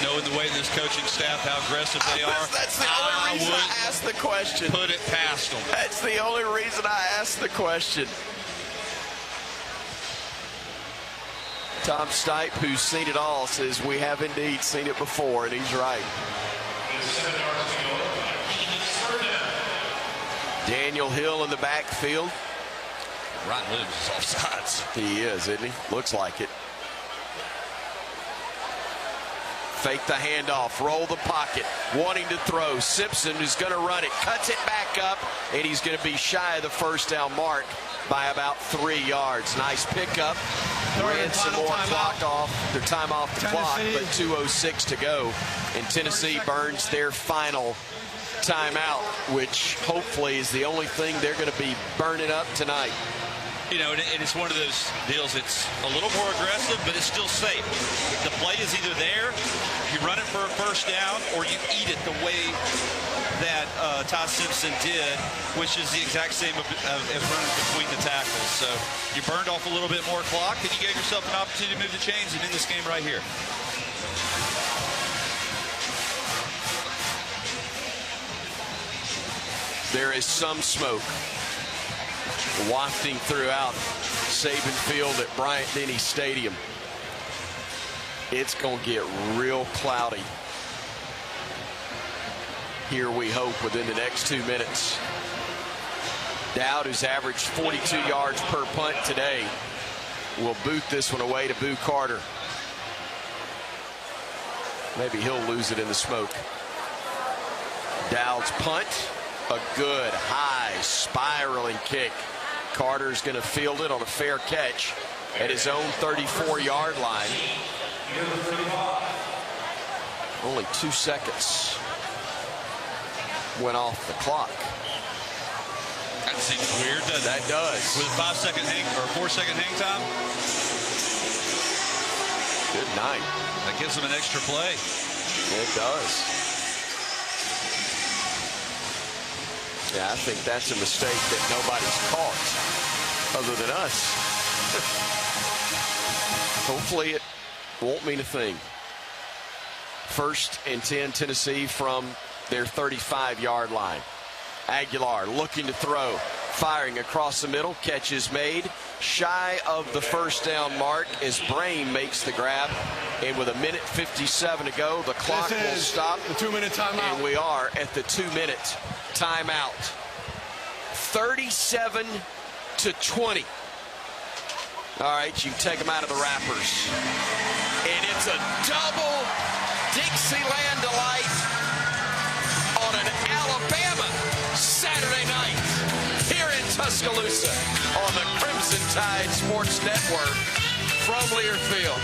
Knowing the way this coaching staff, how aggressive they are. That's the only reason I asked the question. Put it past them. That's the only reason I asked the question. Tom Stipe, who's seen it all, says we have indeed seen it before, and he's right. Daniel Hill in the backfield. Ryan Williams is offsides. He is, isn't he? Looks like it. Fake the handoff, roll the pocket, wanting to throw. Simpson is going to run it, cuts it back up, and he's going to be shy of the first down mark by about 3 yards. Nice pickup. Ran some more clock off, their time off the clock, but 2:06 to go. And Tennessee burns their final timeout, which hopefully is the only thing they're going to be burning up tonight. You know, and it's one of those deals that's a little more aggressive, but it's still safe. The play is either there, you run it for a first down, or you eat it the way that Ty Simpson did, which is the exact same as running between the tackles. So you burned off a little bit more clock, and you gave yourself an opportunity to move the chains and in this game right here. There is some smoke wafting throughout Saban Field at Bryant-Denny Stadium. It's going to get real cloudy here, we hope, within the next 2 minutes. Dowd, who's averaged 42 yards per punt today, will boot this one away to Boo Carter. Maybe he'll lose it in the smoke. Dowd's punt, a good high spiraling kick. Carter's going to field it on a fair catch at his own 34-yard line. Only 2 seconds went off the clock. That seems weird, doesn't it? That does. With a 5-second hang or 4-second hang time. Good night. That gives them an extra play. It does. Yeah, I think that's a mistake that nobody's caught other than us. Hopefully it won't mean a thing. 1st and 10, Tennessee from their 35-yard line. Aguilar looking to throw, firing across the middle, catch is made, shy of the first down mark as Brain makes the grab, and with 1:57 to go, the clock will stop. The 2-minute timeout. And we are at the 2-minute timeout. 37-20. All right, you take them out of the wrappers. And it's a double Dixieland delight on an Alabama Saturday night here in Tuscaloosa on the Crimson Tide Sports Network from Learfield.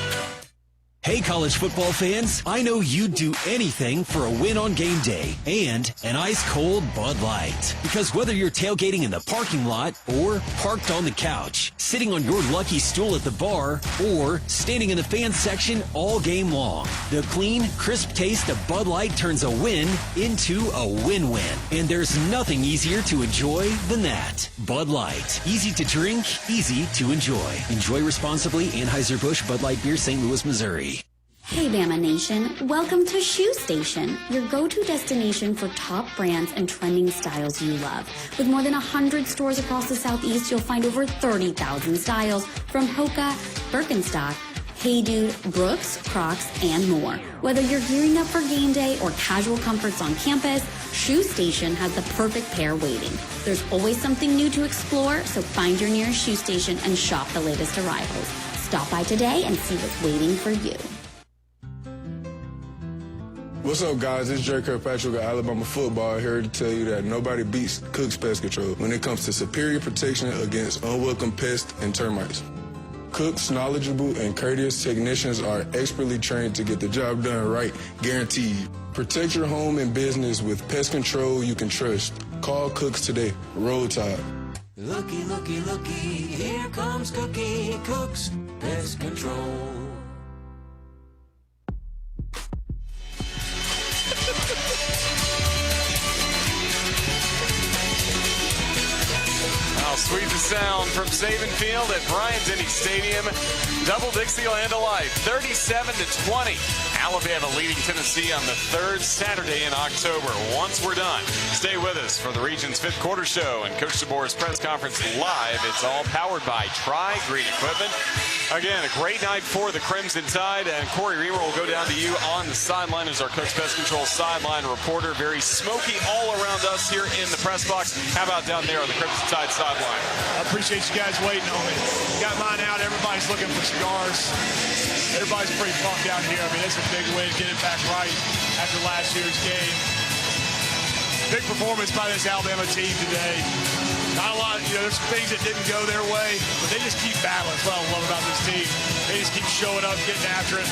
Hey, college football fans, I know you'd do anything for a win on game day and an ice-cold Bud Light. Because whether you're tailgating in the parking lot or parked on the couch, sitting on your lucky stool at the bar, or standing in the fan section all game long, the clean, crisp taste of Bud Light turns a win into a win-win. And there's nothing easier to enjoy than that. Bud Light. Easy to drink, easy to enjoy. Enjoy responsibly. Anheuser-Busch Bud Light Beer, St. Louis, Missouri. Hey Bama Nation, welcome to Shoe Station, your go-to destination for top brands and trending styles you love. With more than 100 stores across the Southeast, you'll find over 30,000 styles from Hoka, Birkenstock, Hey Dude, Brooks, Crocs, and more. Whether you're gearing up for game day or casual comforts on campus, Shoe Station has the perfect pair waiting. There's always something new to explore, so find your nearest Shoe Station and shop the latest arrivals. Stop by today and see what's waiting for you. What's up, guys? It's Drake Kirkpatrick of Alabama Football here to tell you that nobody beats Cook's Pest Control when it comes to superior protection against unwelcome pests and termites. Cook's knowledgeable and courteous technicians are expertly trained to get the job done right, guaranteed. Protect your home and business with pest control you can trust. Call Cook's today. Roll Tide. Looky, looky, looky, here comes Cookie Cook's Pest Control. How sweet the sound from Saban Field at Bryant-Denny Stadium. Double Dixieland alive, 37-20. Alabama leading Tennessee on the third Saturday in October. Once we're done, stay with us for the region's fifth quarter show and Coach DeBoer's press conference live. It's all powered by Tri-Green Equipment. Again, a great night for the Crimson Tide, and Corey Reamer will go down to you on the sideline as our Cook's Pest Control sideline reporter. Very smoky all around us here in the press box. How about down there on the Crimson Tide sideline? I appreciate you guys waiting on me. Got mine out. Everybody's looking for cigars. Everybody's pretty pumped out here. I mean, it's a big way to get it back right after last year's game. Big performance by this Alabama team today. Not a lot, there's things that didn't go their way, but they just keep battling. That's what I love about this team. They just keep showing up, getting after it.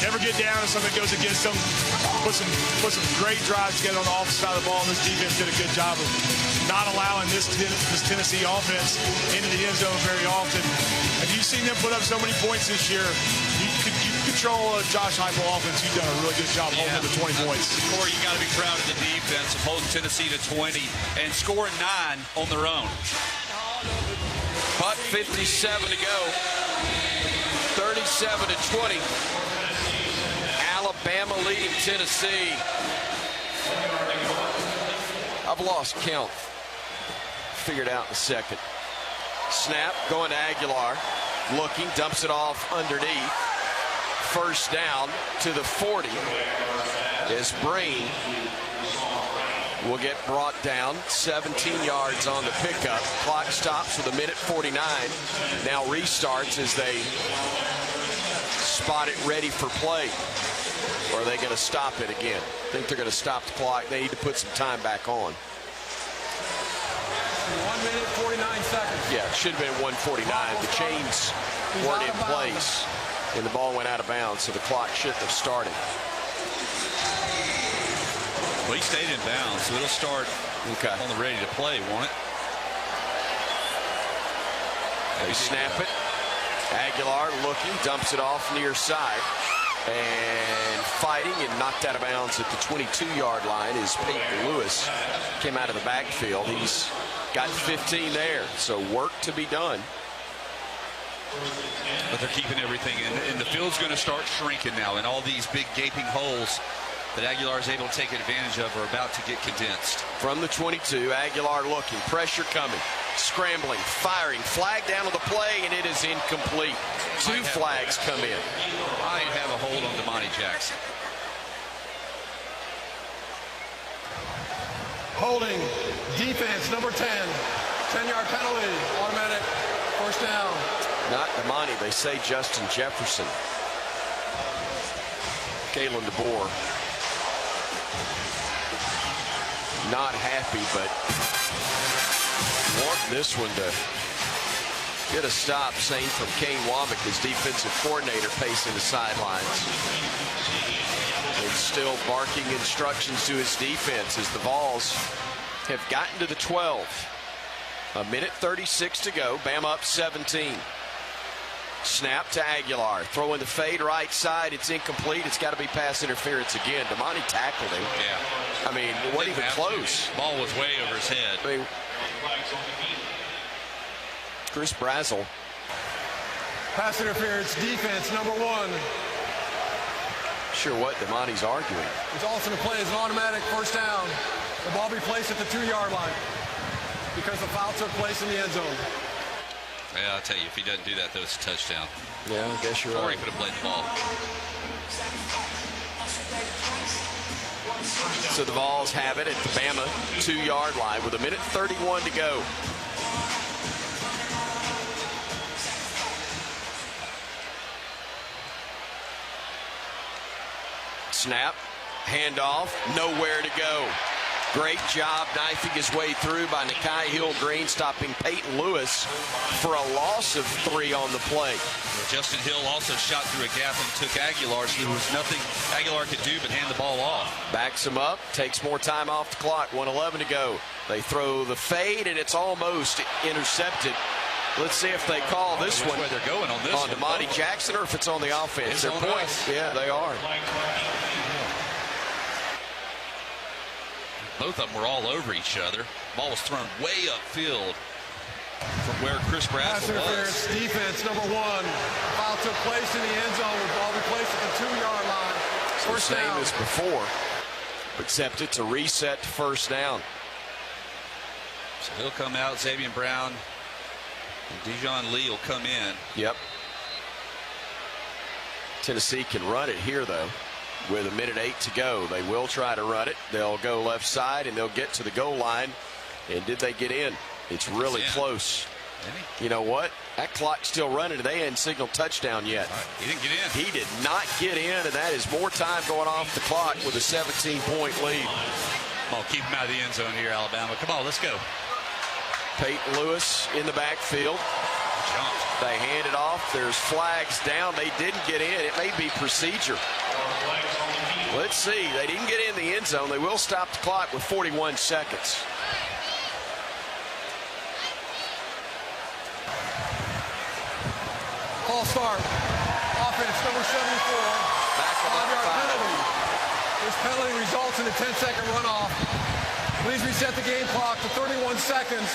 Never get down if something goes against them. Put some great drives together on the offensive side of the ball, and this defense did a good job of not allowing this Tennessee offense into the end zone very often. Have you seen them put up so many points this year? You control Josh Heupel offense. You've done a really good job holding them to 20 points. Corey, you got to be proud of the defense of holding Tennessee to 20 and scoring 9 on their own. But 57 to go. 37-20. Alabama leading Tennessee. I've lost count. Figured out in a second. Snap going to Aguilar. Looking, dumps it off underneath. First down to the 40 as Brain will get brought down. 17 yards on the pickup. Clock stops with 1:49. Now restarts as they spot it ready for play. Or are they going to stop it again? I think they're going to stop the clock. They need to put some time back on. 1 minute, 49 seconds. Yeah, it should have been 1:49. The chains weren't in place, and the ball went out of bounds, so the clock shouldn't have started. Well, he stayed in bounds, so it'll start on the ready to play, won't it? They snap it. Aguilar looking, dumps it off near side. And fighting and knocked out of bounds at the 22-yard line is Peyton Lewis. Came out of the backfield. He's got 15 there, so work to be done. But they're keeping everything in, and the field's going to start shrinking now, and all these big gaping holes that Aguilar is able to take advantage of are about to get condensed. From the 22, Aguilar looking, pressure coming, scrambling, firing, flag down on the play, and it is incomplete. Two flags come in. Might have a hold on Damani Jackson. Holding, defense, number 10. 10-yard penalty, automatic, first down. Not Damani, they say Justin Jefferson. Kalen DeBoer. Not happy, but want this one to Get a stop, same from Kane Womack, his defensive coordinator, pacing the sidelines. And still barking instructions to his defense as the Vols have gotten to the 12. A minute 36 to go. Bama up 17. Snap to Aguilar. Throwing the fade right side. It's incomplete. It's got to be pass interference again. Damani tackled him. Yeah. I mean, it wasn't even close. Ball was way over his head. I mean, Chris Brazel. Pass interference, defense, number 1. Sure what Damani's arguing. His alternate play is an automatic first down. The ball be placed at the 2-yard line because the foul took place in the end zone. Yeah, I'll tell you, if he doesn't do that, though, it's a touchdown. Yeah, I guess you're right. Or he could have played the ball. So the Vols have it at the Bama 2-yard line with a minute 31 to go. Snap, handoff, nowhere to go. Great job knifing his way through by Nakai Hill-Green, stopping Peyton Lewis for a loss of 3 on the play. Justin Hill also shot through a gap and took Aguilar, so there was nothing Aguilar could do but hand the ball off. Backs him up, takes more time off the clock, 1:11 to go. They throw the fade, and it's almost intercepted. Let's see if they call this one where they're going on this on Damani Jackson, or if it's on the offense. Their points, yeah, they are. Both of them were all over each other. Ball was thrown way upfield from where Chris Brazel was. Defense, number 1. Foul took place in the end zone with ball replaced at the 2-yard line. First down. down. Same as before, except it's a reset to first down. So he'll come out, Xavier Brown, and Dijon Lee will come in. Yep. Tennessee can run it here, though. With a minute 8 to go, they will try to run it. They'll go left side, and they'll get to the goal line. And did they get in? It's really close. You know what? That clock's still running. They hadn't signaled touchdown yet. He didn't get in. He did not get in, and that is more time going off the clock with a 17-point lead. Come on, keep him out of the end zone here, Alabama. Come on, let's go. Peyton Lewis in the backfield. They hand it off. There's flags down. They didn't get in. It may be procedure. Let's see. They didn't get in the end zone. They will stop the clock with 41 seconds. Ball start. Offense, number 74. 5-yard penalty. This penalty results in a 10-second runoff. Please reset the game clock to 31 seconds.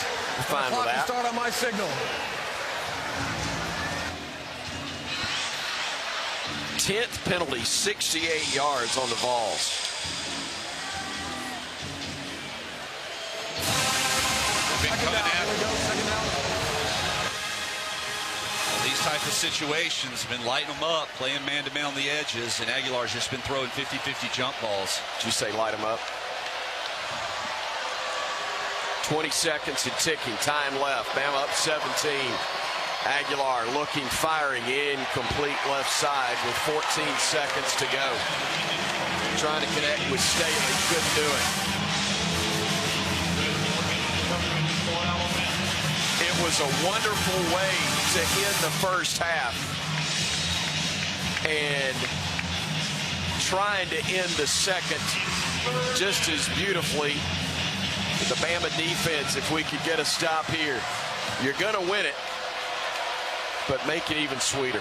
Fine the clock with that. will start on my signal. 10th penalty, 68 yards on the Vols. These type of situations have been lighting them up, playing man-to-man on the edges, and Aguilar's just been throwing 50-50 jump balls. Did you say light them up? 20 seconds and ticking. Time left. Bama up 17. Aguilar looking, firing, incomplete left side with 14 seconds to go. Trying to connect with Staley, couldn't do it. It was a wonderful way to end the first half. And trying to end the second just as beautifully. The Bama defense, if we could get a stop here, you're going to win it. But make it even sweeter.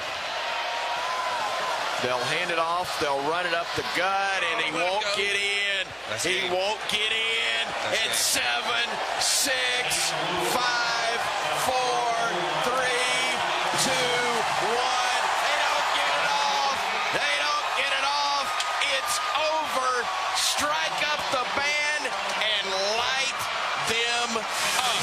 They'll hand it off. They'll run it up the gut, and he won't get in. He won't get in. It's 7, 6, 5, 4, 3, 2, 1. They don't get it off. They don't get it off. It's over. Strike up the band and light them up.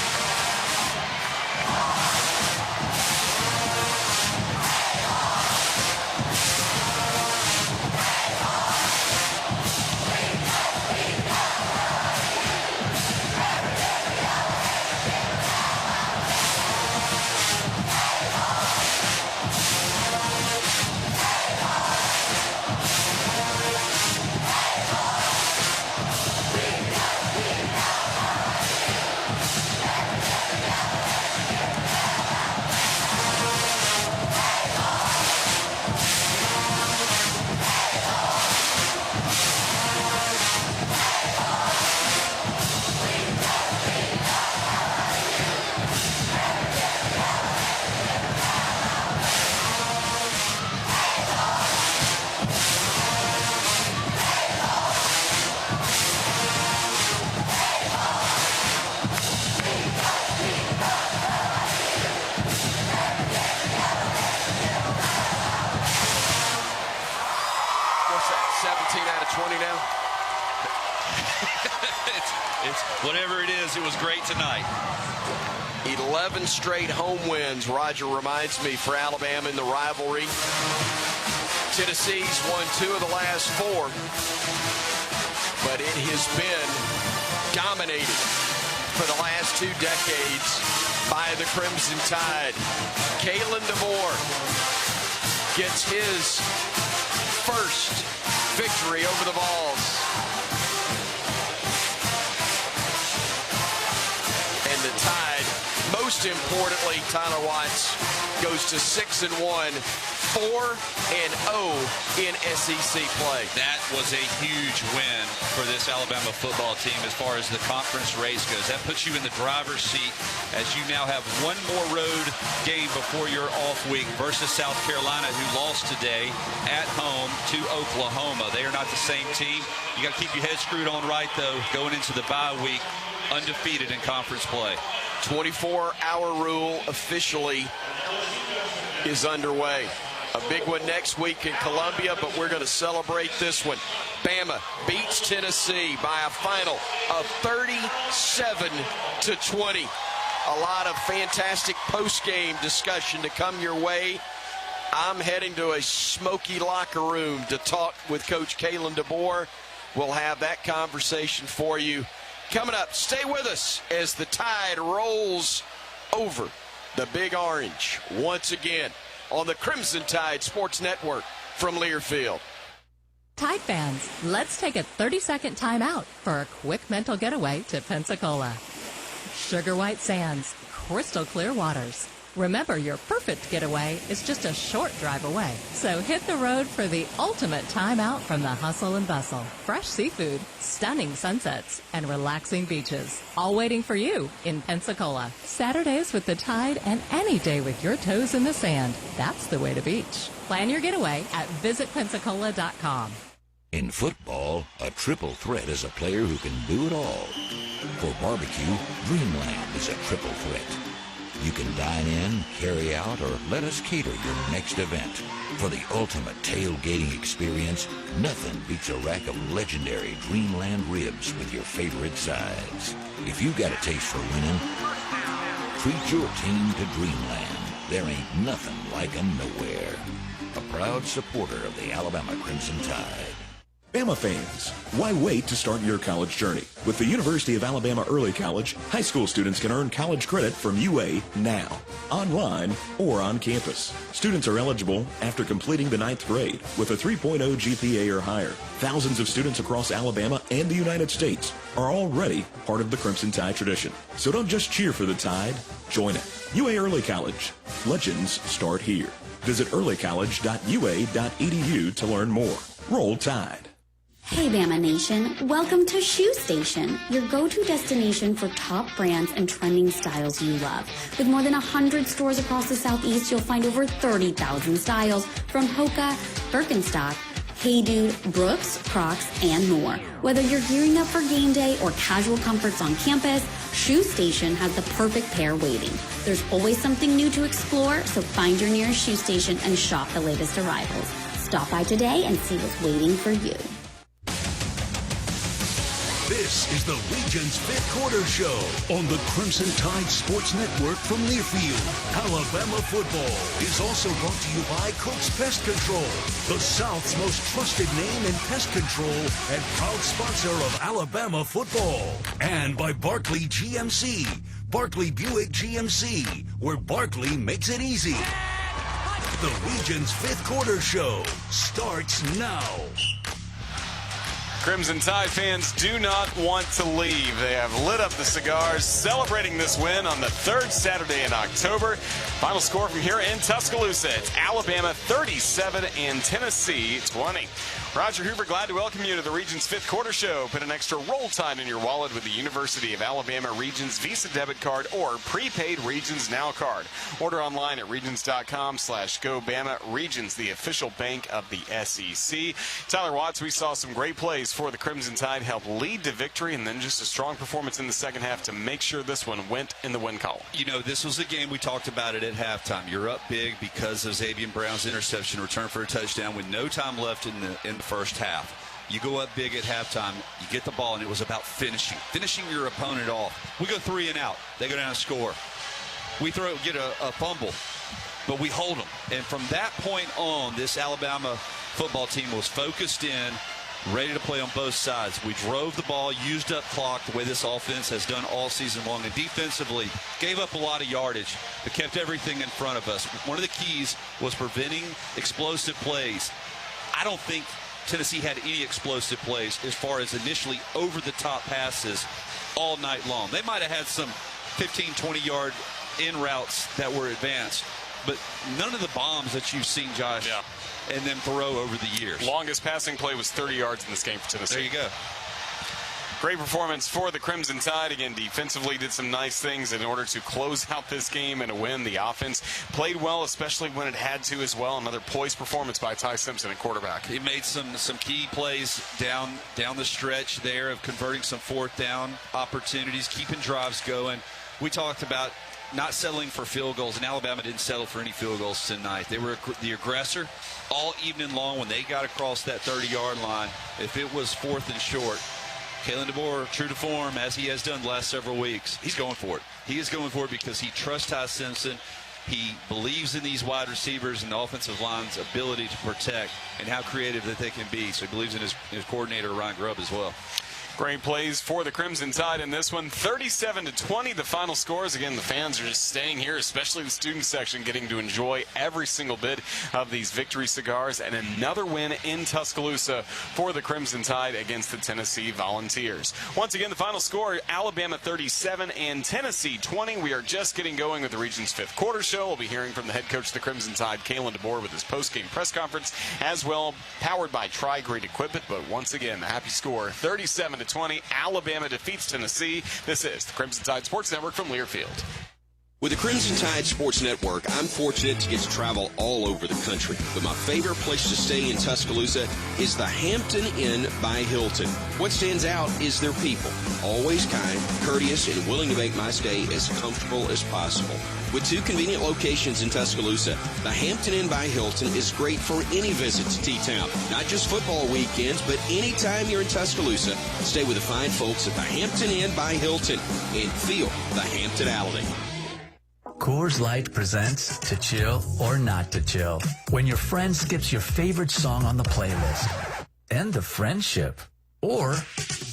whatever it is, it was great tonight. 11 straight home wins, Roger reminds me, for Alabama in the rivalry. Tennessee's won 2 of the last 4, but it has been dominated for the last 2 decades by the Crimson Tide. Kalen DeBoer gets his first victory over the Vols. And the Tide, most importantly, Tyler Watts, goes to 6-1, 4-0 in SEC play. That was a huge win for this Alabama football team as far as the conference race goes. That puts you in the driver's seat as you now have one more road game before your off week versus South Carolina, who lost today at home to Oklahoma. They are not the same team. You got to keep your head screwed on right, though, going into the bye week, undefeated in conference play. 24-hour rule officially is underway. A big one next week in Columbia, but we're going to celebrate this one. Bama beats Tennessee by a final of 37-20. A lot of fantastic post-game discussion to come your way. I'm heading to a smoky locker room to talk with Coach Kalen DeBoer. We'll have that conversation for you coming up. Stay with us as the Tide rolls over the Big Orange once again on the Crimson Tide Sports Network from Learfield. Tide fans, let's take a 30-second time out for a quick mental getaway to Pensacola. Sugar White Sands, crystal clear waters. Remember, your perfect getaway is just a short drive away. So hit the road for the ultimate time out from the hustle and bustle. Fresh seafood, stunning sunsets, and relaxing beaches. All waiting for you in Pensacola. Saturdays with the Tide and any day with your toes in the sand. That's the way to beach. Plan your getaway at visitpensacola.com. In football, a triple threat is a player who can do it all. For barbecue, Dreamland is a triple threat. You can dine in, carry out, or let us cater your next event. For the ultimate tailgating experience, nothing beats a rack of legendary Dreamland ribs with your favorite sides. If you got a taste for winning, treat your team to Dreamland. There ain't nothing like them nowhere. A proud supporter of the Alabama Crimson Tide. Bama fans, why wait to start your college journey? With the University of Alabama Early College, high school students can earn college credit from UA now, online or on campus. Students are eligible after completing the 9th grade with a 3.0 GPA or higher. Thousands of students across Alabama and the United States are already part of the Crimson Tide tradition. So don't just cheer for the Tide, join it. UA Early College. Legends start here. Visit earlycollege.ua.edu to learn more. Roll Tide. Hey Bama Nation, welcome to Shoe Station, your go-to destination for top brands and trending styles you love. With more than 100 stores across the Southeast, you'll find over 30,000 styles from Hoka, Birkenstock, Hey Dude, Brooks, Crocs, and more. Whether you're gearing up for game day or casual comforts on campus, Shoe Station has the perfect pair waiting. There's always something new to explore, so find your nearest Shoe Station and shop the latest arrivals. Stop by today and see what's waiting for you. This is the Regions Fifth Quarter Show on the Crimson Tide Sports Network from Learfield. Alabama football is also brought to you by Cook's Pest Control, the South's most trusted name in pest control and proud sponsor of Alabama football. And by Barkley GMC, Barkley Buick GMC, where Barkley makes it easy. The Regions Fifth Quarter Show starts now. Crimson Tide fans do not want to leave. They have lit up the cigars, celebrating this win on the 3rd Saturday in October. Final score from here in Tuscaloosa. It's Alabama 37 and Tennessee 20. Roger Hoover, glad to welcome you to the Regions Fifth Quarter Show. Put an extra roll tide in your wallet with the University of Alabama Regions Visa debit card or prepaid Regions Now card. Order online at regions.com/GoBama. Regions, the official bank of the SEC. Tyler Watts, we saw some great plays for the Crimson Tide, help lead to victory, and then just a strong performance in the second half to make sure this one went in the win column. You know, this was a game, we talked about it at halftime. You're up big because of Xavier Brown's interception return for a touchdown with no time left in the first half. You go up big at halftime, you get the ball, and it was about finishing your opponent off. We go 3 and out. They go down and score. We get a fumble, but we hold them. And from that point on, this Alabama football team was focused in, ready to play on both sides. We drove the ball, used up clock the way this offense has done all season long, and defensively gave up a lot of yardage, but kept everything in front of us. One of the keys was preventing explosive plays. I don't think Tennessee had any explosive plays as far as initially over-the-top passes all night long. They might have had some 15, 20-yard in routes that were advanced, but none of the bombs that you've seen, Josh, and then throw over the years. Longest passing play was 30 yards in this game for Tennessee. There you go. Great performance for the Crimson Tide. Again, defensively did some nice things in order to close out this game and to win. The offense played well, especially when it had to as well. Another poised performance by Ty Simpson at quarterback. He made some key plays down the stretch there of converting some fourth down opportunities, keeping drives going. We talked about not settling for field goals, and Alabama didn't settle for any field goals tonight. They were the aggressor all evening long when they got across that 30-yard line. If it was 4th and short, Kalen DeBoer, true to form, as he has done the last several weeks, he's going for it. He is going for it because he trusts Ty Simpson. He believes in these wide receivers and the offensive line's ability to protect and how creative that they can be. So he believes in his coordinator, Ryan Grubb, as well. Great plays for the Crimson Tide in this one. 37-20, the final scores. Again, the fans are just staying here, especially the student section, getting to enjoy every single bit of these victory cigars. And another win in Tuscaloosa for the Crimson Tide against the Tennessee Volunteers. Once again, the final score, Alabama 37 and Tennessee 20. We are just getting going with the region's 5th quarter show. We'll be hearing from the head coach of the Crimson Tide, Kalen DeBoer, with his post-game press conference as well, powered by Tri-Grade Equipment. But once again, the happy score, 37-20. Alabama defeats Tennessee. This is the Crimson Tide Sports Network from Learfield. With the Crimson Tide Sports Network, I'm fortunate to get to travel all over the country. But my favorite place to stay in Tuscaloosa is the Hampton Inn by Hilton. What stands out is their people. Always kind, courteous, and willing to make my stay as comfortable as possible. With 2 convenient locations in Tuscaloosa, the Hampton Inn by Hilton is great for any visit to T-Town. Not just football weekends, but anytime you're in Tuscaloosa, stay with the fine folks at the Hampton Inn by Hilton and feel the Hamptonality. Coors Light presents To Chill or Not to Chill. When your friend skips your favorite song on the playlist. End of friendship. Or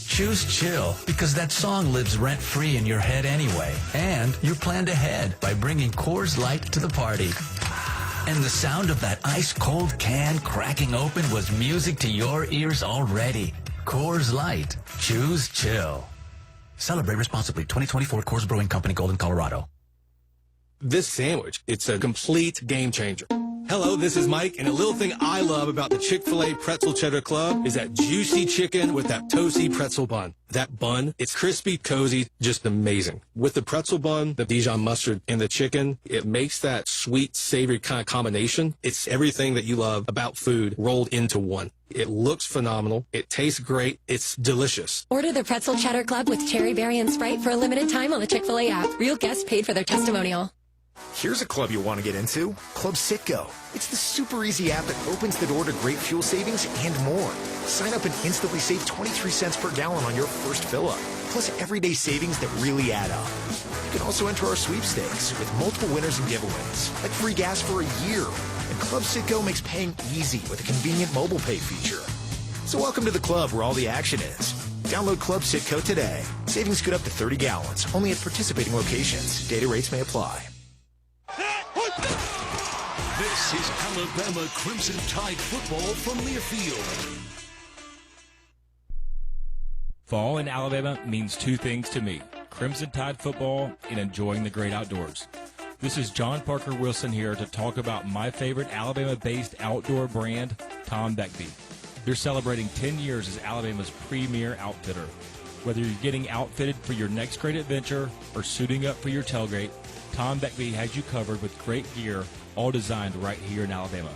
choose chill because that song lives rent-free in your head anyway. And you planned ahead by bringing Coors Light to the party. And the sound of that ice-cold can cracking open was music to your ears already. Coors Light. Choose chill. Celebrate responsibly. 2024 Coors Brewing Company, Golden, Colorado. This sandwich, it's a complete game changer. Hello, this is Mike, and a little thing I love about the Chick-fil-A Pretzel Cheddar Club is that juicy chicken with that toasty pretzel bun. That bun, it's crispy, cozy, just amazing. With the pretzel bun, the Dijon mustard, and the chicken, it makes that sweet, savory kind of combination. It's everything that you love about food rolled into one. It looks phenomenal. It tastes great. It's delicious. Order the Pretzel Cheddar Club with cherry berry and Sprite for a limited time on the Chick-fil-A app. Real guests paid for their testimonial. Here's a club you'll want to get into, Club Citgo. It's the super easy app that opens the door to great fuel savings and more. Sign up and instantly save 23 cents per gallon on your first fill-up, plus everyday savings that really add up. You can also enter our sweepstakes with multiple winners and giveaways, like free gas for a year. And Club Citgo makes paying easy with a convenient mobile pay feature. So welcome to the club where all the action is. Download Club Citgo today. Savings good up to 30 gallons, only at participating locations. Data rates may apply. This is Alabama Crimson Tide football from Learfield. Fall in Alabama means 2 things to me: Crimson Tide football and enjoying the great outdoors. This is John Parker Wilson here to talk about my favorite Alabama-based outdoor brand, Tom Beckby. They're celebrating 10 years as Alabama's premier outfitter. Whether you're getting outfitted for your next great adventure or suiting up for your tailgate, Tom Beckby has you covered with great gear, all designed right here in Alabama.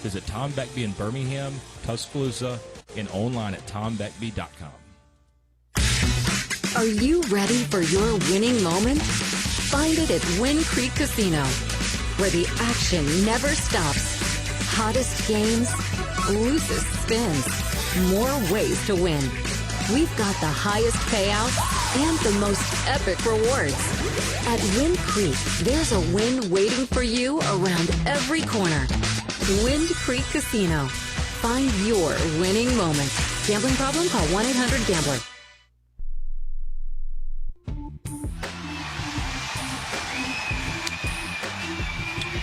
Visit Tom Beckby in Birmingham, Tuscaloosa, and online at tombeckby.com. Are you ready for your winning moment? Find it at Wind Creek Casino, where the action never stops. Hottest games, loosest spins, more ways to win. We've got the highest payouts and the most epic rewards. At Wind Creek, there's a win waiting for you around every corner. Wind Creek Casino. Find your winning moment. Gambling problem? Call 1-800-GAMBLER.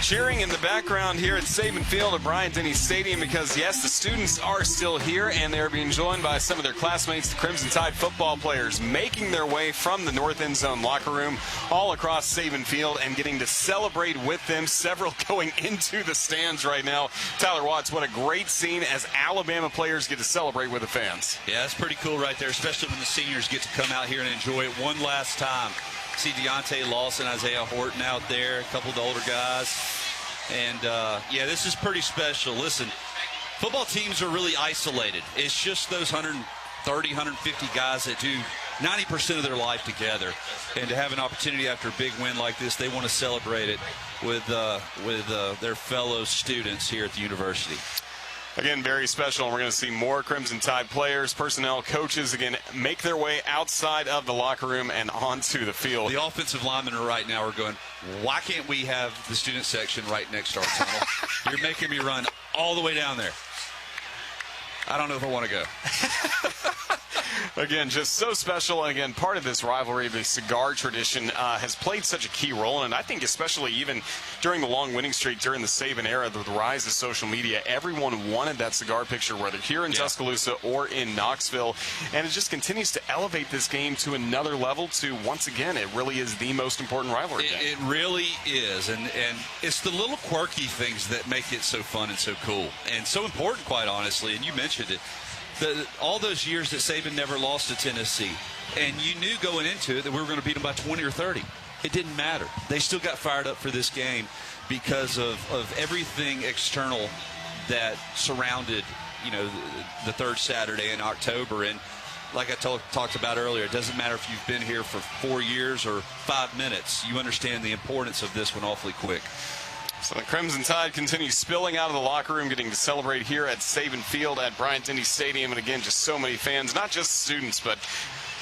Cheering in the background here at Saban Field at Bryant-Denny Stadium because, yes, the students are still here, and they're being joined by some of their classmates, the Crimson Tide football players, making their way from the north end zone locker room all across Saban Field and getting to celebrate with them, several going into the stands right now. Tyler Watts, what a great scene as Alabama players get to celebrate with the fans. Yeah, that's pretty cool right there, especially when the seniors get to come out here and enjoy it one last time. See Deontay Lawson, Isaiah Horton out there, a couple of the older guys. And, yeah, this is pretty special. Listen, football teams are really isolated. It's just those 130, 150 guys that do 90% of their life together. And to have an opportunity after a big win like this, they want to celebrate it with their fellow students here at the university. Again, very special, and we're going to see more Crimson Tide players, personnel, coaches, again, make their way outside of the locker room and onto the field. The offensive linemen right now are going, why can't we have the student section right next to our tunnel? You're making me run all the way down there. I don't know if I want to go. Again, just so special. And again, part of this rivalry, the cigar tradition, has played such a key role. And I think especially even during the long winning streak during the Saban era, the rise of social media, everyone wanted that cigar picture, whether here in Tuscaloosa or in Knoxville. And it just continues to elevate this game to another level to, once again, it really is the most important rivalry game. It really is. And it's the little quirky things that make it so fun and so cool and so important, quite honestly. And you mentioned it. All those years that Saban never lost to Tennessee, and you knew going into it that we were going to beat them by 20 or 30. It didn't matter. They still got fired up for this game because of everything external that surrounded, the third Saturday in October. And like I talked about earlier, it doesn't matter if you've been here for 4 years or 5 minutes. You understand the importance of this one awfully quick. So the Crimson Tide continues spilling out of the locker room, getting to celebrate here at Saban Field at Bryant-Denny Stadium. And again, just so many fans, not just students, but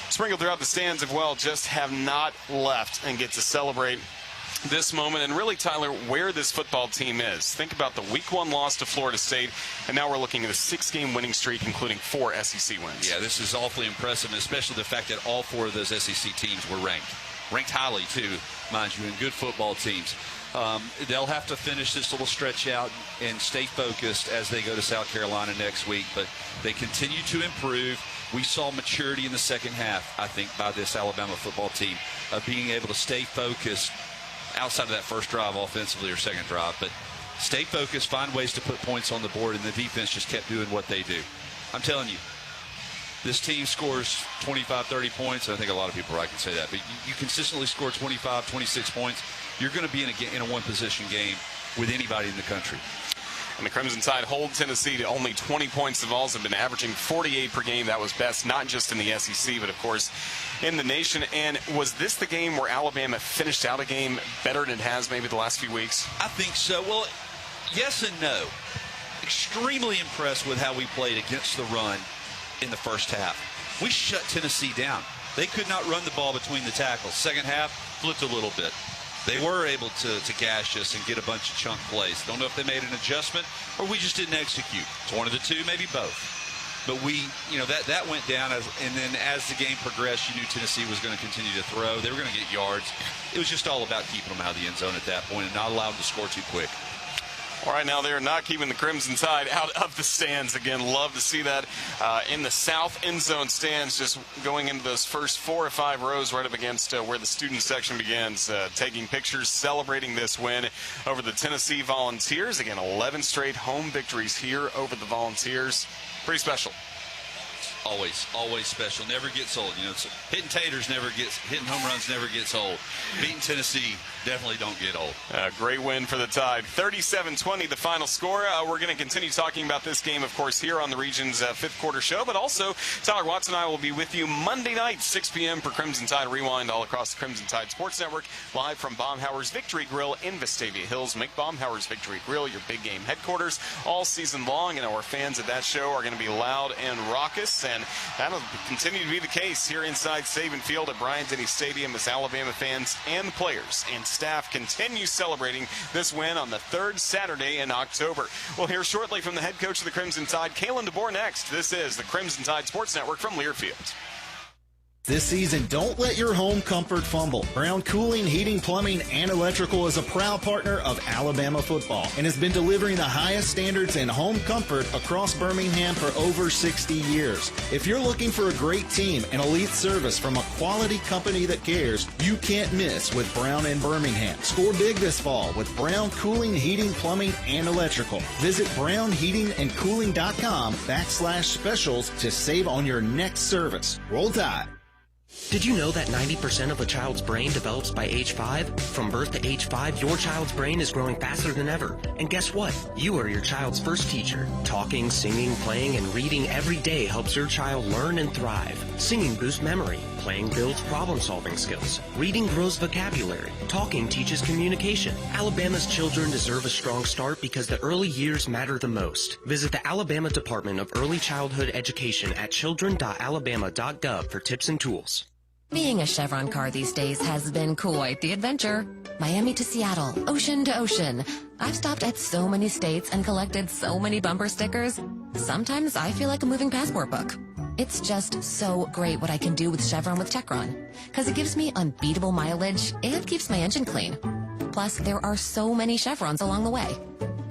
sprinkled throughout the stands as well, just have not left and get to celebrate this moment. And really, Tyler, where this football team is. Think about the Week 1 loss to Florida State, and now we're looking at a 6-game winning streak, including 4 SEC wins. Yeah, this is awfully impressive, especially the fact that all 4 of those SEC teams were ranked highly, too, mind you, in good football teams. They'll have to finish this little stretch out and stay focused as they go to South Carolina next week. But they continue to improve. We saw maturity in the second half, I think, by this Alabama football team, of being able to stay focused outside of that first drive offensively or second drive. But stay focused, find ways to put points on the board, and the defense just kept doing what they do. I'm telling you, this team scores 25, 30 points. I think a lot of people can say that. But you consistently score 25, 26 points. You're going to be in a one-possession game with anybody in the country. And the Crimson Tide hold Tennessee to only 20 points. The Vols have been averaging 48 per game. That was best, not just in the SEC, but, of course, in the nation. And was this the game where Alabama finished out a game better than it has maybe the last few weeks? I think so. Well, yes and no. Extremely impressed with how we played against the run in the first half. We shut Tennessee down. They could not run the ball between the tackles. Second half, flipped a little bit. They were able to gash us and get a bunch of chunk plays. Don't know if they made an adjustment or we just didn't execute. It's one of the two, maybe both. But that went down, and then as the game progressed, you knew Tennessee was going to continue to throw. They were going to get yards. It was just all about keeping them out of the end zone at that point and not allowing them to score too quick. All right, now they're not keeping the Crimson Tide out of the stands. Again, love to see that in the south end zone stands, just going into those first 4 or 5 rows right up against where the student section begins, taking pictures, celebrating this win over the Tennessee Volunteers. Again, 11 straight home victories here over the Volunteers. Pretty special. Always special. Never gets old. Hitting taters hitting home runs never gets old. Beating Tennessee definitely don't get old. Great win for the Tide. 37-20 the final score. We're going to continue talking about this game, of course, here on the Region's fifth quarter show, but also Tyler Watts and I will be with you Monday night, 6 p.m. for Crimson Tide Rewind all across the Crimson Tide Sports Network, live from Baumhauer's Victory Grill in Vestavia Hills. Make Baumhauer's Victory Grill your big game headquarters all season long, and our fans at that show are going to be loud and raucous, and that'll continue to be the case here inside Saban Field at Bryant-Denny Stadium as Alabama fans and players and staff continue celebrating this win on the third Saturday in October. We'll hear shortly from the head coach of the Crimson Tide, Kalen DeBoer, next. This is the Crimson Tide Sports Network from Learfield. This season, don't let your home comfort fumble. Brown Cooling, Heating, Plumbing, and Electrical is a proud partner of Alabama football and has been delivering the highest standards in home comfort across Birmingham for over 60 years. If you're looking for a great team and elite service from a quality company that cares, you can't miss with Brown in Birmingham. Score big this fall with Brown Cooling, Heating, Plumbing, and Electrical. Visit brownheatingandcooling.com/specials to save on your next service. Roll Tide. Did you know that 90% of a child's brain develops by age 5? From birth to age 5, your child's brain is growing faster than ever. And guess what? You are your child's first teacher. Talking, singing, playing, and reading every day helps your child learn and thrive. Singing boosts memory. Playing builds problem-solving skills. Reading grows vocabulary. Talking teaches communication. Alabama's children deserve a strong start because the early years matter the most. Visit the Alabama Department of Early Childhood Education at children.alabama.gov for tips and tools. Being a Chevron car these days has been quite the adventure. Miami to Seattle, ocean to ocean. I've stopped at so many states and collected so many bumper stickers. Sometimes I feel like a moving passport book. It's just so great what I can do with Chevron with Techron, because it gives me unbeatable mileage and keeps my engine clean. Plus, there are so many Chevrons along the way.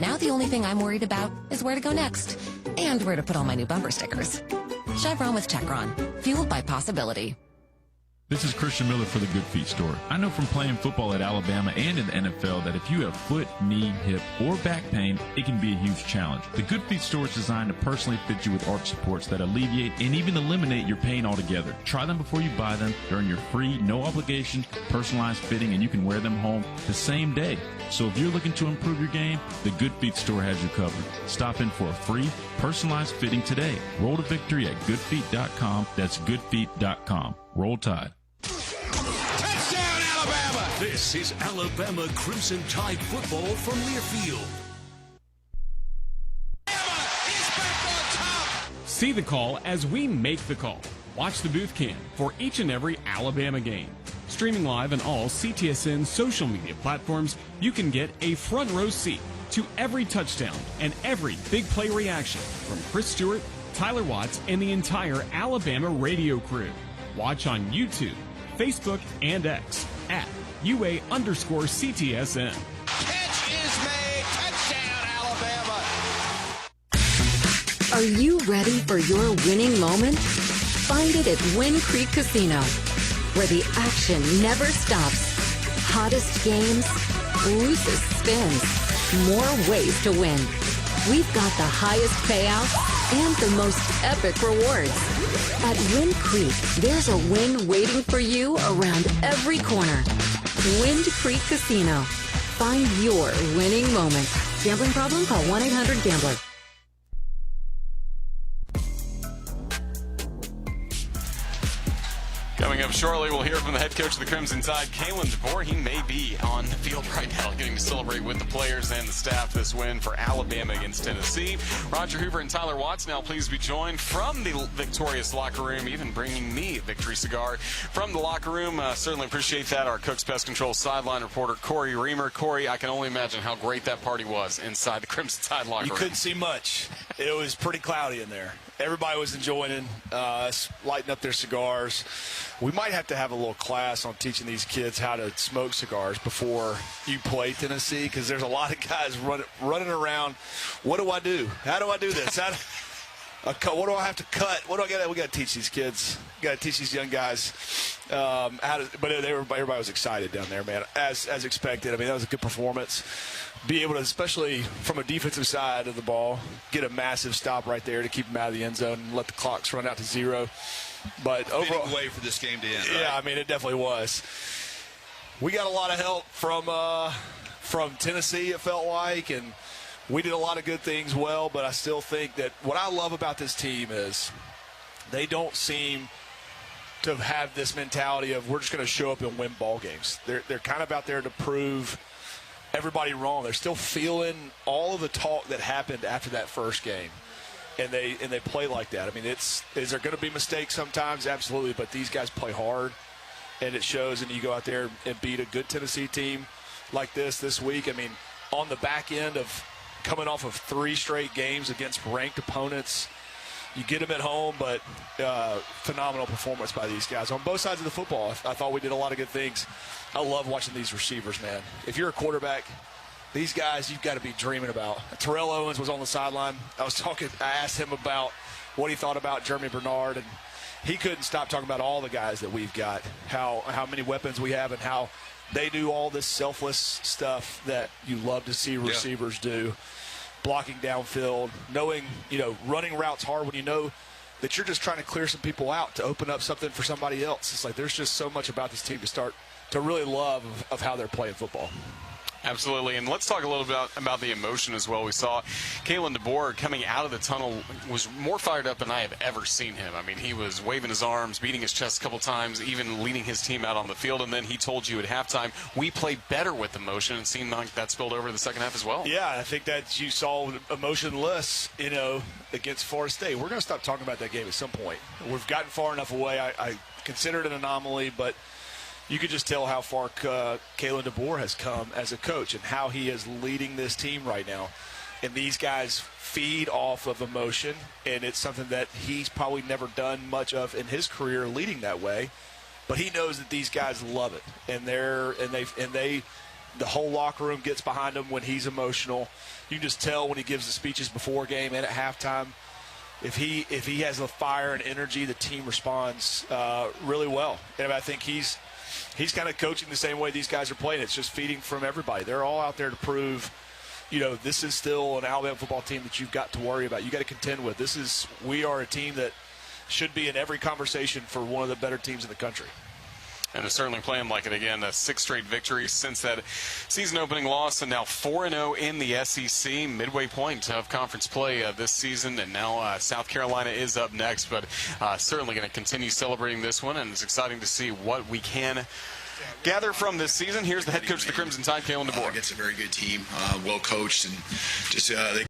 Now the only thing I'm worried about is where to go next and where to put all my new bumper stickers. Chevron with Techron, fueled by possibility. This is Christian Miller for the Good Feet Store. I know from playing football at Alabama and in the NFL that if you have foot, knee, hip, or back pain, it can be a huge challenge. The Good Feet Store is designed to personally fit you with arch supports that alleviate and even eliminate your pain altogether. Try them before you buy them. They're in your free, no obligation, personalized fitting, and you can wear them home the same day. So if you're looking to improve your game, the Good Feet Store has you covered. Stop in for a free, personalized fitting today. Roll to victory at goodfeet.com. That's goodfeet.com. Roll Tide. Touchdown, Alabama! This is Alabama Crimson Tide football from Learfield. See the call as we make the call. Watch the booth cam for each and every Alabama game. Streaming live on all CTSN social media platforms, you can get a front row seat to every touchdown and every big play reaction from Chris Stewart, Tyler Watts, and the entire Alabama radio crew. Watch on YouTube, Facebook, and X at UA_CTSN. Catch is made. Touchdown, Alabama. Are you ready for your winning moment? Find it at Wind Creek Casino, where the action never stops. Hottest games, loosest spins, more ways to win. We've got the highest payouts and the most epic rewards. At Wind Creek, there's a win waiting for you around every corner. Wind Creek Casino. Find your winning moment. Gambling problem? Call 1-800-GAMBLER. Coming up shortly, we'll hear from the head coach of the Crimson Tide, Kalen DeBoer. He may be on the field right now getting to celebrate with the players and the staff this win for Alabama against Tennessee. Roger Hoover and Tyler Watts now please be joined from the victorious locker room, even bringing me a victory cigar from the locker room. Certainly appreciate that. Our Cook's Pest Control sideline reporter, Corey Reamer. Corey, I can only imagine how great that party was inside the Crimson Tide locker room. You couldn't see much. It was pretty cloudy in there. Everybody was enjoying us lighting up their cigars. We might have to have a little class on teaching these kids how to smoke cigars before you play Tennessee, because there's a lot of guys running around. What do I do? How do I do this? What do I have to cut? What do I got? We got to teach these kids. Got to teach these young guys how to. But everybody was excited down there, man, as expected. I mean, that was a good performance. Be able to, especially from a defensive side of the ball, get a massive stop right there to keep them out of the end zone and let the clocks run out to 0. But overall, way for this game to end. Yeah, right? I mean, it definitely was. We got a lot of help from Tennessee, it felt like, and we did a lot of good things well, but I still think that what I love about this team is they don't seem to have this mentality of we're just going to show up and win ball games. They're kind of out there to prove everybody wrong. They're still feeling all of the talk that happened after that first game, and they play like that. I mean, is there going to be mistakes sometimes? Absolutely, but these guys play hard, and it shows. And you go out there and beat a good Tennessee team like this week. I mean, on the back end of coming off of 3 straight games against ranked opponents, you get them at home, but phenomenal performance by these guys on both sides of the football. I thought we did a lot of good things. I love watching these receivers, man. If you're a quarterback, these guys you've got to be dreaming about. Terrell Owens was on the sideline. I asked him about what he thought about Jeremy Bernard, and he couldn't stop talking about all the guys that we've got, how many weapons we have, and how they do all this selfless stuff that you love to see receivers do. Blocking downfield, knowing, running routes hard when you know that you're just trying to clear some people out to open up something for somebody else. It's like there's just so much about this team to really love of how they're playing football. Absolutely, and let's talk a little bit about the emotion as well. We saw Kalen DeBoer coming out of the tunnel was more fired up than I have ever seen him. I mean, he was waving his arms, beating his chest a couple times, even leading his team out on the field, and then he told you at halftime, we play better with emotion, and seemed like that spilled over the second half as well. Yeah, I think that you saw emotionless, against Florida State. We're going to stop talking about that game at some point. We've gotten far enough away. I consider it an anomaly, but you could just tell how far Kalen DeBoer has come as a coach and how he is leading this team right now. And these guys feed off of emotion, and it's something that he's probably never done much of in his career leading that way. But he knows that these guys love it, and the whole locker room gets behind him when he's emotional. You can just tell when he gives the speeches before game and at halftime. If he has the fire and energy, the team responds really well. And I think he's kind of coaching the same way these guys are playing. It's just feeding from everybody. They're all out there to prove, this is still an Alabama football team that you've got to worry about. You got to contend with. We are a team that should be in every conversation for one of the better teams in the country. And they're certainly playing like it again. 6 straight victories since that season-opening loss, and now 4-0 in the SEC, midway point of conference play this season. And now South Carolina is up next, but certainly going to continue celebrating this one, and it's exciting to see what we can gather from this season. Here's the head coach of the Crimson Tide, Kalen DeBoer. It's a very good team, well coached, and just they